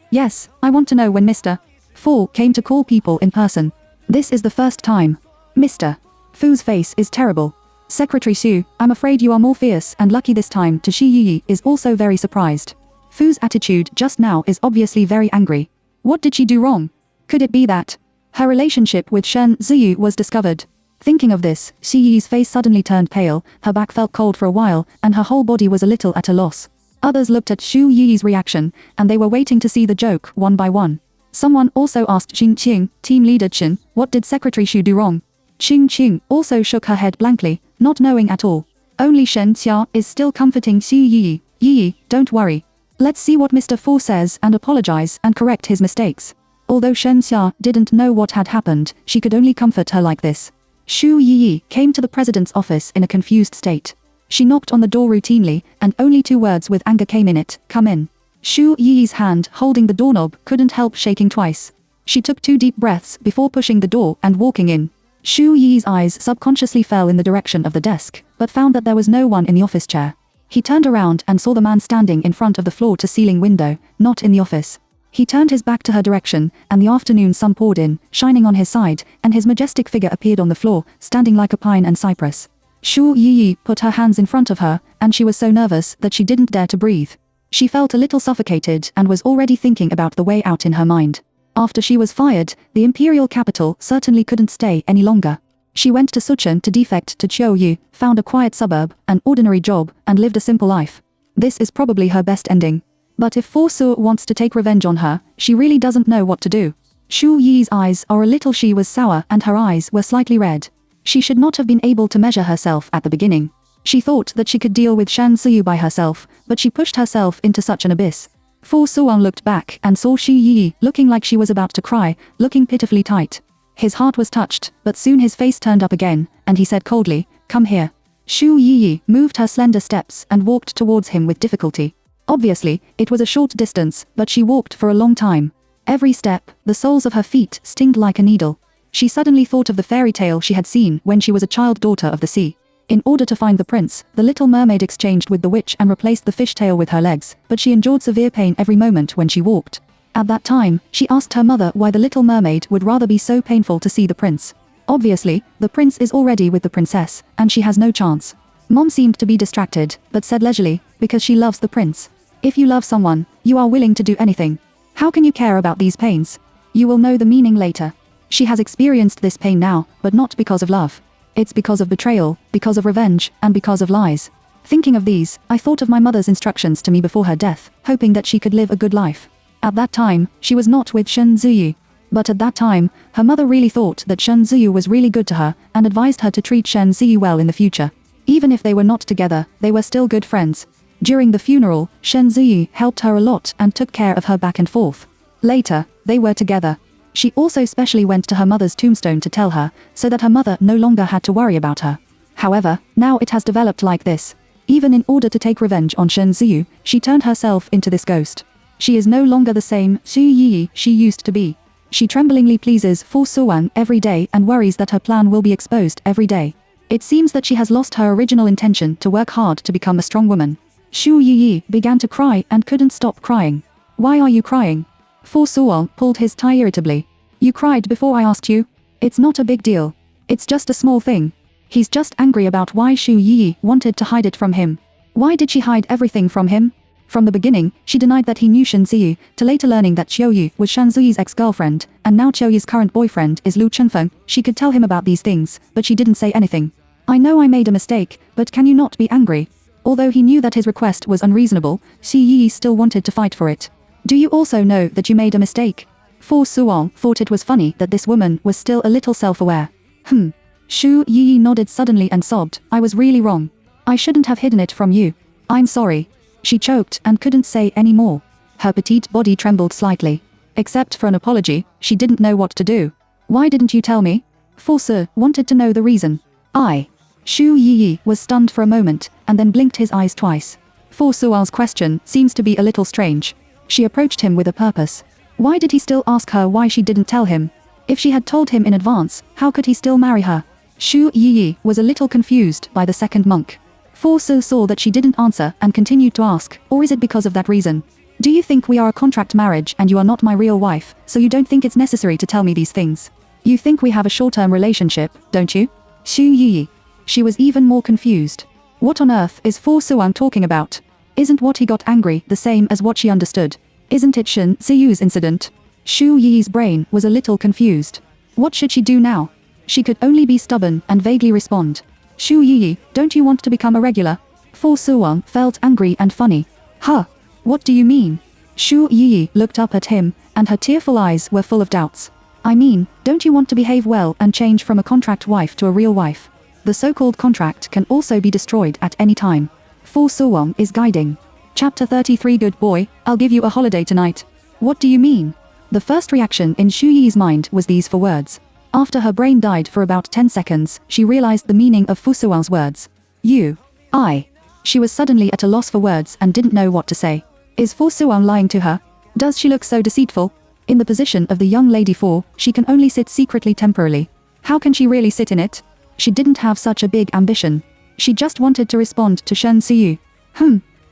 I want to know when Mr. Fu came to call people in person. This is the first time. Mr. Fu's face is terrible. Secretary Xu, I'm afraid you are more fierce and lucky this time. To Xu Yi is also very surprised. Fu's attitude just now is obviously very angry. What did she do wrong? Could it be that her relationship with Shen Ziyu was discovered? Thinking of this, Xu Yi's face suddenly turned pale, her back felt cold for a while, and her whole body was a little at a loss. Others looked at Xu Yi's reaction, and they were waiting to see the joke one by one. Someone also asked Xing Qing, team leader Chen, what did Secretary Xu do wrong? Xing Qing also shook her head blankly, not knowing at all. Only Shen Xia is still comforting Xu Yi. Yi, don't worry. Let's see what Mr. Fu says and apologize and correct his mistakes. Although Shen Xia didn't know what had happened, she could only comfort her like this. Xu Yi came to the president's office in a confused state. She knocked on the door routinely, and only 2 words with anger came in it, come in. Xu Yi's hand holding the doorknob couldn't help shaking twice. She took 2 deep breaths before pushing the door and walking in. Xu Yi's eyes subconsciously fell in the direction of the desk, but found that there was no one in the office chair. He turned around and saw the man standing in front of the floor-to-ceiling window, not in the office. He turned his back to her direction, and the afternoon sun poured in, shining on his side, and his majestic figure appeared on the floor, standing like a pine and cypress. Xu Yi put her hands in front of her, and she was so nervous that she didn't dare to breathe. She felt a little suffocated and was already thinking about the way out in her mind. After she was fired, the imperial capital certainly couldn't stay any longer. She went to Suchun to defect to Qiuyu, found a quiet suburb, an ordinary job, and lived a simple life. This is probably her best ending. But if Fu Su wants to take revenge on her, she really doesn't know what to do. Xu Yi's eyes are a little. She was sour and her eyes were slightly red. She should not have been able to measure herself at the beginning. She thought that she could deal with Shan Suyu by herself, but she pushed herself into such an abyss. Fu Suan looked back and saw Xu Yi looking like she was about to cry, looking pitifully tight. His heart was touched, but soon his face turned up again, and he said coldly, come here. Xu Yi moved her slender steps and walked towards him with difficulty. Obviously, it was a short distance, but she walked for a long time. Every step, the soles of her feet stinged like a needle. She suddenly thought of the fairy tale she had seen when she was a child daughter of the sea. In order to find the prince, the little mermaid exchanged with the witch and replaced the fishtail with her legs, but she endured severe pain every moment when she walked. At that time, she asked her mother why the little mermaid would rather be so painful to see the prince. Obviously, the prince is already with the princess, and she has no chance. Mom seemed to be distracted, but said leisurely, because she loves the prince. If you love someone, you are willing to do anything. How can you care about these pains? You will know the meaning later. She has experienced this pain now, but not because of love. It's because of betrayal, because of revenge, and because of lies. Thinking of these, I thought of my mother's instructions to me before her death, hoping that she could live a good life. At that time, she was not with Shen Ziyu. But at that time, her mother really thought that Shen Ziyu was really good to her, and advised her to treat Shen Ziyu well in the future. Even if they were not together, they were still good friends. During the funeral, Shen Ziyu helped her a lot and took care of her back and forth. Later, they were together. She also specially went to her mother's tombstone to tell her, so that her mother no longer had to worry about her. However, now it has developed like this. Even in order to take revenge on Shen Ziyu, she turned herself into this ghost. She is no longer the same Xu Yi she used to be. She tremblingly pleases Fu Suwang every day and worries that her plan will be exposed every day. It seems that she has lost her original intention to work hard to become a strong woman. Xu Yi began to cry and couldn't stop crying. Why are you crying? Fu Suwang pulled his tie irritably. You cried before I asked you? It's not a big deal. It's just a small thing. He's just angry about why Xu Yi wanted to hide it from him. Why did she hide everything from him? From the beginning, she denied that he knew Shen Ziyu, to later learning that Qiuyu was Shan Ziyu's ex-girlfriend, and now Qiuyu's current boyfriend is Lu Chunfeng. She could tell him about these things, but she didn't say anything. I know I made a mistake, but can you not be angry? Although he knew that his request was unreasonable, Xu Yi still wanted to fight for it. Do you also know that you made a mistake? Fu Suwang thought it was funny that this woman was still a little self-aware. Xu Yi nodded suddenly and sobbed, I was really wrong. I shouldn't have hidden it from you. I'm sorry. She choked and couldn't say any more. Her petite body trembled slightly. Except for an apology, she didn't know what to do. Why didn't you tell me? Fu Su wanted to know the reason. Xu Yi was stunned for a moment, and then blinked his eyes twice. Fu Suo's question seems to be a little strange. She approached him with a purpose. Why did he still ask her why she didn't tell him? If she had told him in advance, how could he still marry her? Xu Yiyi was a little confused by the second monk. Fu Su saw that she didn't answer and continued to ask, or is it because of that reason? Do you think we are a contract marriage and you are not my real wife, so you don't think it's necessary to tell me these things? You think we have a short-term relationship, don't you? Xu Yiyi. She was even more confused. What on earth is Fu Suang talking about? Isn't what he got angry the same as what she understood? Isn't it Shen Ziyu's incident? Xu Yiyi's brain was a little confused. What should she do now? She could only be stubborn and vaguely respond. Xu Yiyi, don't you want to become a regular? Fu Suang felt angry and funny. Huh? What do you mean? Xu Yiyi looked up at him, and her tearful eyes were full of doubts. I mean, don't you want to behave well and change from a contract wife to a real wife? The so-called contract can also be destroyed at any time. Fu Suang is guiding. Chapter 33. Good boy, I'll give you a holiday tonight. What do you mean? The first reaction in Xu Yi's mind was these four words. After her brain died for about 10 seconds, she realized the meaning of Fu Suang's words. You. I. She was suddenly at a loss for words and didn't know what to say. Is Fu Suang lying to her? Does she look so deceitful? In the position of the young lady Fu, she can only sit secretly temporarily. How can she really sit in it? She didn't have such a big ambition. She just wanted to respond to Shen Ziyu.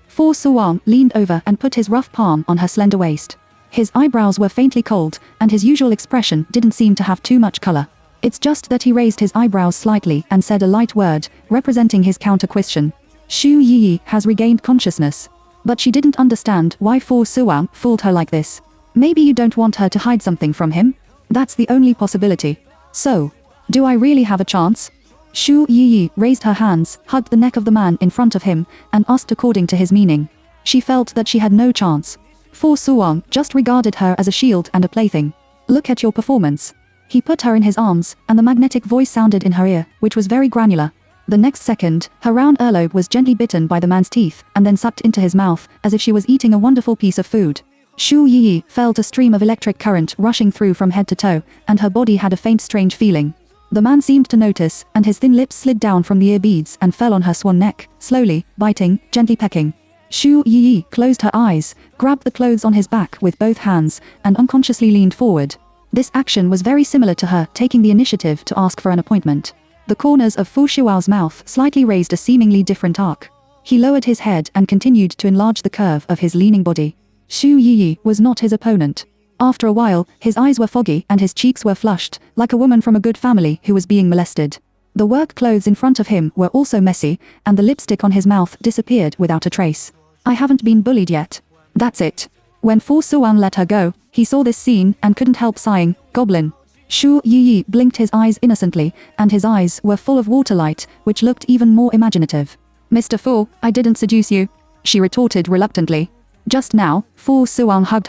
Fu Suang leaned over and put his rough palm on her slender waist. His eyebrows were faintly cold, and his usual expression didn't seem to have too much color. It's just that he raised his eyebrows slightly and said a light word, representing his counter-question. Xu Yiyi has regained consciousness. But she didn't understand why Fu Suang fooled her like this. Maybe you don't want her to hide something from him? That's the only possibility. So, do I really have a chance? Xu Yiyi raised her hands, hugged the neck of the man in front of him, and asked according to his meaning. She felt that she had no chance. Fu Suang just regarded her as a shield and a plaything. Look at your performance. He put her in his arms, and the magnetic voice sounded in her ear, which was very granular. The next second, her round earlobe was gently bitten by the man's teeth, and then sucked into his mouth, as if she was eating a wonderful piece of food. Xu Yiyi felt a stream of electric current rushing through from head to toe, and her body had a faint strange feeling. The man seemed to notice, and his thin lips slid down from the ear beads and fell on her swan neck, slowly, biting, gently pecking. Xu Yiyi closed her eyes, grabbed the clothes on his back with both hands, and unconsciously leaned forward. This action was very similar to her taking the initiative to ask for an appointment. The corners of Fu Shuao's mouth slightly raised a seemingly different arc. He lowered his head and continued to enlarge the curve of his leaning body. Xu Yiyi was not his opponent. After a while, his eyes were foggy and his cheeks were flushed, like a woman from a good family who was being molested. The work clothes in front of him were also messy, and the lipstick on his mouth disappeared without a trace. I haven't been bullied yet. That's it. When Fu Suang let her go, he saw this scene and couldn't help sighing, goblin. Xu Yiyi blinked his eyes innocently, and his eyes were full of waterlight, which looked even more imaginative. Mr. Fu, I didn't seduce you, she retorted reluctantly. Just now, Fu Suang hugged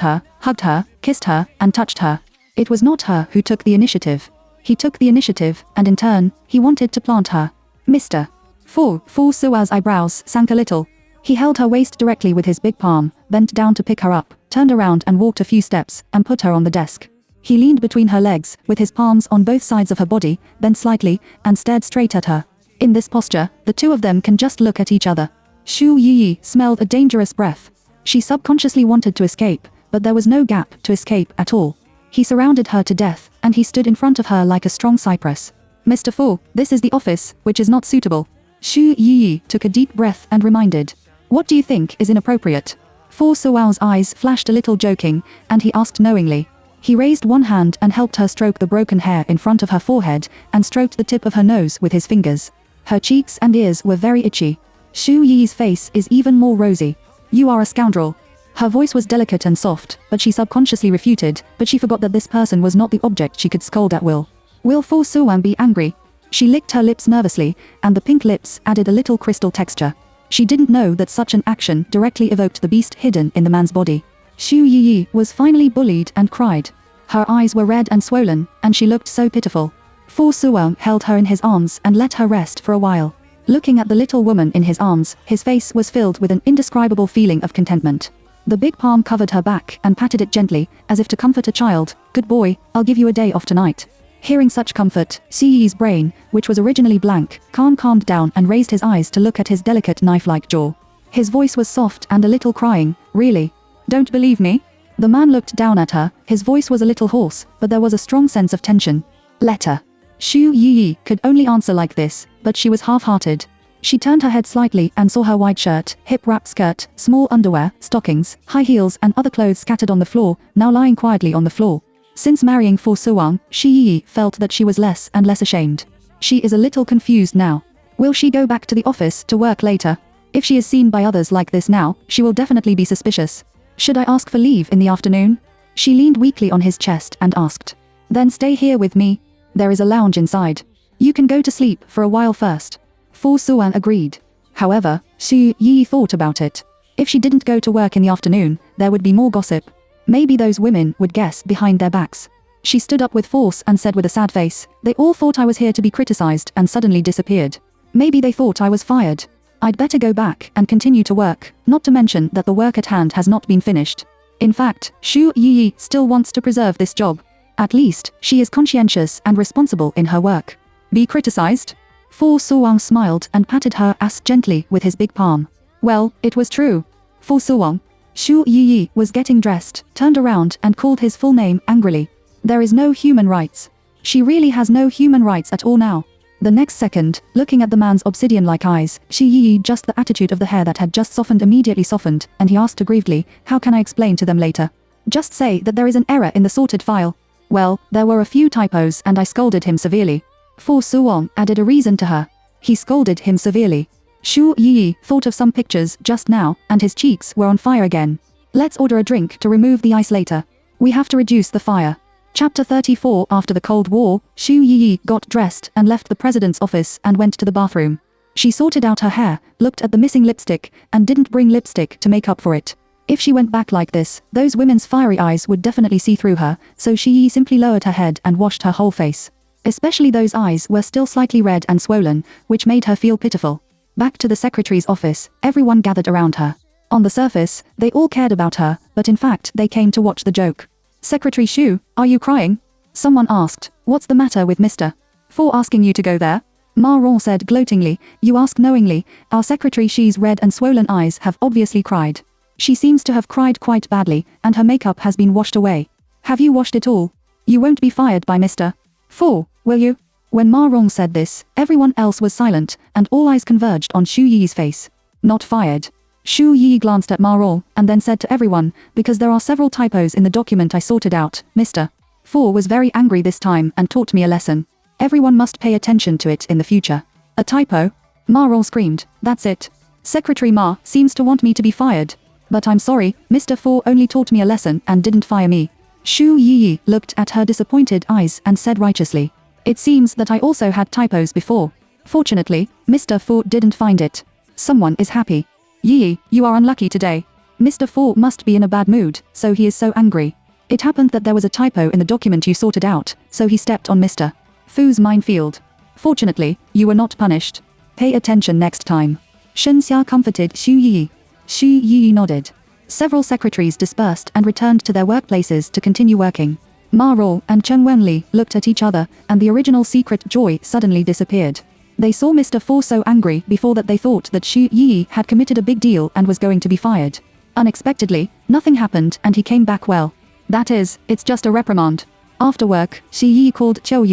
her, kissed her, and touched her. It was not her who took the initiative. He took the initiative, and in turn, he wanted to plant her. Mr. Fu Suang's eyebrows sank a little. He held her waist directly with his big palm, bent down to pick her up, turned around and walked a few steps, and put her on the desk. He leaned between her legs, with his palms on both sides of her body, bent slightly, and stared straight at her. In this posture, the two of them can just look at each other. Xu Yiyi smelled a dangerous breath. She subconsciously wanted to escape, but there was no gap to escape at all. He surrounded her to death, and he stood in front of her like a strong cypress. Mr. Fu, this is the office, which is not suitable. Xu Yiyi took a deep breath and reminded. What do you think is inappropriate? Fu Suao's eyes flashed a little joking, and he asked knowingly. He raised one hand and helped her stroke the broken hair in front of her forehead, and stroked the tip of her nose with his fingers. Her cheeks and ears were very itchy. Xu Yi's face is even more rosy. You are a scoundrel. Her voice was delicate and soft, but she subconsciously refuted, but she forgot that this person was not the object she could scold at will. Will Fu Suang be angry? She licked her lips nervously, and the pink lips added a little crystal texture. She didn't know that such an action directly evoked the beast hidden in the man's body. Xu Yiyi was finally bullied and cried. Her eyes were red and swollen, and she looked so pitiful. Fu Suang held her in his arms and let her rest for a while. Looking at the little woman in his arms, his face was filled with an indescribable feeling of contentment. The big palm covered her back and patted it gently, as if to comfort a child. Good boy, I'll give you a day off tonight. Hearing such comfort, Xu Yi's brain, which was originally blank, calmed down and raised his eyes to look at his delicate knife-like jaw. His voice was soft and a little crying. Really? Don't believe me? The man looked down at her. His voice was a little hoarse, but there was a strong sense of tension. Letter. Xu Yi could only answer like this, but she was half-hearted. She turned her head slightly and saw her white shirt, hip-wrap skirt, small underwear, stockings, high heels and other clothes scattered on the floor, now lying quietly on the floor. Since marrying Fu Suwang, Xu Yi felt that she was less and less ashamed. She is a little confused now. Will she go back to the office to work later? If she is seen by others like this now, she will definitely be suspicious. Should I ask for leave in the afternoon? She leaned weakly on his chest and asked. Then stay here with me. There is a lounge inside. You can go to sleep for a while first. Fu Suan agreed. However, Xu Yi thought about it. If she didn't go to work in the afternoon, there would be more gossip. Maybe those women would guess behind their backs. She stood up with force and said with a sad face, they all thought I was here to be criticized and suddenly disappeared. Maybe they thought I was fired. I'd better go back and continue to work, not to mention that the work at hand has not been finished. In fact, Xu Yi still wants to preserve this job. At least, she is conscientious and responsible in her work. Be criticized? Fu Suwang smiled and patted her ass gently with his big palm. Well, it was true. Fu Suwang. Xu Yi was getting dressed, turned around and called his full name angrily. There is no human rights. She really has no human rights at all now. The next second, looking at the man's obsidian-like eyes, Xu Yi just the attitude of the hair that had just softened immediately softened, and he asked aggrievedly, how can I explain to them later? Just say that there is an error in the sorted file. Well, there were a few typos and I scolded him severely. Fu Suwang added a reason to her. He scolded him severely. Xu Yi thought of some pictures just now, and his cheeks were on fire again. Let's order a drink to remove the ice later. We have to reduce the fire. Chapter 34. After the Cold War, Xu Yi got dressed and left the president's office and went to the bathroom. She sorted out her hair, looked at the missing lipstick, and didn't bring lipstick to make up for it. If she went back like this, those women's fiery eyes would definitely see through her, so Xu Yi simply lowered her head and washed her whole face. Especially those eyes were still slightly red and swollen, which made her feel pitiful. Back to the secretary's office, everyone gathered around her. On the surface, they all cared about her, but in fact they came to watch the joke. Secretary Xu, are you crying? Someone asked, what's the matter with Mr. For asking you to go there? Ma Rong said gloatingly, you ask knowingly, our secretary Xi's red and swollen eyes have obviously cried. She seems to have cried quite badly, and her makeup has been washed away. Have you washed it all? You won't be fired by Mr. For, will you? When Ma Rong said this, everyone else was silent, and all eyes converged on Xu Yi's face. Not fired. Xu Yi glanced at Ma Rong, and then said to everyone, because there are several typos in the document I sorted out, Mr. For was very angry this time and taught me a lesson. Everyone must pay attention to it in the future. A typo? Ma Rong screamed, that's it. Secretary Ma seems to want me to be fired. But I'm sorry, Mr. For only taught me a lesson and didn't fire me. Xu Yi looked at her disappointed eyes and said righteously. It seems that I also had typos before. Fortunately, Mr. For didn't find it. Someone is happy. Yi, you are unlucky today. Mr. For must be in a bad mood, so he is so angry. It happened that there was a typo in the document you sorted out, so he stepped on Mr. Fu's minefield. Fortunately, you were not punished. Pay attention next time. Shen Xia comforted Xu Yi. Xu Yi nodded. Several secretaries dispersed and returned to their workplaces to continue working. Ma Rong and Chen Wenli looked at each other, and the original secret joy suddenly disappeared. They saw Mr. For so angry before that they thought that Xu Yi had committed a big deal and was going to be fired. Unexpectedly, nothing happened and he came back well. That is, it's just a reprimand. After work, Xu Yi called Xiao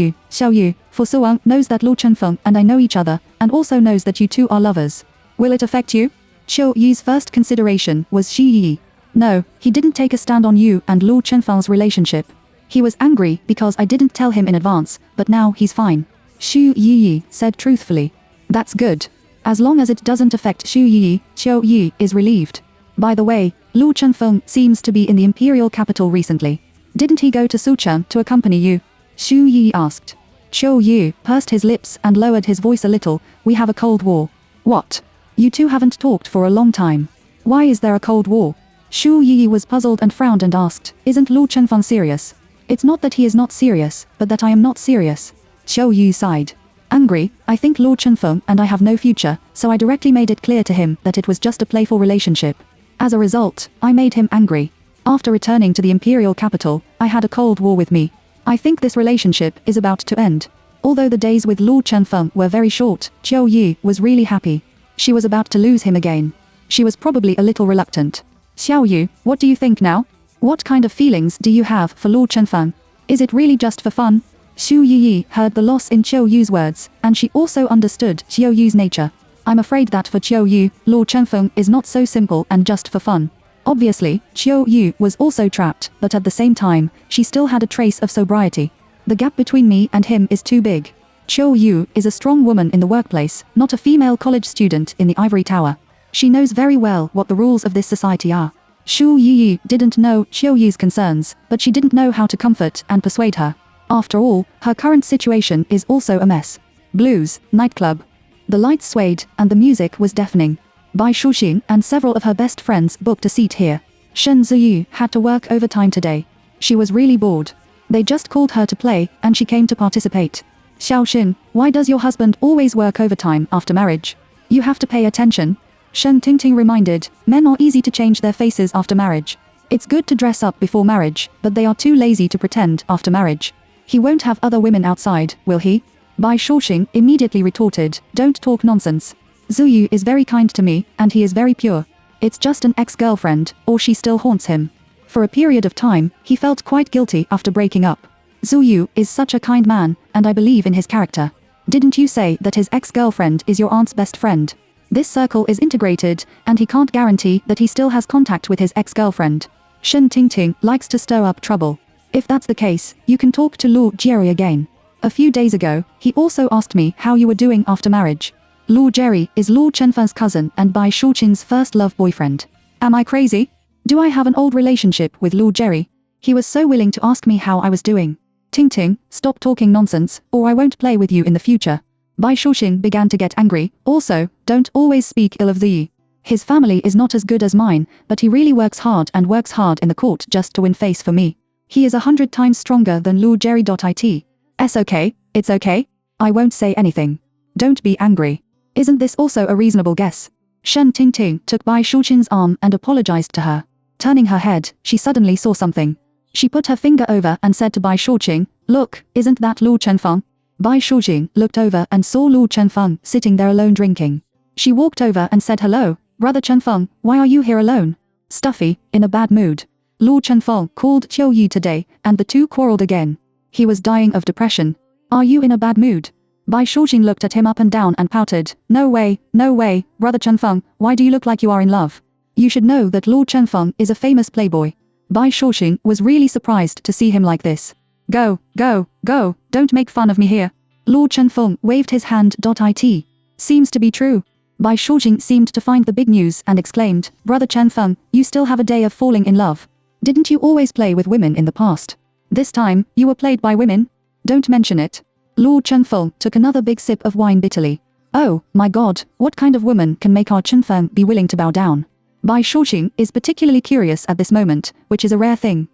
Yu, for Suwang knows that Lu Chenfeng and I know each other, and also knows that you two are lovers. Will it affect you? Xiao Yu's first consideration was Xu Yi. No, he didn't take a stand on you and Lu Chenfeng's relationship. He was angry because I didn't tell him in advance, but now he's fine. Xu Yi said truthfully. That's good. As long as it doesn't affect Xu Yi, Xiao Yi is relieved. By the way, Lu Chenfeng seems to be in the imperial capital recently. Didn't he go to Sucheng to accompany you? Xu Yi asked. Xiao Yu pursed his lips and lowered his voice a little. We have a cold war. What? You two haven't talked for a long time. Why is there a cold war? Xu Yi was puzzled and frowned and asked, isn't Lu Chenfeng serious? It's not that he is not serious, but that I am not serious. Xiao Yu sighed. Angry, I think Lu Chenfeng and I have no future, so I directly made it clear to him that it was just a playful relationship. As a result, I made him angry. After returning to the imperial capital, I had a cold war with me. I think this relationship is about to end. Although the days with Lu Chenfeng were very short, Xiao Yu was really happy. She was about to lose him again. She was probably a little reluctant. Xiao Yu, what do you think now? What kind of feelings do you have for Luo Chenfeng? Is it really just for fun? Xu Yiyi heard the loss in Qiu Yu's words, and she also understood Qiu Yu's nature. I'm afraid that for Qiu Yu, Luo Chenfeng is not so simple and just for fun. Obviously, Qiu Yu was also trapped, but at the same time, she still had a trace of sobriety. The gap between me and him is too big. Qiu Yu is a strong woman in the workplace, not a female college student in the ivory tower. She knows very well what the rules of this society are. Xu Yiyi didn't know Qiu Yu's concerns, but she didn't know how to comfort and persuade her. After all, her current situation is also a mess. Blues, nightclub. The lights swayed, and the music was deafening. Bai Shuxin and several of her best friends booked a seat here. Shen Ziyu had to work overtime today. She was really bored. They just called her to play, and she came to participate. Xiao Xin, why does your husband always work overtime after marriage? You have to pay attention. Shen Tingting reminded, men are easy to change their faces after marriage. It's good to dress up before marriage, but they are too lazy to pretend after marriage. He won't have other women outside, will he? Bai Shuxin immediately retorted, don't talk nonsense. Ziyu is very kind to me, and he is very pure. It's just an ex-girlfriend, or she still haunts him. For a period of time, he felt quite guilty after breaking up. Ziyu is such a kind man, and I believe in his character. Didn't you say that his ex-girlfriend is your aunt's best friend? This circle is integrated, and he can't guarantee that he still has contact with his ex-girlfriend. Shen Tingting likes to stir up trouble. If that's the case, you can talk to Luo Jerry again. A few days ago, he also asked me how you were doing after marriage. Luo Jerry is Luo Chenfeng's cousin and Bai Shuqin's first love boyfriend. Am I crazy? Do I have an old relationship with Luo Jerry? He was so willing to ask me how I was doing. Tingting, stop talking nonsense, or I won't play with you in the future. Bai Shuxin began to get angry. Also, don't always speak ill of Ziyi. His family is not as good as mine, but he really works hard in the court just to win face for me. He is 100 times stronger than Luo Jerry.it. It's okay. I won't say anything. Don't be angry. Isn't this also a reasonable guess? Shen Tingting took Bai Shuqin's arm and apologized to her. Turning her head, she suddenly saw something. She put her finger over and said to Bai Shuqin, look, isn't that Luo Chenfeng? Bai Shuqin looked over and saw Luo Chenfeng sitting there alone drinking. She walked over and said hello, Brother Chenfeng, why are you here alone? Stuffy, in a bad mood. Luo Chenfeng called Qiu Yi today, and the two quarreled again. He was dying of depression. Are you in a bad mood? Bai Shuqin looked at him up and down and pouted. No way, Brother Chenfeng, why do you look like you are in love? You should know that Luo Chenfeng is a famous playboy. Bai Shuqin was really surprised to see him like this. Go, don't make fun of me here. Luo Chenfeng waved his hand. It seems to be true. Bai Shuqin seemed to find the big news and exclaimed, Brother Chenfeng, you still have a day of falling in love. Didn't you always play with women in the past? This time, you were played by women? Don't mention it. Luo Chenfeng took another big sip of wine bitterly. Oh, my God, what kind of woman can make our Chenfeng be willing to bow down? Bai Shuqin is particularly curious at this moment, which is a rare thing.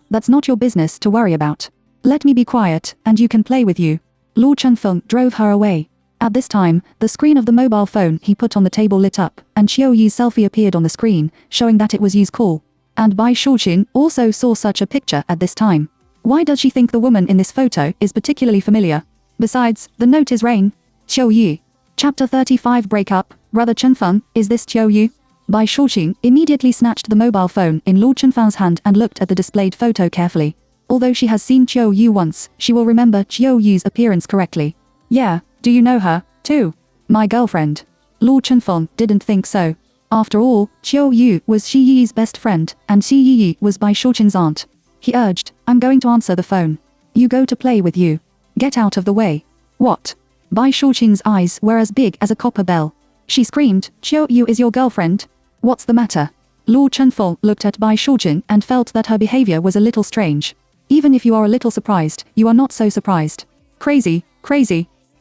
That's not your business to worry about. Let me be quiet, and you can play with you. Luo Chenfeng drove her away. At this time, the screen of the mobile phone he put on the table lit up, and Qiu Yi's selfie appeared on the screen, showing that it was Yi's call. And Bai Shuqin also saw such a picture at this time. Why does she think the woman in this photo is particularly familiar? Besides, the note is Rain. Qiu Yi. Chapter 35 Breakup. Brother Chenfeng, is this Qiu Yi? Bai Shuqin immediately snatched the mobile phone in Luo Chenfeng's hand and looked at the displayed photo carefully. Although she has seen Qiu Yi once, she will remember Qiu Yi's appearance correctly. Yeah, do you know her, too? My girlfriend. Luo Chenfeng didn't think so. After all, Qiu Yi was Xi Yi's best friend, and Xi Yi was Bai Shuqin's aunt. He urged, I'm going to answer the phone. You go to play with you. Get out of the way. What? Bai Shuqin's eyes were as big as a copper bell. She screamed, Qiu Yi is your girlfriend? What's the matter? Luo Chenfeng looked at Bai Shuqin and felt that her behavior was a little strange. Even if you are a little surprised, you are not so surprised. Crazy.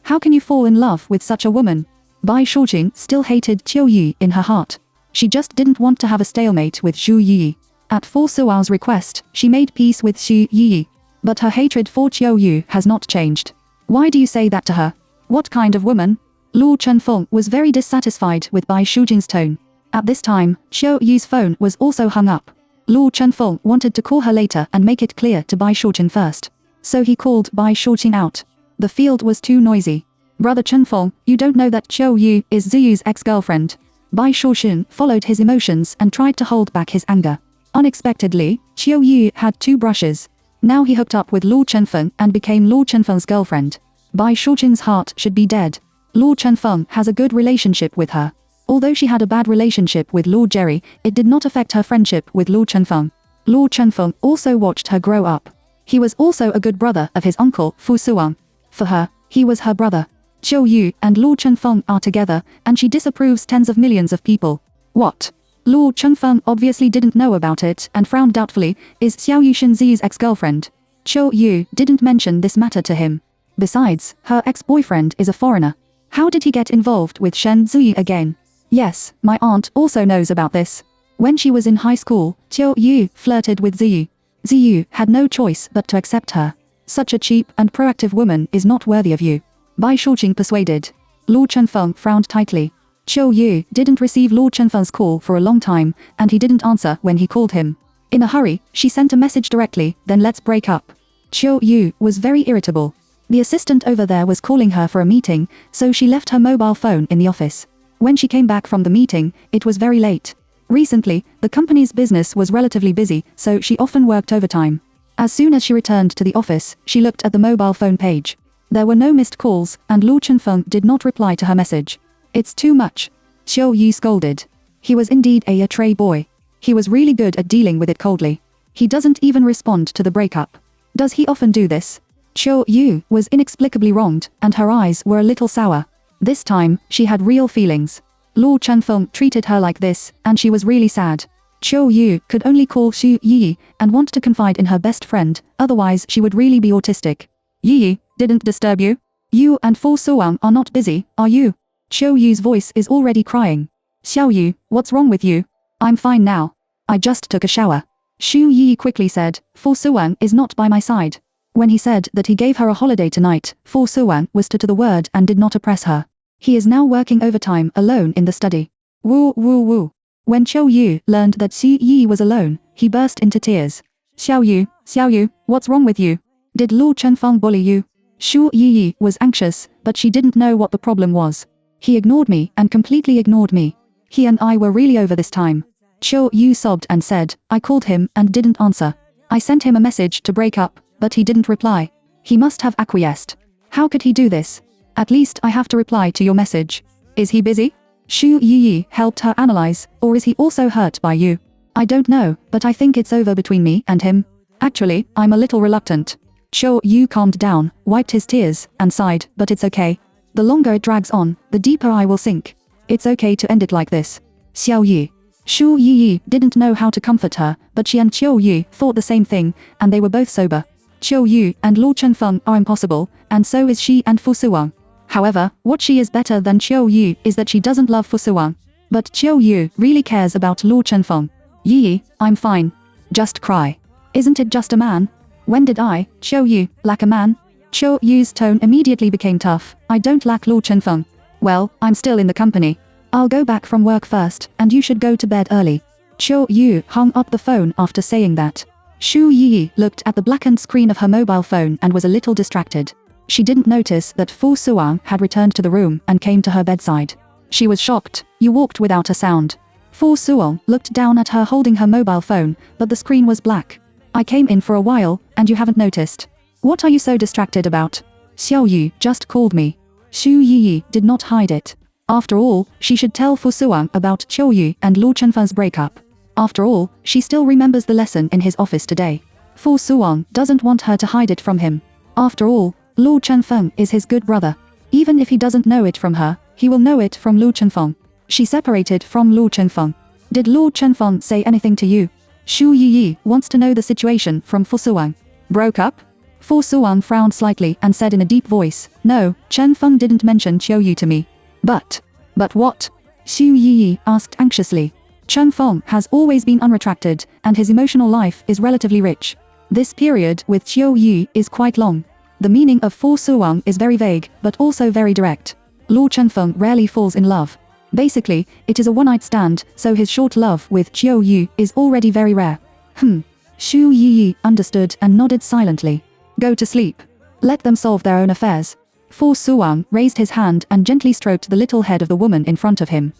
How can you fall in love with such a woman? Bai Shuqin still hated Qiu Yi in her heart. She just didn't want to have a stalemate with Xu Yi. At Fu Suao's request, she made peace with Xu Yi. But her hatred for Qiu Yu has not changed. Why do you say that to her? What kind of woman? Luo Chenfeng was very dissatisfied with Bai Shuqin's tone. At this time, Qiu Yi's phone was also hung up. Luo Chenfeng wanted to call her later and make it clear to Bai Shuqin first. So he called Bai Shuqin out. The field was too noisy. Brother Chenfeng, you don't know that Qiu Yu is Ziyu's ex-girlfriend. Bai Shaoxun followed his emotions and tried to hold back his anger. Unexpectedly, Qiu Yu had 2 brushes. Now he hooked up with Luo Chenfeng and became Luo Chenfeng's girlfriend. Bai Shaoxun's heart should be dead. Luo Chenfeng has a good relationship with her. Although she had a bad relationship with Luo Jerry, it did not affect her friendship with Luo Chenfeng. Luo Chenfeng also watched her grow up. He was also a good brother of his uncle, Fu Suwang. For her, he was her brother. Qiu Yu and Luo Chenfeng are together, and she disapproves tens of millions of people. What? Luo Chenfeng obviously didn't know about it and frowned doubtfully. Is Xiao Yu Shenzi's ex-girlfriend? Qiu Yu didn't mention this matter to him. Besides, her ex-boyfriend is a foreigner. How did he get involved with Shen Ziyi again? Yes, my aunt also knows about this. When she was in high school, Qiu Yu flirted with Ziyu. Ziyu had no choice but to accept her. Such a cheap and proactive woman is not worthy of you. Bai Shaoxing persuaded. Luo Chenfeng frowned tightly. Qiu Yu didn't receive Luo Chenfeng's call for a long time, and he didn't answer when he called him. In a hurry, she sent a message directly, then let's break up. Qiu Yu was very irritable. The assistant over there was calling her for a meeting, so she left her mobile phone in the office. When she came back from the meeting, it was very late. Recently, the company's business was relatively busy, so she often worked overtime. As soon as she returned to the office, she looked at the mobile phone page. There were no missed calls, and Luo Chenfeng did not reply to her message. It's too much. Qiu Yu scolded. He was indeed a tray boy. He was really good at dealing with it coldly. He doesn't even respond to the breakup. Does he often do this? Qiu Yu was inexplicably wronged, and her eyes were a little sour. This time, she had real feelings. Luo Chenfeng treated her like this, and she was really sad. Qiu Yu could only call Xu Yi and want to confide in her best friend, otherwise she would really be autistic. Yi, didn't disturb you? You and Fu Suwang are not busy, are you? Qiu Yu's voice is already crying. Xiao Yu, what's wrong with you? I'm fine now. I just took a shower. Xu Yi quickly said, Fu Suwang is not by my side. When he said that he gave her a holiday tonight, Fu Suwang was to the word and did not oppress her. He is now working overtime alone in the study. Woo woo woo. When Qiu Yu learned that Xi Yi was alone, he burst into tears. Xiao Yu, what's wrong with you? Did Luo Chenfeng bully you? Xu Yi was anxious, but she didn't know what the problem was. He ignored me and completely ignored me. He and I were really over this time. Qiu Yu sobbed and said, I called him and didn't answer. I sent him a message to break up, but he didn't reply. He must have acquiesced. How could he do this? At least I have to reply to your message. Is he busy? Xu Yi helped her analyze, or is he also hurt by you? I don't know, but I think it's over between me and him. Actually, I'm a little reluctant. Qiu Yu calmed down, wiped his tears, and sighed, but it's okay. The longer it drags on, the deeper I will sink. It's okay to end it like this. Xiao Yi. Xu Yi didn't know how to comfort her, but she and Qiu Yu thought the same thing, and they were both sober. Qiu Yu and Luo Chenfeng are impossible, and so is she and Fu Suwang. However, what she is better than Qiu Yu is that she doesn't love Fu Suwang. But Qiu Yu really cares about Luo Chenfeng. Yi, I'm fine. Just cry. Isn't it just a man? When did I, Qiu Yu, lack a man? Qiu Yu's tone immediately became tough. I don't lack Luo Chenfeng. Well, I'm still in the company. I'll go back from work first, and you should go to bed early. Qiu Yu hung up the phone after saying that. Xu Yi looked at the blackened screen of her mobile phone and was a little distracted. She didn't notice that Fu Suwang had returned to the room and came to her bedside. She was shocked. You walked without a sound. Fu Suwang looked down at her holding her mobile phone, but the screen was black. I came in for a while, and you haven't noticed. What are you so distracted about? Xiao Yu just called me. Xu Yi did not hide it. After all, she should tell Fu Suwang about Qiu Yu and Luo Chenfeng's breakup. After all, she still remembers the lesson in his office today. Fu Suwang doesn't want her to hide it from him. After all, Luo Chenfeng is his good brother. Even if he doesn't know it from her, he will know it from Luo Chenfeng. She separated from Luo Chenfeng. Did Luo Chenfeng say anything to you? Xu Yi wants to know the situation from Fu Suwang. Broke up? Fu Suwang frowned slightly and said in a deep voice, no, Chenfeng didn't mention Qiu Yu to me. But what? Xu Yi asked anxiously. Chenfeng has always been unretracted, and his emotional life is relatively rich. This period with Qiu Yu is quite long. The meaning of Fu Suwang is very vague, but also very direct. Luo Chenfeng rarely falls in love. Basically, it is a one-night stand, so his short love with Qiu Yu is already very rare. Xu Yi understood and nodded silently. Go to sleep. Let them solve their own affairs. Fu Suwang raised his hand and gently stroked the little head of the woman in front of him.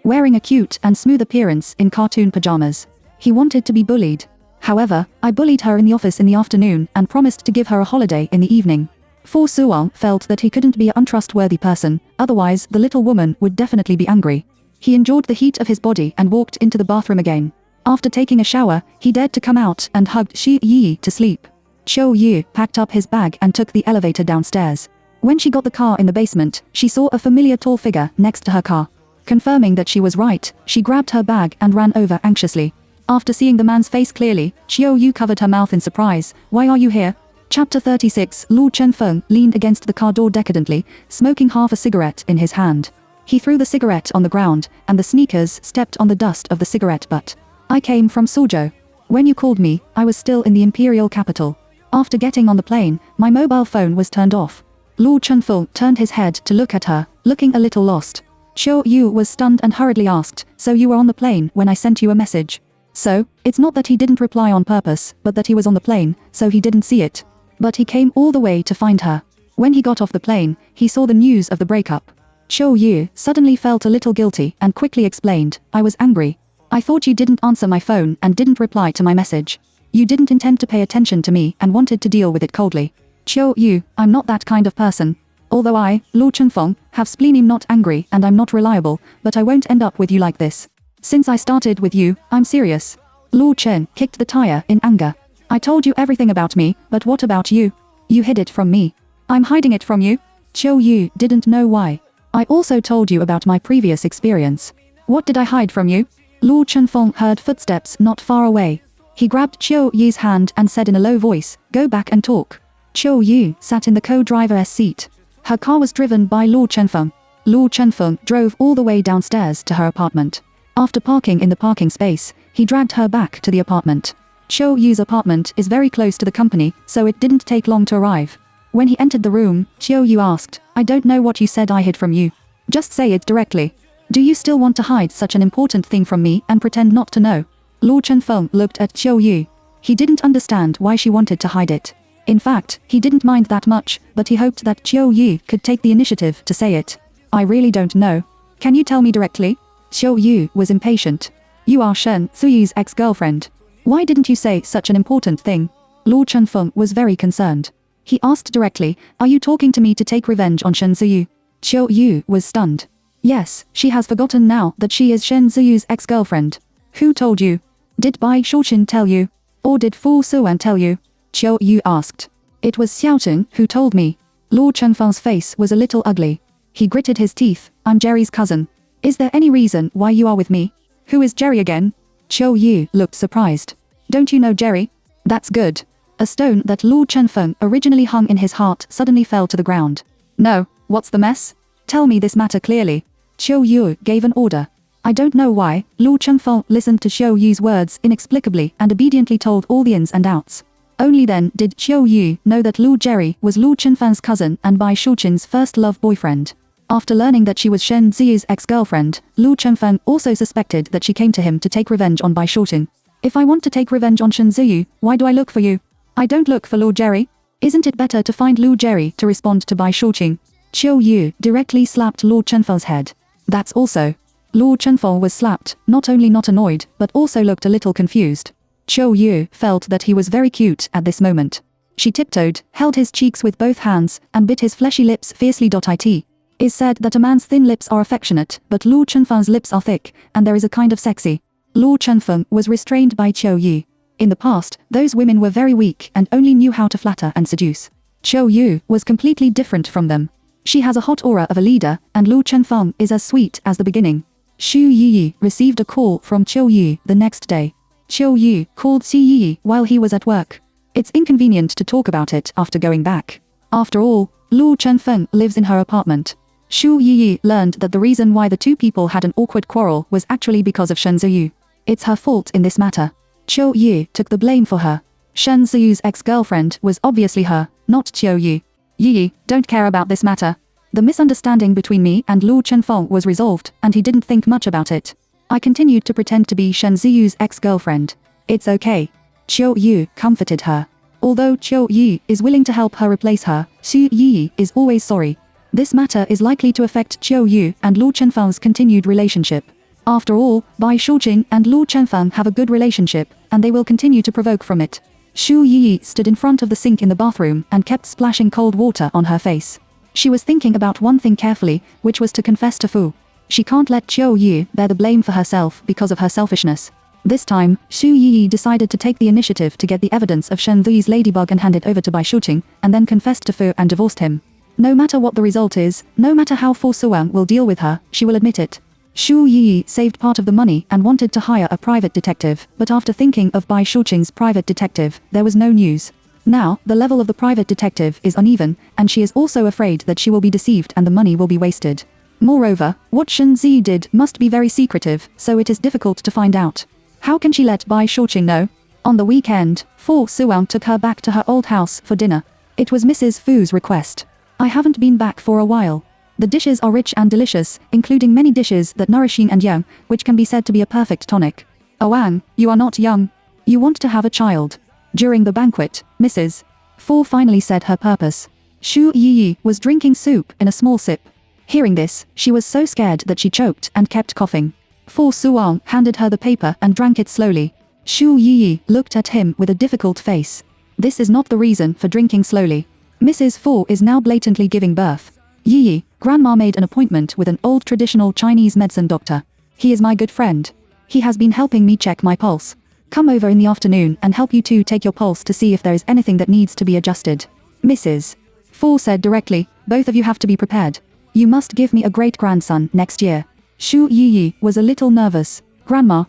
wearing a cute and smooth appearance in cartoon pajamas. He wanted to be bullied. However, I bullied her in the office in the afternoon and promised to give her a holiday in the evening. Fu Suwang felt that he couldn't be an untrustworthy person, otherwise the little woman would definitely be angry. He endured the heat of his body and walked into the bathroom again. After taking a shower, he dared to come out and hugged Xu Yi to sleep. Qiu Yu packed up his bag and took the elevator downstairs. When she got the car in the basement, she saw a familiar tall figure next to her car. Confirming that she was right, she grabbed her bag and ran over anxiously. After seeing the man's face clearly, Qiu Yu covered her mouth in surprise. "Why are you here?" Chapter 36. Lu Chenfeng leaned against the car door decadently, smoking half a cigarette in his hand. He threw the cigarette on the ground, and the sneakers stepped on the dust of the cigarette butt. "I came from Suzhou. When you called me, I was still in the imperial capital. After getting on the plane, my mobile phone was turned off." Lu Chenfeng turned his head to look at her, looking a little lost. Qiu Yu was stunned and hurriedly asked, "So you were on the plane when I sent you a message?" So, it's not that he didn't reply on purpose, but that he was on the plane, so he didn't see it. But he came all the way to find her. When he got off the plane, he saw the news of the breakup. Qiu Yu suddenly felt a little guilty and quickly explained, "I was angry. I thought you didn't answer my phone and didn't reply to my message. You didn't intend to pay attention to me and wanted to deal with it coldly." "Qiu Yu, I'm not that kind of person. Although I, Lu Chenfeng, have spleen, I'm not angry and I'm not reliable, but I won't end up with you like this. Since I started with you, I'm serious." Lu Chen kicked the tire in anger. "I told you everything about me, but what about you? You hid it from me." "I'm hiding it from you?" Qiu Yu didn't know why. "I also told you about my previous experience. What did I hide from you?" Lu Chenfeng heard footsteps not far away. He grabbed Qiu Yu's hand and said in a low voice, "Go back and talk." Qiu Yu sat in the co-driver's seat. Her car was driven by Lu Chenfeng. Lu Chenfeng drove all the way downstairs to her apartment. After parking in the parking space, he dragged her back to the apartment. Qiu Yu's apartment is very close to the company, so it didn't take long to arrive. When he entered the room, Qiu Yu asked, "I don't know what you said I hid from you. Just say it directly. Do you still want to hide such an important thing from me and pretend not to know?" Lu Chenfeng looked at Qiu Yu. He didn't understand why she wanted to hide it. In fact, he didn't mind that much, but he hoped that Qiu Yu could take the initiative to say it. "I really don't know. Can you tell me directly?" Qiu Yu was impatient. "You are Shen Ziyu's ex-girlfriend. Why didn't you say such an important thing?" Lu Chenfeng was very concerned. He asked directly, "Are you talking to me to take revenge on Shen Ziyu?" Qiu Yu was stunned. Yes, she has forgotten now that she is Shen Ziyu's ex-girlfriend. "Who told you? Did Bai Shuqin tell you? Or did Fu Suwan tell you?" Qiu Yu asked. "It was Xiaocheng who told me." Lu Chenfeng's face was a little ugly. He gritted his teeth. "I'm Jerry's cousin. Is there any reason why you are with me?" "Who is Jerry again?" Qiu Yu looked surprised. "Don't you know Jerry?" "That's good." A stone that Lu Chenfeng originally hung in his heart suddenly fell to the ground. "No, what's the mess? Tell me this matter clearly." Qiu Yu gave an order. I don't know why, Lu Chenfeng listened to Qiu Yu's words inexplicably and obediently told all the ins and outs. Only then did Qiu Yu know that Lu Jerry was Lu Chenfeng's cousin and Bai Shuqin's first love boyfriend. After learning that she was Shen Ziyu's ex-girlfriend, Lu Chenfeng also suspected that she came to him to take revenge on Bai Shuqin. "If I want to take revenge on Shen Ziyu, why do I look for you? I don't look for Lu Jerry. Isn't it better to find Lu Jerry to respond to Bai Shuqin?" Qiu Yu directly slapped Lu Chenfeng's head. "That's also." Lu Chenfeng was slapped, not only not annoyed, but also looked a little confused. Qiu Yu felt that he was very cute at this moment. She tiptoed, held his cheeks with both hands, and bit his fleshy lips fiercely. It is said that a man's thin lips are affectionate, but Lu Chenfeng's lips are thick, and there is a kind of sexy. Lu Chenfeng was restrained by Qiu Yu. In the past, those women were very weak and only knew how to flatter and seduce. Qiu Yu was completely different from them. She has a hot aura of a leader, and Lu Chenfeng is as sweet as the beginning. Xu Yiyi received a call from Qiu Yu the next day. Qiu Yu called Xi Yiyi while he was at work. It's inconvenient to talk about it after going back. After all, Lu Chenfeng lives in her apartment. Xu Yiyi learned that the reason why the two people had an awkward quarrel was actually because of Shen Ziyu. It's her fault in this matter. Qiu Yu took the blame for her. Shen Ziyu's ex-girlfriend was obviously her, not Qiu Yu. "Yiyi, don't care about this matter. The misunderstanding between me and Lu Chenfeng was resolved, and he didn't think much about it. I continued to pretend to be Shen Ziyu's ex-girlfriend. It's okay." Qiu Yu comforted her. Although Qiu Yu is willing to help her replace her, Xu Yi is always sorry. This matter is likely to affect Qiu Yu and Lu Chenfeng's continued relationship. After all, Bai Shuqing and Lu Chenfang have a good relationship, and they will continue to provoke from it. Xu Yi stood in front of the sink in the bathroom and kept splashing cold water on her face. She was thinking about one thing carefully, which was to confess to Fu. She can't let Qiu Yi bear the blame for herself because of her selfishness. This time, Xu Yi decided to take the initiative to get the evidence of Shen Zi's ladybug and hand it over to Bai Shuqing, and then confessed to Fu and divorced him. No matter what the result is, no matter how Fu Suwang will deal with her, she will admit it. Xu Yi saved part of the money and wanted to hire a private detective, but after thinking of Bai Shuqing's private detective, there was no news. Now, the level of the private detective is uneven, and she is also afraid that she will be deceived and the money will be wasted. Moreover, what Shen Zi did must be very secretive, so it is difficult to find out. How can she let Bai Shuqing know? On the weekend, Fu Suwang took her back to her old house for dinner. It was Mrs. Fu's request. I haven't been back for a while. The dishes are rich and delicious, including many dishes that nourish yin and yang, which can be said to be a perfect tonic. Oang, you are not young. You want to have a child. During the banquet, Mrs. Fu finally said her purpose. Xu Yi was drinking soup in a small sip. Hearing this, she was so scared that she choked and kept coughing. Fu Suwang handed her the paper and drank it slowly. Xu Yi looked at him with a difficult face. This is not the reason for drinking slowly. Mrs. Fu is now blatantly giving birth. Yi, Grandma made an appointment with an old traditional Chinese medicine doctor. He is my good friend. He has been helping me check my pulse. Come over in the afternoon and help you two take your pulse to see if there is anything that needs to be adjusted. Mrs. Fu said directly, both of you have to be prepared. You must give me a great-grandson next year. Xu Yi was a little nervous. Grandma,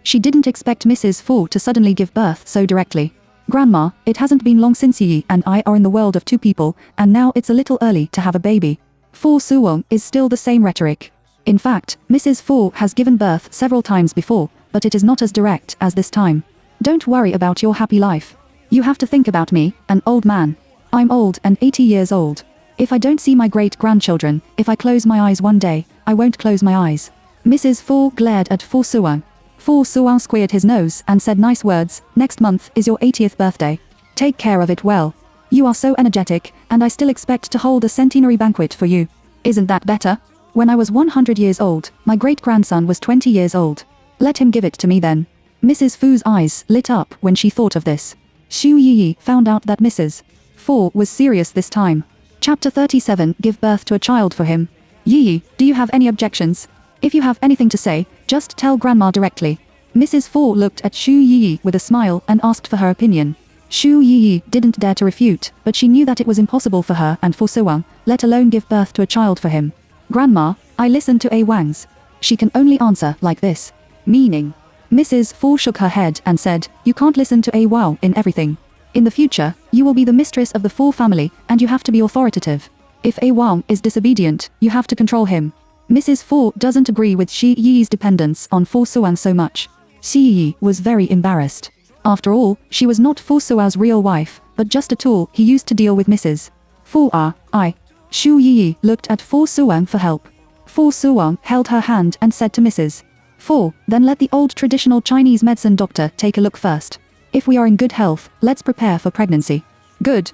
She didn't expect Mrs. Fu to suddenly give birth so directly. Grandma, it hasn't been long since Yi and I are in the world of two people, and now it's a little early to have a baby. Fu Suwang is still the same rhetoric. In fact, Mrs. Fu has given birth several times before, but it is not as direct as this time. Don't worry about your happy life. You have to think about me, an old man. I'm old and 80 years old. If I don't see my great-grandchildren, if I close my eyes one day, I won't close my eyes. Mrs. Fu glared at Fu Suwang. Fu Suwang squared his nose and said nice words, next month is your 80th birthday. Take care of it well. You are so energetic, and I still expect to hold a centenary banquet for you. Isn't that better? When I was 100 years old, my great-grandson was 20 years old. Let him give it to me then. Mrs. Fu's eyes lit up when she thought of this. Xu Yi found out that Mrs. Fu was serious this time. Chapter 37, Give birth to a child for him. Yi, do you have any objections? If you have anything to say, just tell Grandma directly. Mrs. Fu looked at Xu Yi with a smile and asked for her opinion. Xu Yi didn't dare to refute, but she knew that it was impossible for her and Fu Suwang, let alone give birth to a child for him. Grandma, I listened to A Wang's. She can only answer like this. Meaning. Mrs. Fu shook her head and said, you can't listen to A Wang in everything. In the future, you will be the mistress of the Fu family, and you have to be authoritative. If A Wang is disobedient, you have to control him. Mrs. Fu doesn't agree with Xi Yi's dependence on Fu Suwang so much. Xi Yi was very embarrassed. After all, she was not Fu Suwang's real wife, but just a tool he used to deal with Mrs. Fu. Xu Yi looked at Fu Suwang for help. Fu Suwang held her hand and said to Mrs. Fu, then let the old traditional Chinese medicine doctor take a look first. If we are in good health, let's prepare for pregnancy. Good.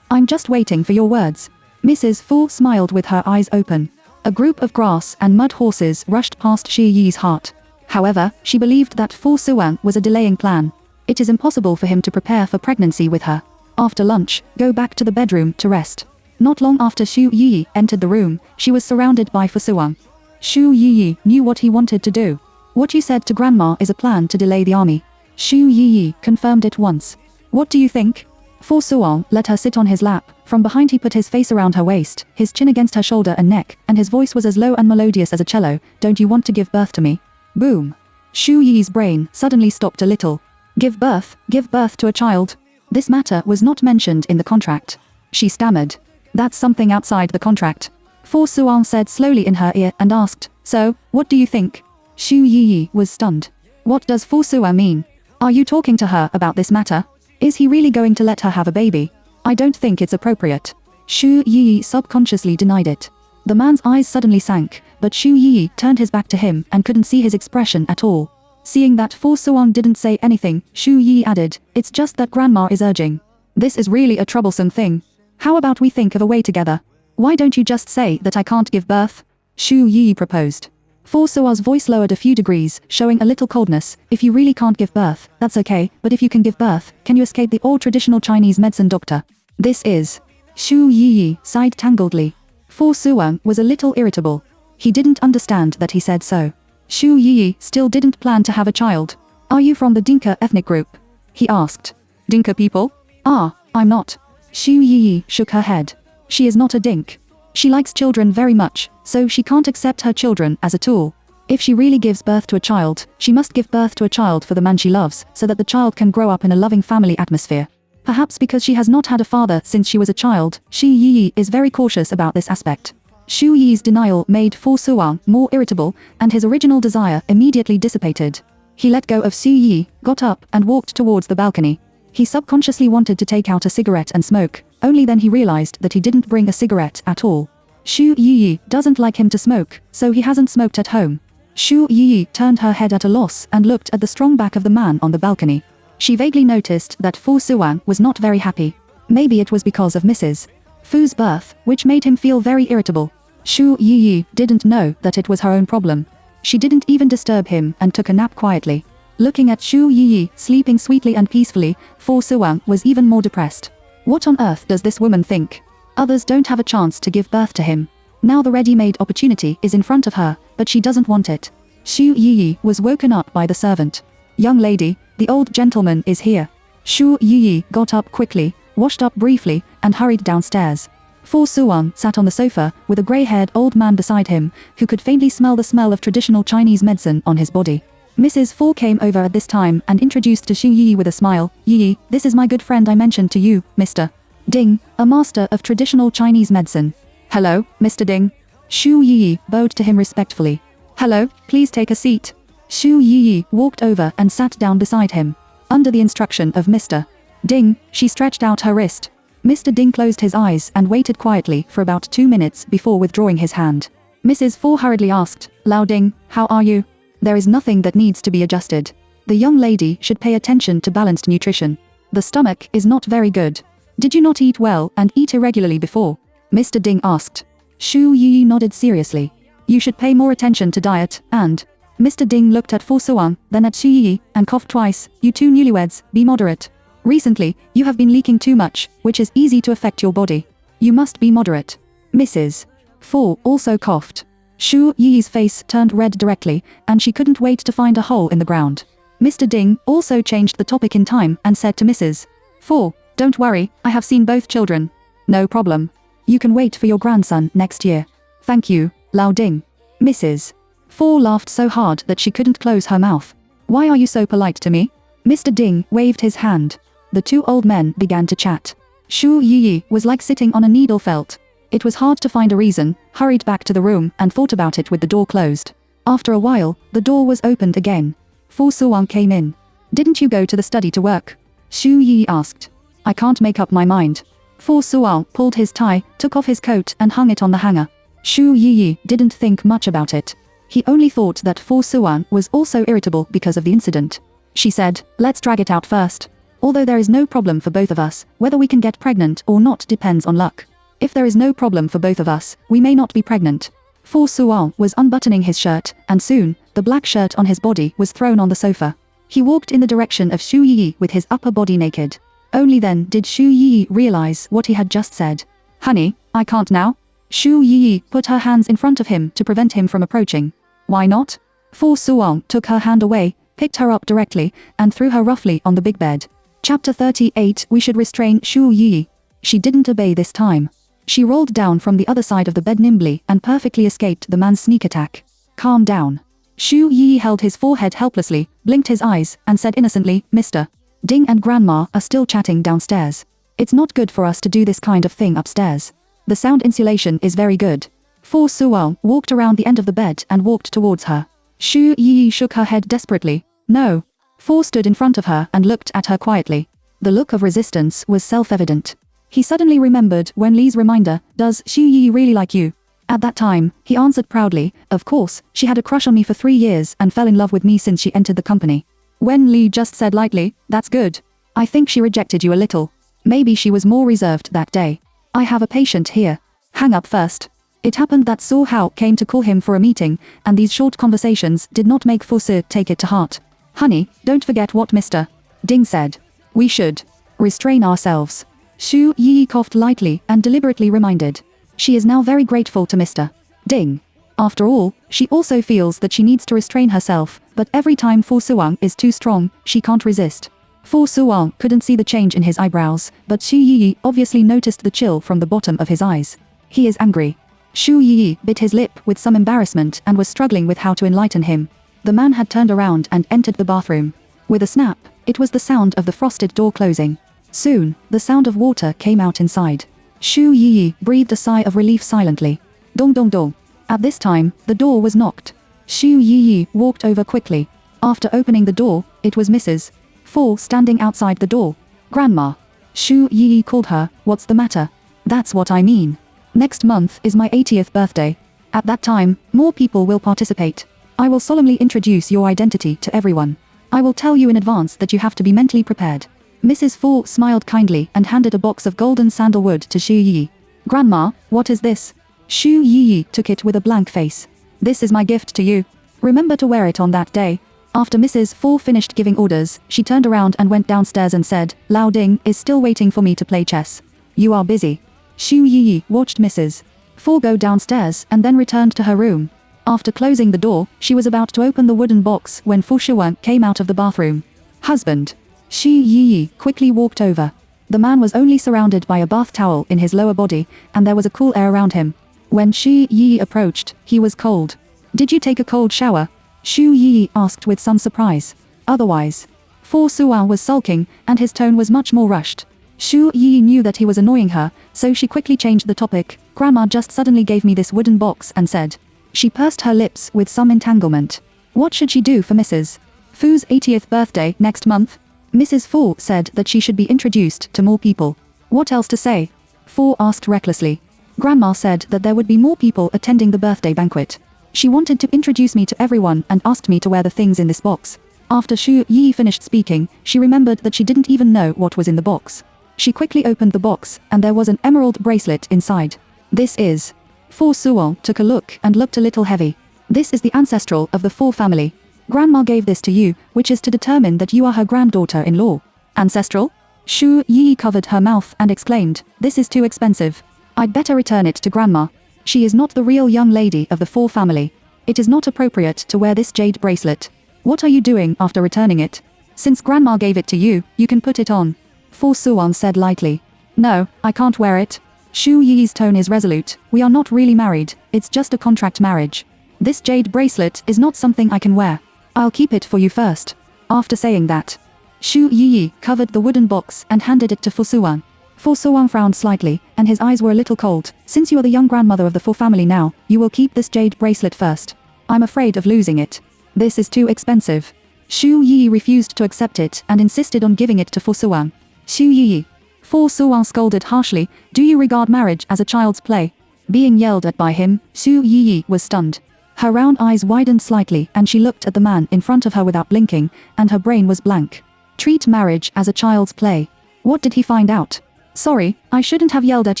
I'm just waiting for your words. Mrs. Fu smiled with her eyes open. A group of grass and mud horses rushed past Xi Yi's heart. However, she believed that Fu Suwang was a delaying plan. It is impossible for him to prepare for pregnancy with her. After lunch, go back to the bedroom to rest. Not long after Xu Yi entered the room, she was surrounded by Fu Suwang. Xu Yi knew what he wanted to do. What you said to Grandma is a plan to delay the army. Xu Yi confirmed it once. What do you think? Fu Suwang let her sit on his lap. From behind he put his face around her waist, his chin against her shoulder and neck, and his voice was as low and melodious as a cello. Don't you want to give birth to me? Boom. Xu Yi's brain suddenly stopped a little. Give birth to a child. This matter was not mentioned in the contract. She stammered. That's something outside the contract. Fu Suwang said slowly in her ear and asked, so, what do you think? Xu Yi was stunned. What does Fu Suwang mean? Are you talking to her about this matter? Is he really going to let her have a baby? I don't think it's appropriate. Xu Yi subconsciously denied it. The man's eyes suddenly sank, but Xu Yi turned his back to him and couldn't see his expression at all. Seeing that Fu Suwang didn't say anything, Xu Yi added, it's just that Grandma is urging. This is really a troublesome thing. How about we think of a way together? Why don't you just say that I can't give birth? Xu Yi proposed. Fu Sua's voice lowered a few degrees, showing a little coldness. If you really can't give birth, that's okay, but if you can give birth, can you escape the all-traditional Chinese medicine doctor? This is... Xu Yiyi sighed tangledly. Fu Suwang was a little irritable. He didn't understand that he said so. Xu Yiyi still didn't plan to have a child. Are you from the Dinka ethnic group? He asked. Dinka people? Ah, I'm not. Xu Yiyi shook her head. She is not a Dink. She likes children very much, so she can't accept her children as a tool. If she really gives birth to a child, she must give birth to a child for the man she loves, so that the child can grow up in a loving family atmosphere. Perhaps because she has not had a father since she was a child, Xu Yiyi is very cautious about this aspect. Xu Yi's denial made Fu Suwang more irritable, and his original desire immediately dissipated. He let go of Xu Yi, got up, and walked towards the balcony. He subconsciously wanted to take out a cigarette and smoke, only then he realized that he didn't bring a cigarette at all. Xu Yi doesn't like him to smoke, so he hasn't smoked at home. Xu Yi turned her head at a loss and looked at the strong back of the man on the balcony. She vaguely noticed that Fu Suwang was not very happy. Maybe it was because of Mrs. Fu's birth, which made him feel very irritable. Xu Yi didn't know that it was her own problem. She didn't even disturb him and took a nap quietly. Looking at Xu Yi sleeping sweetly and peacefully, Fu Suwang was even more depressed. What on earth does this woman think? Others don't have a chance to give birth to him. Now the ready-made opportunity is in front of her, but she doesn't want it. Xu Yi was woken up by the servant. Young lady, the old gentleman is here. Xu Yi got up quickly, washed up briefly, and hurried downstairs. Fu Suwang sat on the sofa, with a grey-haired old man beside him, who could faintly smell the smell of traditional Chinese medicine on his body. Mrs. Fu came over at this time and introduced to Xu Yi with a smile. Yi, this is my good friend I mentioned to you, Mr. Ding, a master of traditional Chinese medicine. Hello, Mr. Ding. Xu Yi bowed to him respectfully. Hello, please take a seat. Xu Yi walked over and sat down beside him. Under the instruction of Mr. Ding, she stretched out her wrist. Mr. Ding closed his eyes and waited quietly for about 2 minutes before withdrawing his hand. Mrs. Fu hurriedly asked, Lao Ding, how are you? There is nothing that needs to be adjusted. The young lady should pay attention to balanced nutrition. The stomach is not very good. Did you not eat well and eat irregularly before? Mr. Ding asked. Xu Yi nodded seriously. You should pay more attention to diet, and... Mr. Ding looked at Fu Suwang, then at Xu Yi, and coughed twice. You two newlyweds, be moderate. Recently, you have been leaking too much, which is easy to affect your body. You must be moderate. Mrs. Fu also coughed. Xu Yi's face turned red directly, and she couldn't wait to find a hole in the ground. Mr. Ding also changed the topic in time and said to Mrs. Fu, don't worry, I have seen both children. No problem. You can wait for your grandson next year. Thank you, Lao Ding. Mrs. Fu laughed so hard that she couldn't close her mouth. Why are you so polite to me? Mr. Ding waved his hand. The two old men began to chat. Xu Yi was like sitting on a needle felt. It was hard to find a reason, hurried back to the room and thought about it with the door closed. After a while, the door was opened again. Fu Suwang came in. Didn't you go to the study to work? Xu Yi asked. I can't make up my mind. Fu Suwang pulled his tie, took off his coat and hung it on the hanger. Xu Yi didn't think much about it. He only thought that Fu Suwang was also irritable because of the incident. She said, let's drag it out first. Although there is no problem for both of us, whether we can get pregnant or not depends on luck. If there is no problem for both of us, we may not be pregnant. Fu Suwang was unbuttoning his shirt, and soon, the black shirt on his body was thrown on the sofa. He walked in the direction of Xu Yi with his upper body naked. Only then did Xu Yi realize what he had just said. Honey, I can't now. Xu Yi put her hands in front of him to prevent him from approaching. Why not? Fu Suwang took her hand away, picked her up directly, and threw her roughly on the big bed. Chapter 38. We should restrain Xu Yi. She didn't obey this time. She rolled down from the other side of the bed nimbly and perfectly escaped the man's sneak attack. Calm down. Xu Yi held his forehead helplessly, blinked his eyes, and said innocently, Mr. Ding and Grandma are still chatting downstairs. It's not good for us to do this kind of thing upstairs. The sound insulation is very good. Fu Suwang walked around the end of the bed and walked towards her. Xu Yi shook her head desperately. No. Fu stood in front of her and looked at her quietly. The look of resistance was self-evident. He suddenly remembered when Li's reminder, does Xu Yi really like you? At that time, he answered proudly, of course, she had a crush on me for 3 years and fell in love with me since she entered the company. When Li just said lightly, that's good. I think she rejected you a little. Maybe she was more reserved that day. I have a patient here. Hang up first. It happened that Su Hao came to call him for a meeting, and these short conversations did not make Fu Si take it to heart. Honey, don't forget what Mr. Ding said. We should restrain ourselves. Xu Yi coughed lightly and deliberately reminded. She is now very grateful to Mr. Ding. After all, she also feels that she needs to restrain herself, but every time Fu Suwang is too strong, she can't resist. Fu Suwang couldn't see the change in his eyebrows, but Xu Yi obviously noticed the chill from the bottom of his eyes. He is angry. Xu Yi bit his lip with some embarrassment and was struggling with how to enlighten him. The man had turned around and entered the bathroom. With a snap, it was the sound of the frosted door closing. Soon, the sound of water came out inside. Xu Yi breathed a sigh of relief silently. Dong dong dong. At this time, the door was knocked. Xu Yi walked over quickly. After opening the door, it was Mrs. Fu standing outside the door. Grandma. Xu Yi called her. What's the matter? That's what I mean. Next month is my 80th birthday. At that time, more people will participate. I will solemnly introduce your identity to everyone. I will tell you in advance that you have to be mentally prepared. Mrs. Fu smiled kindly and handed a box of golden sandalwood to Xu Yi. Grandma, what is this? Xu Yi took it with a blank face. This is my gift to you. Remember to wear it on that day. After Mrs. Fu finished giving orders, she turned around and went downstairs and said, Lao Ding is still waiting for me to play chess. You are busy. Xu Yi watched Mrs. Fu go downstairs and then returned to her room. After closing the door, she was about to open the wooden box when Fu Shuwen came out of the bathroom. Husband. Xu Yi quickly walked over. The man was only surrounded by a bath towel in his lower body, and there was a cool air around him. When Xu Yi approached, he was cold. Did you take a cold shower? Xu Yi asked with some surprise. Otherwise. Fu Suan was sulking, and his tone was much more rushed. Xu Yi knew that he was annoying her, so she quickly changed the topic. Grandma just suddenly gave me this wooden box and said. She pursed her lips with some entanglement. What should she do for Mrs. Fu's 80th birthday next month? Mrs. Fu said that she should be introduced to more people. What else to say? Fu asked recklessly. Grandma said that there would be more people attending the birthday banquet. She wanted to introduce me to everyone and asked me to wear the things in this box. After Xu Yi finished speaking, she remembered that she didn't even know what was in the box. She quickly opened the box, and there was an emerald bracelet inside. This is. Fu Suo took a look and looked a little heavy. This is the ancestral of the Fu family. Grandma gave this to you, which is to determine that you are her granddaughter-in-law. Ancestral? Xu Yi covered her mouth and exclaimed, this is too expensive. I'd better return it to Grandma. She is not the real young lady of the Fu family. It is not appropriate to wear this jade bracelet. What are you doing after returning it? Since Grandma gave it to you, you can put it on. Fu Suan said lightly. No, I can't wear it. Xu Yi's tone is resolute. We are not really married, it's just a contract marriage. This jade bracelet is not something I can wear. I'll keep it for you first. After saying that, Xu Yi covered the wooden box and handed it to Fu Suan. Fu Suan frowned slightly, and his eyes were a little cold. Since you are the young grandmother of the Fu family now, you will keep this jade bracelet first. I'm afraid of losing it. This is too expensive. Xu Yi refused to accept it and insisted on giving it to Fu Suan. Xu Yi. Fu Suan scolded harshly, do you regard marriage as a child's play? Being yelled at by him, Xu Yi was stunned. Her round eyes widened slightly and she looked at the man in front of her without blinking, and her brain was blank. Treat marriage as a child's play. What did he find out? Sorry, I shouldn't have yelled at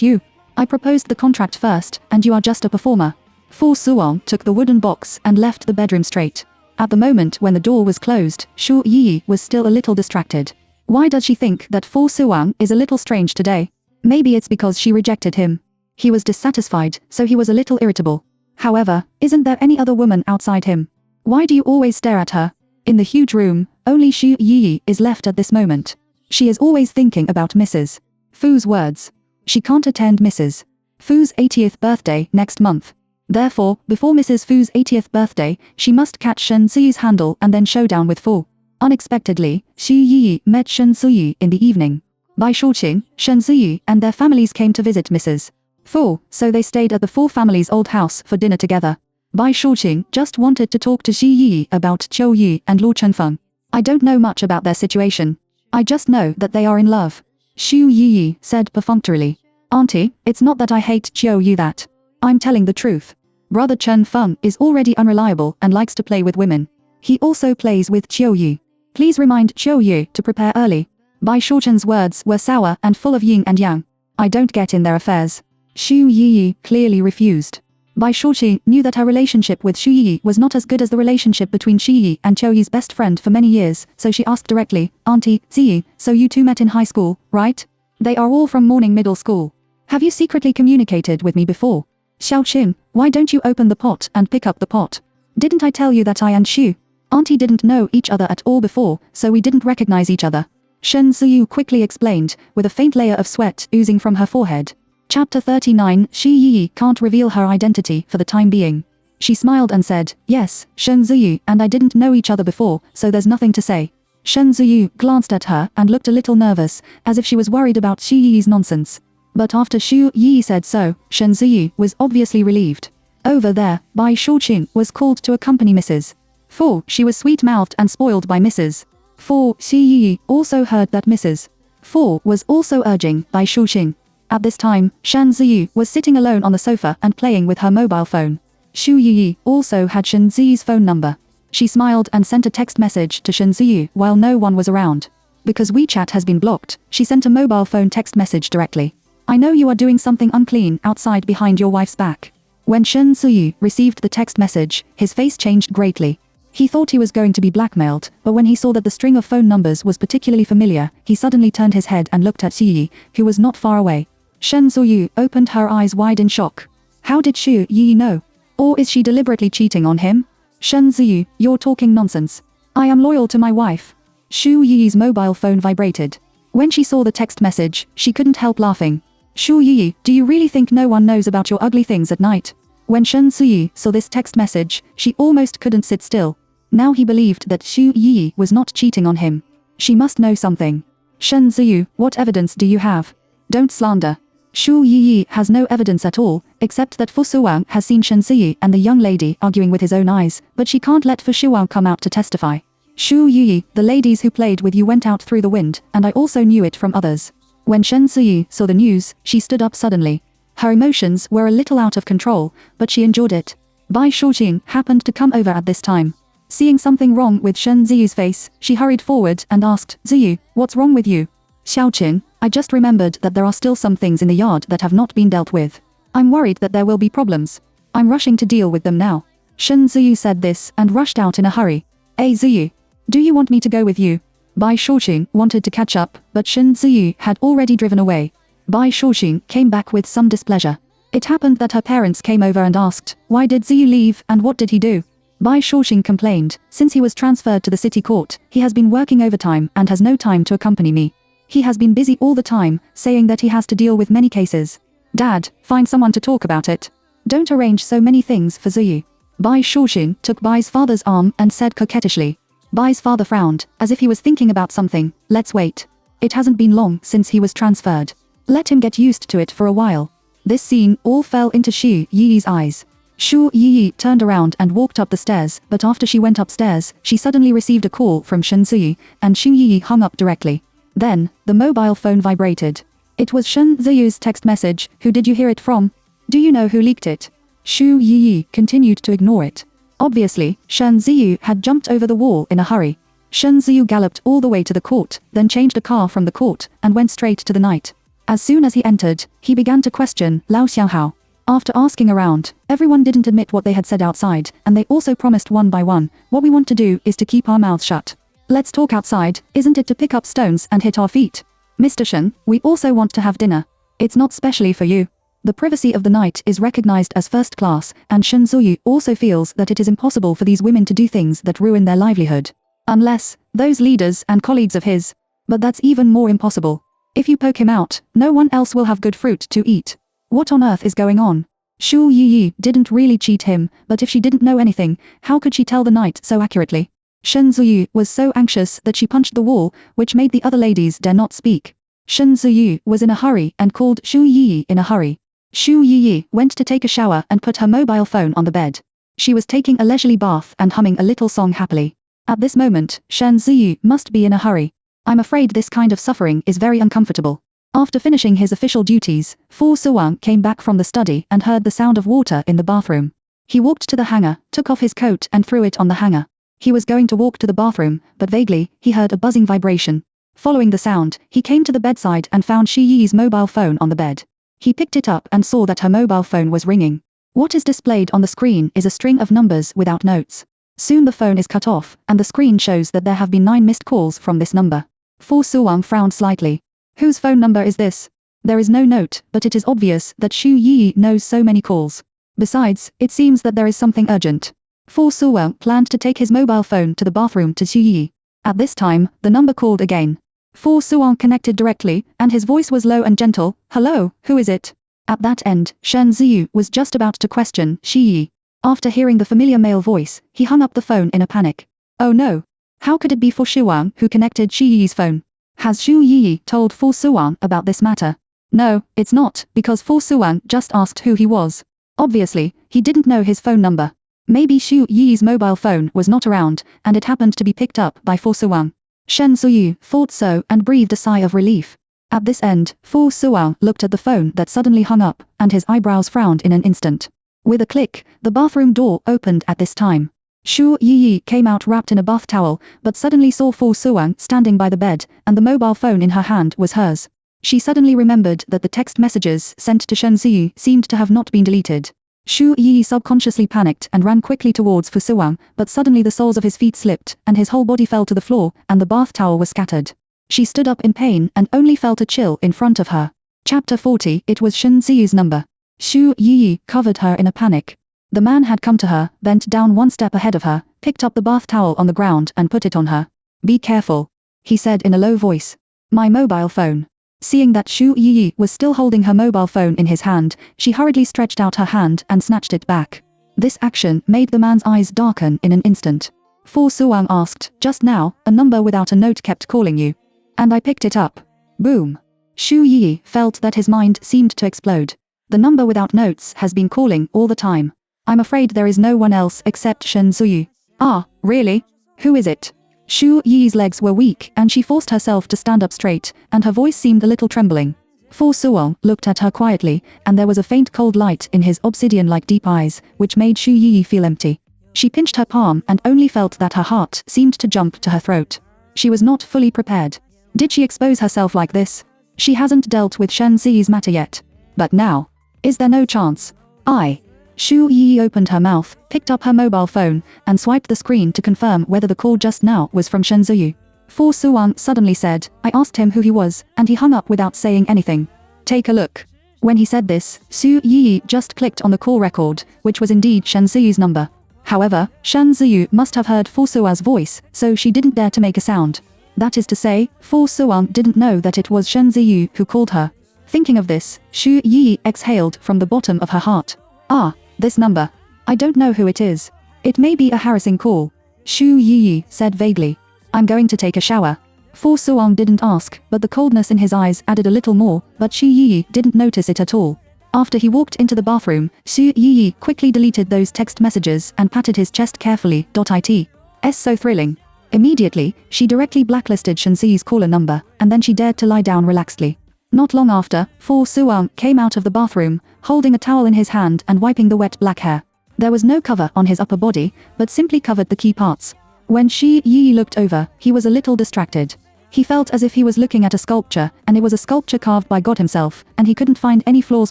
you. I proposed the contract first, and you are just a performer. Fu Suan took the wooden box and left the bedroom straight. At the moment when the door was closed, Xu Yi was still a little distracted. Why does she think that Fu Suan is a little strange today? Maybe it's because she rejected him. He was dissatisfied, so he was a little irritable. However, isn't there any other woman outside him? Why do you always stare at her? In the huge room, only Xu Yi is left at this moment. She is always thinking about Mrs. Fu's words. She can't attend Mrs. Fu's 80th birthday next month. Therefore, before Mrs. Fu's 80th birthday, she must catch Shen Ziyi's handle and then showdown with Fu. Unexpectedly, Xu Yi met Shen Ziyi in the evening. By Shuqing, Shen Ziyi and their families came to visit Mrs. Fu, so they stayed at the Fu family's old house for dinner together. Bai Shuqing just wanted to talk to Xi Yi about Qiu Yi and Lu Chenfeng. I don't know much about their situation. I just know that they are in love. Xu Yi said perfunctorily. Auntie, it's not that I hate Qiu Yi that. I'm telling the truth. Brother Chen Feng is already unreliable and likes to play with women. He also plays with Qiu Yi. Please remind Qiu Yi to prepare early. Bai Shuqing's words were sour and full of yin and yang. I don't get in their affairs. Xu Yi clearly refused. Bai Shouqi knew that her relationship with Xu Yi was not as good as the relationship between Xu Yi and Qiu Yi's best friend for many years, so she asked directly, Auntie, Ziyi, so you two met in high school, right? They are all from morning middle school. Have you secretly communicated with me before? Xiaoqin, why don't you open the pot and pick up the pot? Didn't I tell you that I and Xu? Auntie didn't know each other at all before, so we didn't recognize each other. Shen Ziyu quickly explained, with a faint layer of sweat oozing from her forehead. Chapter 39. Xu Yi can't reveal her identity for the time being. She smiled and said, yes, Shen Ziyu and I didn't know each other before, so there's nothing to say. Shen Ziyu glanced at her and looked a little nervous, as if she was worried about Xu Yi's nonsense. But after Xu Yi said so, Shen Ziyu was obviously relieved. Over there, Bai Shouqin was called to accompany Mrs. For she was sweet-mouthed and spoiled by Mrs. For Xu Yi also heard that Mrs. For was also urging Bai Shouqin. At this time, Shen Ziyu was sitting alone on the sofa and playing with her mobile phone. Xu Yi also had Shen Ziyu's phone number. She smiled and sent a text message to Shen Ziyu while no one was around. Because WeChat has been blocked, she sent a mobile phone text message directly. I know you are doing something unclean outside behind your wife's back. When Shen Ziyu received the text message, his face changed greatly. He thought he was going to be blackmailed, but when he saw that the string of phone numbers was particularly familiar, he suddenly turned his head and looked at Xu Yi, who was not far away. Shen Ziyu opened her eyes wide in shock. How did Xu Yi know? Or is she deliberately cheating on him? Shen Ziyu, you're talking nonsense. I am loyal to my wife. Xu Yi's mobile phone vibrated. When she saw the text message, she couldn't help laughing. Xu Yi, do you really think no one knows about your ugly things at night? When Shen Ziyu saw this text message, she almost couldn't sit still. Now he believed that Xu Yi was not cheating on him. She must know something. Shen Ziyu, what evidence do you have? Don't slander. Xu Yi has no evidence at all, except that Fu Suwang has seen Shen Ziyu and the young lady arguing with his own eyes, but she can't let Fu Suwang come out to testify. Xu Yi, the ladies who played with you went out through the wind, and I also knew it from others. When Shen Ziyu saw the news, she stood up suddenly. Her emotions were a little out of control, but she endured it. Bai Shouqin happened to come over at this time. Seeing something wrong with Shen Ziyu's face, she hurried forward and asked, Ziyu, what's wrong with you? Xiaoqin, I just remembered that there are still some things in the yard that have not been dealt with. I'm worried that there will be problems. I'm rushing to deal with them now. Shen Ziyu said this and rushed out in a hurry. Hey Ziyu, do you want me to go with you? Bai Shouqin wanted to catch up, but Shen Ziyu had already driven away. Bai Shouqin came back with some displeasure. It happened that her parents came over and asked, why did Ziyu leave and what did he do? Bai Shouqin complained, since he was transferred to the city court, he has been working overtime and has no time to accompany me. He has been busy all the time, saying that he has to deal with many cases. Dad, find someone to talk about it. Don't arrange so many things for Ziyu. Bai Shouqin took Bai's father's arm and said coquettishly. Bai's father frowned, as if he was thinking about something. Let's wait. It hasn't been long since he was transferred. Let him get used to it for a while. This scene all fell into Xu Yi's eyes. Xu Yi turned around and walked up the stairs, but after she went upstairs, she suddenly received a call from Shen Ziyu, and Xu Yi hung up directly. Then, the mobile phone vibrated. It was Shen Ziyu's text message. Who did you hear it from? Do you know who leaked it? Xu Yi continued to ignore it. Obviously, Shen Ziyu had jumped over the wall in a hurry. Shen Ziyu galloped all the way to the court, then changed a car from the court, and went straight to the night. As soon as he entered, he began to question Lao Xiaohao. After asking around, everyone didn't admit what they had said outside, and they also promised one by one, what we want to do is to keep our mouths shut. Let's talk outside, isn't it to pick up stones and hit our feet? Mr. Shen, we also want to have dinner. It's not specially for you. The privacy of the night is recognized as first class, and Shen Ziyu also feels that it is impossible for these women to do things that ruin their livelihood. Unless, those leaders and colleagues of his. But that's even more impossible. If you poke him out, no one else will have good fruit to eat. What on earth is going on? Xu Yi didn't really cheat him, but if she didn't know anything, how could she tell the night so accurately? Shen Ziyu was so anxious that she punched the wall, which made the other ladies dare not speak. Shen Ziyu was in a hurry and called Xu Yi in a hurry. Xu Yi went to take a shower and put her mobile phone on the bed. She was taking a leisurely bath and humming a little song happily. At this moment, Shen Ziyu must be in a hurry. I'm afraid this kind of suffering is very uncomfortable. After finishing his official duties, Fu Suwang came back from the study and heard the sound of water in the bathroom. He walked to the hanger, took off his coat and threw it on the hanger. He was going to walk to the bathroom, but vaguely, he heard a buzzing vibration. Following the sound, he came to the bedside and found Xu Yi's mobile phone on the bed. He picked it up and saw that her mobile phone was ringing. What is displayed on the screen is a string of numbers without notes. Soon the phone is cut off, and the screen shows that there have been 9 missed calls from this number. Fu Suwang frowned slightly. Whose phone number is this? There is no note, but it is obvious that Xu Yi knows so many calls. Besides, it seems that there is something urgent. Fu Suwang planned to take his mobile phone to the bathroom to Xu Yi. At this time, the number called again. Fu Suwang connected directly, and his voice was low and gentle. Hello, who is it? At that end, Shen Ziyu was just about to question Xu Yi. After hearing the familiar male voice, he hung up the phone in a panic. Oh no! How could it be Fu Suwang who connected Xu Yi's phone? Has Xu Yi told Fu Suwang about this matter? No, it's not, because Fu Suwang just asked who he was. Obviously, he didn't know his phone number. Maybe Xu Yi's mobile phone was not around, and it happened to be picked up by Fu Suwang. Shen Ziyu thought so and breathed a sigh of relief. At this end, Fu Suwang looked at the phone that suddenly hung up, and his eyebrows frowned in an instant. With a click, the bathroom door opened at this time. Xu Yi came out wrapped in a bath towel, but suddenly saw Fu Suwang standing by the bed, and the mobile phone in her hand was hers. She suddenly remembered that the text messages sent to Shen Ziyu seemed to have not been deleted. Xu Yi subconsciously panicked and ran quickly towards Fu Suwang, but suddenly the soles of his feet slipped, and his whole body fell to the floor, and the bath towel was scattered. She stood up in pain and only felt a chill in front of her. Chapter 40. It was Shen Ziyu's number. Xu Yi covered her in a panic. The man had come to her, bent down one step ahead of her, picked up the bath towel on the ground and put it on her. Be careful, he said in a low voice. My mobile phone. Seeing that Xu Yi was still holding her mobile phone in his hand, she hurriedly stretched out her hand and snatched it back. This action made the man's eyes darken in an instant. Fu Suwang asked, just now, a number without a note kept calling you. And I picked it up. Boom. Xu Yi felt that his mind seemed to explode. The number without notes has been calling all the time. I'm afraid there is no one else except Shen Ziyu. Ah, really? Who is it? Xu Yi's legs were weak and she forced herself to stand up straight, and her voice seemed a little trembling. Fu Suwang looked at her quietly, and there was a faint cold light in his obsidian-like deep eyes, which made Xu Yi feel empty. She pinched her palm and only felt that her heart seemed to jump to her throat. She was not fully prepared. Did she expose herself like this? She hasn't dealt with Shen Zi's matter yet. But now? Is there no chance? Xu Yi opened her mouth, picked up her mobile phone, and swiped the screen to confirm whether the call just now was from Shen Ziyu. Fu Suwang suddenly said, I asked him who he was, and he hung up without saying anything. Take a look. When he said this, Xu Yi just clicked on the call record, which was indeed Shen Ziyu's number. However, Shen Ziyu must have heard Fu Suwang's voice, so she didn't dare to make a sound. That is to say, Fu Suwang didn't know that it was Shen Ziyu who called her. Thinking of this, Xu Yi exhaled from the bottom of her heart. Ah, this number. I don't know who it is. It may be a harassing call. Xu Yi said vaguely. I'm going to take a shower. Fu Suwang didn't ask, but the coldness in his eyes added a little more, but Xu Yi didn't notice it at all. After he walked into the bathroom, Xu Yi quickly deleted those text messages and patted his chest carefully. It's so thrilling. Immediately, she directly blacklisted Shen Zi's caller number, and then she dared to lie down relaxedly. Not long after, Fu Suwang came out of the bathroom, holding a towel in his hand and wiping the wet black hair. There was no cover on his upper body, but simply covered the key parts. When Xu Yi looked over, he was a little distracted. He felt as if he was looking at a sculpture, and it was a sculpture carved by God himself, and he couldn't find any flaws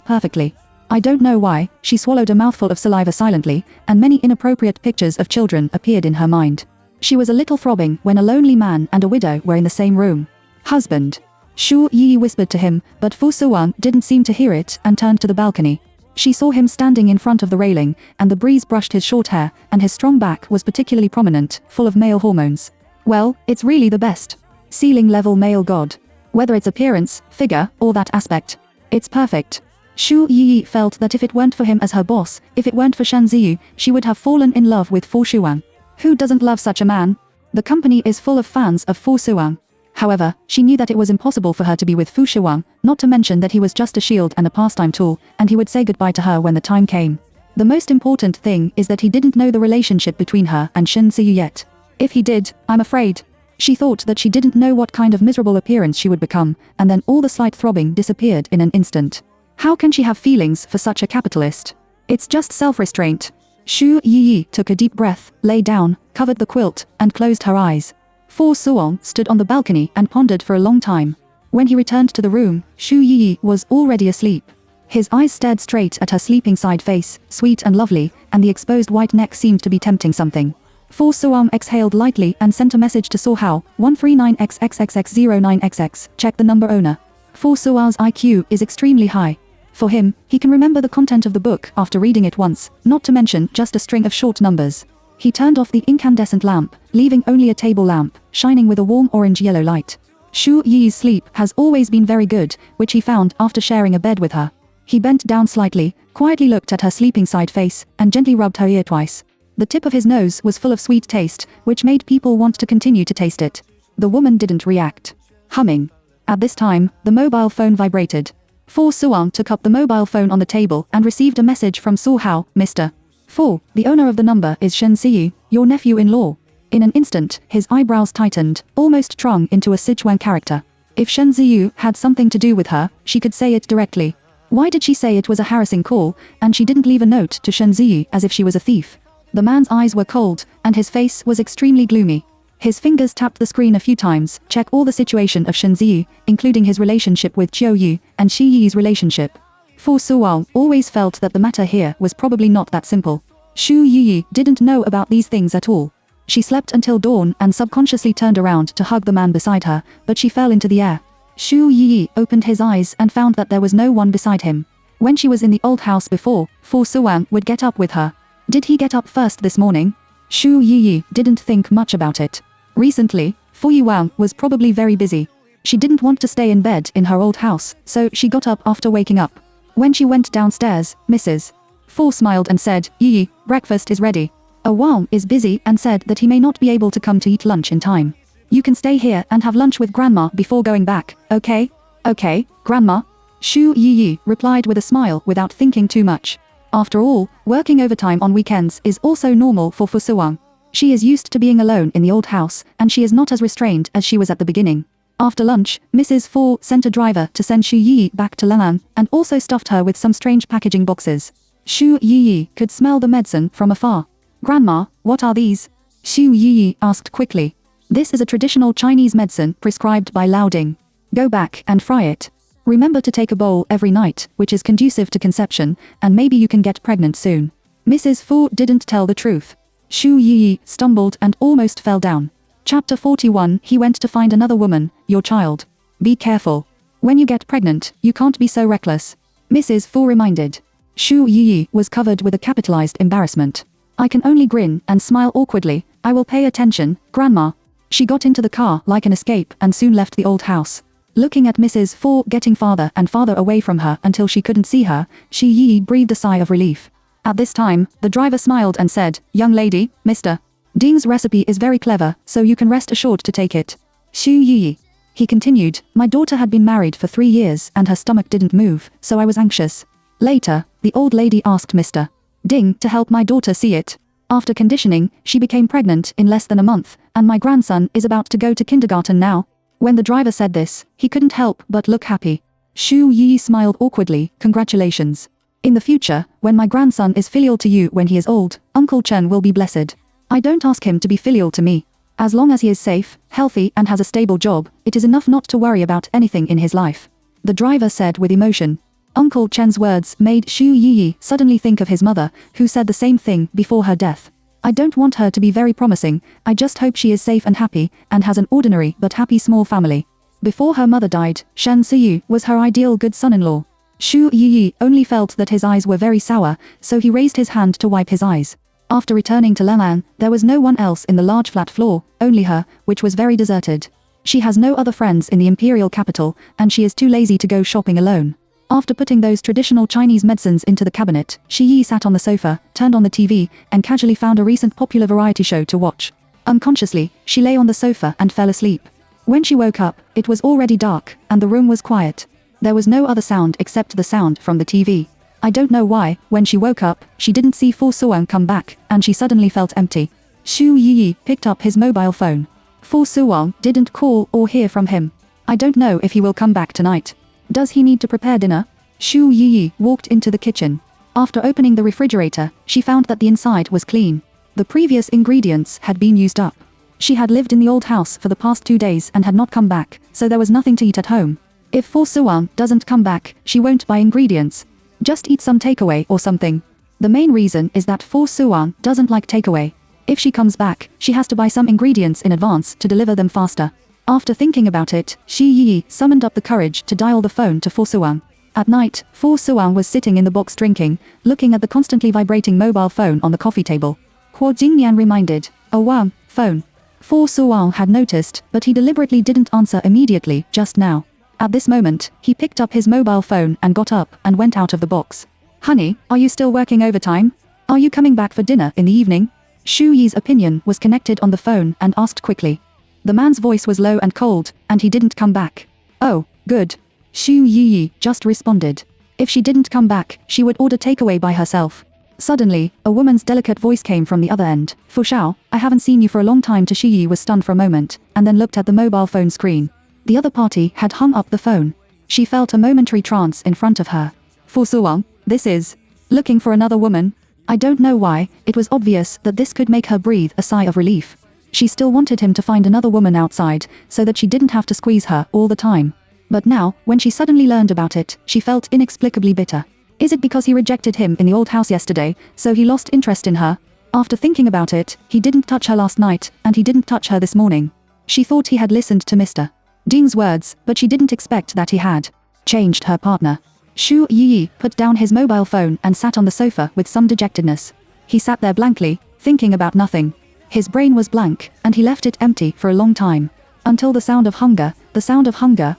perfectly. I don't know why, she swallowed a mouthful of saliva silently, and many inappropriate pictures of children appeared in her mind. She was a little throbbing when a lonely man and a widow were in the same room. Husband. Xu Yi whispered to him, but Fu Suwang didn't seem to hear it and turned to the balcony. She saw him standing in front of the railing, and the breeze brushed his short hair, and his strong back was particularly prominent, full of male hormones. Well, it's really the best. Ceiling-level male god. Whether it's appearance, figure, or that aspect. It's perfect. Xu Yi felt that if it weren't for him as her boss, if it weren't for Shen Ziyu, she would have fallen in love with Fu Suwang. Who doesn't love such a man? The company is full of fans of Fu Suwang. However, she knew that it was impossible for her to be with Fu Suwang, not to mention that he was just a shield and a pastime tool, and he would say goodbye to her when the time came. The most important thing is that he didn't know the relationship between her and Shen Ziyu yet. If he did, I'm afraid. She thought that she didn't know what kind of miserable appearance she would become, and then all the slight throbbing disappeared in an instant. How can she have feelings for such a capitalist? It's just self-restraint. Xu Yi took a deep breath, lay down, covered the quilt, and closed her eyes. Fu Suwang stood on the balcony and pondered for a long time. When he returned to the room, Xu Yi was already asleep. His eyes stared straight at her sleeping side face, sweet and lovely, and the exposed white neck seemed to be tempting something. Fu Suang exhaled lightly and sent a message to So Hao, 139XXXX09XX, check the number owner. Fu Suang's IQ is extremely high. For him, he can remember the content of the book after reading it once, not to mention just a string of short numbers. He turned off the incandescent lamp, leaving only a table lamp, shining with a warm orange-yellow light. Xu Yi's sleep has always been very good, which he found after sharing a bed with her. He bent down slightly, quietly looked at her sleeping side face, and gently rubbed her ear twice. The tip of his nose was full of sweet taste, which made people want to continue to taste it. The woman didn't react. Humming. At this time, the mobile phone vibrated. Fu Suang took up the mobile phone on the table and received a message from So Hao, Mr. Fu, the owner of the number is Shen Ziyu, your nephew-in-law. In an instant, his eyebrows tightened, almost strung into a Sichuan character. If Shen Ziyu had something to do with her, she could say it directly. Why did she say it was a harassing call, and she didn't leave a note to Shen Ziyu as if she was a thief? The man's eyes were cold, and his face was extremely gloomy. His fingers tapped the screen a few times, check all the situation of Shen Ziyu, including his relationship with Chiu Yu, and Shi Yi's relationship. Fu Suang always felt that the matter here was probably not that simple. Xu Yi didn't know about these things at all. She slept until dawn and subconsciously turned around to hug the man beside her, but she fell into the air. Xu Yi opened his eyes and found that there was no one beside him. When she was in the old house before, Fu Suang would get up with her. Did he get up first this morning? Xu Yi didn't think much about it. Recently, Fu Yuang was probably very busy. She didn't want to stay in bed in her old house, so she got up after waking up. When she went downstairs, Mrs. Fu smiled and said, Yi, breakfast is ready. Wang is busy and said that he may not be able to come to eat lunch in time. You can stay here and have lunch with Grandma before going back, okay? Okay, Grandma. Xu Yi replied with a smile without thinking too much. After all, working overtime on weekends is also normal for Fu Suang. She is used to being alone in the old house, and she is not as restrained as she was at the beginning. After lunch, Mrs. Fu sent a driver to send Xu Yi back to Lan'an, and also stuffed her with some strange packaging boxes. Xu Yi could smell the medicine from afar. Grandma, what are these? Xu Yi asked quickly. This is a traditional Chinese medicine prescribed by Lao Ding. Go back and fry it. Remember to take a bowl every night, which is conducive to conception, and maybe you can get pregnant soon. Mrs. Fu didn't tell the truth. Xu Yi stumbled and almost fell down. Chapter 41. He went to find another woman, your child. Be careful. When you get pregnant, you can't be so reckless. Mrs. Fu reminded. Xu Yi was covered with a capitalized embarrassment. I can only grin and smile awkwardly. I will pay attention, Grandma. She got into the car like an escape and soon left the old house. Looking at Mrs. Fu getting farther and farther away from her until she couldn't see her, Xu Yi breathed a sigh of relief. At this time, the driver smiled and said, Young lady, Mr. Ding's recipe is very clever, so you can rest assured to take it. Xu Yi. He continued, my daughter had been married for 3 years and her stomach didn't move, so I was anxious. Later, the old lady asked Mr. Ding to help my daughter see it. After conditioning, she became pregnant in less than a month, and my grandson is about to go to kindergarten now. When the driver said this, he couldn't help but look happy. Xu Yi smiled awkwardly, congratulations. In the future, when my grandson is filial to you when he is old, Uncle Chen will be blessed. I don't ask him to be filial to me. As long as he is safe, healthy and has a stable job, it is enough not to worry about anything in his life. The driver said with emotion. Uncle Chen's words made Xu Yi suddenly think of his mother, who said the same thing before her death. I don't want her to be very promising, I just hope she is safe and happy, and has an ordinary but happy small family. Before her mother died, Shen Ziyu was her ideal good son-in-law. Xu Yi only felt that his eyes were very sour, so he raised his hand to wipe his eyes. After returning to Lan'an, there was no one else in the large flat floor, only her, which was very deserted. She has no other friends in the imperial capital, and she is too lazy to go shopping alone. After putting those traditional Chinese medicines into the cabinet, Xu Yi sat on the sofa, turned on the TV, and casually found a recent popular variety show to watch. Unconsciously, she lay on the sofa and fell asleep. When she woke up, it was already dark, and the room was quiet. There was no other sound except the sound from the TV. I don't know why, when she woke up, she didn't see Fu Suang come back, and she suddenly felt empty. Xu Yi picked up his mobile phone. Fu Suang didn't call or hear from him. I don't know if he will come back tonight. Does he need to prepare dinner? Xu Yi walked into the kitchen. After opening the refrigerator, she found that the inside was clean. The previous ingredients had been used up. She had lived in the old house for the past 2 days and had not come back, so there was nothing to eat at home. If Fu Suang doesn't come back, she won't buy ingredients. Just eat some takeaway or something. The main reason is that Fu Suwang doesn't like takeaway. If she comes back, she has to buy some ingredients in advance to deliver them faster. After thinking about it, Shi Yi summoned up the courage to dial the phone to Fu Suwang. At night, Fu Suwang was sitting in the box drinking, looking at the constantly vibrating mobile phone on the coffee table. Huo Jingyan reminded, "Oh Wang, phone." Fu Suwang had noticed, but he deliberately didn't answer immediately just now. At this moment, he picked up his mobile phone and got up and went out of the box. "Honey, are you still working overtime? Are you coming back for dinner in the evening?" Shu Yi's opinion was connected on the phone and asked quickly. The man's voice was low and cold, and he didn't come back. "Oh, good." Shu Yi just responded. If she didn't come back, she would order takeaway by herself. Suddenly, a woman's delicate voice came from the other end. "Fu Xiao, I haven't seen you for a long time." Shi Yi was stunned for a moment, and then looked at the mobile phone screen. The other party had hung up the phone. She felt a momentary trance in front of her. "Fu Suwang, this is looking for another woman?" I don't know why, it was obvious that this could make her breathe a sigh of relief. She still wanted him to find another woman outside, so that she didn't have to squeeze her all the time. But now, when she suddenly learned about it, she felt inexplicably bitter. Is it because he rejected him in the old house yesterday, so he lost interest in her? After thinking about it, he didn't touch her last night, and he didn't touch her this morning. She thought he had listened to Mr. Ding's words, but she didn't expect that he had changed her partner. Shu Yi put down his mobile phone and sat on the sofa with some dejectedness. He sat there blankly, thinking about nothing. His brain was blank, and he left it empty for a long time. Until the sound of hunger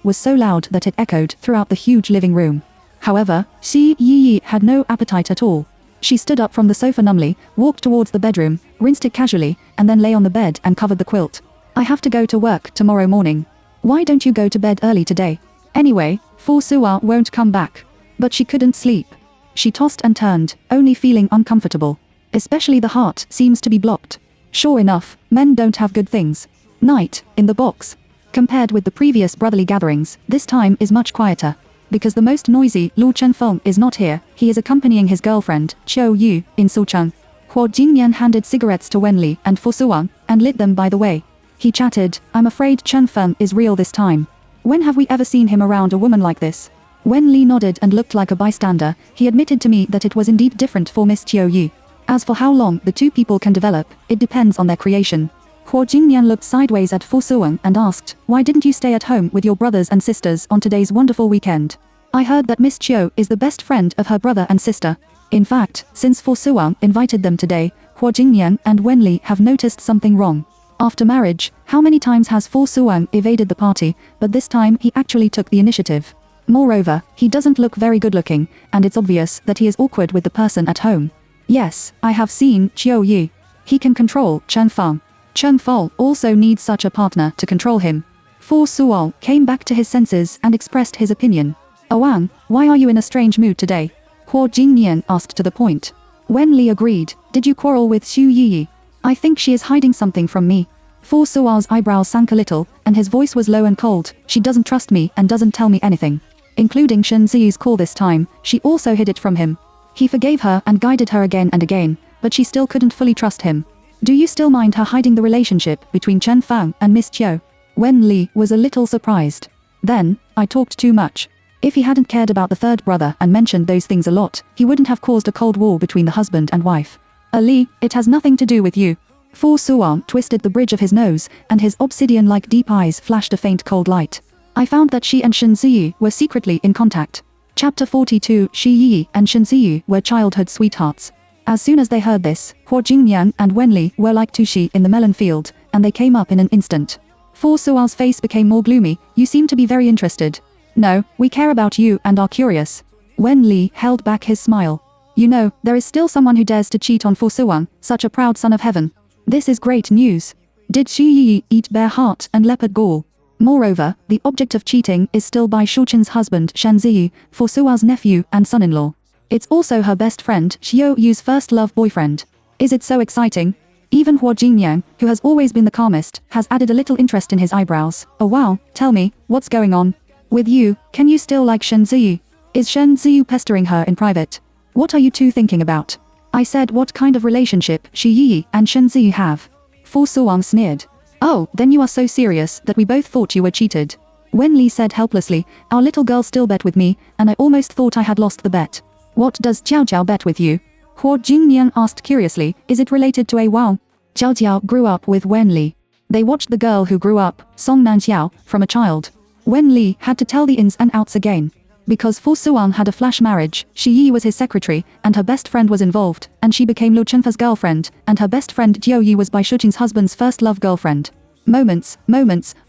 was so loud that it echoed throughout the huge living room. However, Shi Yi had no appetite at all. She stood up from the sofa numbly, walked towards the bedroom, rinsed it casually, and then lay on the bed and covered the quilt. "I have to go to work tomorrow morning. Why don't you go to bed early today? Anyway, Fu Suwang won't come back." But she couldn't sleep. She tossed and turned, only feeling uncomfortable. Especially the heart seems to be blocked. Sure enough, men don't have good things. Night, in the box. Compared with the previous brotherly gatherings, this time is much quieter. Because the most noisy Lu Chenfeng is not here, he is accompanying his girlfriend, Qiu Yu, in Sucheng. Huo Jingyan handed cigarettes to Wenli and Fu Suwang, and lit them by the way. He chatted, "I'm afraid Chenfeng is real this time. When have we ever seen him around a woman like this?" When Li nodded and looked like a bystander, he admitted to me that it was indeed different for Miss Qiu Yu. As for how long the two people can develop, it depends on their creation. Huo Jingyan looked sideways at Fu Suwang and asked, "Why didn't you stay at home with your brothers and sisters on today's wonderful weekend?" "I heard that Miss Qiu is the best friend of her brother and sister. In fact, since Fu Suwang invited them today, Huo Jingyan and Wenli have noticed something wrong. After marriage, how many times has Fu Suwang evaded the party, but this time he actually took the initiative. Moreover, he doesn't look very good looking, and it's obvious that he is awkward with the person at home. Yes, I have seen Qiu Yi. He can control Chen Feng. Chen Feng also needs such a partner to control him." Fu Suwang came back to his senses and expressed his opinion. "Oh Wang, why are you in a strange mood today?" Huo Jingyan asked to the point. Wen Li agreed, "Did you quarrel with Xu Yi? I think she is hiding something from me." Fu Suwang's eyebrows sank a little, and his voice was low and cold. "She doesn't trust me and doesn't tell me anything." Including Shen Ziyu's call this time, she also hid it from him. He forgave her and guided her again and again, but she still couldn't fully trust him. "Do you still mind her hiding the relationship between Chen Fang and Miss Qiu?" Wen Li was a little surprised. Then, I talked too much. If he hadn't cared about the third brother and mentioned those things a lot, he wouldn't have caused a cold war between the husband and wife. "Li, it has nothing to do with you." Fu Suwang twisted the bridge of his nose, and his obsidian-like deep eyes flashed a faint cold light. "I found that she and Shen Ziyu were secretly in contact." Chapter 42. Shi Yi and Shen Ziyu were childhood sweethearts. As soon as they heard this, Huo Jingyan and Wenli were like two sheep in the melon field, and they came up in an instant. Fu Suwang's face became more gloomy. "You seem to be very interested." "No, we care about you and are curious." Wenli held back his smile. "You know, there is still someone who dares to cheat on Fu Suwang, such a proud son of heaven. This is great news. Did Xu Yi eat bear heart and leopard gall? Moreover, the object of cheating is still by Shuqin's husband Shan Ziyu, Fu Suwang's nephew and son-in-law. It's also her best friend Xiu Yu's first love boyfriend. Is it so exciting?" Even Huo Jingyang, who has always been the calmest, has added a little interest in his eyebrows. "Oh wow, tell me, what's going on? With you, can you still like Shen Ziyu? Is Shen Ziyu pestering her in private? What are you two thinking about?" I said what kind of relationship Shi Yi and Shen Ziyu have. Fu Suwang sneered. "Oh, then you are so serious that we both thought you were cheated." Wen Li said helplessly, "Our little girl still bet with me, and I almost thought I had lost the bet." What does Jiao Jiao bet with you? Huo Jingnian asked curiously, is it related to a Wang? Jiao Jiao grew up with Wen Li. They watched the girl who grew up, Song Nanxiao, from a child. Wen Li had to tell the ins and outs again. Because Fu Suwang had a flash marriage, Shi Yi was his secretary, and her best friend was involved, and she became Liu Chunfa's girlfriend, and her best friend Jiao Yi was Bai Shuqing's husband's first love girlfriend. Moments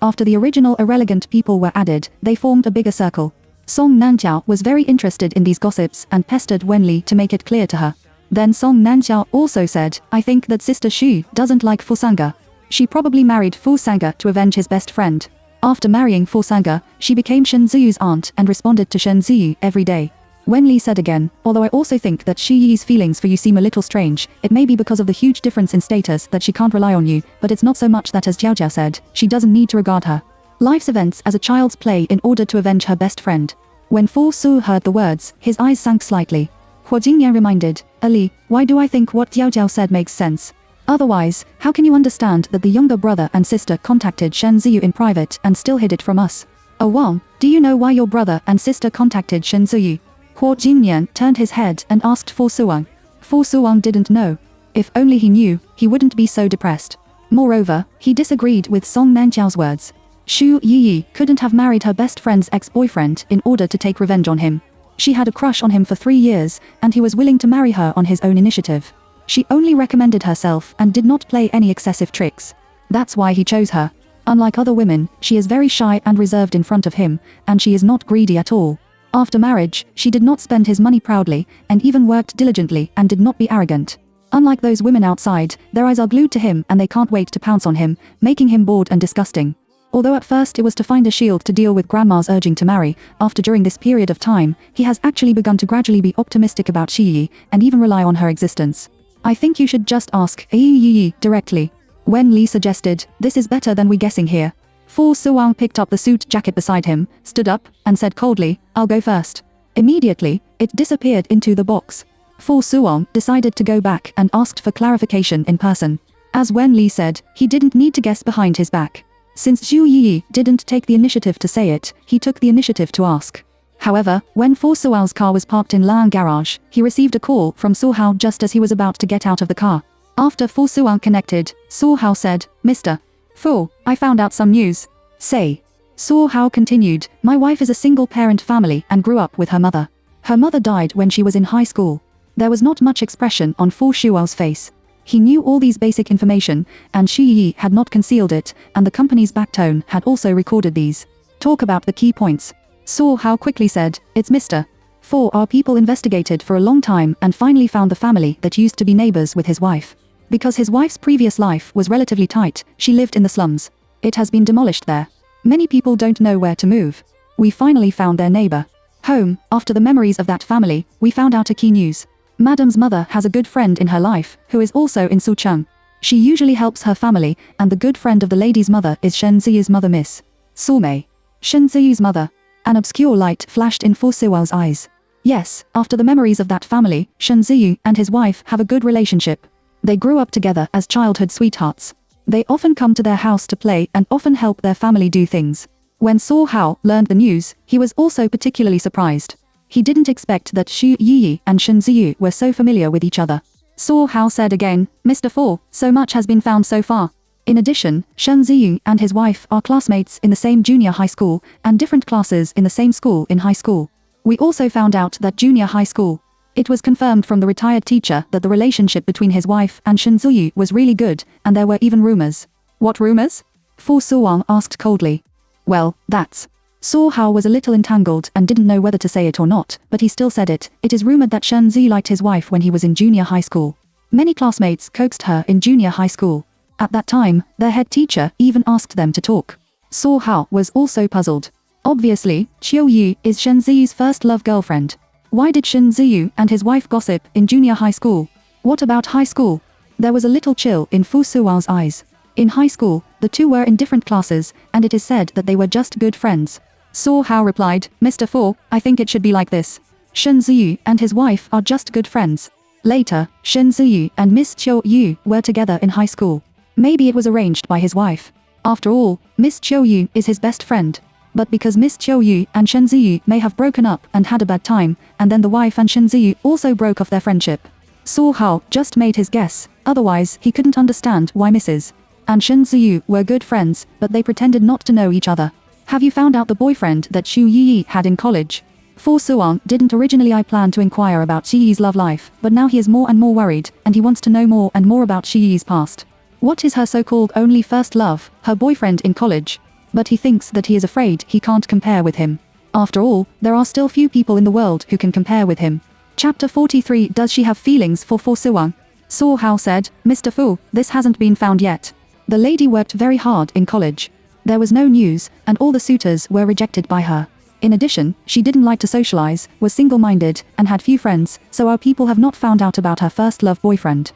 after the original irrelevant people were added, they formed a bigger circle. Song Nanxiao was very interested in these gossips and pestered Wen Li to make it clear to her. Then Song Nanxiao also said, I think that Sister Xu doesn't like Fu Sanga. She probably married Fu Sanga to avenge his best friend. After marrying Fu Sanga, she became Shen Ziyu's aunt and responded to Shen Ziyu every day. Wen Li said again, although I also think that Shi Yi's feelings for you seem a little strange, it may be because of the huge difference in status that she can't rely on you, but it's not so much that as Jiao Jiao said, she doesn't need to regard her life's events as a child's play in order to avenge her best friend. When Fu Su heard the words, his eyes sank slightly. Huo Jingnian reminded, Ali, why do I think what Jiao Jiao said makes sense? Otherwise, how can you understand that the younger brother and sister contacted Shen Ziyu in private and still hid it from us? Oh Wang, do you know why your brother and sister contacted Shen Ziyu? Huo Jingnian turned his head and asked Fu Suwang. Fu Suwang didn't know. If only he knew, he wouldn't be so depressed. Moreover, he disagreed with Song Nanxiao's words. Xu Yi couldn't have married her best friend's ex-boyfriend in order to take revenge on him. She had a crush on him for 3 years, and he was willing to marry her on his own initiative. She only recommended herself and did not play any excessive tricks. That's why he chose her. Unlike other women, she is very shy and reserved in front of him, and she is not greedy at all. After marriage, she did not spend his money proudly, and even worked diligently and did not be arrogant. Unlike those women outside, their eyes are glued to him and they can't wait to pounce on him, making him bored and disgusting. Although at first it was to find a shield to deal with grandma's urging to marry, after during this period of time, he has actually begun to gradually be optimistic about Shi Yi, and even rely on her existence. I think you should just ask Yi directly. Wen Li suggested, this is better than we guessing here. Fu Suwang picked up the suit jacket beside him, stood up, and said coldly, I'll go first. Immediately, it disappeared into the box. Fu Suwang decided to go back and asked for clarification in person. As Wen Li said, he didn't need to guess behind his back. Since Zhu Yi didn't take the initiative to say it, he took the initiative to ask. However, when Fu Suao's car was parked in Lang garage, he received a call from Su Hao just as he was about to get out of the car. After Fu Suang connected, Su Hao said, Mr. Fu, I found out some news. Say. Su Hao continued, my wife is a single-parent family and grew up with her mother. Her mother died when she was in high school. There was not much expression on Fu Shuao's face. He knew all these basic information, and Shi Yi had not concealed it, and the company's backtone had also recorded these. Talk about the key points. Su Hao quickly said, it's Mr. Fu. Our people investigated for a long time and finally found the family that used to be neighbors with his wife. Because his wife's previous life was relatively tight, she lived in the slums. It has been demolished there. Many people don't know where to move. We finally found their neighbor home. After the memories of that family, we found out a key news. Madam's mother has a good friend in her life, who is also in Sucheng. She usually helps her family, and the good friend of the lady's mother is Shen Ziyu's mother Miss Su Mei. Shen Ziyu's mother. An obscure light flashed in Fu Siwell's eyes. Yes, after the memories of that family, Shen Ziyu and his wife have a good relationship. They grew up together as childhood sweethearts. They often come to their house to play and often help their family do things. When Su Hao learned the news, he was also particularly surprised. He didn't expect that Xu Yi and Shen Ziyu were so familiar with each other. Su Hao said again, Mr. Fu, so much has been found so far. In addition, Shen Ziyu and his wife are classmates in the same junior high school and different classes in the same school in high school. We also found out that junior high school. It was confirmed from the retired teacher that the relationship between his wife and Shen Ziyu was really good, and there were even rumors. What rumors? Fu Suwang asked coldly. Well, that's. Su Hao was a little entangled and didn't know whether to say it or not, but he still said it. It is rumored that Shen Zi liked his wife when he was in junior high school. Many classmates coaxed her in junior high school. At that time, their head teacher even asked them to talk. Su Hao was also puzzled. Obviously, Qiu Yu is Shen Zi's first love girlfriend. Why did Shen Ziyu and his wife gossip in junior high school? What about high school? There was a little chill in Fu Suwao's eyes. In high school, the two were in different classes, and it is said that they were just good friends. Su Hao replied, Mr. Fu, I think it should be like this. Shen Ziyu and his wife are just good friends. Later, Shen Ziyu and Miss Qiu Yu were together in high school. Maybe it was arranged by his wife. After all, Miss Qiu Yu is his best friend. But because Miss Qiu Yu and Shen Ziyu may have broken up and had a bad time, and then the wife and Shen Ziyu also broke off their friendship. Su Hao just made his guess, otherwise he couldn't understand why Mrs. and Shen Ziyu were good friends, but they pretended not to know each other. Have you found out the boyfriend that Xu Yiyi had in college? For Suang didn't originally plan to inquire about Xiyi's love life, but now he is more and more worried, and he wants to know more and more about Xiyi's past. What is her so-called only first love, her boyfriend in college? But he thinks that he is afraid he can't compare with him. After all, there are still few people in the world who can compare with him. Chapter 43. Does she have feelings for Suang? Su Hao said, Mr. Fu, this hasn't been found yet. The lady worked very hard in college. There was no news, and all the suitors were rejected by her. In addition, she didn't like to socialize, was single-minded, and had few friends, so our people have not found out about her first love boyfriend.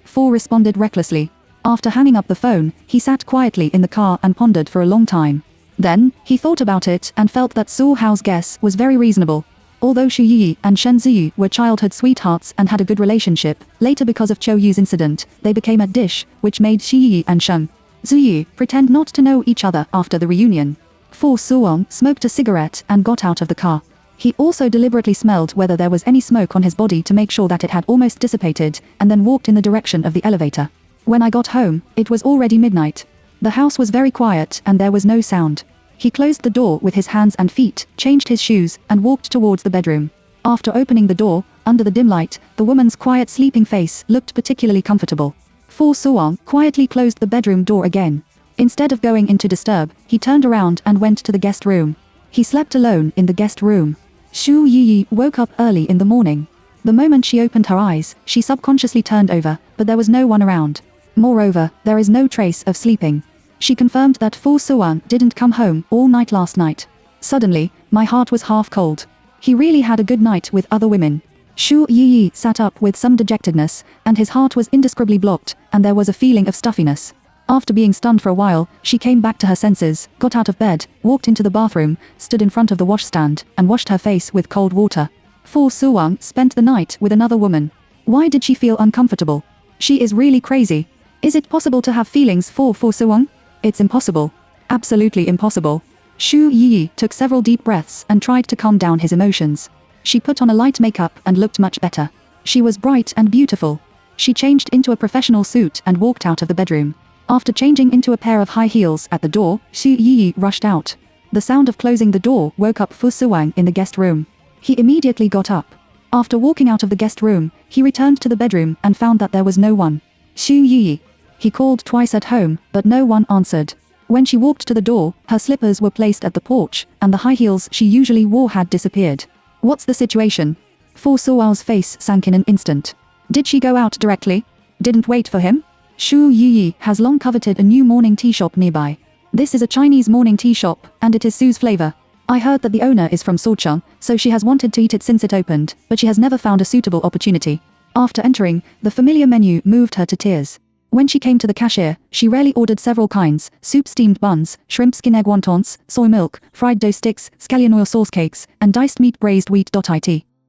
Fu responded recklessly. After hanging up the phone, he sat quietly in the car and pondered for a long time. Then, he thought about it and felt that Su Hao's guess was very reasonable. Although Xu Yi and Shen Ziyu were childhood sweethearts and had a good relationship, later because of Qiu Yu's incident, they became a dish, which made Xu Yi and Shen Ziyu pretend not to know each other after the reunion. Fu Suang smoked a cigarette and got out of the car. He also deliberately smelled whether there was any smoke on his body to make sure that it had almost dissipated, and then walked in the direction of the elevator. When I got home, it was already midnight. The house was very quiet and there was no sound. He closed the door with his hands and feet, changed his shoes, and walked towards the bedroom. After opening the door, under the dim light, the woman's quiet sleeping face looked particularly comfortable. Fu Suang quietly closed the bedroom door again. Instead of going in to disturb, he turned around and went to the guest room. He slept alone in the guest room. Xu Yiyi woke up early in the morning. The moment she opened her eyes, she subconsciously turned over, but there was no one around. Moreover, there is no trace of sleeping. She confirmed that Fu Suang didn't come home all night last night. Suddenly, my heart was half cold. He really had a good night with other women. Xu Yiyi sat up with some dejectedness, and his heart was indescribably blocked, and there was a feeling of stuffiness. After being stunned for a while, she came back to her senses, got out of bed, walked into the bathroom, stood in front of the washstand, and washed her face with cold water. Fu Suang spent the night with another woman. Why did she feel uncomfortable? She is really crazy. Is it possible to have feelings for Fu Suang? It's impossible. Absolutely impossible. Xu Yi took several deep breaths and tried to calm down his emotions. She put on a light makeup and looked much better. She was bright and beautiful. She changed into a professional suit and walked out of the bedroom. After changing into a pair of high heels at the door, Xu Yi rushed out. The sound of closing the door woke up Fu Suang in the guest room. He immediately got up. After walking out of the guest room, he returned to the bedroom and found that there was no one. Xu Yi. He called twice at home, but no one answered. When she walked to the door, her slippers were placed at the porch, and the high heels she usually wore had disappeared. What's the situation? Fu Suang's face sank in an instant. Did she go out directly? Didn't wait for him? Xu Yi has long coveted a new morning tea shop nearby. This is a Chinese morning tea shop, and it is Su's flavor. I heard that the owner is from Sochang, so she has wanted to eat it since it opened, but she has never found a suitable opportunity. After entering, the familiar menu moved her to tears. When she came to the cashier, she rarely ordered several kinds: soup, steamed buns, shrimp skin egg wontons, soy milk, fried dough sticks, scallion oil sauce cakes, and diced meat braised wheat.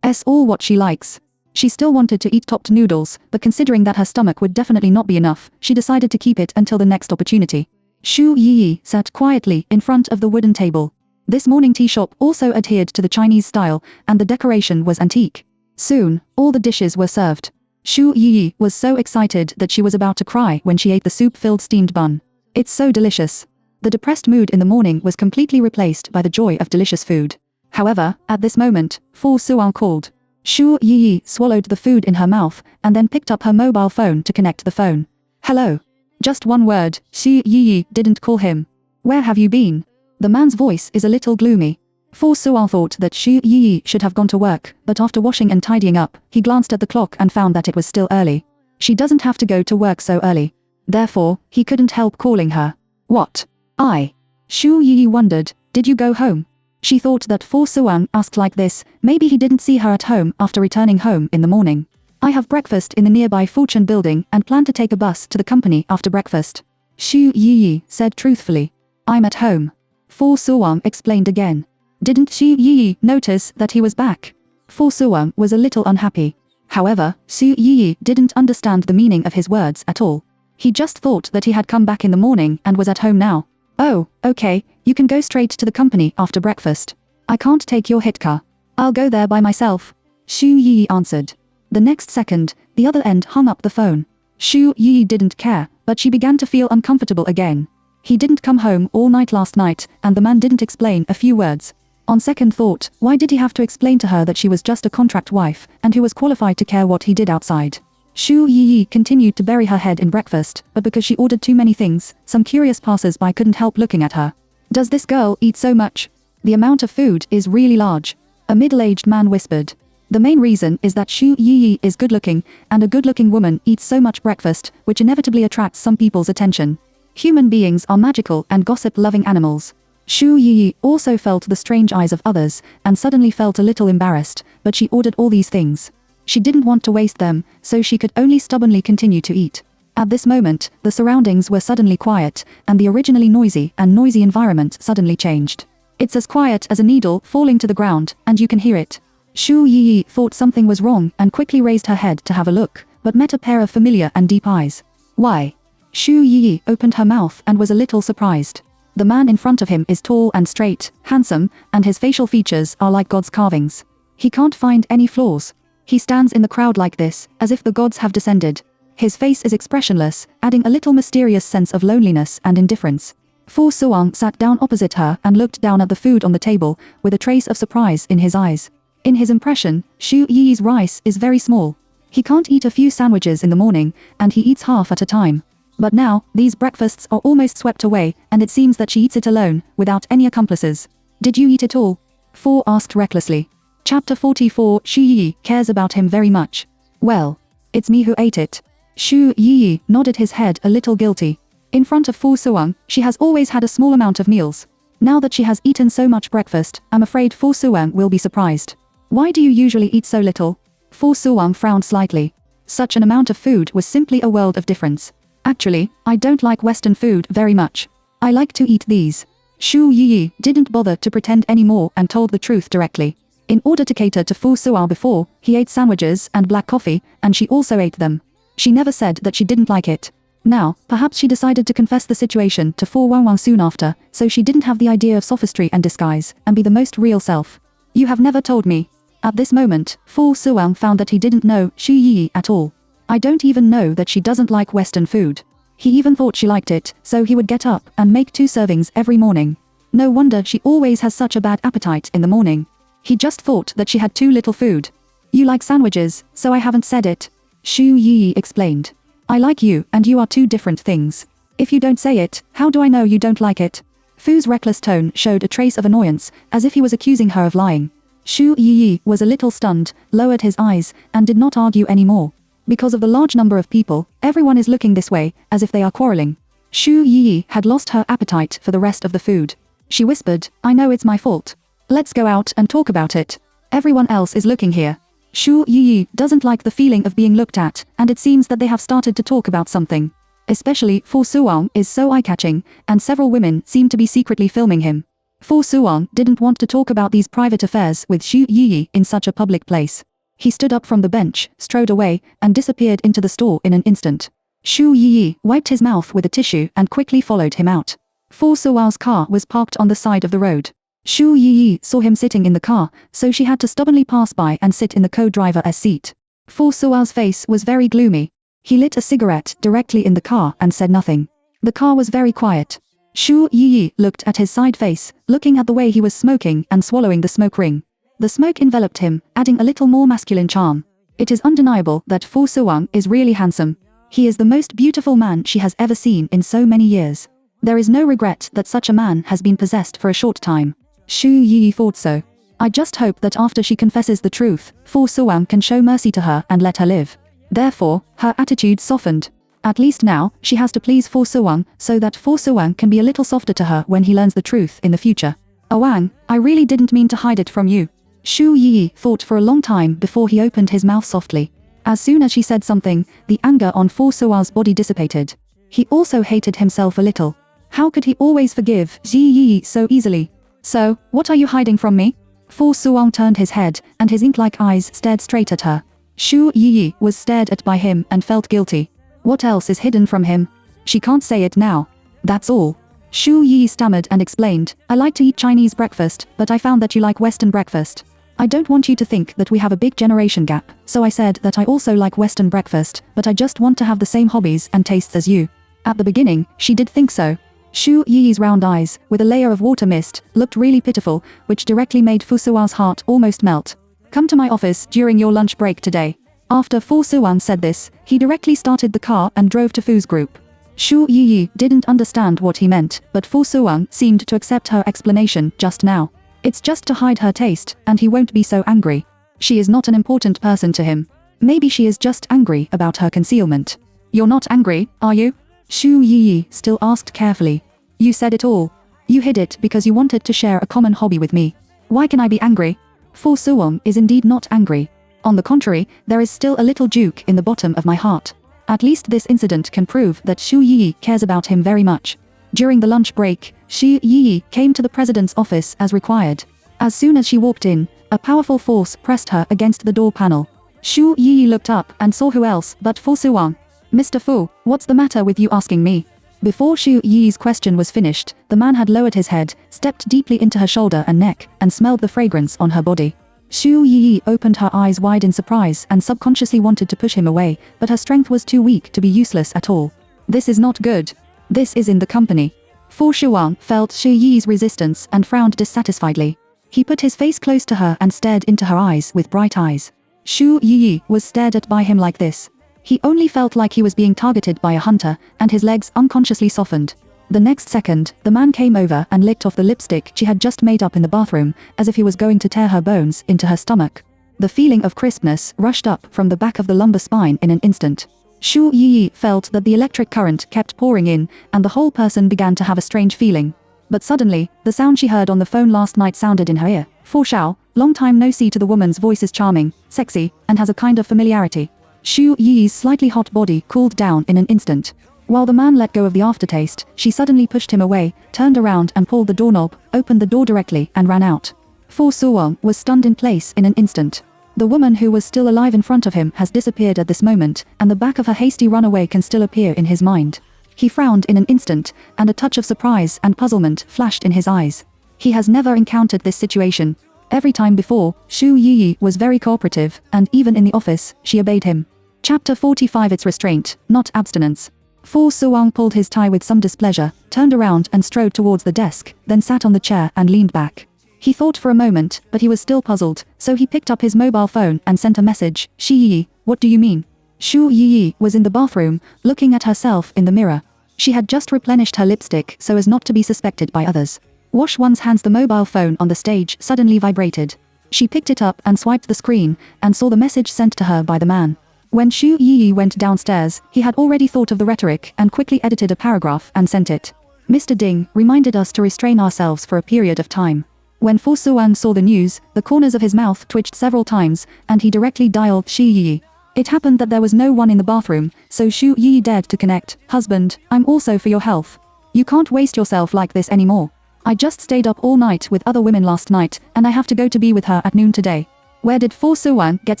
It's all what she likes. She still wanted to eat topped noodles, but considering that her stomach would definitely not be enough, she decided to keep it until the next opportunity. Xu Yi sat quietly in front of the wooden table. This morning tea shop also adhered to the Chinese style, and the decoration was antique. Soon, all the dishes were served. Xu Yi was so excited that she was about to cry when she ate the soup-filled steamed bun. It's so delicious. The depressed mood in the morning was completely replaced by the joy of delicious food. However, at this moment, Fu Suang called. Xu Yi swallowed the food in her mouth, and then picked up her mobile phone to connect the phone. Hello. Just one word. Xu Yi didn't call him. Where have you been? The man's voice is a little gloomy. Fu Suang thought that Xu Yi should have gone to work, but after washing and tidying up, he glanced at the clock and found that it was still early. She doesn't have to go to work so early. Therefore, he couldn't help calling her. What? Xu Yi wondered, did you go home? She thought that Fu Suang asked like this, maybe he didn't see her at home after returning home in the morning. I have breakfast in the nearby Fuchen building and plan to take a bus to the company after breakfast. Xu Yi said truthfully. I'm at home. Fu Suang explained again. Didn't Xu Yi notice that he was back? Fu Suang was a little unhappy. However, Xu Yi didn't understand the meaning of his words at all. He just thought that he had come back in the morning and was at home now. Oh, okay, you can go straight to the company after breakfast. I can't take your hit car. I'll go there by myself. Xu Yi answered. The next second, the other end hung up the phone. Xu Yi didn't care, but she began to feel uncomfortable again. He didn't come home all night last night, and the man didn't explain a few words. On second thought, why did he have to explain to her that she was just a contract wife, and who was qualified to care what he did outside? Xu Yi continued to bury her head in breakfast, but because she ordered too many things, some curious passers-by couldn't help looking at her. Does this girl eat so much? The amount of food is really large. A middle-aged man whispered. The main reason is that Xu Yi is good-looking, and a good-looking woman eats so much breakfast, which inevitably attracts some people's attention. Human beings are magical and gossip-loving animals. Xu Yi also felt the strange eyes of others, and suddenly felt a little embarrassed, but she ordered all these things. She didn't want to waste them, so she could only stubbornly continue to eat. At this moment, the surroundings were suddenly quiet, and the originally noisy environment suddenly changed. It's as quiet as a needle falling to the ground, and you can hear it. Xu Yi thought something was wrong and quickly raised her head to have a look, but met a pair of familiar and deep eyes. Why? Xu Yi opened her mouth and was a little surprised. The man in front of him is tall and straight, handsome, and his facial features are like God's carvings. He can't find any flaws. He stands in the crowd like this, as if the gods have descended. His face is expressionless, adding a little mysterious sense of loneliness and indifference. Fu Suang sat down opposite her and looked down at the food on the table, with a trace of surprise in his eyes. In his impression, Xu Yi's rice is very small. He can't eat a few sandwiches in the morning, and he eats half at a time. But now, these breakfasts are almost swept away, and it seems that she eats it alone, without any accomplices. Did you eat it all? Fu asked recklessly. Chapter 44. Xu Yi cares about him very much. Well, it's me who ate it. Xu Yi nodded his head a little guilty. In front of Fu Suang, she has always had a small amount of meals. Now that she has eaten so much breakfast, I'm afraid Fu Suang will be surprised. Why do you usually eat so little? Fu Suang frowned slightly. Such an amount of food was simply a world of difference. Actually, I don't like Western food very much. I like to eat these. Xu Yi didn't bother to pretend anymore and told the truth directly. In order to cater to Fu Suang before, he ate sandwiches and black coffee, and she also ate them. She never said that she didn't like it. Now, perhaps she decided to confess the situation to Fu Wangwang soon after, so she didn't have the idea of sophistry and disguise, and be the most real self. You have never told me. At this moment, Fu Suang found that he didn't know Xu Yi at all. I don't even know that she doesn't like Western food. He even thought she liked it, so he would get up and make 2 servings every morning. No wonder she always has such a bad appetite in the morning. He just thought that she had too little food. You like sandwiches, so I haven't said it. Xu Yi explained. I like you, and you are 2 different things. If you don't say it, how do I know you don't like it? Fu's reckless tone showed a trace of annoyance, as if he was accusing her of lying. Xu Yi was a little stunned, lowered his eyes, and did not argue anymore. Because of the large number of people, everyone is looking this way, as if they are quarreling. Xu Yi had lost her appetite for the rest of the food. She whispered, I know it's my fault. Let's go out and talk about it. Everyone else is looking here. Xu Yi doesn't like the feeling of being looked at, and it seems that they have started to talk about something. Especially, Fu Suang is so eye-catching, and several women seem to be secretly filming him. Fu Suang didn't want to talk about these private affairs with Xu Yi in such a public place. He stood up from the bench, strode away, and disappeared into the store in an instant. Xu Yi wiped his mouth with a tissue and quickly followed him out. Fu Suang's car was parked on the side of the road. Xu Yi saw him sitting in the car, so she had to stubbornly pass by and sit in the co-driver's seat. Fu Suang's face was very gloomy. He lit a cigarette directly in the car and said nothing. The car was very quiet. Xu Yi looked at his side face, looking at the way he was smoking and swallowing the smoke ring. The smoke enveloped him, adding a little more masculine charm. It is undeniable that Fu Suang is really handsome. He is the most beautiful man she has ever seen in so many years. There is no regret that such a man has been possessed for a short time. Xu Yi thought so. I just hope that after she confesses the truth, Fu Suang can show mercy to her and let her live. Therefore, her attitude softened. At least now, she has to please Fu Suang, so that Fu Suang can be a little softer to her when he learns the truth in the future. Wang, I really didn't mean to hide it from you. Xu Yi thought for a long time before he opened his mouth softly. As soon as she said something, the anger on Fu Suang's body dissipated. He also hated himself a little. How could he always forgive Xi Yi so easily? So, what are you hiding from me? Fu Suang turned his head, and his ink-like eyes stared straight at her. Xu Yi was stared at by him and felt guilty. What else is hidden from him? She can't say it now. That's all. Shu Yi stammered and explained, I like to eat Chinese breakfast, but I found that you like Western breakfast. I don't want you to think that we have a big generation gap, so I said that I also like Western breakfast, but I just want to have the same hobbies and tastes as you. At the beginning, she did think so. Shu Yi's round eyes, with a layer of water mist, looked really pitiful, which directly made Fu Suwan's heart almost melt. Come to my office during your lunch break today. After Fu Suwan said this, he directly started the car and drove to Fu's group. Shu Yi didn't understand what he meant, but Fu Suwan seemed to accept her explanation just now. It's just to hide her taste, and he won't be so angry. She is not an important person to him. Maybe she is just angry about her concealment. You're not angry, are you? Shu Yi still asked carefully. You said it all. You hid it because you wanted to share a common hobby with me. Why can I be angry? Fu Suwan is indeed not angry. On the contrary, there is still a little juke in the bottom of my heart. At least this incident can prove that Shu Yi cares about him very much. During the lunch break, Shu Yi came to the president's office as required. As soon as she walked in, a powerful force pressed her against the door panel. Shu Yi looked up and saw who else but Fu Suwan. Mr. Fu, what's the matter with you asking me? Before Shu Yi's question was finished, the man had lowered his head, stepped deeply into her shoulder and neck, and smelled the fragrance on her body. Shu Yi opened her eyes wide in surprise and subconsciously wanted to push him away, but her strength was too weak to be useless at all. This is not good. This is in the company. Fu Suwan felt Shu Yi's resistance and frowned dissatisfiedly. He put his face close to her and stared into her eyes with bright eyes. Shu Yi was stared at by him like this. He only felt like he was being targeted by a hunter, and his legs unconsciously softened. The next second, the man came over and licked off the lipstick she had just made up in the bathroom, as if he was going to tear her bones into her stomach. The feeling of crispness rushed up from the back of the lumbar spine in an instant. Shu Yi felt that the electric current kept pouring in, and the whole person began to have a strange feeling. But suddenly, the sound she heard on the phone last night sounded in her ear. Fu Shao, long time no see. To the woman's voice is charming, sexy, and has a kind of familiarity. Shu Yi's slightly hot body cooled down in an instant. While the man let go of the aftertaste, she suddenly pushed him away, turned around and pulled the doorknob, opened the door directly and ran out. Fu Suwan was stunned in place in an instant. The woman who was still alive in front of him has disappeared at this moment, and the back of her hasty runaway can still appear in his mind. He frowned in an instant, and a touch of surprise and puzzlement flashed in his eyes. He has never encountered this situation. Every time before, Shu Yi was very cooperative, and even in the office, she obeyed him. Chapter 45. It's restraint, not abstinence. Fu Suwan pulled his tie with some displeasure, turned around and strode towards the desk, then sat on the chair and leaned back. He thought for a moment, but he was still puzzled, so he picked up his mobile phone and sent a message. Shi Yi, what do you mean? Shu Yi was in the bathroom, looking at herself in the mirror. She had just replenished her lipstick so as not to be suspected by others. Wash one's hands. The mobile phone on the stage suddenly vibrated. She picked it up and swiped the screen, and saw the message sent to her by the man. When Shu Yi went downstairs, he had already thought of the rhetoric and quickly edited a paragraph and sent it. Mr. Ding reminded us to restrain ourselves for a period of time. When Fu Suwan saw the news, the corners of his mouth twitched several times, and he directly dialed Shi Yi. It happened that there was no one in the bathroom, so Shu Yi dared to connect. Husband, I'm also for your health. You can't waste yourself like this anymore. I just stayed up all night with other women last night, and I have to go to be with her at noon today. Where did Fu Suwan get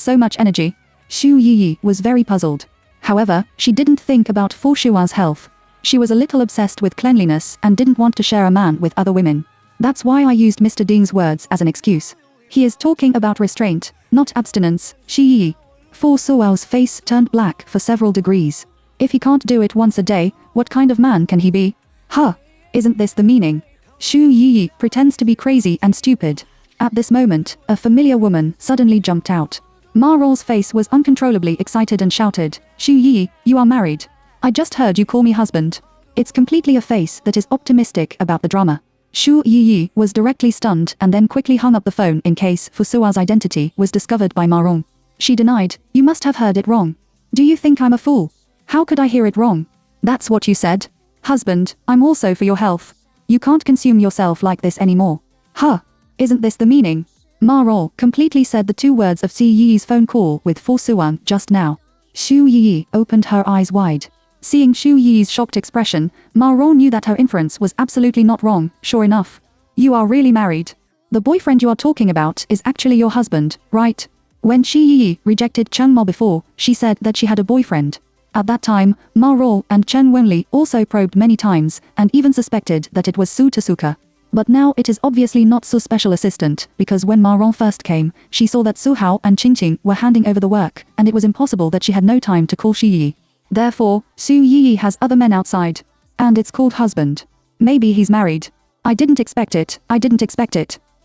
so much energy? Shu Yi was very puzzled. However, she didn't think about Fu Suwan's health. She was a little obsessed with cleanliness and didn't want to share a man with other women. That's why I used Mr. Ding's words as an excuse. He is talking about restraint, not abstinence. Shi Yi. Fu Suwan's face turned black for several degrees. If he can't do it once a day, what kind of man can he be? Huh. Isn't this the meaning? Shu Yi pretends to be crazy and stupid. At this moment, a familiar woman suddenly jumped out. Ma Rol's face was uncontrollably excited and shouted, Shu Yi, you are married. I just heard you call me husband. It's completely a face that is optimistic about the drama. Shu Yi was directly stunned and then quickly hung up the phone in case Fu Suwan's identity was discovered by Ma Rong. She denied, you must have heard it wrong. Do you think I'm a fool? How could I hear it wrong? That's what you said. Husband, I'm also for your health. You can't consume yourself like this anymore. Huh. Isn't this the meaning? Ma Rong completely said the two words of Si Yi's phone call with Fu Suwan just now. Shu Yi opened her eyes wide. Seeing Shu Yi's shocked expression, Ma Rong knew that her inference was absolutely not wrong. Sure enough. You are really married. The boyfriend you are talking about is actually your husband, right? When Shi Yi rejected Cheng Ma before, she said that she had a boyfriend. At that time, Ma Rol and Chen Wenli also probed many times, and even suspected that it was Su Tasuka. But now it is obviously not Su's special assistant, because when Ma Rol first came, she saw that Su Hao and Qing Qing were handing over the work, and it was impossible that she had no time to call Shi Yi. Therefore, Su Yi has other men outside. And it's called husband. Maybe he's married. I didn't expect it.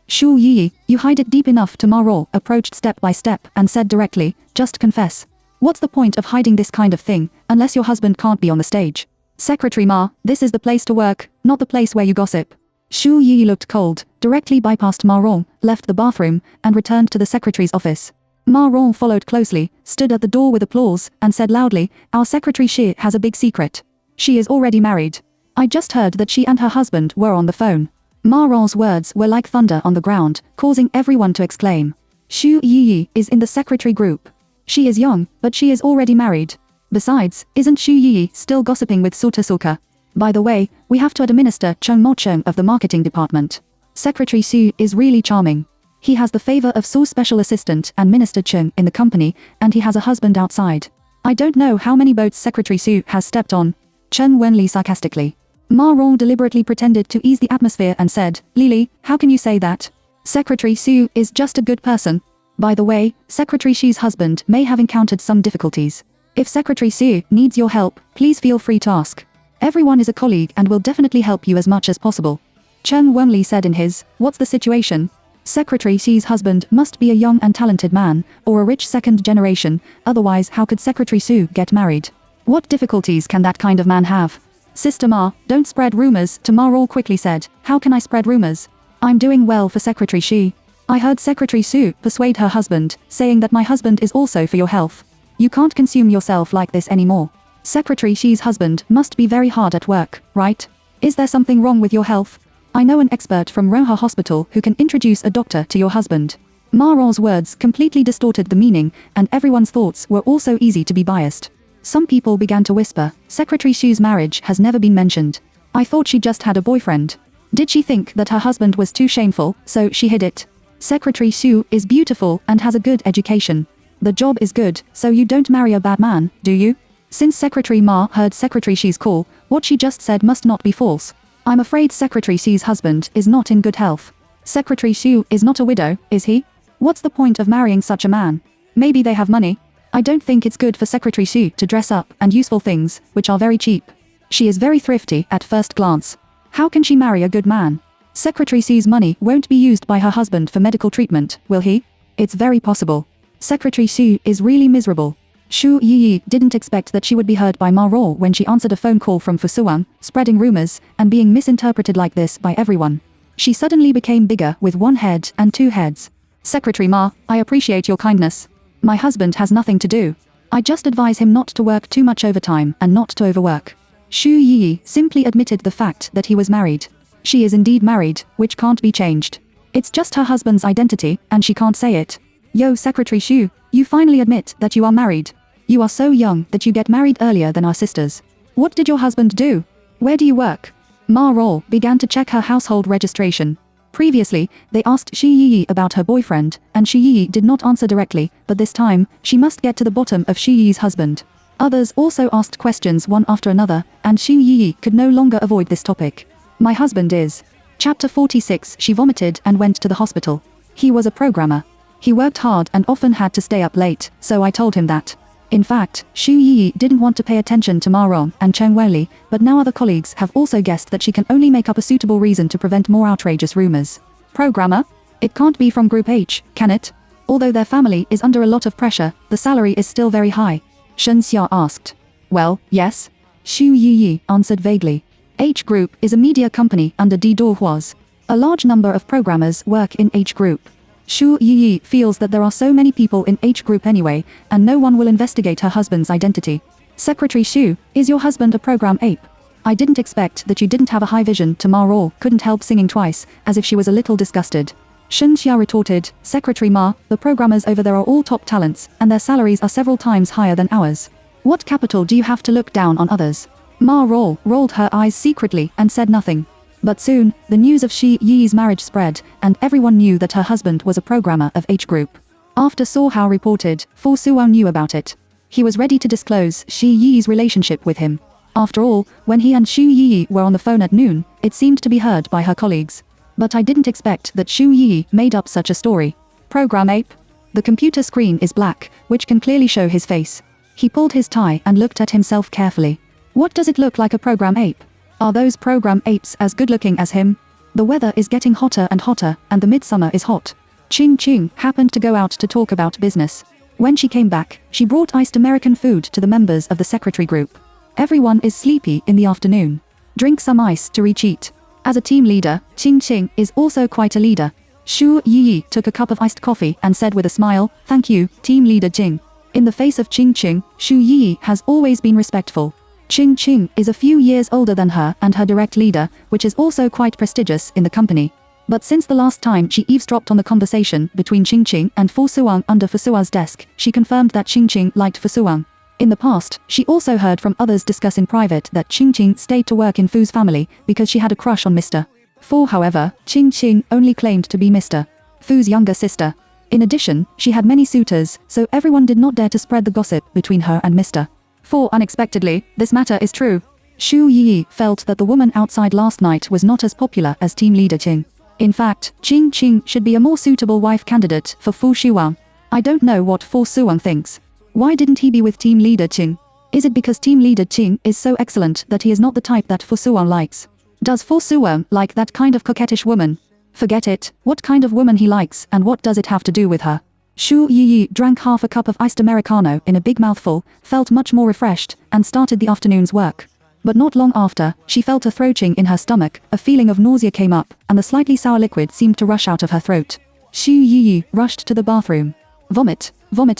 Shu Yi, you hide it deep enough. To Ma Rol approached step by step and said directly, just confess. What's the point of hiding this kind of thing, unless your husband can't be on the stage? Secretary Ma, this is the place to work, not the place where you gossip. Shu Yi looked cold, directly bypassed Ma Rol, left the bathroom, and returned to the secretary's office. Ma Rol followed closely, stood at the door with applause, and said loudly, our secretary Shi has a big secret. She is already married. I just heard that she and her husband were on the phone. Ma Rol's words were like thunder on the ground, causing everyone to exclaim. Shu Yi is in the secretary group. She is young, but she is already married. Besides, isn't Shu Yi still gossiping with Su Tasuka? By the way, we have to administer Cheng Mo Cheng of the marketing department. Secretary Su is really charming. He has the favor of Su's special assistant and Minister Cheng in the company, and he has a husband outside. I don't know how many boats Secretary Su has stepped on. Chen Wenli sarcastically. Ma Rol deliberately pretended to ease the atmosphere and said, Lily, how can you say that? Secretary Su is just a good person. By the way, Secretary Shi's husband may have encountered some difficulties. If Secretary Su needs your help, please feel free to ask. Everyone is a colleague and will definitely help you as much as possible. Chen Wenli said in his, what's the situation? Secretary Shi's husband must be a young and talented man, or a rich second generation, otherwise how could Secretary Su get married? What difficulties can that kind of man have? Sister Ma, don't spread rumors, to Ma Rol quickly said. How can I spread rumors? I'm doing well for Secretary Shi. I heard Secretary Su persuade her husband, saying that my husband is also for your health. You can't consume yourself like this anymore. Secretary Shi's husband must be very hard at work, right? Is there something wrong with your health? I know an expert from Roha Hospital who can introduce a doctor to your husband. Ma Rol's words completely distorted the meaning, and everyone's thoughts were also easy to be biased. Some people began to whisper, Secretary Shu's marriage has never been mentioned. I thought she just had a boyfriend. Did she think that her husband was too shameful, so she hid it? Secretary Shu is beautiful and has a good education. The job is good, so you don't marry a bad man, do you? Since Secretary Ma heard Secretary Shi's call, what she just said must not be false. I'm afraid Secretary Shi's husband is not in good health. Secretary Shu is not a widow, is he? What's the point of marrying such a man? Maybe they have money. I don't think it's good for Secretary Shu to dress up and useful things, which are very cheap. She is very thrifty at first glance. How can she marry a good man? Secretary Shu's money won't be used by her husband for medical treatment, will he? It's very possible. Secretary Shu is really miserable. Shu Yi didn't expect that she would be heard by Ma Rol when she answered a phone call from Fusuang, spreading rumors, and being misinterpreted like this by everyone. She suddenly became bigger with one head and two heads. Secretary Ma, I appreciate your kindness. My husband has nothing to do. I just advise him not to work too much overtime and not to overwork. Shu Yi simply admitted the fact that he was married. She is indeed married, which can't be changed. It's just her husband's identity, and she can't say it. Yo, Secretary Shu, you finally admit that you are married. You are so young that you get married earlier than our sisters. What did your husband do? Where do you work? Ma Rol began to check her household registration. Previously, they asked Shi Yi about her boyfriend, and Shi Yi did not answer directly, but this time, she must get to the bottom of Shi Yi's husband. Others also asked questions one after another, and Shi Yi could no longer avoid this topic. My husband is. Chapter 46. She vomited and went to the hospital. He was a programmer. He worked hard and often had to stay up late, so I told him that. In fact, Shu Yi didn't want to pay attention to Ma Rong and Cheng Weili, but now other colleagues have also guessed that she can only make up a suitable reason to prevent more outrageous rumors. Programmer? It can't be from Group H, can it? Although their family is under a lot of pressure, the salary is still very high. Shen Xia asked. Well, yes. Shu Yi answered vaguely. H Group is a media company under Di Duohua's. A large number of programmers work in H Group. Shu Yi feels that there are so many people in H Group anyway, and no one will investigate her husband's identity. Secretary Shu, is your husband a program ape? I didn't expect that you didn't have a high vision. Ma Rol couldn't help singing twice, as if she was a little disgusted. Shen Xia retorted, Secretary Ma, the programmers over there are all top talents, and their salaries are several times higher than ours. What capital do you have to look down on others? Ma Rol rolled her eyes secretly and said nothing. But soon, the news of Shi Yi's marriage spread, and everyone knew that her husband was a programmer of H Group. After Saw Hao reported, Fu Suwang knew about it. He was ready to disclose Xu Yi's relationship with him. After all, when he and Xu Yi were on the phone at noon, it seemed to be heard by her colleagues. But I didn't expect that Xu Yi made up such a story. Program ape? The computer screen is black, which can clearly show his face. He pulled his tie and looked at himself carefully. What does it look like, a program ape? Are those program apes as good looking as him? The weather is getting hotter and hotter, and the midsummer is hot. Ching Ching happened to go out to talk about business. When she came back, she brought iced American food to the members of the secretary group. Everyone is sleepy in the afternoon. Drink some ice to recheat. As a team leader, Ching Ching is also quite a leader. Xu Yi took a cup of iced coffee and said with a smile, "Thank you, team leader Ching." In the face of Ching Ching, Xu Yi has always been respectful. Ching Ching is a few years older than her and her direct leader, which is also quite prestigious in the company. But since the last time she eavesdropped on the conversation between Ching Ching and Fu Suang under Fu Sua's desk, she confirmed that Ching Ching liked Fu Suang. In the past, she also heard from others discuss in private that Ching Ching stayed to work in Fu's family because she had a crush on Mr. Fu. However, Ching Ching only claimed to be Mr. Fu's younger sister. In addition, she had many suitors, so everyone did not dare to spread the gossip between her and Mr. Fu. Unexpectedly, this matter is true. Xu Yi felt that the woman outside last night was not as popular as team leader Ching. In fact, Ching Ching should be a more suitable wife candidate for Fu Shuang. I don't know what Fu Suang thinks. Why didn't he be with team leader Ching? Is it because team leader Ching is so excellent that he is not the type that Fu Suang likes? Does Fu Suang like that kind of coquettish woman? Forget it, what kind of woman he likes and what does it have to do with her? Xu Yi drank half a cup of iced Americano in a big mouthful, felt much more refreshed, and started the afternoon's work. But not long after, she felt a throating in her stomach, a feeling of nausea came up, and the slightly sour liquid seemed to rush out of her throat. Xu Yi rushed to the bathroom. Vomit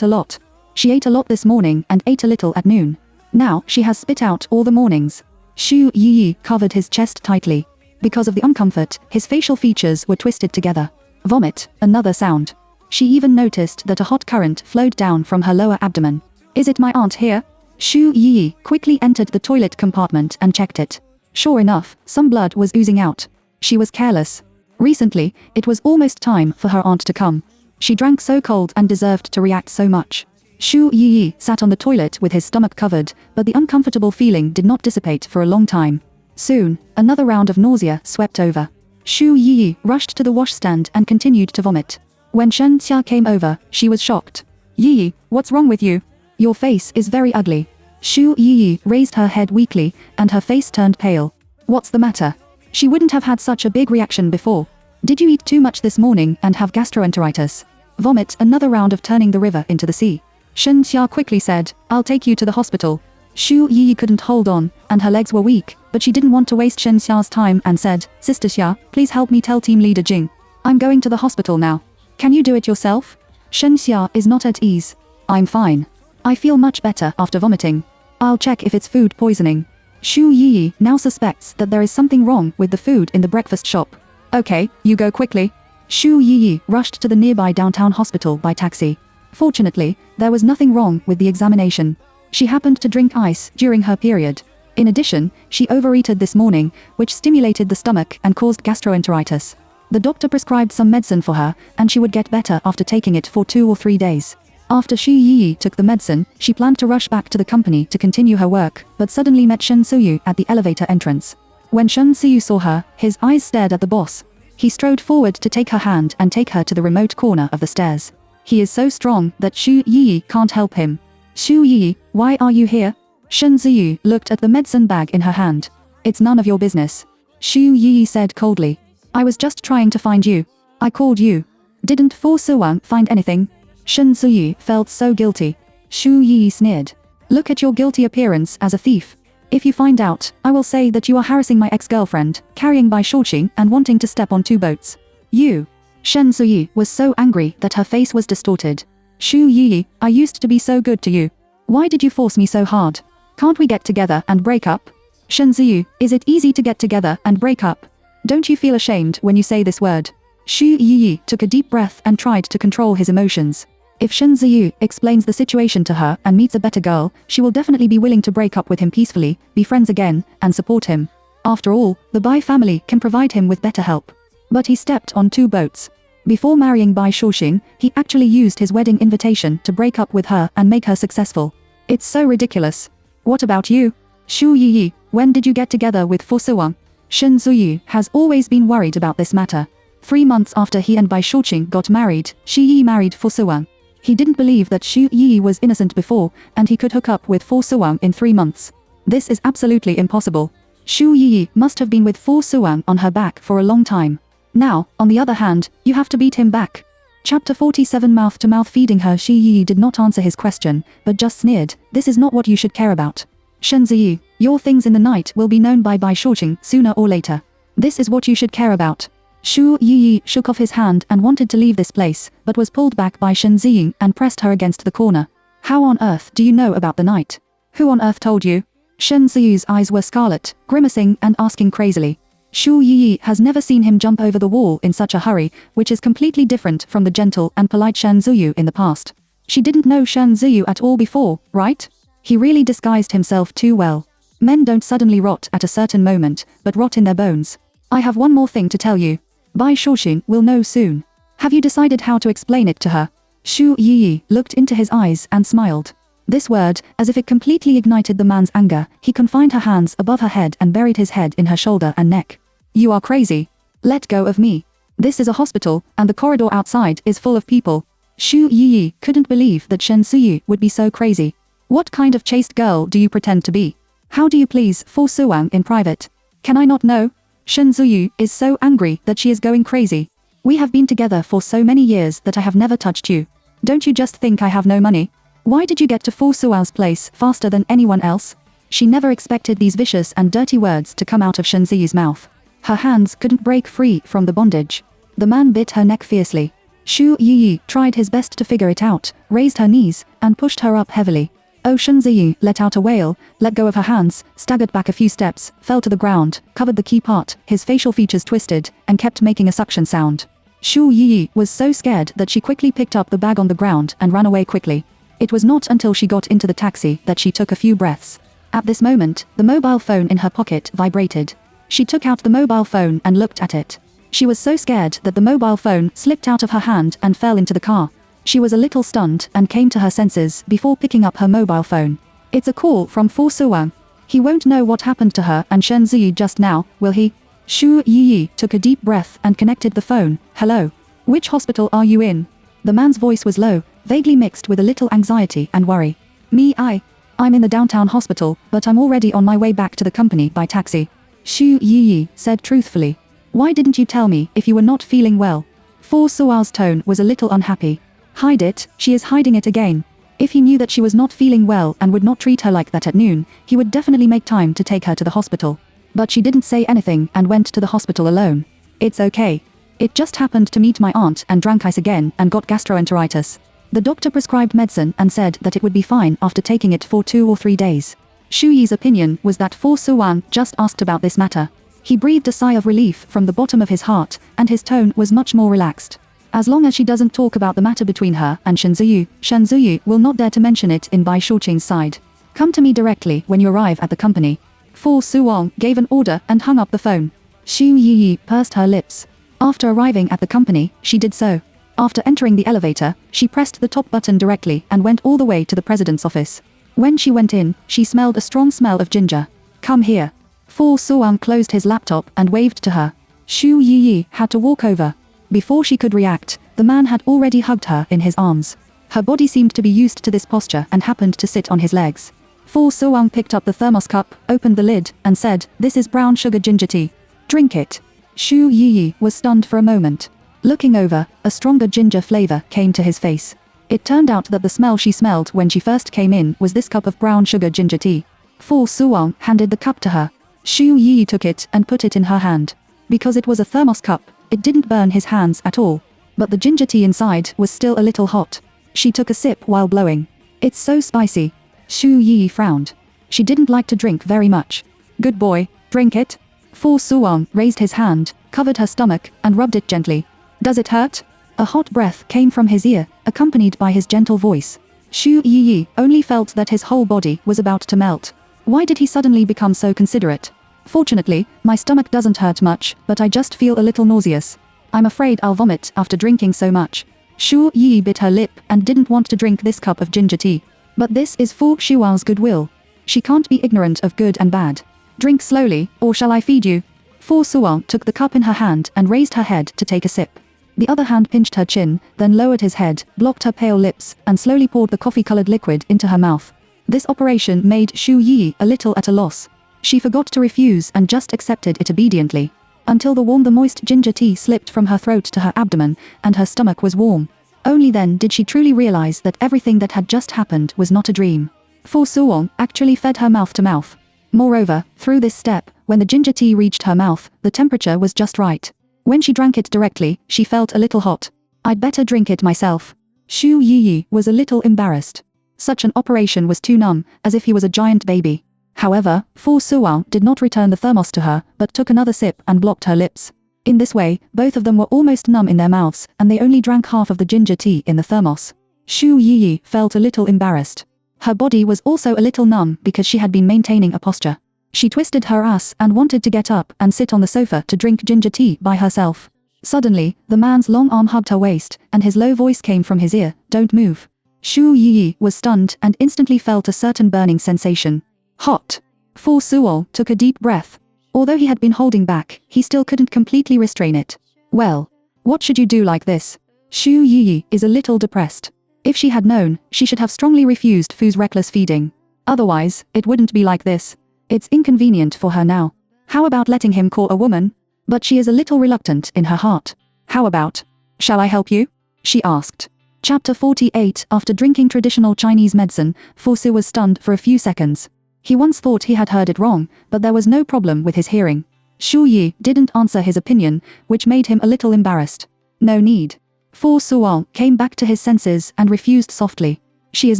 a lot. She ate a lot this morning and ate a little at noon. Now she has spit out all the mornings. Xu Yi covered his chest tightly. Because of the uncomfort, his facial features were twisted together. Vomit, another sound. She even noticed that a hot current flowed down from her lower abdomen. Is it my aunt here? Xu Yi quickly entered the toilet compartment and checked it. Sure enough, some blood was oozing out. She was careless. Recently, it was almost time for her aunt to come. She drank so cold and deserved to react so much. Xu Yi sat on the toilet with his stomach covered, but the uncomfortable feeling did not dissipate for a long time. Soon, another round of nausea swept over. Xu Yi rushed to the washstand and continued to vomit. When Shen Xia came over, she was shocked. "Yi, what's wrong with you? Your face is very ugly." Xu Yi raised her head weakly, and her face turned pale. "What's the matter?" She wouldn't have had such a big reaction before. "Did you eat too much this morning and have gastroenteritis?" Vomit, another round of turning the river into the sea. Shen Xia quickly said, "I'll take you to the hospital." Xu Yi couldn't hold on, and her legs were weak, but she didn't want to waste Shen Xia's time and said, "Sister Xia, please help me tell team leader Jing. I'm going to the hospital now. Can you do it yourself?" Shen Xia is not at ease. "I'm fine. I feel much better after vomiting. I'll check if it's food poisoning." Xu Yi now suspects that there is something wrong with the food in the breakfast shop. "Okay, you go quickly." Xu Yi rushed to the nearby downtown hospital by taxi. Fortunately, there was nothing wrong with the examination. She happened to drink ice during her period. In addition, she overeated this morning, which stimulated the stomach and caused gastroenteritis. The doctor prescribed some medicine for her, and she would get better after taking it for 2 or 3 days. After Xu Yi took the medicine, she planned to rush back to the company to continue her work, but suddenly met Shen Suyu at the elevator entrance. When Shen Suyu saw her, his eyes stared at the boss. He strode forward to take her hand and take her to the remote corner of the stairs. He is so strong that Xu Yi can't help him. "Xu Yi, why are you here?" Shen Suyu looked at the medicine bag in her hand. "It's none of your business." Xu Yi said coldly. "I was just trying to find you. I called you. Didn't Fu Suang find anything?" Shen Suyu felt so guilty. Xu Yi sneered. "Look at your guilty appearance as a thief. If you find out, I will say that you are harassing my ex-girlfriend, carrying by Shorting and wanting to step on 2 boats. You." Shen Suyu was so angry that her face was distorted. "Xu Yi, I used to be so good to you. Why did you force me so hard? Can't we get together and break up?" "Shen Suyu, is it easy to get together and break up? Don't you feel ashamed when you say this word?" Xu Yi took a deep breath and tried to control his emotions. If Shen Ziyu explains the situation to her and meets a better girl, she will definitely be willing to break up with him peacefully, be friends again, and support him. After all, the Bai family can provide him with better help. But he stepped on 2 boats. Before marrying Bai Shaoxing, he actually used his wedding invitation to break up with her and make her successful. It's so ridiculous. What about you? Xu Yiyi, when did you get together with Fu Siwang? Shen Zuyu has always been worried about this matter. 3 months after he and Bai Shouqing got married, Xu Yi married Fu Siwang. He didn't believe that Xu Yi was innocent before, and he could hook up with Fu Siwang in 3 months. This is absolutely impossible. Xu Yi must have been with Fu Siwang on her back for a long time. Now, on the other hand, you have to beat him back. Chapter 47. Mouth-to-mouth feeding her. Xu Yi did not answer his question, but just sneered. This is not what you should care about. Shen Ziyu, your things in the night will be known by Bai Shouqing sooner or later. This is what you should care about. Xu Yi shook off his hand and wanted to leave this place, but was pulled back by Shen Ziyu and pressed her against the corner. How on earth do you know about the night? Who on earth told you? Shen Ziyu's eyes were scarlet, grimacing and asking crazily. Xu Yi has never seen him jump over the wall in such a hurry, which is completely different from the gentle and polite Shen Ziyu in the past. She didn't know Shen Ziyu at all before, right? He really disguised himself too well. Men don't suddenly rot at a certain moment, but rot in their bones. I have one more thing to tell you. Bai Shouqing will know soon. Have you decided how to explain it to her? Xu Yi looked into his eyes and smiled. This word, as if it completely ignited the man's anger, he confined her hands above her head and buried his head in her shoulder and neck. You are crazy. Let go of me. This is a hospital, and the corridor outside is full of people. Xu Yi couldn't believe that Shen Ziyu would be so crazy. What kind of chaste girl do you pretend to be? How do you please Fu Siwang in private? Can I not know? Shen Ziyu is so angry that she is going crazy. We have been together for so many years that I have never touched you. Don't you just think I have no money? Why did you get to Fu Siwang's place faster than anyone else? She never expected these vicious and dirty words to come out of Shen Ziyu's mouth. Her hands couldn't break free from the bondage. The man bit her neck fiercely. Xu Yi tried his best to figure it out, raised her knees, and pushed her up heavily. Oh, Shen Ziyu let out a wail, let go of her hands, staggered back a few steps, fell to the ground, covered the key part, his facial features twisted, and kept making a suction sound. Xu Yi was so scared that she quickly picked up the bag on the ground and ran away quickly. It was not until she got into the taxi that she took a few breaths. At this moment, the mobile phone in her pocket vibrated. She took out the mobile phone and looked at it. She was so scared that the mobile phone slipped out of her hand and fell into the car. She was a little stunned and came to her senses before picking up her mobile phone. It's a call from Fu Siwang. He won't know what happened to her and Shen Ziyu just now, will he? Xu Yi took a deep breath and connected the phone. Hello. Which hospital are you in? The man's voice was low, vaguely mixed with a little anxiety and worry. I'm in the downtown hospital, but I'm already on my way back to the company by taxi. Xu Yi said truthfully. Why didn't you tell me if you were not feeling well? Fu Siwang's tone was a little unhappy. Hide it, she is hiding it again. If he knew that she was not feeling well and would not treat her like that at noon, he would definitely make time to take her to the hospital. But she didn't say anything and went to the hospital alone. It's okay. It just happened to meet my aunt and drank ice again and got gastroenteritis. The doctor prescribed medicine and said that it would be fine after taking it for 2 or 3 days. Xu Yi's opinion was that Fu Siwang just asked about this matter. He breathed a sigh of relief from the bottom of his heart, and his tone was much more relaxed. As long as she doesn't talk about the matter between her and Shen Ziyu will not dare to mention it in Bai Shouqing's side. Come to me directly when you arrive at the company. Fu Siwang gave an order and hung up the phone. Xu Yi pursed her lips. After arriving at the company, she did so. After entering the elevator, she pressed the top button directly and went all the way to the president's office. When she went in, she smelled a strong smell of ginger. Come here. Fu Siwang closed his laptop and waved to her. Xu Yi had to walk over. Before she could react, the man had already hugged her in his arms. Her body seemed to be used to this posture and happened to sit on his legs. Fu Siwang picked up the thermos cup, opened the lid, and said, "This is brown sugar ginger tea. Drink it." Xu Yi was stunned for a moment. Looking over, a stronger ginger flavor came to his face. It turned out that the smell she smelled when she first came in was this cup of brown sugar ginger tea. Fu Siwang handed the cup to her. Xu Yi took it and put it in her hand. Because it was a thermos cup, it didn't burn his hands at all. But the ginger tea inside was still a little hot. She took a sip while blowing. It's so spicy. Xu Yi frowned. She didn't like to drink very much. Good boy, drink it. Fu Siwang raised his hand, covered her stomach, and rubbed it gently. Does it hurt? A hot breath came from his ear, accompanied by his gentle voice. Xu Yi only felt that his whole body was about to melt. Why did he suddenly become so considerate? Fortunately, my stomach doesn't hurt much, but I just feel a little nauseous. I'm afraid I'll vomit after drinking so much. Xu Yi bit her lip and didn't want to drink this cup of ginger tea. But this is Fu Shuao's goodwill. She can't be ignorant of good and bad. Drink slowly, or shall I feed you? Fu Suan took the cup in her hand and raised her head to take a sip. The other hand pinched her chin, then lowered his head, blocked her pale lips, and slowly poured the coffee-colored liquid into her mouth. This operation made Xu Yi a little at a loss. She forgot to refuse and just accepted it obediently. Until the moist ginger tea slipped from her throat to her abdomen, and her stomach was warm. Only then did she truly realize that everything that had just happened was not a dream. Fu Suan actually fed her mouth to mouth. Moreover, through this step, when the ginger tea reached her mouth, the temperature was just right. When she drank it directly, she felt a little hot. I'd better drink it myself. Xu Yi was a little embarrassed. Such an operation was too numb, as if he was a giant baby. However, Fu Suan did not return the thermos to her, but took another sip and blocked her lips. In this way, both of them were almost numb in their mouths, and they only drank half of the ginger tea in the thermos. Xu Yi felt a little embarrassed. Her body was also a little numb because she had been maintaining a posture. She twisted her ass and wanted to get up and sit on the sofa to drink ginger tea by herself. Suddenly, the man's long arm hugged her waist, and his low voice came from his ear, "Don't move." Xu Yi was stunned and instantly felt a certain burning sensation. Hot. Fu Suo took a deep breath. Although he had been holding back, he still couldn't completely restrain it. Well, what should you do like this? Xu Yi is a little depressed. If she had known, she should have strongly refused Fu's reckless feeding. Otherwise, it wouldn't be like this. It's inconvenient for her now. How about letting him call a woman? But she is a little reluctant in her heart. How about? Shall I help you? She asked. Chapter 48. After drinking traditional Chinese medicine, Fu Su was stunned for a few seconds. He once thought he had heard it wrong, but there was no problem with his hearing. Xu Yi didn't answer his opinion, which made him a little embarrassed. No need. Fu Suan came back to his senses and refused softly. She is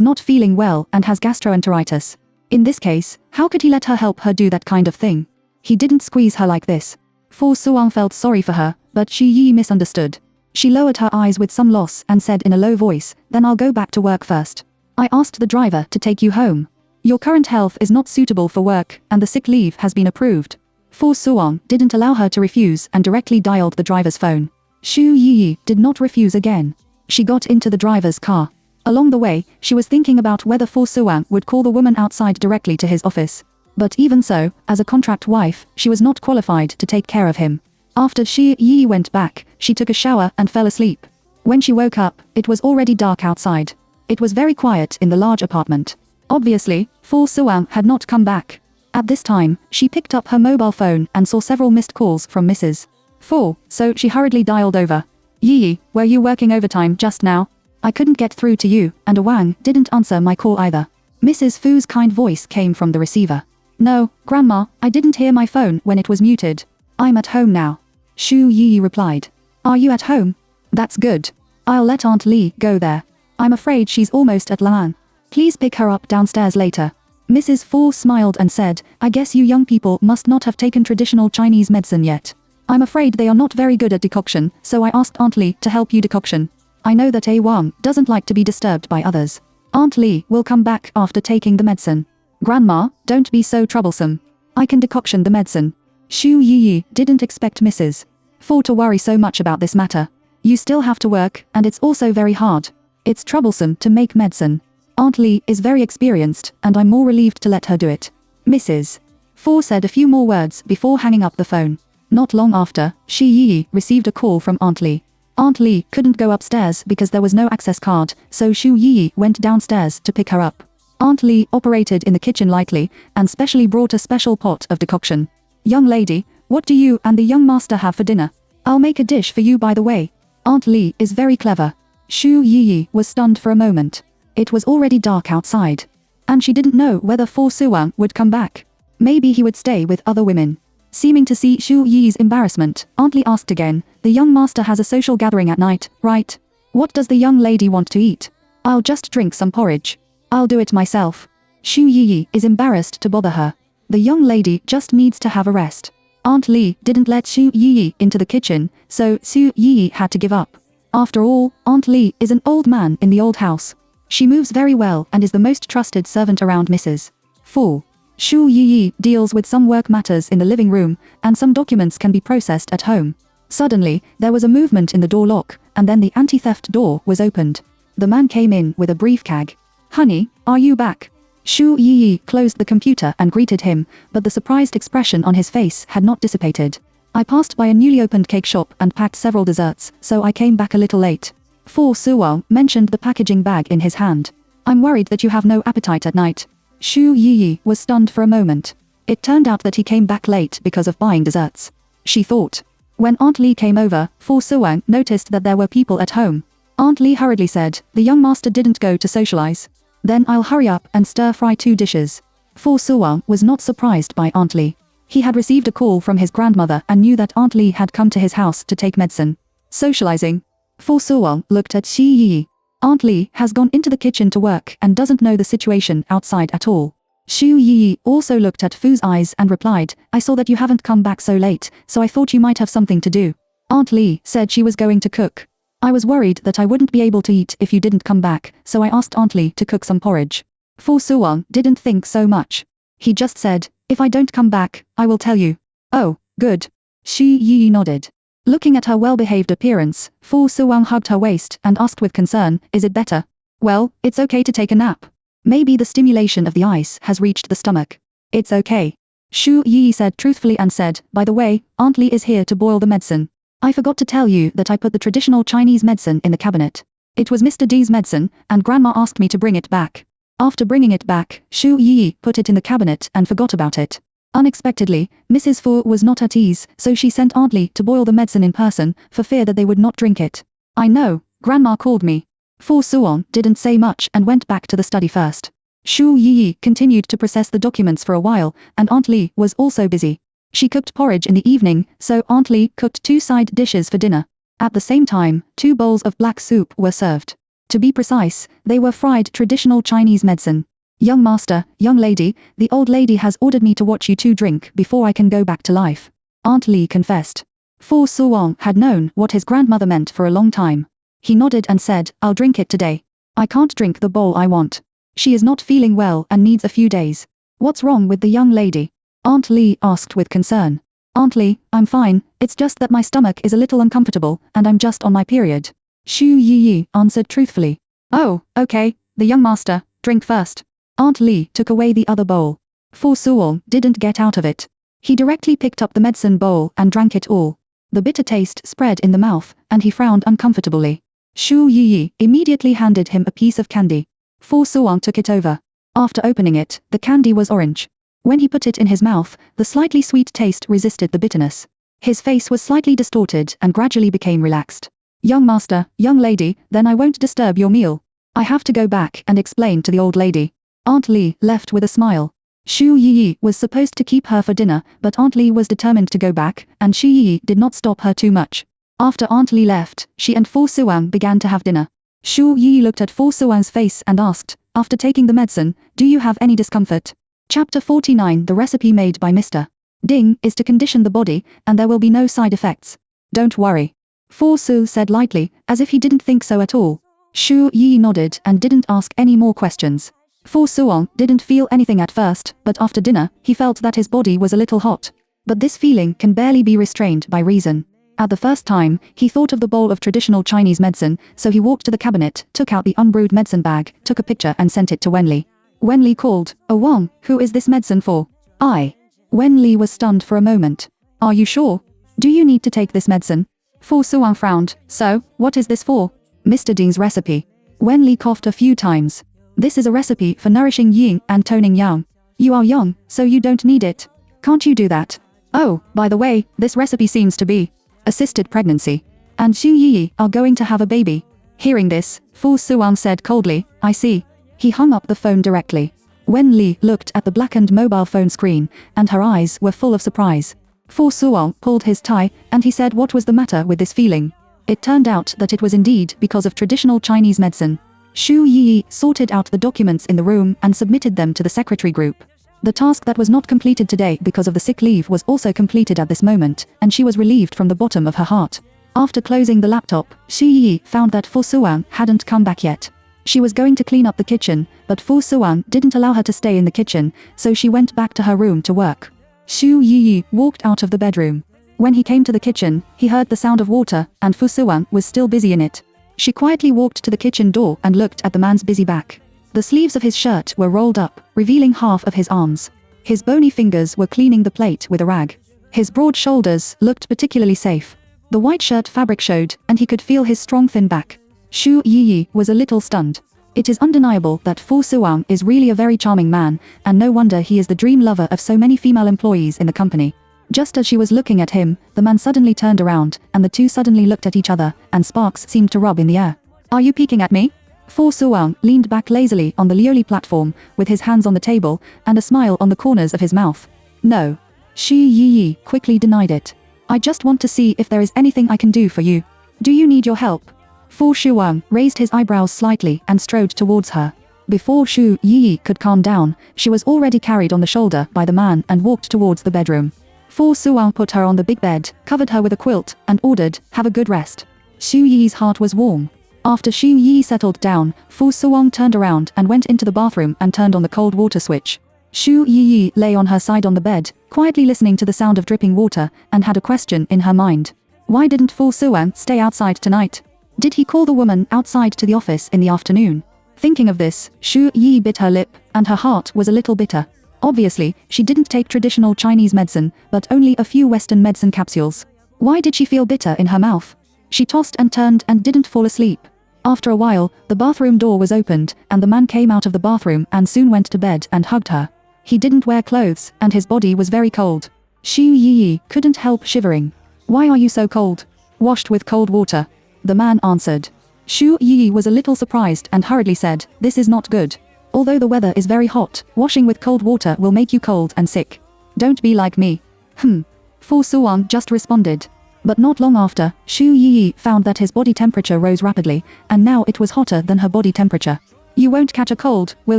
not feeling well and has gastroenteritis. In this case, how could he let her help her do that kind of thing? He didn't squeeze her like this. Fu Suan felt sorry for her, but Xu Yi misunderstood. She lowered her eyes with some loss and said in a low voice, "Then I'll go back to work first. I asked the driver to take you home. Your current health is not suitable for work, and the sick leave has been approved." Fu Suan didn't allow her to refuse and directly dialed the driver's phone. Xu Yi did not refuse again. She got into the driver's car. Along the way, she was thinking about whether Fu Suan would call the woman outside directly to his office. But even so, as a contract wife, she was not qualified to take care of him. After Xu Yi went back, she took a shower and fell asleep. When she woke up, it was already dark outside. It was very quiet in the large apartment. Obviously, Fu Suan had not come back. At this time, she picked up her mobile phone and saw several missed calls from Mrs. Fu, so she hurriedly dialed over. "Yi, were you working overtime just now? I couldn't get through to you, and Wang didn't answer my call either." Mrs. Fu's kind voice came from the receiver. "No, Grandma, I didn't hear my phone when it was muted. I'm at home now." Xu Yi replied. "Are you at home? That's good. I'll let Aunt Li go there. I'm afraid she's almost at Lan. Please pick her up downstairs later." Mrs. Fu smiled and said, "I guess you young people must not have taken traditional Chinese medicine yet. I'm afraid they are not very good at decoction, so I asked Aunt Li to help you decoction. I know that Wang doesn't like to be disturbed by others. Aunt Li will come back after taking the medicine. Grandma, don't be so troublesome. I can decoction the medicine." Xu Yi didn't expect Mrs. Fu to worry so much about this matter. "You still have to work, and it's also very hard. It's troublesome to make medicine. Aunt Li is very experienced, and I'm more relieved to let her do it." Mrs. Fu said a few more words before hanging up the phone. Not long after, Xu Yi received a call from Aunt Li. Aunt Li couldn't go upstairs because there was no access card, so Xu Yi went downstairs to pick her up. Aunt Li operated in the kitchen lightly, and specially brought a special pot of decoction. "Young lady, what do you and the young master have for dinner? I'll make a dish for you by the way." Aunt Li is very clever. Xu Yi was stunned for a moment. It was already dark outside. And she didn't know whether Fu Suan would come back. Maybe he would stay with other women. Seeming to see Xu Yi's embarrassment, Aunt Li asked again, "The young master has a social gathering at night, right? What does the young lady want to eat? I'll just drink some porridge. I'll do it myself." Xu Yi is embarrassed to bother her. The young lady just needs to have a rest. Aunt Li didn't let Xu Yi into the kitchen, so Xu Yi had to give up. After all, Aunt Li is an old man in the old house. She moves very well and is the most trusted servant around Mrs. Fu. Xu Yi deals with some work matters in the living room, and some documents can be processed at home. Suddenly, there was a movement in the door lock, and then the anti-theft door was opened. The man came in with a briefcase. Honey, are you back? Xu Yi closed the computer and greeted him, but the surprised expression on his face had not dissipated. I passed by a newly opened cake shop and packed several desserts, so I came back a little late. Fu Suwang mentioned the packaging bag in his hand. I'm worried that you have no appetite at night. Xu Yi was stunned for a moment. It turned out that he came back late because of buying desserts. She thought. When Aunt Li came over, Fu Suwang noticed that there were people at home. Aunt Li hurriedly said, the young master didn't go to socialize. Then I'll hurry up and stir-fry 2 dishes. Fu Suwang was not surprised by Aunt Li. He had received a call from his grandmother and knew that Aunt Li had come to his house to take medicine. Socializing. Fu Suwang looked at Xi Yi. Aunt Li has gone into the kitchen to work and doesn't know the situation outside at all. Xu Yi also looked at Fu's eyes and replied, I saw that you haven't come back so late, so I thought you might have something to do. Aunt Li said she was going to cook. I was worried that I wouldn't be able to eat if you didn't come back, so I asked Aunt Li to cook some porridge. Fu Suwang didn't think so much. He just said, if I don't come back, I will tell you. Oh, good. Xi Yi nodded. Looking at her well-behaved appearance, Fu Suwang hugged her waist and asked with concern, is it better? Well, it's okay to take a nap. Maybe the stimulation of the ice has reached the stomach. It's okay. Xu Yi said truthfully and said, by the way, Aunt Li is here to boil the medicine. I forgot to tell you that I put the traditional Chinese medicine in the cabinet. It was Mr. D's medicine, and Grandma asked me to bring it back. After bringing it back, Xu Yi put it in the cabinet and forgot about it. Unexpectedly, Mrs. Fu was not at ease, so she sent Aunt Li to boil the medicine in person, for fear that they would not drink it. I know, Grandma called me. Fu Suwang didn't say much and went back to the study first. Xu Yi continued to process the documents for a while, and Aunt Li was also busy. She cooked porridge in the evening, so Aunt Li cooked 2 side dishes for dinner. At the same time, 2 bowls of black soup were served. To be precise, they were fried traditional Chinese medicine. Young master, young lady, the old lady has ordered me to watch you 2 drink before I can go back to life. Aunt Li confessed. Fu Suwang had known what his grandmother meant for a long time. He nodded and said, I'll drink it today. I can't drink the bowl I want. She is not feeling well and needs a few days. What's wrong with the young lady? Aunt Li asked with concern. Aunt Li, I'm fine, it's just that my stomach is a little uncomfortable, and I'm just on my period. Xu Yi answered truthfully. Oh, okay, the young master, drink first. Aunt Li took away the other bowl. Fu Suwang didn't get out of it. He directly picked up the medicine bowl and drank it all. The bitter taste spread in the mouth, and he frowned uncomfortably. Xu Yi immediately handed him a piece of candy. Fu Suwang took it over. After opening it, the candy was orange. When he put it in his mouth, the slightly sweet taste resisted the bitterness. His face was slightly distorted and gradually became relaxed. Young master, young lady, then I won't disturb your meal. I have to go back and explain to the old lady. Aunt Li left with a smile. Xu Yi was supposed to keep her for dinner, but Aunt Li was determined to go back, and Xu Yi did not stop her too much. After Aunt Li left, she and Fu Suwang began to have dinner. Xu Yi looked at Fu Suwang's face and asked, after taking the medicine, do you have any discomfort? Chapter 49. The recipe made by Mr. Ding is to condition the body, and there will be no side effects. Don't worry. Fu Su said lightly, as if he didn't think so at all. Xu Yi nodded and didn't ask any more questions. Fu Suwang didn't feel anything at first, but after dinner, he felt that his body was a little hot. But this feeling can barely be restrained by reason. At the first time, he thought of the bowl of traditional Chinese medicine, so he walked to the cabinet, took out the unbrewed medicine bag, took a picture and sent it to Wenli. Wenli called, "Oh Wang, who is this medicine for?" "I." Wenli was stunned for a moment. "Are you sure? Do you need to take this medicine?" Fu Suwang frowned. "So, what is this for?" "Mr. Ding's recipe." Wenli coughed a few times. "This is a recipe for nourishing yin and toning yang. You are young, so you don't need it. Can't you do that? Oh, by the way, this recipe seems to be assisted pregnancy. And Xu Yi are going to have a baby." Hearing this, Fu Suwang said coldly, "I see." He hung up the phone directly. Wenli looked at the blackened mobile phone screen, and her eyes were full of surprise. Fu Suwang pulled his tie, and he said what was the matter with this feeling. It turned out that it was indeed because of traditional Chinese medicine. Xu Yi sorted out the documents in the room and submitted them to the secretary group. The task that was not completed today because of the sick leave was also completed at this moment, and she was relieved from the bottom of her heart. After closing the laptop, Xu Yi found that Fu Suwang hadn't come back yet. She was going to clean up the kitchen, but Fu Suwang didn't allow her to stay in the kitchen, so she went back to her room to work. Xu Yi walked out of the bedroom. When he came to the kitchen, he heard the sound of water, and Fu Suwang was still busy in it. She quietly walked to the kitchen door and looked at the man's busy back. The sleeves of his shirt were rolled up, revealing half of his arms. His bony fingers were cleaning the plate with a rag. His broad shoulders looked particularly safe. The white shirt fabric showed, and he could feel his strong thin back. Xu Yiyi was a little stunned. It is undeniable that Fu Suwang is really a very charming man, and no wonder he is the dream lover of so many female employees in the company. Just as she was looking at him, the man suddenly turned around, and the two suddenly looked at each other, and sparks seemed to rub in the air. "Are you peeking at me?" Fu Suwang leaned back lazily on the lioli platform, with his hands on the table, and a smile on the corners of his mouth. "No." Xu Yiyi quickly denied it. "I just want to see if there is anything I can do for you. Do you need your help?" Fu Suwang raised his eyebrows slightly and strode towards her. Before Xu Yiyi could calm down, she was already carried on the shoulder by the man and walked towards the bedroom. Fu Suwang put her on the big bed, covered her with a quilt, and ordered, "Have a good rest." Xu Yi's heart was warm. After Xu Yi settled down, Fu Suwang turned around and went into the bathroom and turned on the cold water switch. Xu Yi lay on her side on the bed, quietly listening to the sound of dripping water, and had a question in her mind. Why didn't Fu Suwang stay outside tonight? Did he call the woman outside to the office in the afternoon? Thinking of this, Xu Yi bit her lip, and her heart was a little bitter. Obviously, she didn't take traditional Chinese medicine, but only a few Western medicine capsules. Why did she feel bitter in her mouth? She tossed and turned and didn't fall asleep. After a while, the bathroom door was opened, and the man came out of the bathroom and soon went to bed and hugged her. He didn't wear clothes, and his body was very cold. Xu Yi couldn't help shivering. "Why are you so cold?" "Washed with cold water," the man answered. Xu Yi was a little surprised and hurriedly said, "This is not good. Although the weather is very hot, washing with cold water will make you cold and sick. Don't be like me." Fu Suwang just responded. But not long after, Xu Yi found that his body temperature rose rapidly, and now it was hotter than her body temperature. "You won't catch a cold, will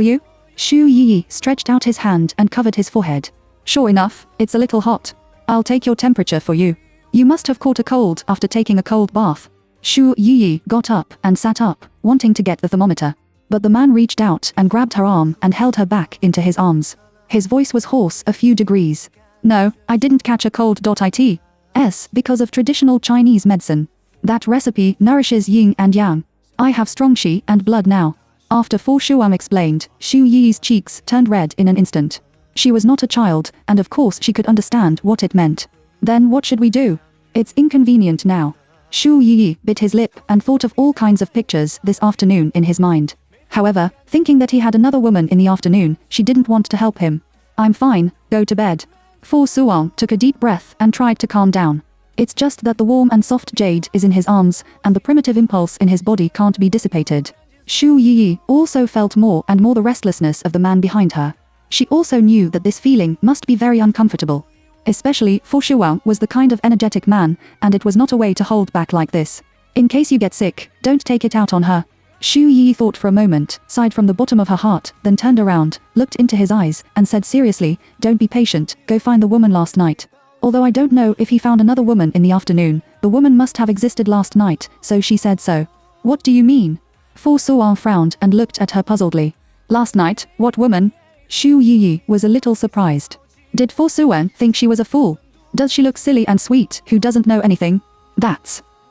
you?" Xu Yi stretched out his hand and covered his forehead. "Sure enough, it's a little hot. I'll take your temperature for you. You must have caught a cold after taking a cold bath." Xu Yi got up and sat up, wanting to get the thermometer. But the man reached out and grabbed her arm and held her back into his arms. His voice was hoarse a few degrees. "No, I didn't catch a cold. It's because of traditional Chinese medicine. That recipe nourishes yin and yang. I have strong qi and blood now." After Fu Shuang explained, Xu Yi's cheeks turned red in an instant. She was not a child, and of course she could understand what it meant. "Then what should we do? It's inconvenient now." Xu Yi bit his lip and thought of all kinds of pictures this afternoon in his mind. However, thinking that he had another woman in the afternoon, she didn't want to help him. "I'm fine, go to bed." Fu Suwang took a deep breath and tried to calm down. It's just that the warm and soft jade is in his arms, and the primitive impulse in his body can't be dissipated. Xu Yi also felt more and more the restlessness of the man behind her. She also knew that this feeling must be very uncomfortable. Especially, Fu Shuang was the kind of energetic man, and it was not a way to hold back like this. "In case you get sick, don't take it out on her." Xu Yi thought for a moment, sighed from the bottom of her heart, then turned around, looked into his eyes, and said seriously, "Don't be patient, go find the woman last night. Although I don't know if he found another woman in the afternoon, the woman must have existed last night, so she said so." "What do you mean?" Fu Suwang frowned and looked at her puzzledly. "Last night, what woman?" Xu Yi was a little surprised. Did Fu Suwang think she was a fool? Does she look silly and sweet, who doesn't know anything?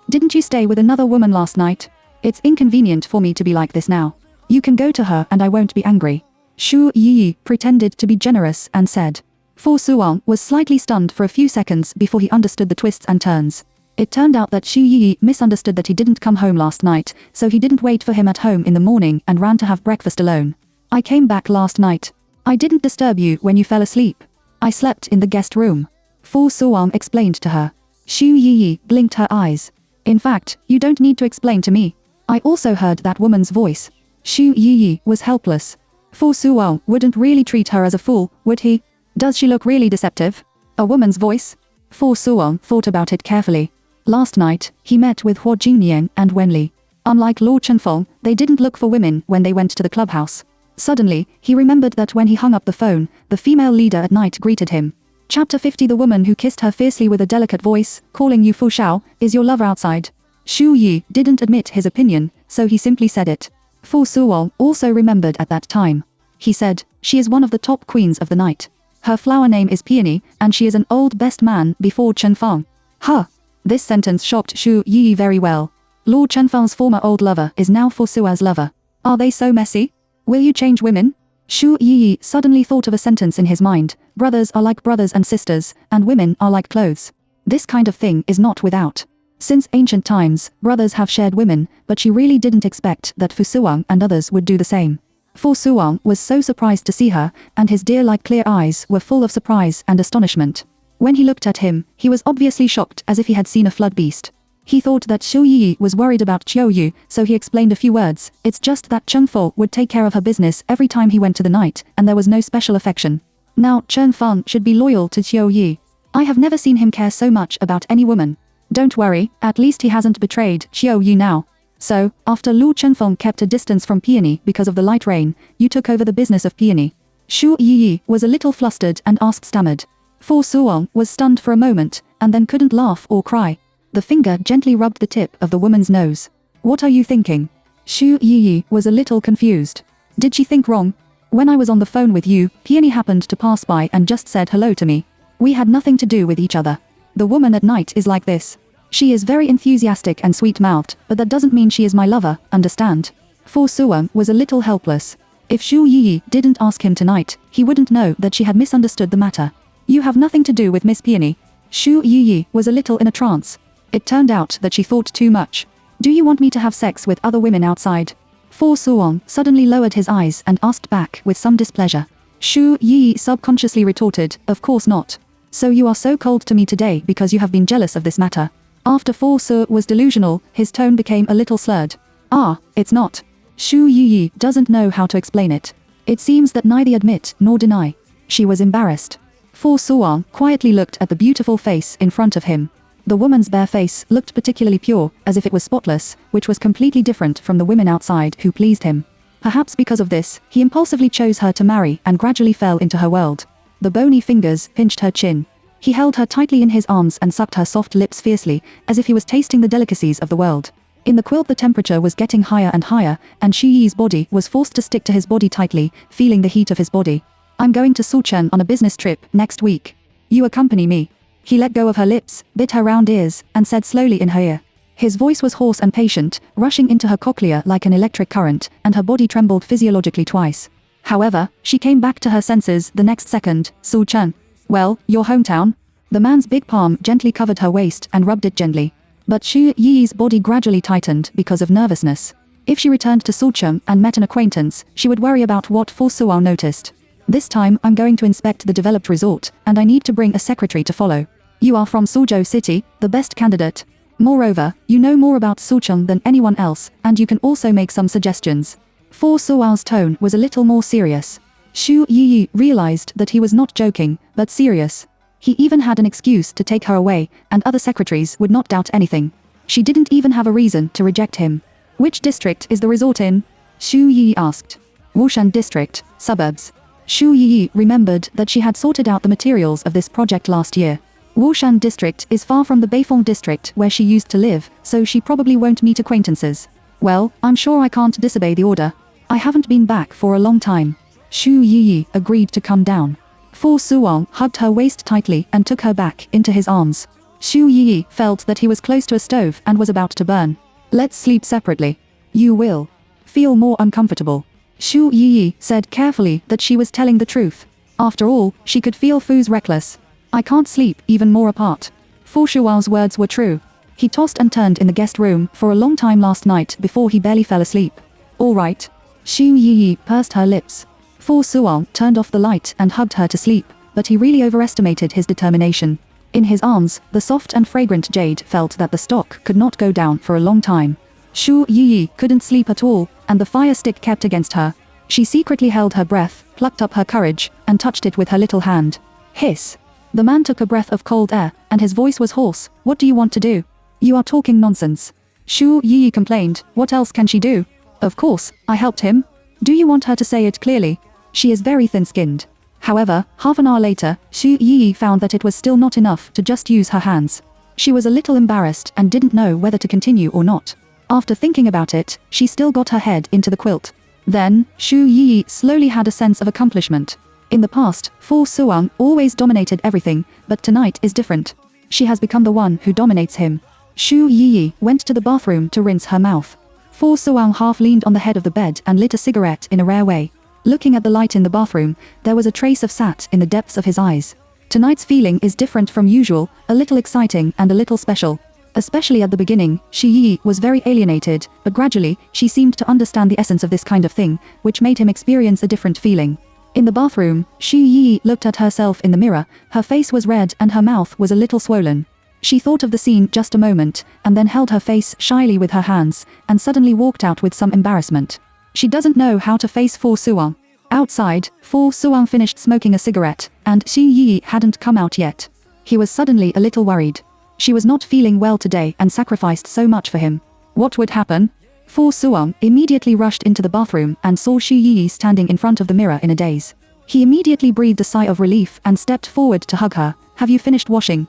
Didn't you stay with another woman last night? It's inconvenient for me to be like this now. You can go to her and I won't be angry. Xu Yi pretended to be generous and said. Fu Suwang was slightly stunned for a few seconds before he understood the twists and turns. It turned out that Xu Yi misunderstood that he didn't come home last night, so he didn't wait for him at home in the morning and ran to have breakfast alone. "I came back last night. I didn't disturb you when you fell asleep. I slept in the guest room," Fu Suwang explained to her. Xu Yi blinked her eyes. "In fact, you don't need to explain to me. I also heard that woman's voice." Xu Yi was helpless. Fu Suwang wouldn't really treat her as a fool, would he? Does she look really deceptive? A woman's voice? Fu Suwang thought about it carefully. Last night, he met with Huo Jingnian and Wenli. Unlike Luo Chenfeng, they didn't look for women when they went to the clubhouse. Suddenly, he remembered that when he hung up the phone, the female leader at night greeted him. Chapter 50. The woman who kissed her fiercely with a delicate voice, calling you Fu Shao, is your lover outside. Xu Yi didn't admit his opinion, so he simply said it. Fu Suwang also remembered at that time. He said, she is one of the top queens of the night. Her flower name is Peony, and she is an old best man before Chenfeng. Huh. This sentence shocked Xu Yi very well. Lord Chenfeng's former old lover is now Fu Sua's lover. Are they so messy? Will you change women? Shu Yi suddenly thought of a sentence in his mind. Brothers are like brothers and sisters, and women are like clothes. This kind of thing is not without. Since ancient times, brothers have shared women, but she really didn't expect that Fu Suwang and others would do the same. Fu Suwang was so surprised to see her, and his deer-like clear eyes were full of surprise and astonishment. When he looked at him, he was obviously shocked as if he had seen a flood beast. He thought that Shu Yi was worried about Qiu Yu, so he explained a few words. It's just that Cheng Fo would take care of her business every time he went to the night, and there was no special affection. Now Cheng Fang should be loyal to Qiu Yi. I have never seen him care so much about any woman. Don't worry, at least he hasn't betrayed Qiu Yu now. So, after Lu Chenfeng kept a distance from Peony because of the light rain, you took over the business of Peony. Shu Yi was a little flustered and stammered. Fu Suwang was stunned for a moment, and then couldn't laugh or cry. The finger gently rubbed the tip of the woman's nose. What are you thinking? Shu Yi was a little confused. Did she think wrong? When I was on the phone with you, Peony happened to pass by and just said hello to me. We had nothing to do with each other. The woman at night is like this. She is very enthusiastic and sweet-mouthed, but that doesn't mean she is my lover, understand? Fu Suwang was a little helpless. If Shu Yi didn't ask him tonight, he wouldn't know that she had misunderstood the matter. You have nothing to do with Miss Peony. Shu Yi was a little in a trance. It turned out that she thought too much. Do you want me to have sex with other women outside? Fu Suwang suddenly lowered his eyes and asked back with some displeasure. Shu Yi subconsciously retorted, of course not. So you are so cold to me today because you have been jealous of this matter. After Fu Su was delusional, his tone became a little slurred. Ah, it's not. Shu Yi doesn't know how to explain it. It seems that neither admit nor deny. She was embarrassed. Fu Suwang quietly looked at the beautiful face in front of him. The woman's bare face looked particularly pure, as if it was spotless, which was completely different from the women outside who pleased him. Perhaps because of this, he impulsively chose her to marry and gradually fell into her world. The bony fingers pinched her chin. He held her tightly in his arms and sucked her soft lips fiercely, as if he was tasting the delicacies of the world. In the quilt the temperature was getting higher and higher, and Shu Yi's body was forced to stick to his body tightly, feeling the heat of his body. I'm going to Suchen on a business trip next week. You accompany me. He let go of her lips, bit her round ears, and said slowly in her ear. His voice was hoarse and patient, rushing into her cochlea like an electric current, and her body trembled physiologically twice. However, she came back to her senses the next second. Suchen. Well, your hometown? The man's big palm gently covered her waist and rubbed it gently. But Shu Yi's body gradually tightened because of nervousness. If she returned to Suchen and met an acquaintance, she would worry about what Fu Suwang noticed. This time I'm going to inspect the developed resort, and I need to bring a secretary to follow. You are from Suzhou City, the best candidate. Moreover, you know more about Suchen than anyone else, and you can also make some suggestions. Fu Suwang's tone was a little more serious. Shu Yi realized that he was not joking, but serious. He even had an excuse to take her away, and other secretaries would not doubt anything. She didn't even have a reason to reject him. Which district is the resort in? Shu Yi asked. Wushan District, suburbs. Shu Yi remembered that she had sorted out the materials of this project last year. Wushan District is far from the Beifeng District where she used to live, so she probably won't meet acquaintances. Well, I'm sure I can't disobey the order. I haven't been back for a long time. Shu Yi agreed to come down. Fu Suwang hugged her waist tightly and took her back into his arms. Shu Yi felt that he was close to a stove and was about to burn. Let's sleep separately. You will feel more uncomfortable. Shu Yi said carefully that she was telling the truth. After all, she could feel Fu's reckless. I can't sleep even more apart. Fu Shuao's words were true. He tossed and turned in the guest room for a long time last night before he barely fell asleep. All right. Shu Yi pursed her lips. Fu Suwang turned off the light and hugged her to sleep, but he really overestimated his determination. In his arms, the soft and fragrant jade felt that the stock could not go down for a long time. Shu Yi couldn't sleep at all, and the fire stick kept against her. She secretly held her breath, plucked up her courage, and touched it with her little hand. Hiss. The man took a breath of cold air, and his voice was hoarse. What do you want to do? You are talking nonsense. Shu Yi complained. What else can she do? Of course, I helped him. Do you want her to say it clearly? She is very thin-skinned. However, half an hour later, Shu Yi found that it was still not enough to just use her hands. She was a little embarrassed and didn't know whether to continue or not. After thinking about it, she still got her head into the quilt. Then, Shu Yi slowly had a sense of accomplishment. In the past, Fu Suwang always dominated everything, but tonight is different. She has become the one who dominates him. Shu Yi went to the bathroom to rinse her mouth. Fu Suang half leaned on the head of the bed and lit a cigarette in a rare way. Looking at the light in the bathroom, there was a trace of sat in the depths of his eyes. Tonight's feeling is different from usual, a little exciting and a little special. Especially at the beginning, Xu Yi was very alienated, but gradually, she seemed to understand the essence of this kind of thing, which made him experience a different feeling. In the bathroom, Xu Yi looked at herself in the mirror, her face was red and her mouth was a little swollen. She thought of the scene just a moment, and then held her face shyly with her hands, and suddenly walked out with some embarrassment. She doesn't know how to face Fu Suang. Outside, Fu Suang finished smoking a cigarette, and Xu Yi hadn't come out yet. He was suddenly a little worried. She was not feeling well today and sacrificed so much for him. What would happen? Fu Suang immediately rushed into the bathroom and saw Xu Yi standing in front of the mirror in a daze. He immediately breathed a sigh of relief and stepped forward to hug her. Have you finished washing?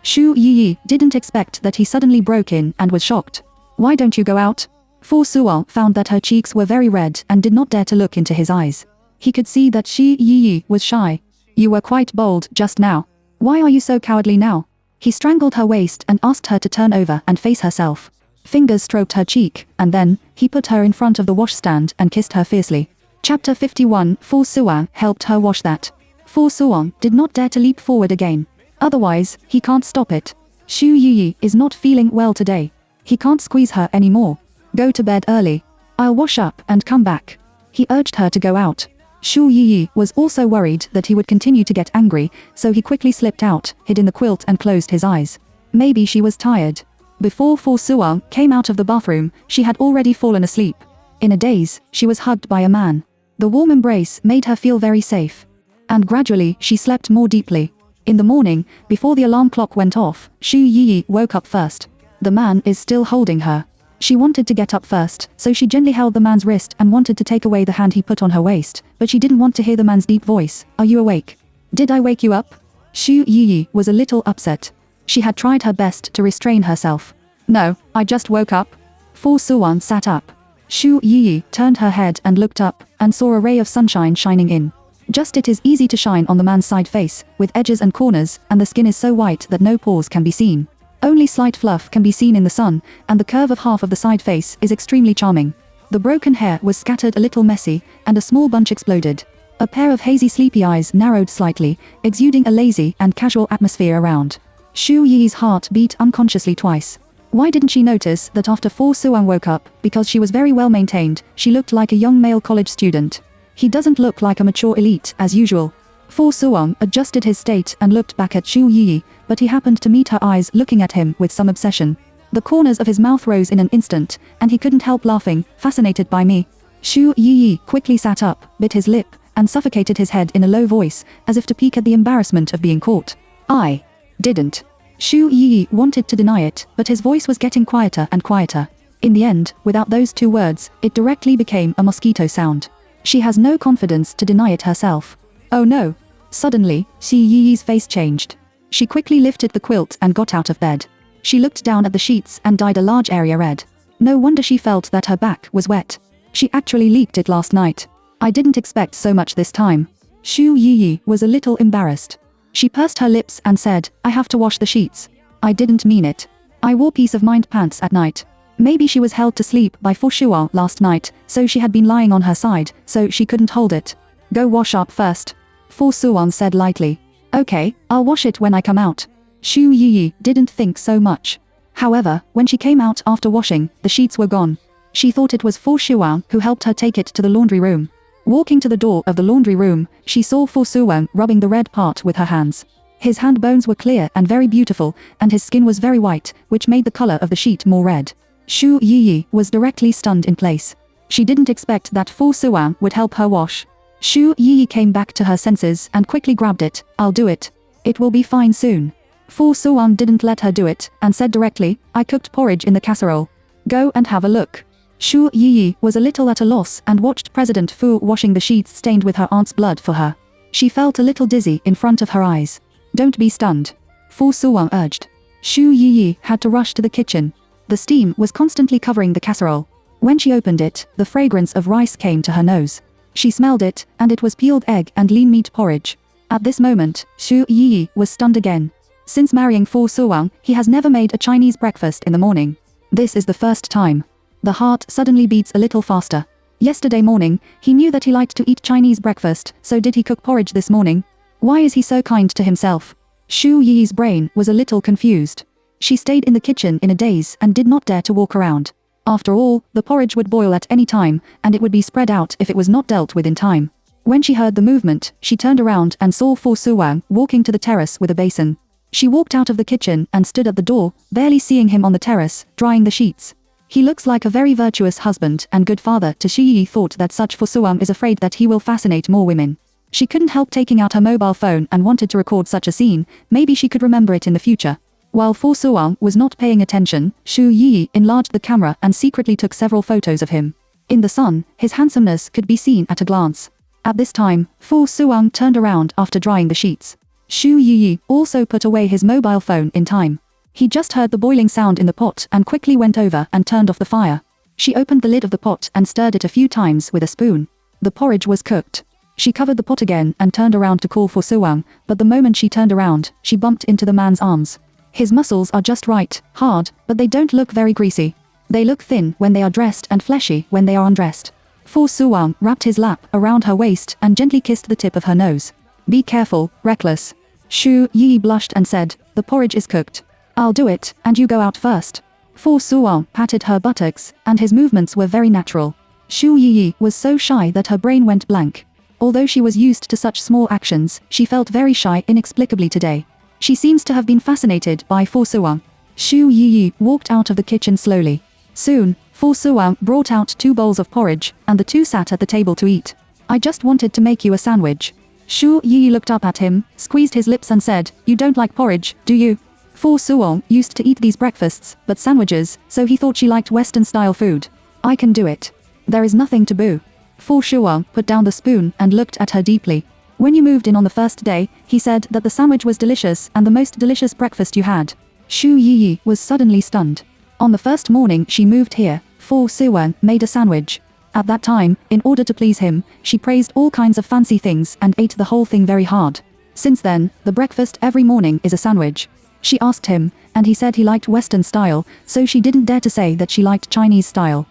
Xu Yi didn't expect that he suddenly broke in and was shocked. Why don't you go out? Fu Suang found that her cheeks were very red and did not dare to look into his eyes. He could see that Xu Yi was shy. You were quite bold just now. Why are you so cowardly now? He strangled her waist and asked her to turn over and face herself. Fingers stroked her cheek, and then, he put her in front of the washstand and kissed her fiercely. Chapter 51. Fu Suang helped her wash that. Fu Suang did not dare to leap forward again. Otherwise, he can't stop it. Xu Yi is not feeling well today. He can't squeeze her anymore. Go to bed early. I'll wash up and come back. He urged her to go out. Xu Yi was also worried that he would continue to get angry, so he quickly slipped out, hid in the quilt and closed his eyes. Maybe she was tired. Before Fu Suang came out of the bathroom, she had already fallen asleep. In a daze, she was hugged by a man. The warm embrace made her feel very safe. And gradually, she slept more deeply. In the morning, before the alarm clock went off, Xu Yi woke up first. The man is still holding her. She wanted to get up first, so she gently held the man's wrist and wanted to take away the hand he put on her waist, but she didn't want to hear the man's deep voice. Are you awake? Did I wake you up? Xu Yi was a little upset. She had tried her best to restrain herself. No, I just woke up. Fu Suang sat up. Xu Yi turned her head and looked up, and saw a ray of sunshine shining in. Just it is easy to shine on the man's side face, with edges and corners, and the skin is so white that no pores can be seen. Only slight fluff can be seen in the sun, and the curve of half of the side face is extremely charming. The broken hair was scattered a little messy, and a small bunch exploded. A pair of hazy sleepy eyes narrowed slightly, exuding a lazy and casual atmosphere around. Xu Yi's heart beat unconsciously twice. Why didn't she notice that after Fu Suang woke up, because she was very well maintained, she looked like a young male college student. He doesn't look like a mature elite as usual. Fu Suang adjusted his state and looked back at Xu Yi, but he happened to meet her eyes looking at him with some obsession. The corners of his mouth rose in an instant, and he couldn't help laughing, fascinated by me. Xu Yi quickly sat up, bit his lip, and suffocated his head in a low voice, as if to pique at the embarrassment of being caught. I didn't. Xu Yi wanted to deny it, but his voice was getting quieter and quieter. In the end, without those two words, it directly became a mosquito sound. She has no confidence to deny it herself. Oh no. Suddenly, Xu Yi's face changed. She quickly lifted the quilt and got out of bed. She looked down at the sheets and dyed a large area red. No wonder she felt that her back was wet. She actually leaked it last night. I didn't expect so much this time. Xu Yi was a little embarrassed. She pursed her lips and said, I have to wash the sheets. I didn't mean it. I wore peace of mind pants at night. Maybe she was held to sleep by Fu Suang last night, so she had been lying on her side, so she couldn't hold it. Go wash up first. Fu Suang said lightly. Okay, I'll wash it when I come out. Xu Yi didn't think so much. However, when she came out after washing, the sheets were gone. She thought it was Fu Suang who helped her take it to the laundry room. Walking to the door of the laundry room, she saw Fu Suang rubbing the red part with her hands. His hand bones were clear and very beautiful, and his skin was very white, which made the color of the sheet more red. Xu Yi was directly stunned in place. She didn't expect that Fu Suang would help her wash. Xu Yi came back to her senses and quickly grabbed it. I'll do it. It will be fine soon. Fu Suang didn't let her do it, and said directly, I cooked porridge in the casserole. Go and have a look. Xu Yi was a little at a loss and watched President Fu washing the sheets stained with her aunt's blood for her. She felt a little dizzy in front of her eyes. Don't be stunned. Fu Suang urged. Xu Yi had to rush to the kitchen. The steam was constantly covering the casserole. When she opened it, the fragrance of rice came to her nose. She smelled it, and it was peeled egg and lean meat porridge. At this moment, Xu Yi was stunned again. Since marrying Fu Suang, he has never made a Chinese breakfast in the morning. This is the first time. The heart suddenly beats a little faster. Yesterday morning, he knew that he liked to eat Chinese breakfast, so did he cook porridge this morning? Why is he so kind to himself? Shu Yi's brain was a little confused. She stayed in the kitchen in a daze and did not dare to walk around. After all, the porridge would boil at any time, and it would be spread out if it was not dealt with in time. When she heard the movement, she turned around and saw Fu Suwang walking to the terrace with a basin. She walked out of the kitchen and stood at the door, barely seeing him on the terrace, drying the sheets. He looks like a very virtuous husband and good father to Shu Yi. Thought that such Fu Suwang is afraid that he will fascinate more women. She couldn't help taking out her mobile phone and wanted to record such a scene. Maybe she could remember it in the future. While Fu Suwang was not paying attention, Shu Yi enlarged the camera and secretly took several photos of him. In the sun, his handsomeness could be seen at a glance. At this time, Fu Suwang turned around after drying the sheets. Shu Yi also put away his mobile phone in time. He just heard the boiling sound in the pot and quickly went over and turned off the fire. She opened the lid of the pot and stirred it a few times with a spoon. The porridge was cooked. She covered the pot again and turned around to call for Suwang, but the moment she turned around, she bumped into the man's arms. His muscles are just right, hard, but they don't look very greasy. They look thin when they are dressed and fleshy when they are undressed. Fu Suwang wrapped his lap around her waist and gently kissed the tip of her nose. Be careful, reckless. Shu Yi blushed and said, the porridge is cooked. I'll do it, and you go out first. Fu Suwang patted her buttocks, and his movements were very natural. Shu Yi was so shy that her brain went blank. Although she was used to such small actions, she felt very shy inexplicably today. She seems to have been fascinated by Fu Suwang. Shu Yi walked out of the kitchen slowly. Soon, Fu Suwang brought out 2 bowls of porridge, and the two sat at the table to eat. I just wanted to make you a sandwich. Shu Yi looked up at him, squeezed his lips and said, you don't like porridge, do you? Fu Suwang used to eat these breakfasts, but sandwiches, so he thought she liked Western-style food. I can do it. There is nothing to boo. Fu Suwang put down the spoon and looked at her deeply. When you moved in on the first day, he said that the sandwich was delicious and the most delicious breakfast you had. Shu Yi was suddenly stunned. On the first morning she moved here, Fu Suwang made a sandwich. At that time, in order to please him, she praised all kinds of fancy things and ate the whole thing very hard. Since then, the breakfast every morning is a sandwich. She asked him, and he said he liked Western style, so she didn't dare to say that she liked Chinese style.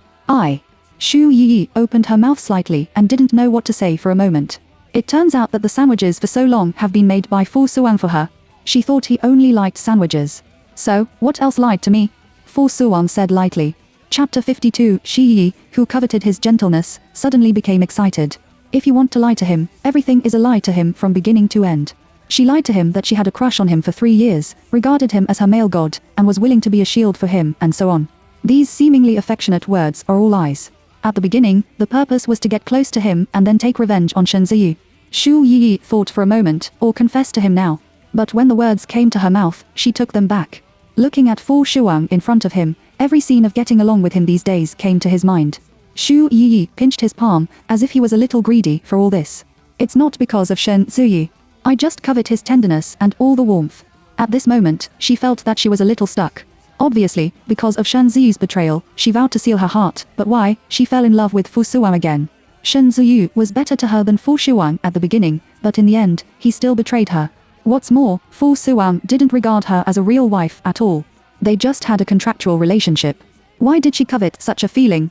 Shu Yi opened her mouth slightly and didn't know what to say for a moment. It turns out that the sandwiches for so long have been made by Fu Suwang for her. She thought he only liked sandwiches. So, what else lied to me? Fu Suwang said lightly. Chapter 52. Shi Yi, who coveted his gentleness, suddenly became excited. If you want to lie to him, everything is a lie to him from beginning to end. She lied to him that she had a crush on him for 3 years, regarded him as her male god, and was willing to be a shield for him, and so on. These seemingly affectionate words are all lies. At the beginning, the purpose was to get close to him and then take revenge on Shen Ziyu. Shu Yi thought for a moment, or confessed to him now. But when the words came to her mouth, she took them back. Looking at Fu Suwang in front of him, every scene of getting along with him these days came to his mind. Shu Yi pinched his palm, as if he was a little greedy for all this. It's not because of Shen Ziyu. I just covet his tenderness and all the warmth. At this moment, she felt that she was a little stuck. Obviously, because of Shen Ziyu's betrayal, she vowed to seal her heart, but why? She fell in love with Fu Suwang again. Shen Ziyu was better to her than Fu Suwang at the beginning, but in the end, he still betrayed her. What's more, Fu Suwang didn't regard her as a real wife at all. They just had a contractual relationship. Why did she covet such a feeling?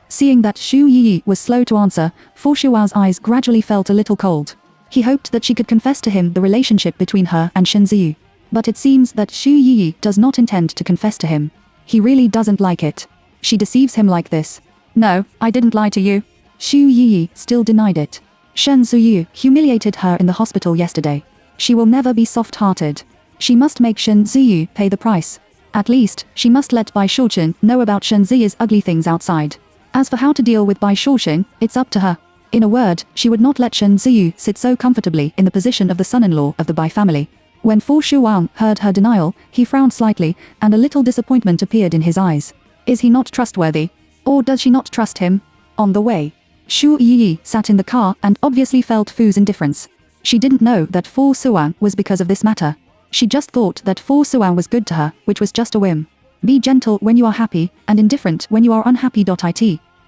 Seeing that Shu Yi was slow to answer, Fu Suwang's eyes gradually felt a little cold. He hoped that she could confess to him the relationship between her and Shen Ziyu. But it seems that Shu Yi does not intend to confess to him. He really doesn't like it. She deceives him like this. No, I didn't lie to you. Shu Yi still denied it. Shen Ziyu humiliated her in the hospital yesterday. She will never be soft-hearted. She must make Shen Ziyu pay the price. At least, she must let Bai Shuoqun know about Shen Ziyu's ugly things outside. As for how to deal with Bai Shuoqun, it's up to her. In a word, she would not let Shen Ziyu sit so comfortably in the position of the son-in-law of the Bai family. When Fu Suwang heard her denial, he frowned slightly, and a little disappointment appeared in his eyes. Is he not trustworthy? Or does she not trust him? On the way, Shu Yi sat in the car and obviously felt Fu's indifference. She didn't know that Fu Suwang was because of this matter. She just thought that Fu Suwang was good to her, which was just a whim. Be gentle when you are happy, and indifferent when you are unhappy.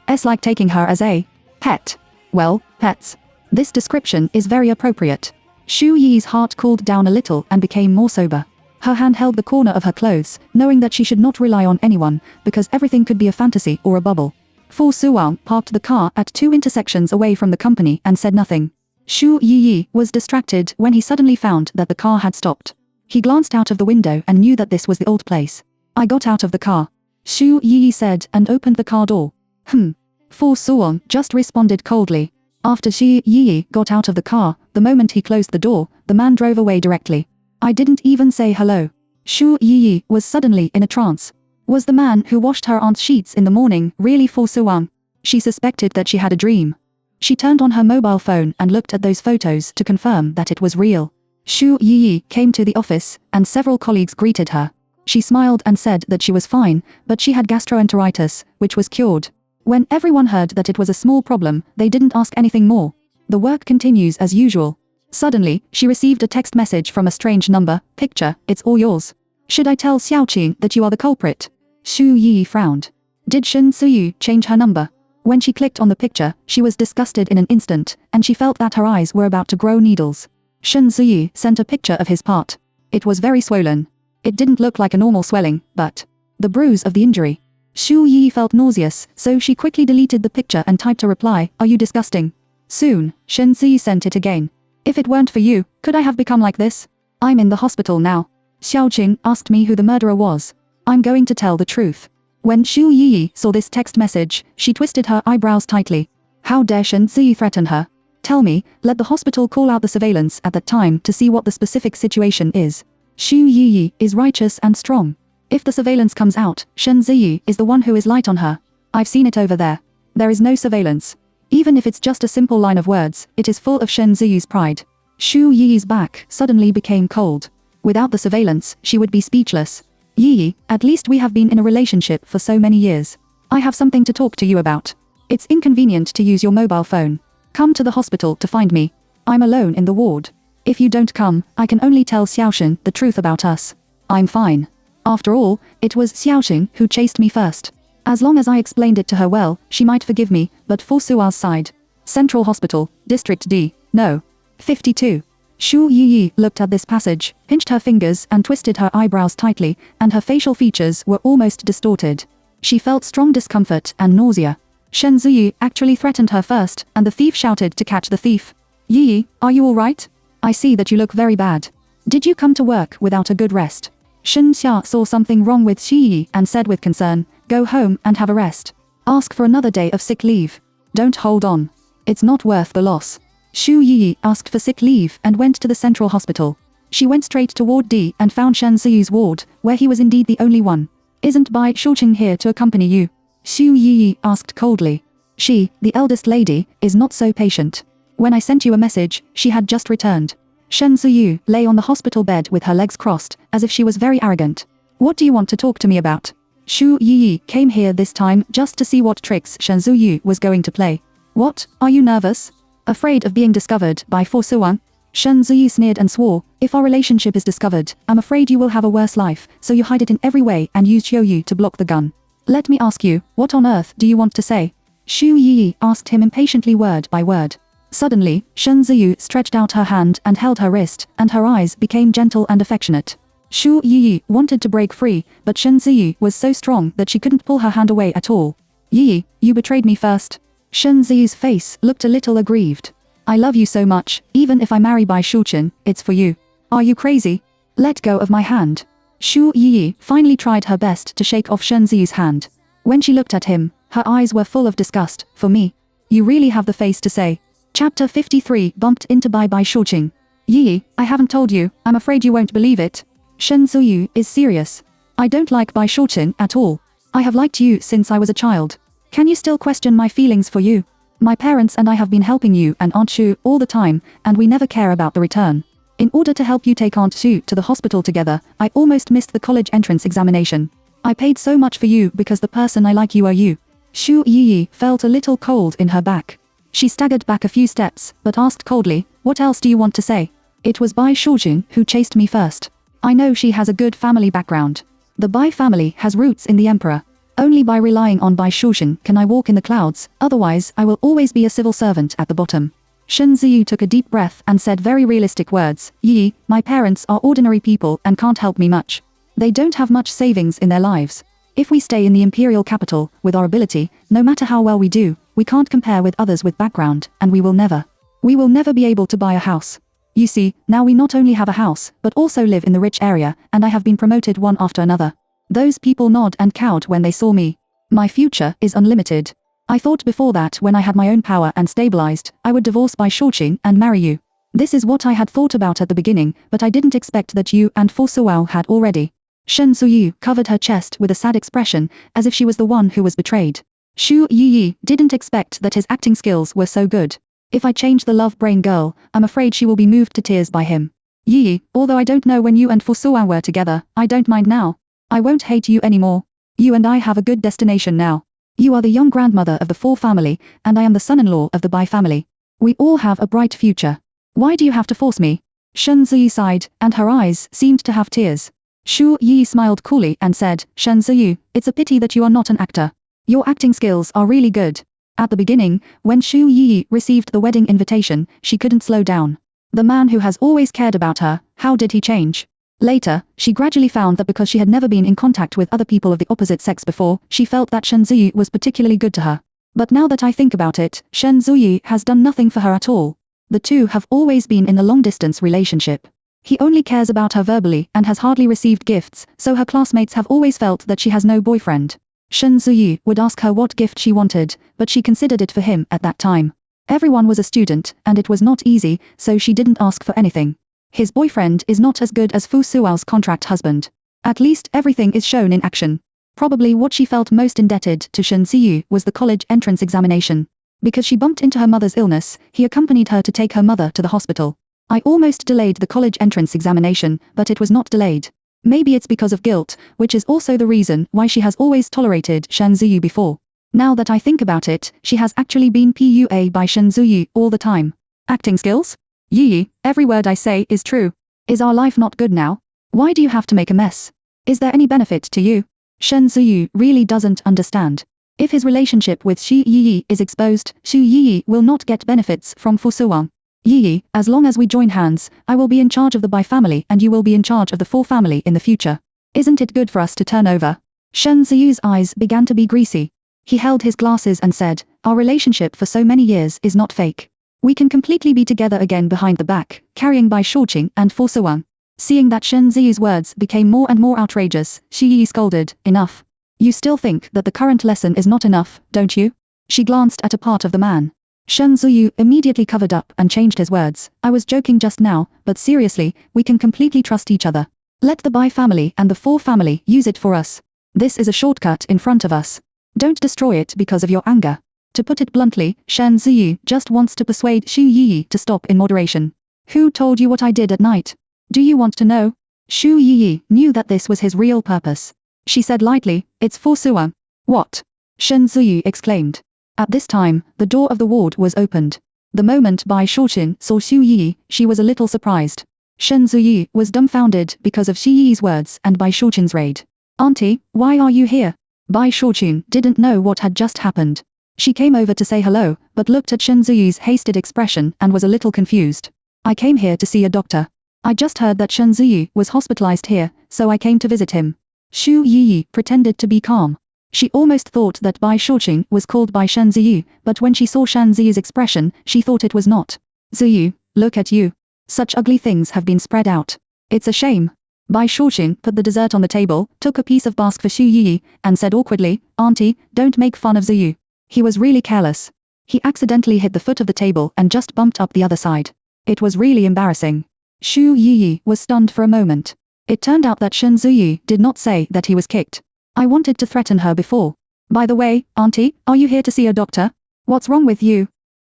It's like taking her as a pet. Well, pets. This description is very appropriate. Shu Yi's heart cooled down a little and became more sober. Her hand held the corner of her clothes, knowing that she should not rely on anyone, because everything could be a fantasy or a bubble. Fu Suwang parked the car at 2 intersections away from the company and said nothing. Xu Yiyi was distracted when he suddenly found that the car had stopped. He glanced out of the window and knew that this was the old place. I got out of the car, Xu Yiyi said and opened the car door. Fu Suwang just responded coldly. After Xu Yiyi got out of the car, the moment he closed the door, the man drove away directly. I didn't even say hello. Xu Yiyi was suddenly in a trance. Was the man who washed her aunt's sheets in the morning really Fu Suwang? She suspected that she had a dream. She turned on her mobile phone and looked at those photos to confirm that it was real. Xu Yiyi came to the office, and several colleagues greeted her. She smiled and said that she was fine, but she had gastroenteritis, which was cured. When everyone heard that it was a small problem, they didn't ask anything more. The work continues as usual. Suddenly, she received a text message from a strange number. Picture, it's all yours. Should I tell Xiaoqing that you are the culprit? Xu Yi frowned. Did Shen Ziyu change her number? When she clicked on the picture, she was disgusted in an instant, and she felt that her eyes were about to grow needles. Shen Ziyu sent a picture of his part. It was very swollen. It didn't look like a normal swelling, but the bruise of the injury. Xu Yi felt nauseous, so she quickly deleted the picture and typed a reply, "Are you disgusting?" Soon, Shen Ziyu sent it again. "If it weren't for you, could I have become like this? I'm in the hospital now. Xiaoqing asked me who the murderer was. I'm going to tell the truth." When Xu Yi saw this text message, she twisted her eyebrows tightly. How dare Shen Ziyu threaten her? Tell me, let the hospital call out the surveillance at that time to see what the specific situation is. Xu Yi is righteous and strong. If the surveillance comes out, Shen Ziyu is the one who is light on her. I've seen it over there. There is no surveillance. Even if it's just a simple line of words, it is full of Shen Ziyu's pride. Xu Yi's back suddenly became cold. Without the surveillance, she would be speechless. Yi, at least we have been in a relationship for so many years. I have something to talk to you about. It's inconvenient to use your mobile phone. Come to the hospital to find me. I'm alone in the ward. If you don't come, I can only tell Xiaoxin the truth about us. I'm fine. After all, it was Xiaoxin who chased me first. As long as I explained it to her well, she might forgive me, but for Sua's side. Central Hospital, District D, no. 52. Xu Yi looked at this passage, pinched her fingers and twisted her eyebrows tightly, and her facial features were almost distorted. She felt strong discomfort and nausea. Shen Ziyu actually threatened her first, and the thief shouted to catch the thief. "Yi, are you all right? I see that you look very bad. Did you come to work without a good rest?" Shen Xia saw something wrong with Xu Yi and said with concern, "Go home and have a rest. Ask for another day of sick leave. Don't hold on. It's not worth the loss." Xu Yi asked for sick leave and went to the central hospital. She went straight to Ward D and found Shen Ziyu's ward, where he was indeed the only one. "Isn't Bai Shuqing here to accompany you?" Xu Yi asked coldly. She, the eldest lady, is not so patient. When I sent you a message, she had just returned. Shen Ziyu lay on the hospital bed with her legs crossed, as if she was very arrogant. "What do you want to talk to me about?" Xu Yi came here this time just to see what tricks Shen Ziyu was going to play. "What, are you nervous? Afraid of being discovered by Fu Suwang?" Shen Ziyu sneered and swore, "If our relationship is discovered, I'm afraid you will have a worse life, so you hide it in every way and use Xiuyu to block the gun. Let me ask you, what on earth do you want to say?" Xu Yi asked him impatiently word by word. Suddenly, Shen Ziyu stretched out her hand and held her wrist, and her eyes became gentle and affectionate. Xu Yi wanted to break free, but Shen Ziyu was so strong that she couldn't pull her hand away at all. "Yi, you betrayed me first." Shen Ziyu's face looked a little aggrieved. "I love you so much, even if I marry Bai Shuqin, it's for you. Are you crazy? Let go of my hand." Xu Yi finally tried her best to shake off Shen Ziyu's hand. When she looked at him, her eyes were full of disgust. "For me? You really have the face to say." Chapter 53 bumped into Bai Shuqing. "Yi, I haven't told you, I'm afraid you won't believe it. Shen Ziyu is serious. I don't like Bai Shuqing at all. I have liked you since I was a child. Can you still question my feelings for you? My parents and I have been helping you and Aunt Shu all the time, and we never care about the return. In order to help you take Aunt Shu to the hospital together, I almost missed the college entrance examination. I paid so much for you because the person I like you are you." Xu Yi felt a little cold in her back. She staggered back a few steps, but asked coldly, "What else do you want to say?" "It was Bai Shuqing who chased me first. I know she has a good family background. The Bai family has roots in the emperor. Only by relying on Bai Shuqing can I walk in the clouds, otherwise I will always be a civil servant at the bottom. Shen Ziyu took a deep breath and said very realistic words. Yi, my parents are ordinary people and can't help me much. They don't have much savings in their lives. If we stay in the imperial capital, with our ability, no matter how well we do, we can't compare with others with background, and we will never be able to buy a house. You see, now we not only have a house, but also live in the rich area, and I have been promoted one after another. Those people nod and cowed when they saw me. My future is unlimited. I thought before that when I had my own power and stabilized, I would divorce Bai Shouqing and marry you. This is what I had thought about at the beginning, but I didn't expect that you and Fu Suao had already. Shen Zuyu covered her chest with a sad expression, as if she was the one who was betrayed. Xu Yiyi didn't expect that his acting skills were so good. If I change the love brain girl, I'm afraid she will be moved to tears by him. Yiyi, although I don't know when you and Fu Suao were together, I don't mind now. I won't hate you anymore. You and I have a good destination now. You are the young grandmother of the Fu family, and I am the son-in-law of the Bai family. We all have a bright future. Why do you have to force me? Shen Ziyu sighed, and her eyes seemed to have tears. Xu Yi smiled coolly and said, Shen Ziyu, it's a pity that you are not an actor. Your acting skills are really good. At the beginning, when Xu Yi received the wedding invitation, she couldn't slow down. The man who has always cared about her, how did he change? Later, she gradually found that because she had never been in contact with other people of the opposite sex before, she felt that Shen Ziyu was particularly good to her. But now that I think about it, Shen Ziyu has done nothing for her at all. The two have always been in a long-distance relationship. He only cares about her verbally and has hardly received gifts, so her classmates have always felt that she has no boyfriend. Shen Ziyu would ask her what gift she wanted, but she considered it for him at that time. Everyone was a student, and it was not easy, so she didn't ask for anything. His boyfriend is not as good as Fu Suao's contract husband. At least everything is shown in action. Probably what she felt most indebted to Shen Ziyu was the college entrance examination. Because she bumped into her mother's illness, he accompanied her to take her mother to the hospital. I almost delayed the college entrance examination, but it was not delayed. Maybe it's because of guilt, which is also the reason why she has always tolerated Shen Ziyu before. Now that I think about it, she has actually been PUA by Shen Ziyu all the time. Acting skills? Yi, every word I say is true. Is our life not good now? Why do you have to make a mess? Is there any benefit to you? Shen Ziyu really doesn't understand. If his relationship with Xu Yi is exposed, Xu Yi will not get benefits from Fu Suwang. Yi, as long as we join hands, I will be in charge of the Bai family and you will be in charge of the Fu family in the future. Isn't it good for us to turn over? Shen Ziyu's eyes began to be greasy. He held his glasses and said, our relationship for so many years is not fake. We can completely be together again behind the back, carrying Bai Shouqing and Fu Suwang. Seeing that Shen Ziyu's words became more and more outrageous, Xu Yi scolded, enough. You still think that the current lesson is not enough, don't you? She glanced at a part of the man. Shen Ziyu immediately covered up and changed his words. I was joking just now, but seriously, we can completely trust each other. Let the Bai family and the Fu family use it for us. This is a shortcut in front of us. Don't destroy it because of your anger. To put it bluntly, Shen Ziyu just wants to persuade Xu Yi to stop in moderation. Who told you what I did at night? Do you want to know? Xu Yi knew that this was his real purpose. She said lightly, it's Fu Suwang. What? Shen Ziyu exclaimed. At this time, the door of the ward was opened. The moment Bai Shouqing saw Xu Yi, she was a little surprised. Shen Ziyu was dumbfounded because of Xu Yi's words and Bai Shouqing's raid. Auntie, why are you here? Bai Shouqing didn't know what had just happened. She came over to say hello, but looked at Shen Ziyu's hasted expression and was a little confused. I came here to see a doctor. I just heard that Shen Ziyu was hospitalized here, so I came to visit him. Xu Yi pretended to be calm. She almost thought that Bai Shouqing was called by Shen Ziyu, but when she saw Shen Ziyu's expression, she thought it was not. Ziyu, look at you. Such ugly things have been spread out. It's a shame. Bai Shouqing put the dessert on the table, took a piece of basque for Xu Yi, and said awkwardly, Auntie, don't make fun of Ziyu. He was really careless. He accidentally hit the foot of the table and just bumped up the other side. It was really embarrassing. Xu Yi was stunned for a moment. It turned out that Shen Ziyu did not say that he was kicked. I wanted to threaten her before. By the way, Auntie, are you here to see a doctor? What's wrong with you?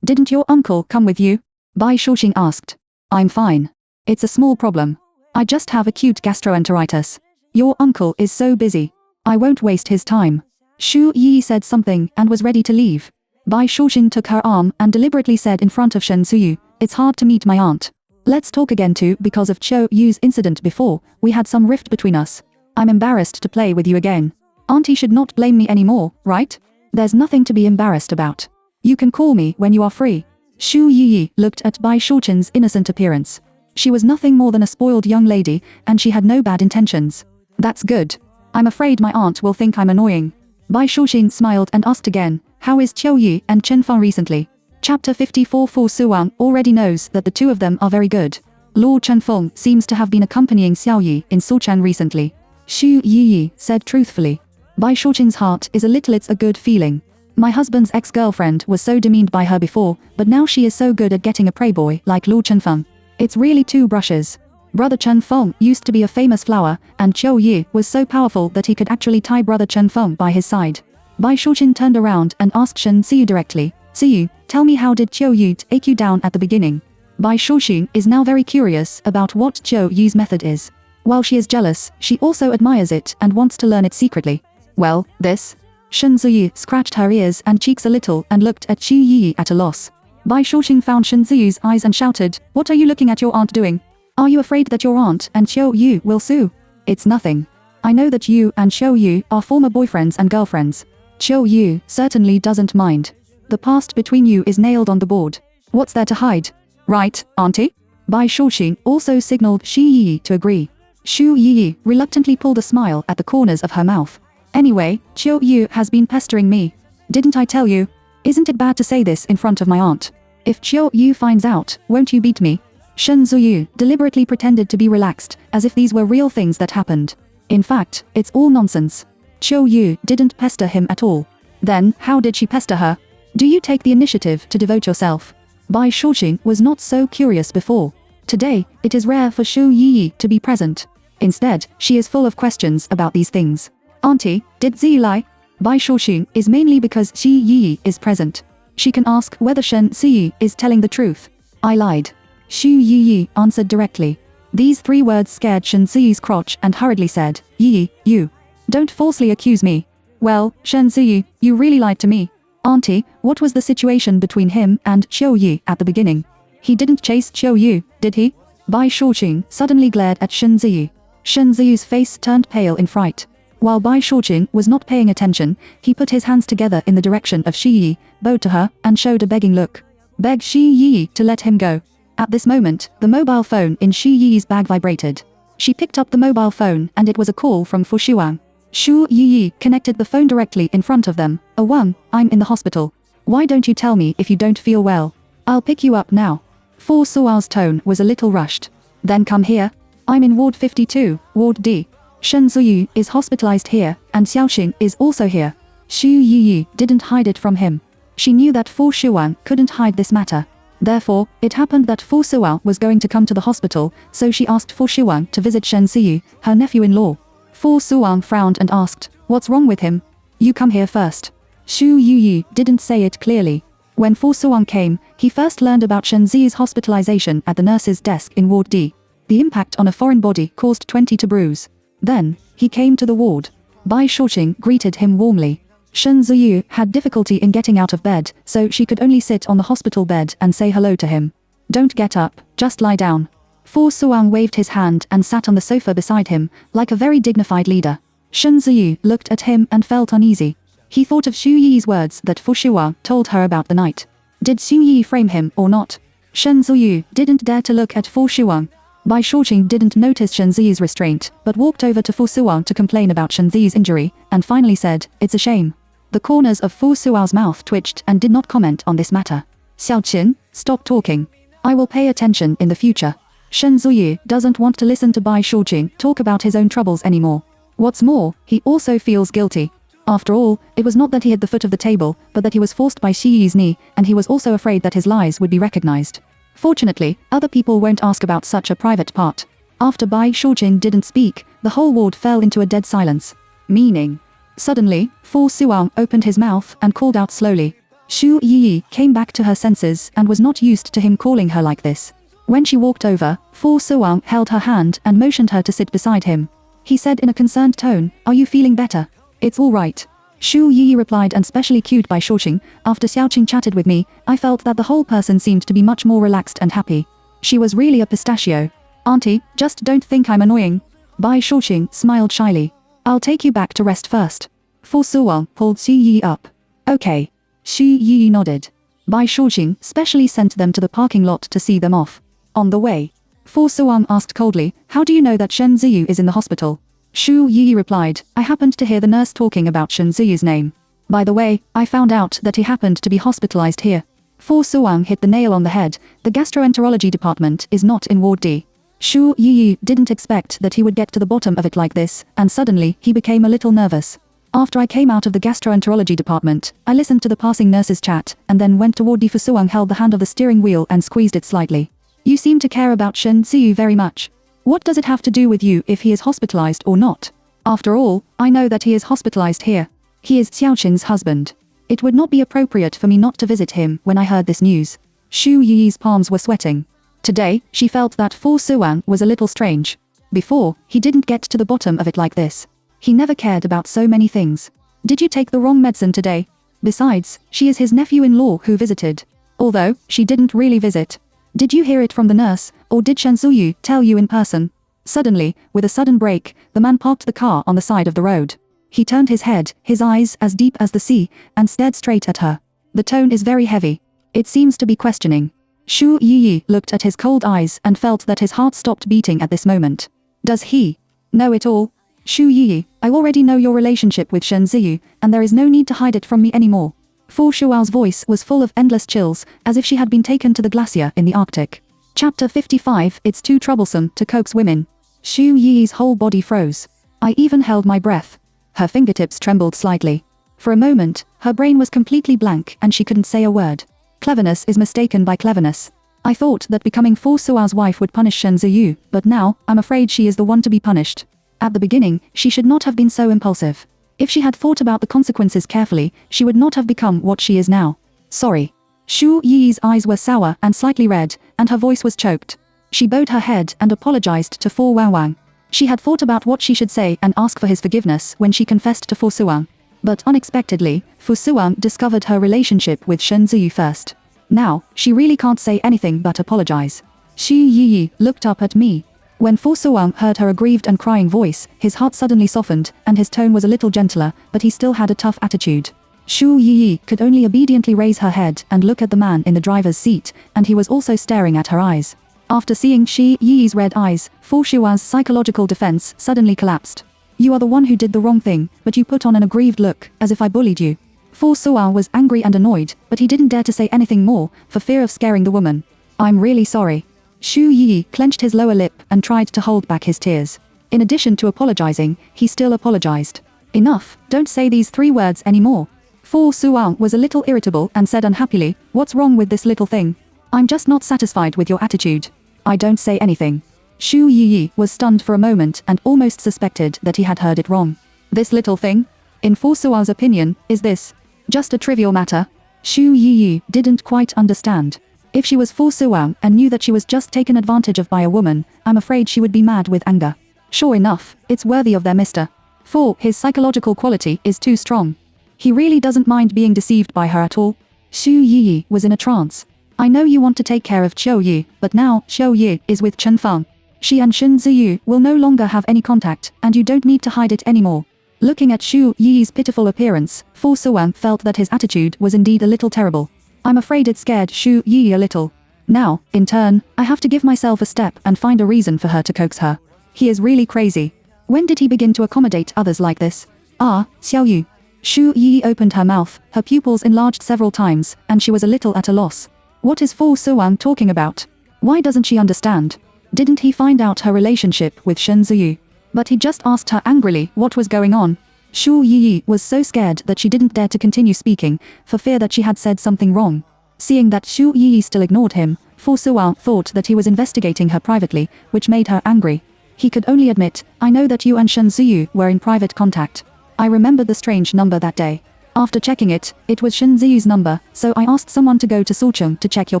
Didn't your uncle come with you? Bai Shouqing asked. I'm fine. It's a small problem. I just have acute gastroenteritis. Your uncle is so busy. I won't waste his time. Xu Yi said something and was ready to leave. Bai Shouqing took her arm and deliberately said in front of Shen Ziyu, it's hard to meet my aunt. Let's talk again too because of Qiu Yu's incident before, we had some rift between us. I'm embarrassed to play with you again. Auntie should not blame me anymore, right? There's nothing to be embarrassed about. You can call me when you are free. Xu Yi looked at Bai Shouqin's innocent appearance. She was nothing more than a spoiled young lady, and she had no bad intentions. That's good. I'm afraid my aunt will think I'm annoying. Bai Shouqin smiled and asked again, how is Qiu Yi and Chen Fang recently? Chapter 54. Fu Suwang already knows that the two of them are very good. Lord Chenfeng seems to have been accompanying Xiao Yi in Suchan recently. Xu Yi said truthfully. Bai Shouqin's heart is a little, it's a good feeling. My husband's ex-girlfriend was so demeaned by her before, but now she is so good at getting a prey boy like Lord Chenfeng. It's really two brushes. Brother Chenfeng used to be a famous flower, and Qiu Yi was so powerful that he could actually tie Brother Chenfeng by his side. Bai Shouqin turned around and asked Shen Ziyu directly, Ziyu, tell me, how did Qiu Yi take you down at the beginning? Bai Shouqin is now very curious about what Qiu Yi's method is. While she is jealous, she also admires it and wants to learn it secretly. Well, this? Shen Ziyu scratched her ears and cheeks a little and looked at Xu Yi at a loss. Bai Shouqin found Shen Ziyu's eyes and shouted, what are you looking at your aunt doing? Are you afraid that your aunt and Qiu Yi will sue? It's nothing. I know that you and Qiu Yi are former boyfriends and girlfriends. Qiu Yi certainly doesn't mind. The past between you is nailed on the board. What's there to hide? Right, auntie? Bai Shouqin also signaled Xu Yi to agree. Xu Yi reluctantly pulled a smile at the corners of her mouth. Anyway, Qiu Yi has been pestering me. Didn't I tell you? Isn't it bad to say this in front of my aunt? If Qiu Yi finds out, won't you beat me? Shen Ziyu deliberately pretended to be relaxed, as if these were real things that happened. In fact, it's all nonsense. Qiu Yi didn't pester him at all. Then, how did she pester her? Do you take the initiative to devote yourself? Bai Shouqin was not so curious before. Today, it is rare for Xu Yi to be present. Instead, she is full of questions about these things. Auntie, did Ziyu lie? Bai Shouqin is mainly because Xi Yi is present. She can ask whether Shen Ziyu is telling the truth. I lied. Xu Yi answered directly. These three words scared Shen Ziyu's crotch and hurriedly said, Yi, you. Don't falsely accuse me. Well, Shen Ziyu, you really lied to me. Auntie, what was the situation between him and Qiu Yi at the beginning? He didn't chase Qiu Yi, did he? Bai Shouqin suddenly glared at Shen Ziyu. Shen Ziyu's face turned pale in fright. While Bai Shouqin was not paying attention, he put his hands together in the direction of Xi Yi, bowed to her, and showed a begging look. Beg Xi Yi to let him go. At this moment, the mobile phone in Xi Yi's bag vibrated. She picked up the mobile phone and it was a call from Fu Shuang. Xu Yi connected the phone directly in front of them. Oh Wang, I'm in the hospital. Why don't you tell me if you don't feel well? I'll pick you up now. Fu Suao's tone was a little rushed. Then come here. I'm in Ward 52, Ward D. Shen Ziyu is hospitalized here, and Xiaoxing is also here. Xu Yi didn't hide it from him. She knew that Fu Shuang couldn't hide this matter. Therefore, it happened that Fu Suao was going to come to the hospital, so she asked Fu Shuang to visit Shen Ziyu, her nephew-in-law. Fu Suang frowned and asked, what's wrong with him? You come here first. Xu Yi didn't say it clearly. When Fu Suang came, he first learned about Shen Ziyu's hospitalization at the nurse's desk in Ward D. The impact on a foreign body caused 20 to bruise. Then, he came to the ward. Bai Shouqin greeted him warmly. Shen Ziyu had difficulty in getting out of bed, so she could only sit on the hospital bed and say hello to him. Don't get up, just lie down. Fu Suang waved his hand and sat on the sofa beside him, like a very dignified leader. Shen Ziyu looked at him and felt uneasy. He thought of Xu Yi's words that Fu Shuang told her about the night. Did Xu Yi frame him or not? Shen Ziyu didn't dare to look at Fu Shuang. Bai Shouqin didn't notice Shen Ziyu's restraint, but walked over to Fu Suang to complain about Shen Ziyu's injury, and finally said, it's a shame. The corners of Fu Suao's mouth twitched and did not comment on this matter. Xiaoqin, stop talking. I will pay attention in the future. Shen Ziyu doesn't want to listen to Bai Shouqin talk about his own troubles anymore. What's more, he also feels guilty. After all, it was not that he hid the foot of the table, but that he was forced by Xi Yi's knee, and he was also afraid that his lies would be recognized. Fortunately, other people won't ask about such a private part. After Bai Shouqin didn't speak, the whole ward fell into a dead silence. Meaning. Suddenly, Fu Suang opened his mouth and called out slowly. Xu Yi came back to her senses and was not used to him calling her like this. When she walked over, Fu Suang held her hand and motioned her to sit beside him. He said in a concerned tone, are you feeling better? It's all right. Xu Yi replied, and specially cued by Shouqing, after Xiaoqing chatted with me, I felt that the whole person seemed to be much more relaxed and happy. She was really a pistachio. Auntie, just don't think I'm annoying. Bai Shouqing smiled shyly. I'll take you back to rest first. Fu Suang pulled Xu Yi up. Okay. Xu Yi nodded. Bai Shouxing specially sent them to the parking lot to see them off. On the way, Fu Suang asked coldly, "How do you know that Shen Ziyu is in the hospital?" Shu Yi replied, "I happened to hear the nurse talking about Shen Ziyu's name. By the way, I found out that he happened to be hospitalized here." Fu Suang hit the nail on the head. The gastroenterology department is not in Ward D. Shu Yi didn't expect that he would get to the bottom of it like this, and suddenly he became a little nervous. After I came out of the gastroenterology department, I listened to the passing nurses chat, and then went toward Fu Suang, held the hand of the steering wheel and squeezed it slightly. "You seem to care about Shen Ziyu very much. What does it have to do with you if he is hospitalized or not? After all, I know that he is hospitalized here. He is Xiaoqing's husband. It would not be appropriate for me not to visit him when I heard this news." Shu Yi's palms were sweating. Today, she felt that Fu Suang was a little strange. Before, he didn't get to the bottom of it like this. He never cared about so many things. Did you take the wrong medicine today? Besides, she is his nephew-in-law who visited. Although, she didn't really visit. Did you hear it from the nurse, or did Shen Ziyu tell you in person? Suddenly, with a sudden break, the man parked the car on the side of the road. He turned his head, his eyes as deep as the sea, and stared straight at her. The tone is very heavy. It seems to be questioning. Shu Yi looked at his cold eyes and felt that his heart stopped beating at this moment. Does he know it all? Shu Yi, I already know your relationship with Shen Ziyu, and there is no need to hide it from me anymore. Fu Shuao's voice was full of endless chills, as if she had been taken to the glacier in the Arctic. Chapter 55. It's too troublesome to coax women. Shu Yi's whole body froze. I even held my breath. Her fingertips trembled slightly. For a moment, her brain was completely blank and she couldn't say a word. Cleverness is mistaken by cleverness. I thought that becoming Fu Suao's wife would punish Shen Ziyu, but now, I'm afraid she is the one to be punished. At the beginning, she should not have been so impulsive. If she had thought about the consequences carefully, she would not have become what she is now. Sorry. Shu Yi's eyes were sour and slightly red, and her voice was choked. She bowed her head and apologized to Fu Wang. She had thought about what she should say and ask for his forgiveness when she confessed to Fu Suang. But unexpectedly, Fu Suang discovered her relationship with Shen Ziyu first. Now, she really can't say anything but apologize. Shu Yi looked up at me. When Fu Suang heard her aggrieved and crying voice, his heart suddenly softened, and his tone was a little gentler, but he still had a tough attitude. Shu Yi could only obediently raise her head and look at the man in the driver's seat, and he was also staring at her eyes. After seeing Shi Yi's red eyes, Fu Shua's psychological defense suddenly collapsed. You are the one who did the wrong thing, but you put on an aggrieved look, as if I bullied you. Fu Suang was angry and annoyed, but he didn't dare to say anything more, for fear of scaring the woman. I'm really sorry. Shu Yi clenched his lower lip and tried to hold back his tears. In addition to apologizing, he still apologized. Enough, don't say these 3 words anymore. Fu Suang was a little irritable and said unhappily, what's wrong with this little thing? I'm just not satisfied with your attitude. I don't say anything. Shu Yi was stunned for a moment and almost suspected that he had heard it wrong. This little thing? In Fu Suang's opinion, is this just a trivial matter? Shu Yi didn't quite understand. If she was Fu Suang and knew that she was just taken advantage of by a woman, I'm afraid she would be mad with anger. Sure enough, it's worthy of their mister. For his psychological quality is too strong. He really doesn't mind being deceived by her at all. Shu Yi was in a trance. I know you want to take care of Qiu Yi, but now Qiu Yi is with Chen Fang. She and Shen Ziyu will no longer have any contact, and you don't need to hide it anymore. Looking at Shu Yi's pitiful appearance, Fu Suang felt that his attitude was indeed a little terrible. I'm afraid it scared Shu Yi a little. Now, in turn, I have to give myself a step and find a reason for her to coax her. He is really crazy. When did he begin to accommodate others like this? Ah, Xiao Yu. Shu Yi opened her mouth, her pupils enlarged several times, and she was a little at a loss. What is Fu Suang talking about? Why doesn't she understand? Didn't he find out her relationship with Shen Ziyu? But he just asked her angrily what was going on. Shu Yi was so scared that she didn't dare to continue speaking, for fear that she had said something wrong. Seeing that Shu Yi still ignored him, Fu Suang thought that he was investigating her privately, which made her angry. He could only admit, I know that you and Shen Ziyu were in private contact. I remember the strange number that day. After checking it, it was Shen Ziyu's number, so I asked someone to go to Sucheng to check your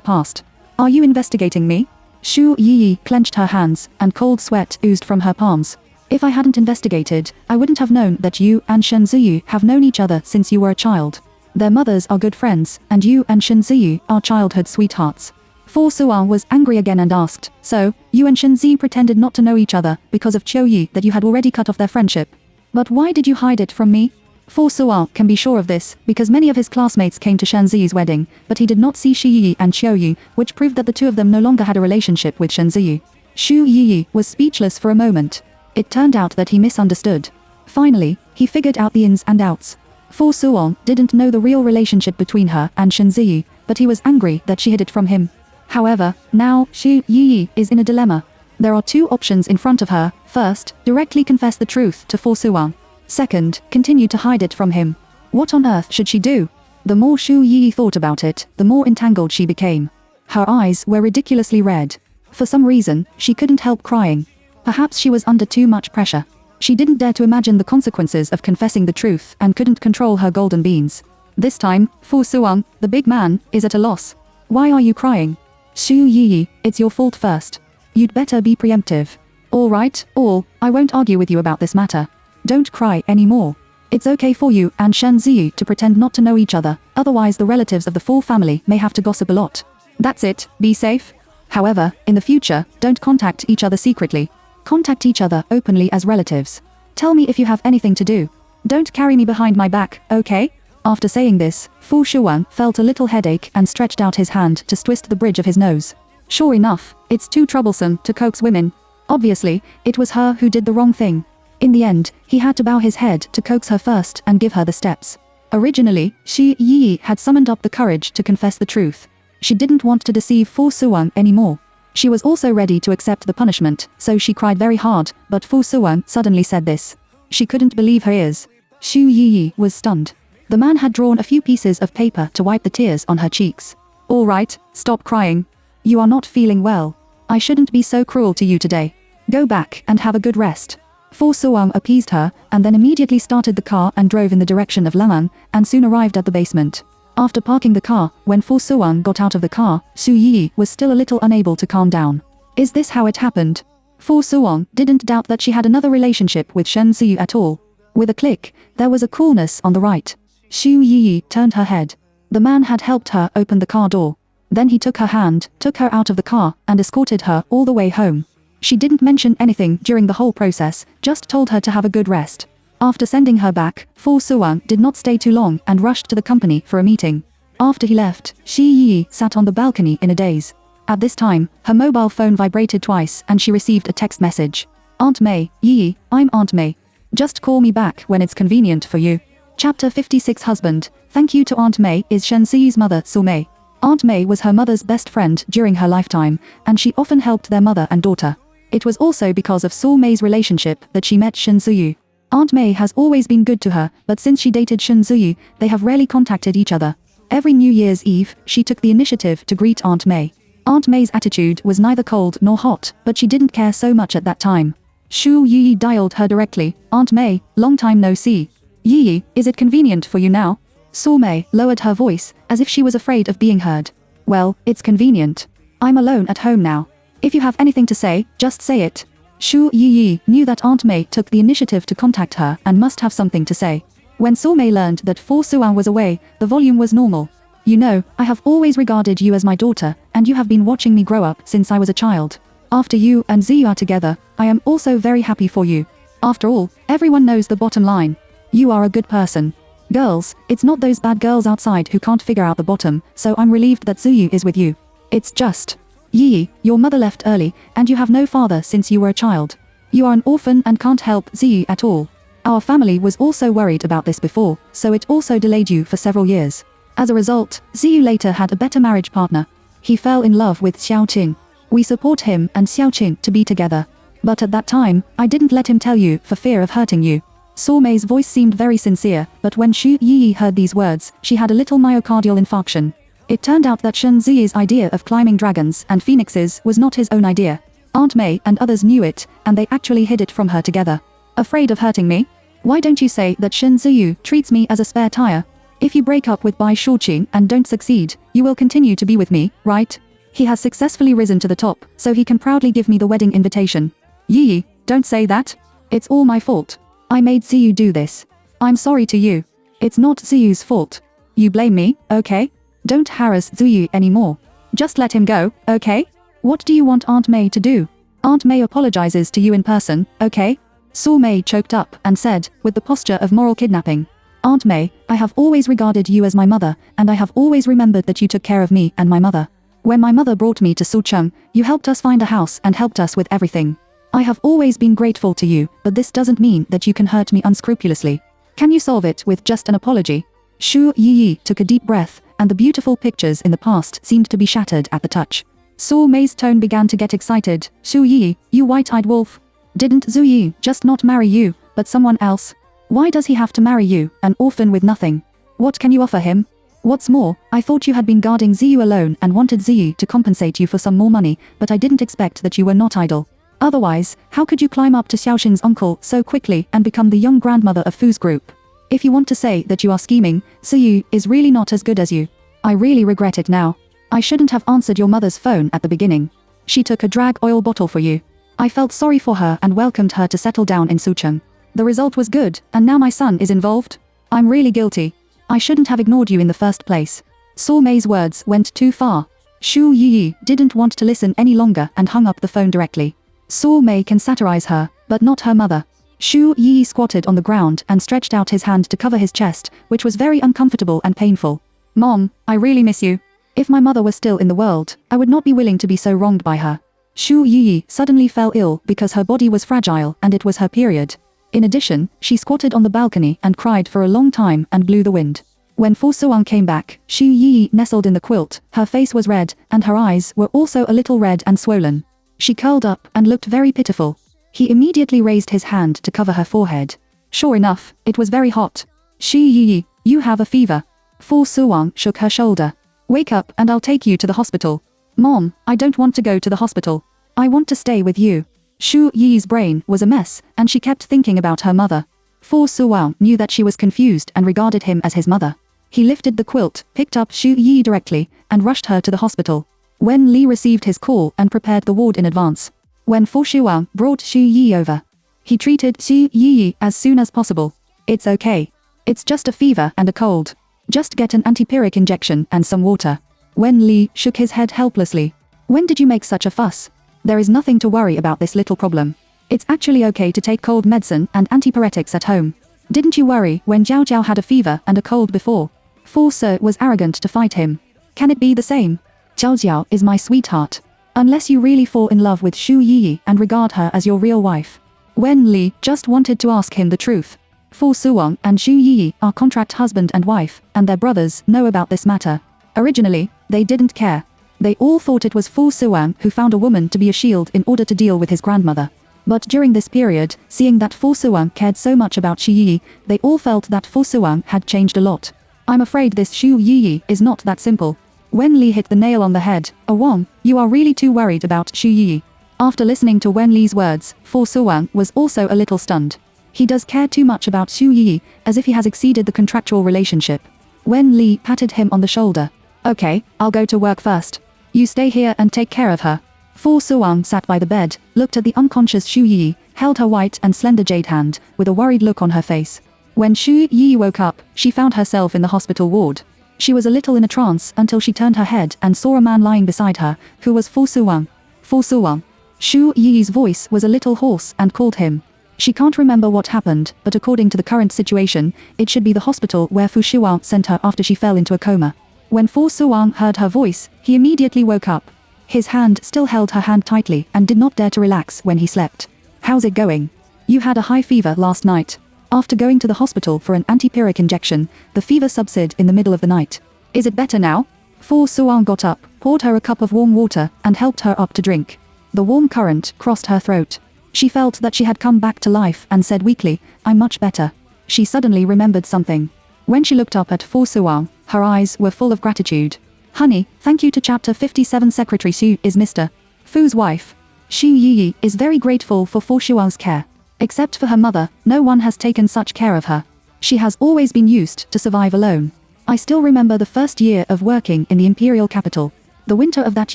past. Are you investigating me? Shu Yi clenched her hands, and cold sweat oozed from her palms. If I hadn't investigated, I wouldn't have known that you and Shen Ziyu have known each other since you were a child. Their mothers are good friends, and you and Shen Ziyu are childhood sweethearts. Fu Suang was angry again and asked, so, you and Shen Ziyu pretended not to know each other because of Qiu Yi that you had already cut off their friendship. But why did you hide it from me? Fu Suan can be sure of this, because many of his classmates came to Shen Ziyu's wedding, but he did not see Xu Yiyi and Xiao Yu, which proved that the two of them no longer had a relationship with Shen Ziyu. Xu Yiyi was speechless for a moment. It turned out that he misunderstood. Finally, he figured out the ins and outs. Fu Suan didn't know the real relationship between her and Shen Ziyu, but he was angry that she hid it from him. However, now Xu Yiyi is in a dilemma. There are two options in front of her. First, directly confess the truth to Fu Suan. Second, continue to hide it from him. What on earth should she do? The more Xu Yiyi thought about it, the more entangled she became. Her eyes were ridiculously red. For some reason, she couldn't help crying. Perhaps she was under too much pressure. She didn't dare to imagine the consequences of confessing the truth and couldn't control her golden beans. This time, Fu Suan, the big man, is at a loss. Why are you crying? Xu Yiyi, it's your fault first. You'd better be preemptive. All right, I won't argue with you about this matter. Don't cry anymore. It's okay for you and Shen Ziyu to pretend not to know each other, otherwise the relatives of the full family may have to gossip a lot. That's it, be safe. However, in the future, don't contact each other secretly. Contact each other openly as relatives. Tell me if you have anything to do. Don't carry me behind my back, okay? After saying this, Fu Shuan felt a little headache and stretched out his hand to twist the bridge of his nose. Sure enough, it's too troublesome to coax women. Obviously, it was her who did the wrong thing. In the end, he had to bow his head to coax her first and give her the steps. Originally, Xu Yiyi had summoned up the courage to confess the truth. She didn't want to deceive Fu Suan anymore. She was also ready to accept the punishment, so she cried very hard, but Fu Suan suddenly said this. She couldn't believe her ears. Xu Yiyi was stunned. The man had drawn a few pieces of paper to wipe the tears on her cheeks. All right, stop crying. You are not feeling well. I shouldn't be so cruel to you today. Go back and have a good rest. Fu Suan appeased her, and then immediately started the car and drove in the direction of Lamang, and soon arrived at the basement. After parking the car, when Fu Suan got out of the car, Xu Yiyi was still a little unable to calm down. Is this how it happened? Fu Suan didn't doubt that she had another relationship with Shen Ziyu at all. With a click, there was a coolness on the right. Xu Yiyi turned her head. The man had helped her open the car door. Then he took her hand, took her out of the car, and escorted her all the way home. She didn't mention anything during the whole process, just told her to have a good rest. After sending her back, Fu Suan did not stay too long and rushed to the company for a meeting. After he left, Xu Yiyi sat on the balcony in a daze. At this time, her mobile phone vibrated twice and she received a text message. Aunt May, Yiyi, I'm Aunt May. Just call me back when it's convenient for you. Chapter 56 Husband. Thank you to Aunt May is Shen Ziyu's mother, Su Mei. Aunt May was her mother's best friend during her lifetime, and she often helped their mother and daughter. It was also because of Su Mei's relationship that she met Shen Ziyu. Aunt May has always been good to her, but since she dated Shen Ziyu, they have rarely contacted each other. Every New Year's Eve, she took the initiative to greet Aunt May. Aunt May's attitude was neither cold nor hot, but she didn't care so much at that time. Xu Yiyi dialed her directly. Aunt May, long time no see. Yiyi, is it convenient for you now? Su Mei lowered her voice, as if she was afraid of being heard. Well, it's convenient. I'm alone at home now. If you have anything to say, just say it. Xu Yiyi knew that Aunt May took the initiative to contact her and must have something to say. When Su Mei learned that Fu Suan was away, the volume was normal. You know, I have always regarded you as my daughter, and you have been watching me grow up since I was a child. After you and Ziyu are together, I am also very happy for you. After all, everyone knows the bottom line. You are a good person. Girls, it's not those bad girls outside who can't figure out the bottom, so I'm relieved that Ziyu is with you. It's just... Yiyi, your mother left early, and you have no father since you were a child. You are an orphan and can't help Ziyu at all. Our family was also worried about this before, so it also delayed you for several years. As a result, Ziyu later had a better marriage partner. He fell in love with Xiaoqing. We support him and Xiaoqing to be together. But at that time, I didn't let him tell you for fear of hurting you. Su Mei's voice seemed very sincere, but when Xu Yiyi heard these words, she had a little myocardial infarction. It turned out that Shen Ziyu's idea of climbing dragons and phoenixes was not his own idea. Aunt May and others knew it, and they actually hid it from her together. Afraid of hurting me? Why don't you say that Shen Ziyu treats me as a spare tire? If you break up with Bai Shuqing and don't succeed, you will continue to be with me, right? He has successfully risen to the top, so he can proudly give me the wedding invitation. Yiyi, don't say that. It's all my fault. I made Ziyu do this. I'm sorry to you. It's not Ziyu's fault. You blame me, okay? Don't harass Ziyu anymore. Just let him go, okay? What do you want Aunt May to do? Aunt May apologizes to you in person, okay? Su Mei choked up and said, with the posture of moral kidnapping. Aunt May, I have always regarded you as my mother, and I have always remembered that you took care of me and my mother. When my mother brought me to Sucheng, you helped us find a house and helped us with everything. I have always been grateful to you, but this doesn't mean that you can hurt me unscrupulously. Can you solve it with just an apology? Xu Yiyi took a deep breath, and the beautiful pictures in the past seemed to be shattered at the touch. Su Mei's tone began to get excited. Xu Yiyi, you white-eyed wolf. Didn't Zhu Yi just not marry you, but someone else? Why does he have to marry you, an orphan with nothing? What can you offer him? What's more, I thought you had been guarding Ziyu alone and wanted Ziyu to compensate you for some more money, but I didn't expect that you were not idle. Otherwise, how could you climb up to Xiaoxin's uncle so quickly and become the young grandmother of Fu's group? If you want to say that you are scheming, Ziyu is really not as good as you. I really regret it now. I shouldn't have answered your mother's phone at the beginning. She took a drag oil bottle for you. I felt sorry for her and welcomed her to settle down in Sucheng. The result was good, and now my son is involved? I'm really guilty. I shouldn't have ignored you in the first place. Su Mei's words went too far. Xu Yiyi didn't want to listen any longer and hung up the phone directly. Su Mei can satirize her, but not her mother. Xu Yiyi squatted on the ground and stretched out his hand to cover his chest, which was very uncomfortable and painful. Mom, I really miss you. If my mother was still in the world, I would not be willing to be so wronged by her. Xu Yiyi suddenly fell ill because her body was fragile and it was her period. In addition, she squatted on the balcony and cried for a long time and blew the wind. When Fu Suang came back, Xu Yiyi nestled in the quilt, her face was red, and her eyes were also a little red and swollen. She curled up and looked very pitiful. He immediately raised his hand to cover her forehead. Sure enough, it was very hot. Xu Yiyi, you have a fever. Fu Suang shook her shoulder. Wake up and I'll take you to the hospital. Mom, I don't want to go to the hospital. I want to stay with you. Xu Yi's brain was a mess, and she kept thinking about her mother. Fu Suang knew that she was confused and regarded him as his mother. He lifted the quilt, picked up Xu Yi directly, and rushed her to the hospital. Wen Li received his call and prepared the ward in advance. When Fu Shuang brought Xu Yi over, he treated Xu Yi as soon as possible. It's okay. It's just a fever and a cold. Just get an antipyric injection and some water. Wen Li shook his head helplessly. When did you make such a fuss? There is nothing to worry about this little problem. It's actually okay to take cold medicine and antipyretics at home. Didn't you worry when Jiao Jiao had a fever and a cold before? Fu Se was arrogant to fight him. Can it be the same? Jiao Jiao is my sweetheart. Unless you really fall in love with Xu Yiyi and regard her as your real wife. Wen Li just wanted to ask him the truth. Fu Suang and Xu Yiyi are contract husband and wife, and their brothers know about this matter. Originally, they didn't care. They all thought it was Fu Suang who found a woman to be a shield in order to deal with his grandmother. But during this period, seeing that Fu Suang cared so much about Xu Yiyi, they all felt that Fu Suang had changed a lot. I'm afraid this Xu Yiyi is not that simple. Wen Li hit the nail on the head. Oh Wang, you are really too worried about Xu Yiyi. After listening to Wen Li's words, Fu Suang was also a little stunned. He does care too much about Xu Yiyi, as if he has exceeded the contractual relationship. Wen Li patted him on the shoulder. Okay, I'll go to work first. You stay here and take care of her. Fu Suang sat by the bed, looked at the unconscious Xu Yiyi, held her white and slender jade hand, with a worried look on her face. When Xu Yiyi woke up, she found herself in the hospital ward. She was a little in a trance until she turned her head and saw a man lying beside her, who was Fu Suang. Fu Suang. Xu Yiyi's voice was a little hoarse and called him. She can't remember what happened, but according to the current situation, it should be the hospital where Fu Shuang sent her after she fell into a coma. When Fu Suang heard her voice, he immediately woke up. His hand still held her hand tightly and did not dare to relax when he slept. How's it going? You had a high fever last night. After going to the hospital for an antipyric injection, the fever subsided in the middle of the night. Is it better now? Fu Suang got up, poured her a cup of warm water, and helped her up to drink. The warm current crossed her throat. She felt that she had come back to life and said weakly, I'm much better. She suddenly remembered something. When she looked up at Fu Suang, her eyes were full of gratitude. Honey, thank you to Chapter 57 Secretary Xu is Mr. Fu's wife. Xu Yiyi is very grateful for Fu Shuang's care. Except for her mother, no one has taken such care of her. She has always been used to survive alone. I still remember the first year of working in the imperial capital. The winter of that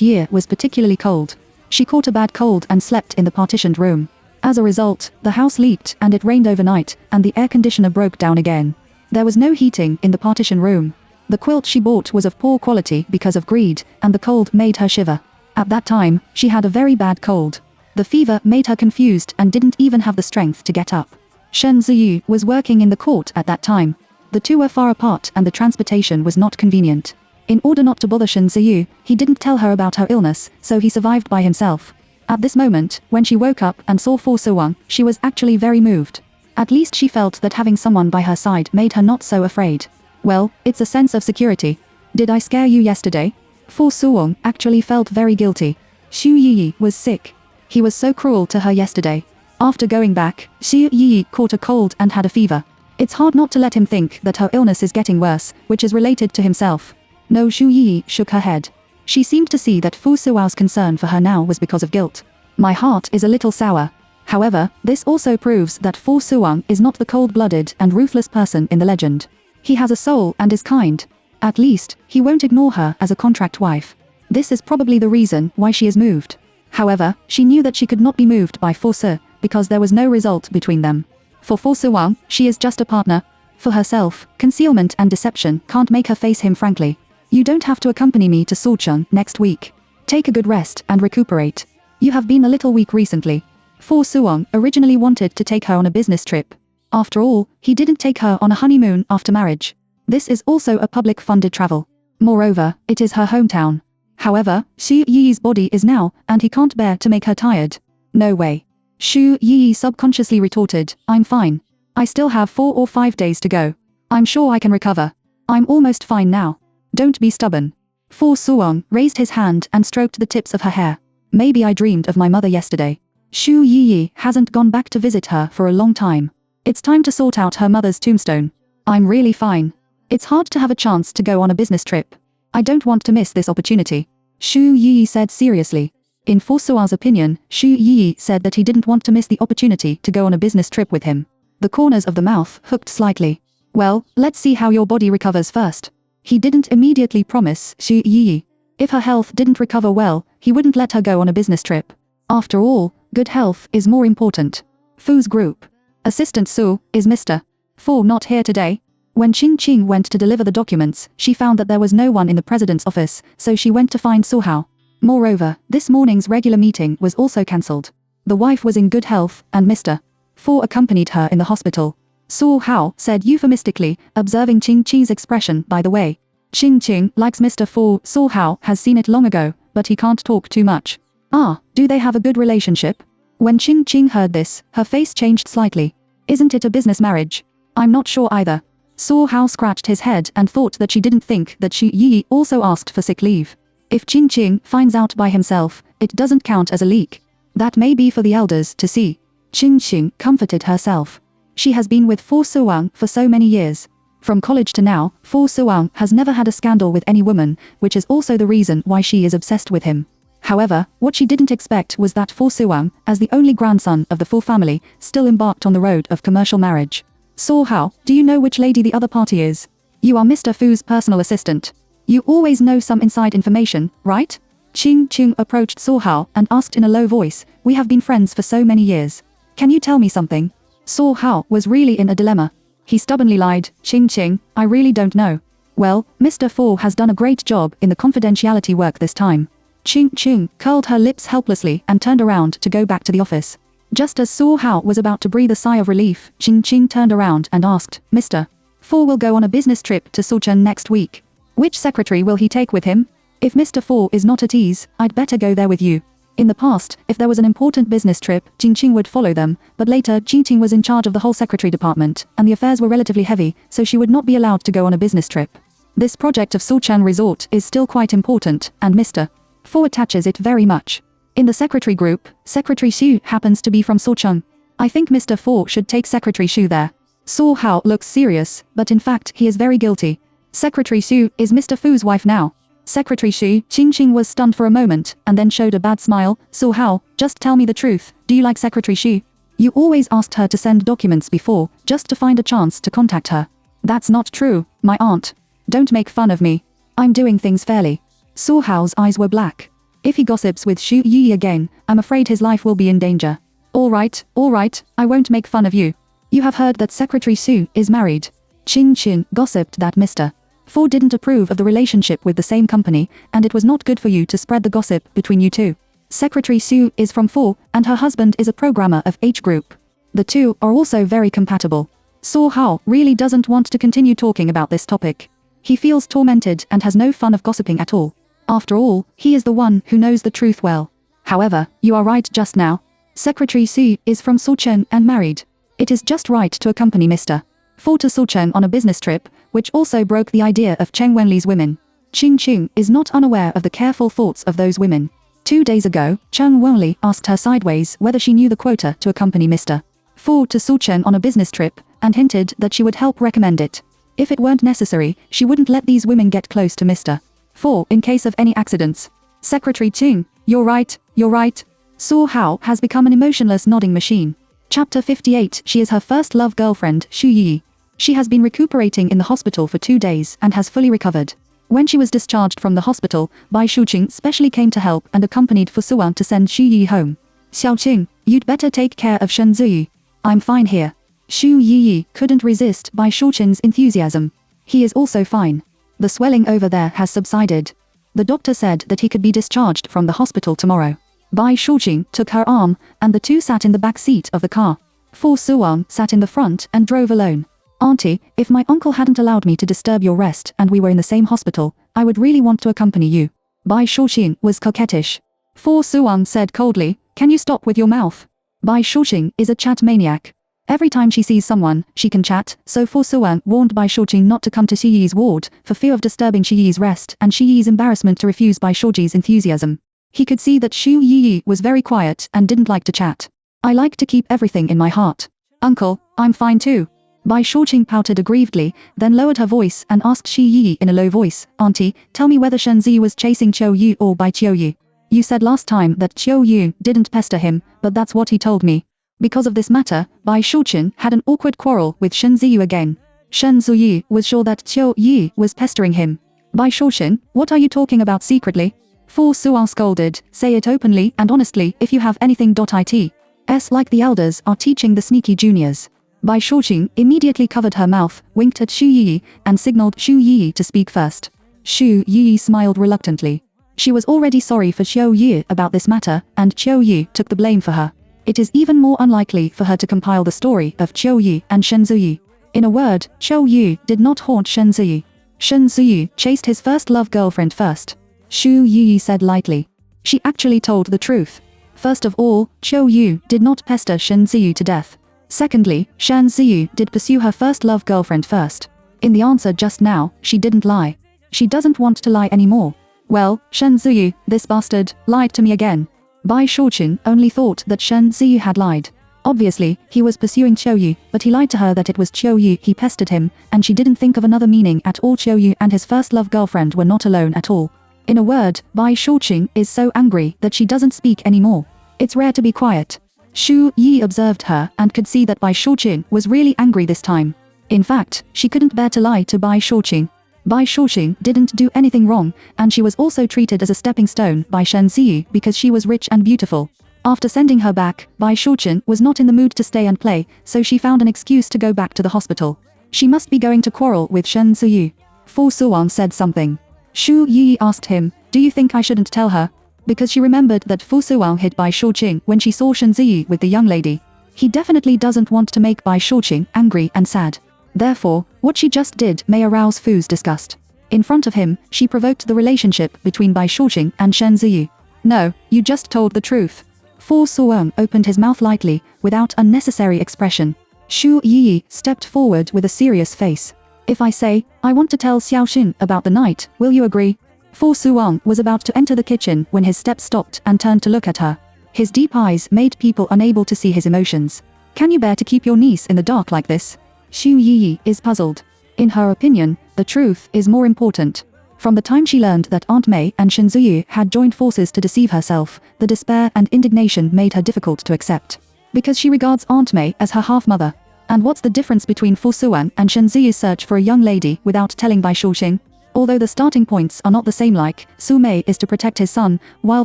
year was particularly cold. She caught a bad cold and slept in the partitioned room. As a result, the house leaked and it rained overnight, and the air conditioner broke down again. There was no heating in the partition room. The quilt she bought was of poor quality because of greed, and the cold made her shiver. At that time, she had a very bad cold. The fever made her confused and didn't even have the strength to get up. Shen Ziyu was working in the court at that time. The two were far apart and the transportation was not convenient. In order not to bother Shen Ziyu, he didn't tell her about her illness, so he survived by himself. At this moment, when she woke up and saw Fu Suwang, she was actually very moved. At least she felt that having someone by her side made her not so afraid. Well, it's a sense of security. Did I scare you yesterday? Fu Suwang actually felt very guilty. Xu Yiyi was sick. He was so cruel to her yesterday. After going back, Xu Yiyi caught a cold and had a fever. It's hard not to let him think that her illness is getting worse, which is related to himself. No, Xu Yiyi shook her head. She seemed to see that Fu Suwang's concern for her now was because of guilt. My heart is a little sour. However, this also proves that Fu Suwang is not the cold-blooded and ruthless person in the legend. He has a soul and is kind. At least, he won't ignore her as a contract wife. This is probably the reason why she is moved. However, she knew that she could not be moved by Fu Su, because there was no result between them. For Fu Suwang, she is just a partner. For herself, concealment and deception can't make her face him frankly. You don't have to accompany me to Sulcheng next week. Take a good rest and recuperate. You have been a little weak recently. Fu Suwang originally wanted to take her on a business trip. After all, he didn't take her on a honeymoon after marriage. This is also a public-funded travel. Moreover, it is her hometown. However, Xu Yiyi's body is now, and he can't bear to make her tired. No way. Xu Yiyi subconsciously retorted, I'm fine. I still have 4 or 5 days to go. I'm sure I can recover. I'm almost fine now. Don't be stubborn. Fu Suwang raised his hand and stroked the tips of her hair. Maybe I dreamed of my mother yesterday. Xu Yiyi hasn't gone back to visit her for a long time. It's time to sort out her mother's tombstone. I'm really fine. It's hard to have a chance to go on a business trip. I don't want to miss this opportunity. Xu Yiyi said seriously. In Fu Suwang's opinion, Xu Yiyi said that he didn't want to miss the opportunity to go on a business trip with him. The corners of the mouth hooked slightly. Well, let's see how your body recovers first. He didn't immediately promise Xu Yiyi. If her health didn't recover well, he wouldn't let her go on a business trip. After all, good health is more important. Fu's group. Assistant Su, is Mr. Fu not here today? When Qing went to deliver the documents, she found that there was no one in the president's office, so she went to find Su Hao. Moreover, this morning's regular meeting was also cancelled. The wife was in good health, and Mr. Fu accompanied her in the hospital. Su Hao said euphemistically, observing Qing's expression by the way. Qing likes Mr. Fu. Su Hao has seen it long ago, but he can't talk too much. Ah, do they have a good relationship? When Qing heard this, her face changed slightly. Isn't it a business marriage? I'm not sure either. Su Hao scratched his head and thought that she didn't think that Xu Yiyi also asked for sick leave. If Qing finds out by himself, it doesn't count as a leak. That may be for the elders to see. Qing comforted herself. She has been with Fu Suwang for so many years. From college to now, Fu Suwang has never had a scandal with any woman, which is also the reason why she is obsessed with him. However, what she didn't expect was that Fu Suwang, as the only grandson of the Fu family, still embarked on the road of commercial marriage. Su Hao, do you know which lady the other party is? You are Mr. Fu's personal assistant. You always know some inside information, right? Qing approached Su Hao and asked in a low voice, we have been friends for so many years. Can you tell me something? Su Hao was really in a dilemma. He stubbornly lied, Qing, I really don't know. Well, Mr. Fu has done a great job in the confidentiality work this time. Qing curled her lips helplessly and turned around to go back to the office. Just as Su Hao was about to breathe a sigh of relief, Qing turned around and asked, Mr. Fu will go on a business trip to Sulcheng next week. Which secretary will he take with him? If Mr. Fu is not at ease, I'd better go there with you. In the past, if there was an important business trip, Qing would follow them, but later Qing was in charge of the whole secretary department, and the affairs were relatively heavy, so she would not be allowed to go on a business trip. This project of Sulcheng Resort is still quite important, and Mr. Fu attaches it very much. In the secretary group, Secretary Xu happens to be from Sulcheng. I think Mr. Fu should take Secretary Xu there. Su Hao looks serious, but in fact he is very guilty. Secretary Xu is Mr. Fu's wife now. Secretary Xu, Qing was stunned for a moment, and then showed a bad smile. Su Hao, just tell me the truth, do you like Secretary Xu? You always asked her to send documents before, just to find a chance to contact her. That's not true, my aunt. Don't make fun of me. I'm doing things fairly. Su Hao's eyes were black. If he gossips with Xu Yiyi again, I'm afraid his life will be in danger. All right, I won't make fun of you. You have heard that Secretary Xu is married. Qing gossiped that Mr. Fu didn't approve of the relationship with the same company, and it was not good for you to spread the gossip between you two. Secretary Xu is from Fu, and her husband is a programmer of H Group. The two are also very compatible. Su Hao really doesn't want to continue talking about this topic. He feels tormented and has no fun of gossiping at all. After all, he is the one who knows the truth well. However, you are right just now. Secretary Su is from Sucheng and married. It is just right to accompany Mr. Fu to Sucheng on a business trip, which also broke the idea of Cheng Wenli's women. Qing Qing is not unaware of the careful thoughts of those women. 2 days ago, Cheng Wenli asked her sideways whether she knew the quota to accompany Mr. Fu to Sucheng on a business trip, and hinted that she would help recommend it. If it weren't necessary, she wouldn't let these women get close to Mr. Fu in case of any accidents. Secretary Qing, you're right, you're right. Su Hao has become an emotionless nodding machine. Chapter 58. She is her first love girlfriend, Xu Yi. She has been recuperating in the hospital for 2 days and has fully recovered. When she was discharged from the hospital, Bai Shuqing specially came to help and accompanied Fu Suwang to send Xu Yi home. Xiaoqing, you'd better take care of Shen Ziyu. I'm fine here. Xu Yi couldn't resist Bai Shuqing's enthusiasm. He is also fine. The swelling over there has subsided. The doctor said that he could be discharged from the hospital tomorrow. Bai Shuqing took her arm, and the two sat in the back seat of the car. Fu Suwang sat in the front and drove alone. Auntie, if my uncle hadn't allowed me to disturb your rest and we were in the same hospital, I would really want to accompany you. Bai Shuqing was coquettish. Fu Suwang said coldly, can you stop with your mouth? Bai Shuqing is a chat maniac. Every time she sees someone, she can chat, so Fu Suwang warned Bai Shuqing not to come to Xi Yi's ward, for fear of disturbing Xi Yi's rest and Xi Yi's embarrassment to refuse Bai Shuqi's enthusiasm. He could see that Xu Yi was very quiet and didn't like to chat. I like to keep everything in my heart. Uncle, I'm fine too. Bai Shuqing pouted aggrievedly, then lowered her voice and asked Xi Yi in a low voice, Auntie, tell me whether Shen Zi was chasing Qiu Yu or Bai Qiu Yu. You said last time that Qiu Yu didn't pester him, but that's what he told me. Because of this matter, Bai Shuqing had an awkward quarrel with Shen Ziyu again. Shen Ziyu was sure that Qiu Yu was pestering him. Bai Shuqing, what are you talking about secretly? Fu Suwang scolded, say it openly and honestly if you have anything. It like the elders are teaching the sneaky juniors. Bai Shuqing immediately covered her mouth, winked at Xu Yi, and signaled Xu Yi to speak first. Xu Yi smiled reluctantly. She was already sorry for Qiu Yu about this matter, and Qiu Yu took the blame for her. It is even more unlikely for her to compile the story of Qiu Yu and Shen Ziyu. In a word, Qiu Yu did not haunt Shen Ziyu. Shen Ziyu chased his first love girlfriend first. Xu Yi said lightly. She actually told the truth. First of all, Qiu Yu did not pester Shen Ziyu to death. Secondly, Shen Ziyu did pursue her first love girlfriend first. In the answer just now, she didn't lie. She doesn't want to lie anymore. Well, Shen Ziyu, this bastard, lied to me again. Bai Shuqing only thought that Shen Ziyu had lied. Obviously, he was pursuing Qiu Yu, but he lied to her that it was Qiu Yu he pestered him, and she didn't think of another meaning at all. Qiu Yu and his first love girlfriend were not alone at all. In a word, Bai Shuqing is so angry that she doesn't speak anymore. It's rare to be quiet. Xu Yi observed her and could see that Bai Shuqing was really angry this time. In fact, she couldn't bear to lie to Bai Shuqing. Bai Shuqing didn't do anything wrong, and she was also treated as a stepping stone by Shen Ziyu because she was rich and beautiful. After sending her back, Bai Shuqing was not in the mood to stay and play, so she found an excuse to go back to the hospital. She must be going to quarrel with Shen Ziyu. Fu Suwang said something. Xu Yi asked him, do you think I shouldn't tell her? Because she remembered that Fu Suwang hid Bai Shuqing when she saw Shen Ziyu with the young lady. He definitely doesn't want to make Bai Shuqing angry and sad. Therefore, what she just did may arouse Fu's disgust. In front of him, she provoked the relationship between Bai Shuqing and Shen Ziyu. No, you just told the truth. Fu Suwang opened his mouth lightly, without unnecessary expression. Xu Yi stepped forward with a serious face. If I say, I want to tell Xiaoxin about the night, will you agree? Fu Suwang was about to enter the kitchen when his steps stopped and turned to look at her. His deep eyes made people unable to see his emotions. Can you bear to keep your niece in the dark like this? Xu Yi is puzzled. In her opinion, the truth is more important. From the time she learned that Aunt Mei and Shen Ziyu had joined forces to deceive herself, the despair and indignation made her difficult to accept. Because she regards Aunt Mei as her half-mother. And what's the difference between Fu Suwang and Shen Ziyu's search for a young lady without telling Bai Shuqing? Although the starting points are not the same, like, Su Mei is to protect his son, while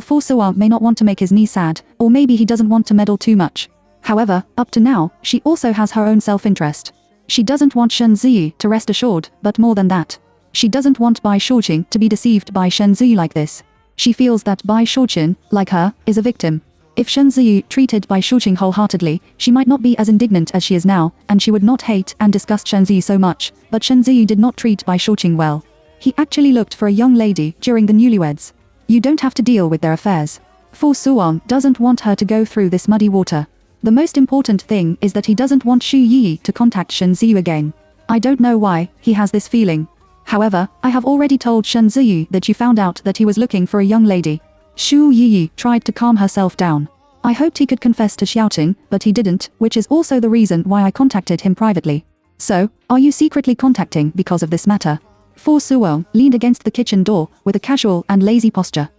Fu Suwang may not want to make his niece sad, or maybe he doesn't want to meddle too much. However, up to now, she also has her own self-interest. She doesn't want Shen Ziyu to rest assured, but more than that. She doesn't want Bai Shuqing to be deceived by Shen Ziyu like this. She feels that Bai Shuqing, like her, is a victim. If Shen Ziyu treated Bai Shuqing wholeheartedly, she might not be as indignant as she is now, and she would not hate and disgust Shen Ziyu so much, but Shen Ziyu did not treat Bai Shuqing well. He actually looked for a young lady during the newlyweds. You don't have to deal with their affairs. Fu Suwang doesn't want her to go through this muddy water. The most important thing is that he doesn't want Xu Yi to contact Shen Ziyu again. I don't know why he has this feeling. However, I have already told Shen Ziyu that you found out that he was looking for a young lady. Xu Yi tried to calm herself down. I hoped he could confess to Xiaoqing, but he didn't, which is also the reason why I contacted him privately. So, are you secretly contacting because of this matter? Fu Suwang leaned against the kitchen door with a casual and lazy posture.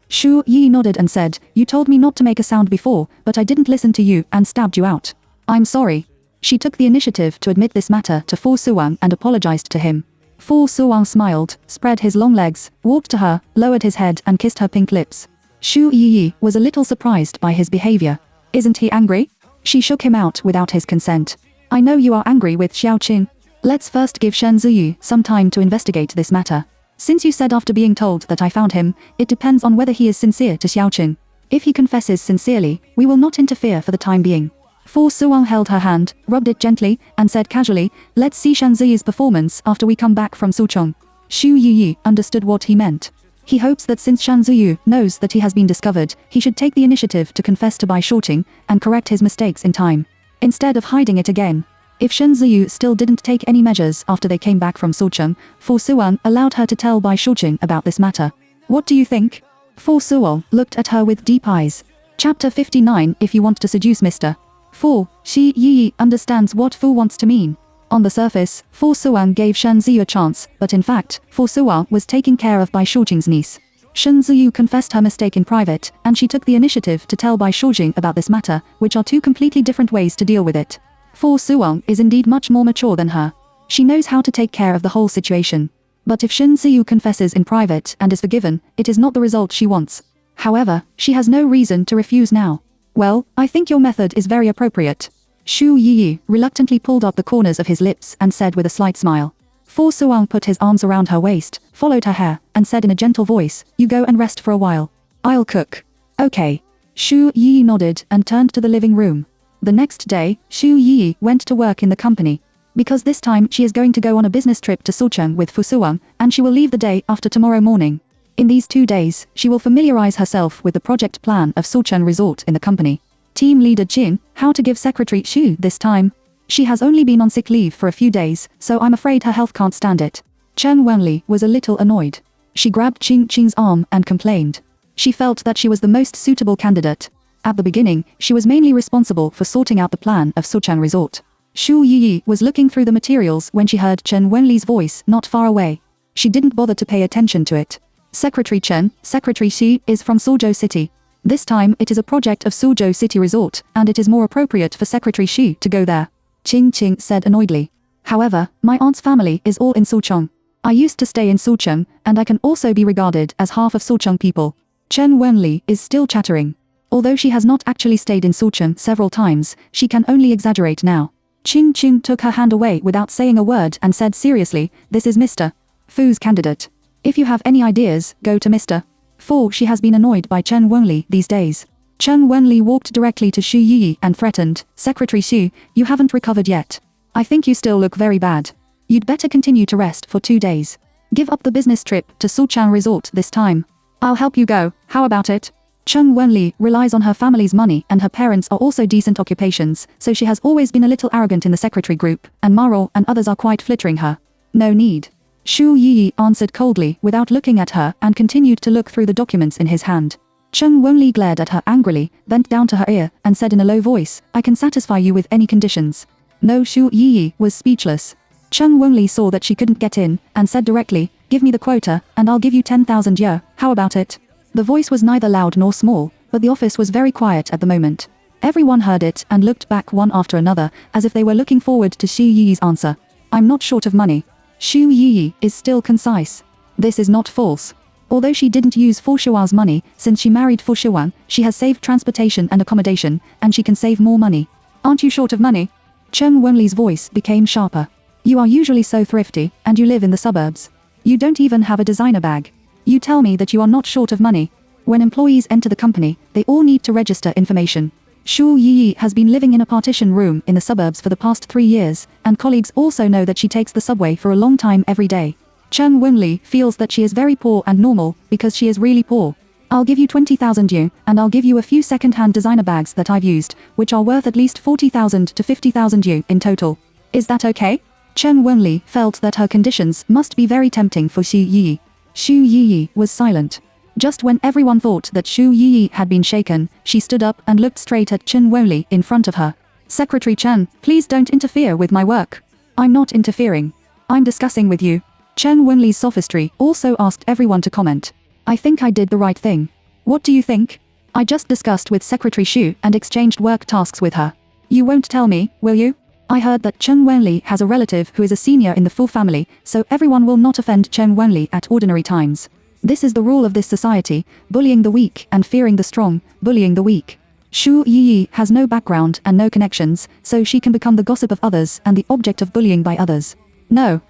Xu Yi nodded and said, you told me not to make a sound before, but I didn't listen to you and stabbed you out. I'm sorry. She took the initiative to admit this matter to Fu Suwang and apologized to him. Fu Suwang smiled, spread his long legs, walked to her, lowered his head and kissed her pink lips. Xu Yi was a little surprised by his behavior. Isn't he angry? She shook him out without his consent. I know you are angry with Xiaoqing. Let's first give Shen Ziyu some time to investigate this matter. Since you said after being told that I found him, it depends on whether he is sincere to Xiaoqing. If he confesses sincerely, we will not interfere for the time being. Fu Suwang held her hand, rubbed it gently, and said casually, let's see Shen Ziyu's performance after we come back from Suchong. Xu Yi understood what he meant. He hopes that since Shen Ziyu knows that he has been discovered, he should take the initiative to confess to Bai Shuqing and correct his mistakes in time, instead of hiding it again. If Shen Ziyu still didn't take any measures after they came back from Suchong, Fu Suwang allowed her to tell Bai Shuqing about this matter. What do you think? Fu Suwang looked at her with deep eyes. Chapter 59. If you want to seduce Mr. Fu, Xi Yi understands what Fu wants to mean. On the surface, Fu Suwang gave Shen Ziyu a chance, but in fact, Fu Suwang was taking care of Bai Shuqing's niece. Shen Ziyu confessed her mistake in private, and she took the initiative to tell Bai Shuqing about this matter, which are two completely different ways to deal with it. Fu Suwang is indeed much more mature than her. She knows how to take care of the whole situation. But if Shen Ziyu confesses in private and is forgiven, it is not the result she wants. However, she has no reason to refuse now. Well, I think your method is very appropriate. Xu Yi reluctantly pulled up the corners of his lips and said with a slight smile. Fu Suwang put his arms around her waist, followed her hair, and said in a gentle voice, you go and rest for a while. I'll cook. Okay. Xu Yi nodded and turned to the living room. The next day, Xu Yi went to work in the company. Because this time she is going to go on a business trip to Suchong with Fu Suwang, and she will leave the day after tomorrow morning. In these 2 days, she will familiarize herself with the project plan of Suchong Resort in the company. Team leader Jin, how to give Secretary Xu this time? She has only been on sick leave for a few days, so I'm afraid her health can't stand it. Chen Wenli was a little annoyed. She grabbed Qing's arm and complained. She felt that she was the most suitable candidate. At the beginning, she was mainly responsible for sorting out the plan of Suchong Resort. Xu Yi was looking through the materials when she heard Chen Wenli's voice not far away. She didn't bother to pay attention to it. Secretary Chen, Secretary Xi is from Suzhou City. This time it is a project of Suzhou City Resort, and it is more appropriate for Secretary Xi to go there. Qing said annoyedly. However, my aunt's family is all in Suchong. I used to stay in Suchong, and I can also be regarded as half of Suchong people. Chen Wenli is still chattering. Although she has not actually stayed in Suchong several times, she can only exaggerate now. Qing took her hand away without saying a word and said seriously, this is Mr. Fu's candidate. If you have any ideas, go to Mr. Fu. She has been annoyed by Chen Wenli these days. Chen Wenli walked directly to Xu Yi and threatened, Secretary Xu, you haven't recovered yet. I think you still look very bad. You'd better continue to rest for 2 days. Give up the business trip to Suchong Resort this time. I'll help you go, how about it? Chen Wenli relies on her family's money and her parents are also decent occupations, so she has always been a little arrogant in the secretary group, and Maro and others are quite flattering her. No need. Xu Yi answered coldly without looking at her and continued to look through the documents in his hand. Chen Wenli glared at her angrily, bent down to her ear, and said in a low voice, I can satisfy you with any conditions. No, Xu Yi was speechless. Chen Wenli saw that she couldn't get in, and said directly, give me the quota, and I'll give you 10,000 yuan, how about it? The voice was neither loud nor small, but the office was very quiet at the moment. Everyone heard it and looked back one after another, as if they were looking forward to Xu Yi's answer. I'm not short of money. Xu Yi is still concise. This is not false. Although she didn't use Fu Shua's money, since she married Fu Shuan, she has saved transportation and accommodation, and she can save more money. Aren't you short of money? Chen Wenli's voice became sharper. You are usually so thrifty, and you live in the suburbs. You don't even have a designer bag. You tell me that you are not short of money. When employees enter the company, they all need to register information. Shu Yi has been living in a partition room in the suburbs for the past 3 years, and colleagues also know that she takes the subway for a long time every day. Chen Wenli feels that she is very poor and normal, because she is really poor. I'll give you 20,000 yuan, and I'll give you a few second-hand designer bags that I've used, which are worth at least 40,000 to 50,000 yuan in total. Is that okay? Chen Wenli felt that her conditions must be very tempting for Xu Yi. Xu Yi was silent. Just when everyone thought that Xu Yi had been shaken, she stood up and looked straight at Chen Wenli in front of her. Secretary Chen, please don't interfere with my work. I'm not interfering. I'm discussing with you. Chen Wenli's sophistry also asked everyone to comment. I think I did the right thing. What do you think? I just discussed with Secretary Xu and exchanged work tasks with her. You won't tell me, will you? I heard that Chen Wenli has a relative who is a senior in the Fu family, so everyone will not offend Chen Wenli at ordinary times. This is the rule of this society, bullying the weak and fearing the strong, bullying the weak. Xu Yi has no background and no connections, so she can become the gossip of others and the object of bullying by others. No,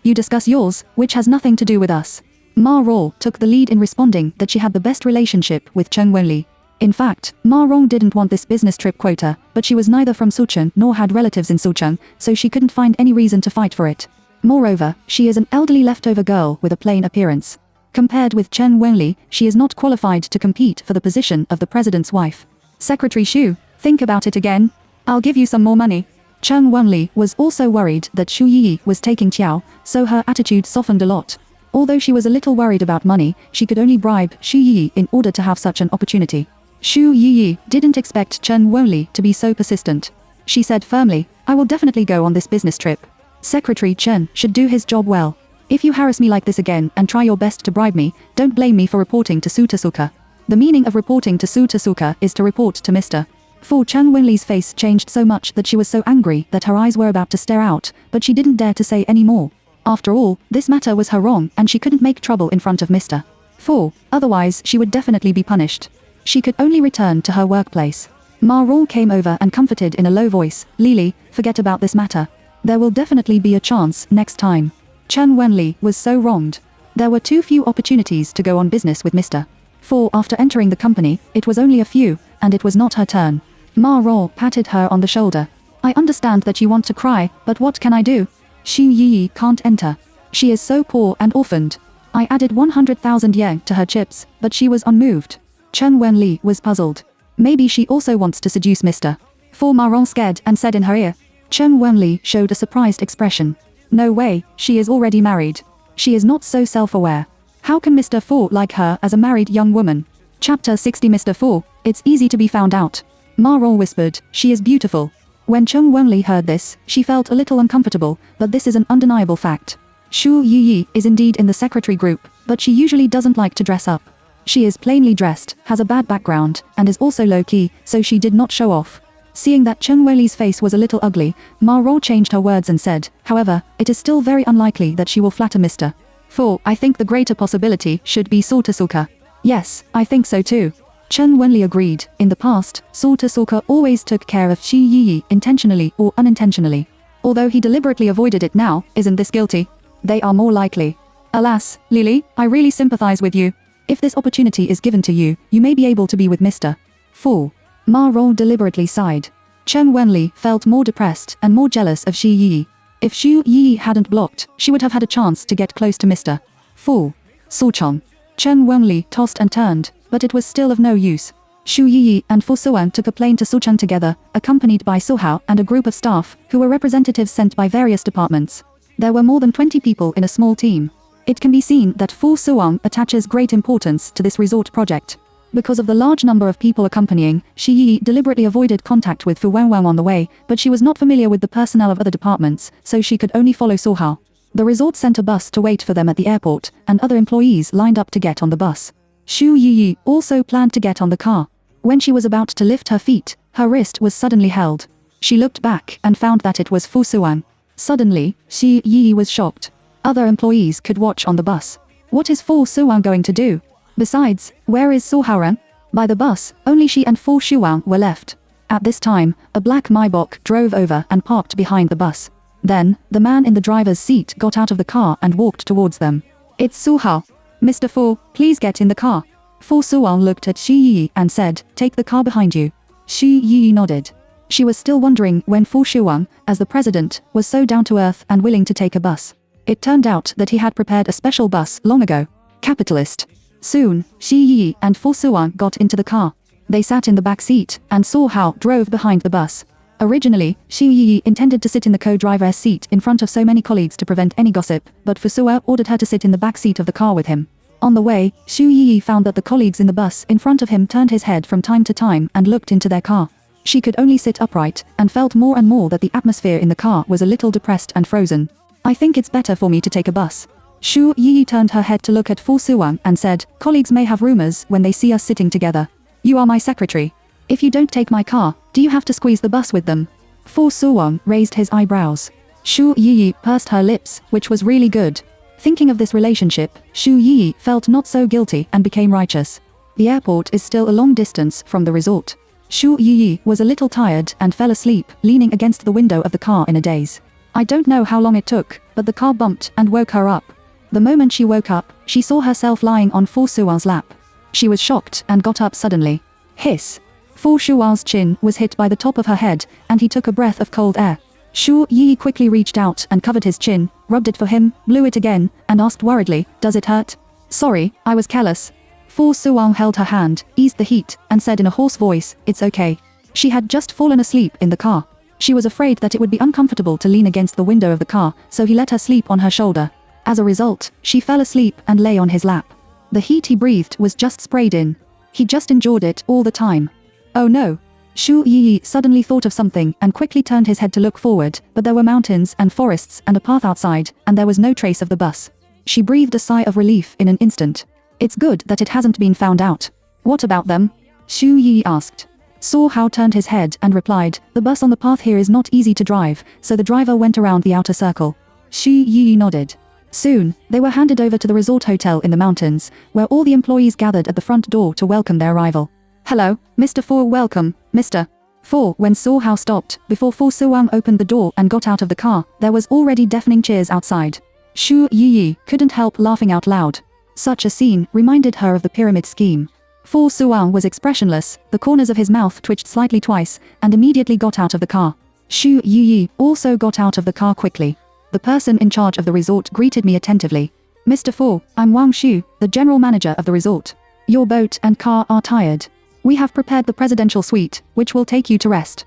you discuss yours, which has nothing to do with us. Ma Rong took the lead in responding that she had the best relationship with Chen Wenli. In fact, Ma Rong didn't want this business trip quota, but she was neither from Sucheng nor had relatives in Sucheng, so she couldn't find any reason to fight for it. Moreover, she is an elderly leftover girl with a plain appearance. Compared with Chen Wenli, she is not qualified to compete for the position of the president's wife. Secretary Xu, think about it again. I'll give you some more money. Chen Wenli was also worried that Xu Yi was taking Qiao, so her attitude softened a lot. Although she was a little worried about money, she could only bribe Xu Yi in order to have such an opportunity. Xu Yi didn't expect Chen Wenli to be so persistent. She said firmly, I will definitely go on this business trip. Secretary Chen should do his job well. If you harass me like this again and try your best to bribe me, don't blame me for reporting to Su Tasuka. The meaning of reporting to Su Tasuka is to report to Mr. Fu. Chen Wenli's face changed so much that she was so angry that her eyes were about to stare out, but she didn't dare to say any more. After all, this matter was her wrong and she couldn't make trouble in front of Mr. Fu, otherwise she would definitely be punished. She could only return to her workplace. Ma Rong came over and comforted in a low voice, Lily, forget about this matter. There will definitely be a chance next time. Chen Wenli was so wronged. There were too few opportunities to go on business with Mr. Fu after entering the company, it was only a few, and it was not her turn. Ma Rong patted her on the shoulder. I understand that you want to cry, but what can I do? Xu Yi can't enter. She is so poor and orphaned. I added 100,000 yen to her chips, but she was unmoved. Chen Wenli was puzzled. Maybe she also wants to seduce Mr. Fu. Ma Rong scared and said in her ear. Chen Wenli showed a surprised expression. No way, she is already married. She is not so self-aware. How can Mr. Fu like her as a married young woman? Chapter 60. Mr. Fu, it's easy to be found out. Ma Rong whispered, she is beautiful. When Chen Wenli heard this, she felt a little uncomfortable, but this is an undeniable fact. Xu Yi is indeed in the secretary group, but she usually doesn't like to dress up. She is plainly dressed, has a bad background, and is also low-key, so she did not show off. Seeing that Chen Wenli's face was a little ugly, Ma Rong changed her words and said, however, it is still very unlikely that she will flatter Mr. Fu. I think the greater possibility should be Su Tasuka. Yes, I think so too. Chen Wenli agreed. In the past, Su Tasuka always took care of Xu Yi intentionally or unintentionally. Although he deliberately avoided it now, isn't this guilty? They are more likely. Alas, Lily, I really sympathize with you. If this opportunity is given to you, you may be able to be with Mr. Fu. Ma Rong deliberately sighed. Chen Wenli felt more depressed and more jealous of Xu Yi. If Xu Yi hadn't blocked, she would have had a chance to get close to Mr. Fu. Suchong. Chen Wenli tossed and turned, but it was still of no use. Xu Yi and Fu Suan took a plane to Sucheng together, accompanied by Su Hao and a group of staff, who were representatives sent by various departments. There were more than 20 people in a small team. It can be seen that Fu Suan attaches great importance to this resort project. Because of the large number of people accompanying, Xu Yi deliberately avoided contact with Fu Wenwang on the way, but she was not familiar with the personnel of other departments, so she could only follow Su Hao. The resort sent a bus to wait for them at the airport, and other employees lined up to get on the bus. Xu Yi also planned to get on the car. When she was about to lift her feet, her wrist was suddenly held. She looked back and found that it was Fu Suan. Suddenly, Xu Yi was shocked. Other employees could watch on the bus. What is Fu Suan going to do? Besides, where is Su Haoren? By the bus, only she and Fu Shuang were left. At this time, a black Maybach drove over and parked behind the bus. Then, the man in the driver's seat got out of the car and walked towards them. It's Su Hao. Mr. Fu, please get in the car. Fu Suwang looked at Xu Yi and said, "Take the car behind you." Xu Yi nodded. She was still wondering when Fu Shuang, as the president, was so down to earth and willing to take a bus. It turned out that he had prepared a special bus long ago. Capitalist. Soon, Xu Yi and Fu Suwang got into the car. They sat in the back seat, and Saw Hao drove behind the bus. Originally, Xu Yi intended to sit in the co-driver's seat in front of so many colleagues to prevent any gossip, but Fu Suwang ordered her to sit in the back seat of the car with him. On the way, Xu Yi found that the colleagues in the bus in front of him turned his head from time to time and looked into their car. She could only sit upright, and felt more and more that the atmosphere in the car was a little depressed and frozen. "I think it's better for me to take a bus." Xu Yi turned her head to look at Fu Suwang and said, "Colleagues may have rumors when they see us sitting together. You are my secretary. If you don't take my car, do you have to squeeze the bus with them?" Fu Suwang raised his eyebrows. Xu Yi pursed her lips, which was really good. Thinking of this relationship, Xu Yi felt not so guilty and became righteous. The airport is still a long distance from the resort. Xu Yi was a little tired and fell asleep, leaning against the window of the car in a daze. I don't know how long it took, but the car bumped and woke her up. The moment she woke up, she saw herself lying on Fu Suwang's lap. She was shocked and got up suddenly. Hiss. Fu Suwang's chin was hit by the top of her head, and he took a breath of cold air. Xu Yi quickly reached out and covered his chin, rubbed it for him, blew it again, and asked worriedly, "Does it hurt?" "Sorry, I was careless." Fu Suwang held her hand, eased the heat, and said in a hoarse voice, "It's okay." She had just fallen asleep in the car. She was afraid that it would be uncomfortable to lean against the window of the car, so he let her sleep on her shoulder. As a result, she fell asleep and lay on his lap. The heat he breathed was just sprayed in. He just endured it all the time. Oh no. Xu Yi suddenly thought of something and quickly turned his head to look forward, but there were mountains and forests and a path outside, and there was no trace of the bus. She breathed a sigh of relief in an instant. "It's good that it hasn't been found out." "What about them?" Xu Yi asked. Saw Hao turned his head and replied, "The bus on the path here is not easy to drive, so the driver went around the outer circle." Xu Yi nodded. Soon, they were handed over to the resort hotel in the mountains, where all the employees gathered at the front door to welcome their arrival. "Hello, Mr. Fu, welcome, Mr. Fu." When Saw Hao stopped, before Fu Suwang opened the door and got out of the car, there was already deafening cheers outside. Xu Yi couldn't help laughing out loud. Such a scene reminded her of the pyramid scheme. Fu Suwang was expressionless, the corners of his mouth twitched slightly twice, and immediately got out of the car. Xu Yi also got out of the car quickly. The person in charge of the resort greeted me attentively. "Mr. Fu, I'm Wang Xu, the general manager of the resort. Your boat and car are tired. We have prepared the presidential suite, which will take you to rest."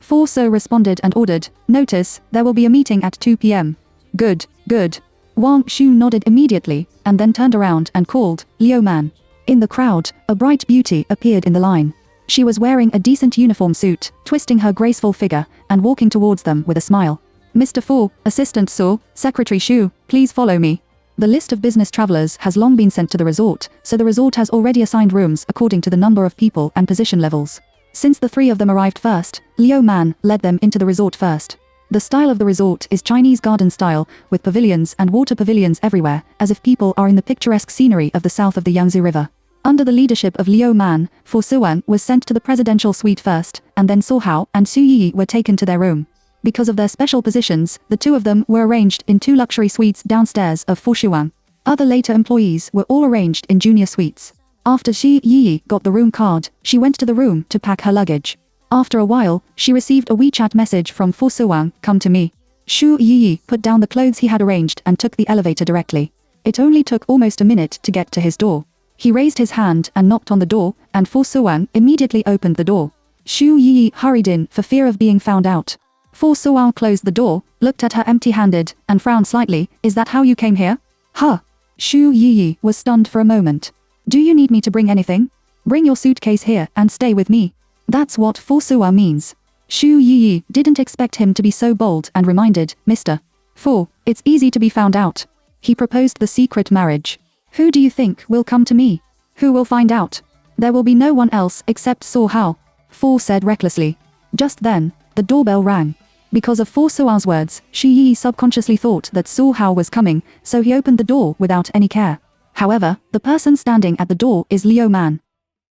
Fu So responded and ordered, "Notice, there will be a meeting at 2 p.m. Good, good. Wang Xu nodded immediately, and then turned around and called, "Liu Man." In the crowd, a bright beauty appeared in the line. She was wearing a decent uniform suit, twisting her graceful figure, and walking towards them with a smile. "Mr. Fu, Assistant Su, Secretary Xu, please follow me." The list of business travelers has long been sent to the resort, so the resort has already assigned rooms according to the number of people and position levels. Since the three of them arrived first, Liu Man led them into the resort first. The style of the resort is Chinese garden style, with pavilions and water pavilions everywhere, as if people are in the picturesque scenery of the south of the Yangtze River. Under the leadership of Liu Man, Fu Suwang was sent to the presidential suite first, and then Saw Hao and Xu Yi were taken to their room. Because of their special positions, the two of them were arranged in two luxury suites downstairs of Fu Shuang. Other later employees were all arranged in junior suites. After Xu Yi got the room card, she went to the room to pack her luggage. After a while, she received a WeChat message from Fu Suwang, "Come to me." Xu Yi put down the clothes he had arranged and took the elevator directly. It only took almost a minute to get to his door. He raised his hand and knocked on the door, and Fu Suwang immediately opened the door. Xu Yi hurried in for fear of being found out. Fu Suwang closed the door, looked at her empty-handed, and frowned slightly. "Is that how you came here?" "Huh." Xu Yi was stunned for a moment. "Do you need me to bring anything? Bring your suitcase here and stay with me." That's what Fu Suwang means. Xu Yi didn't expect him to be so bold and reminded, "Mr. Fu, it's easy to be found out." He proposed the secret marriage. "Who do you think will come to me? Who will find out?" "There will be no one else except Saw Hao," Fu said recklessly. Just then, the doorbell rang. Because of Fu Suwang's words, Xu Yi subconsciously thought that Saw Hao was coming, so he opened the door without any care. However, the person standing at the door is Liu Man.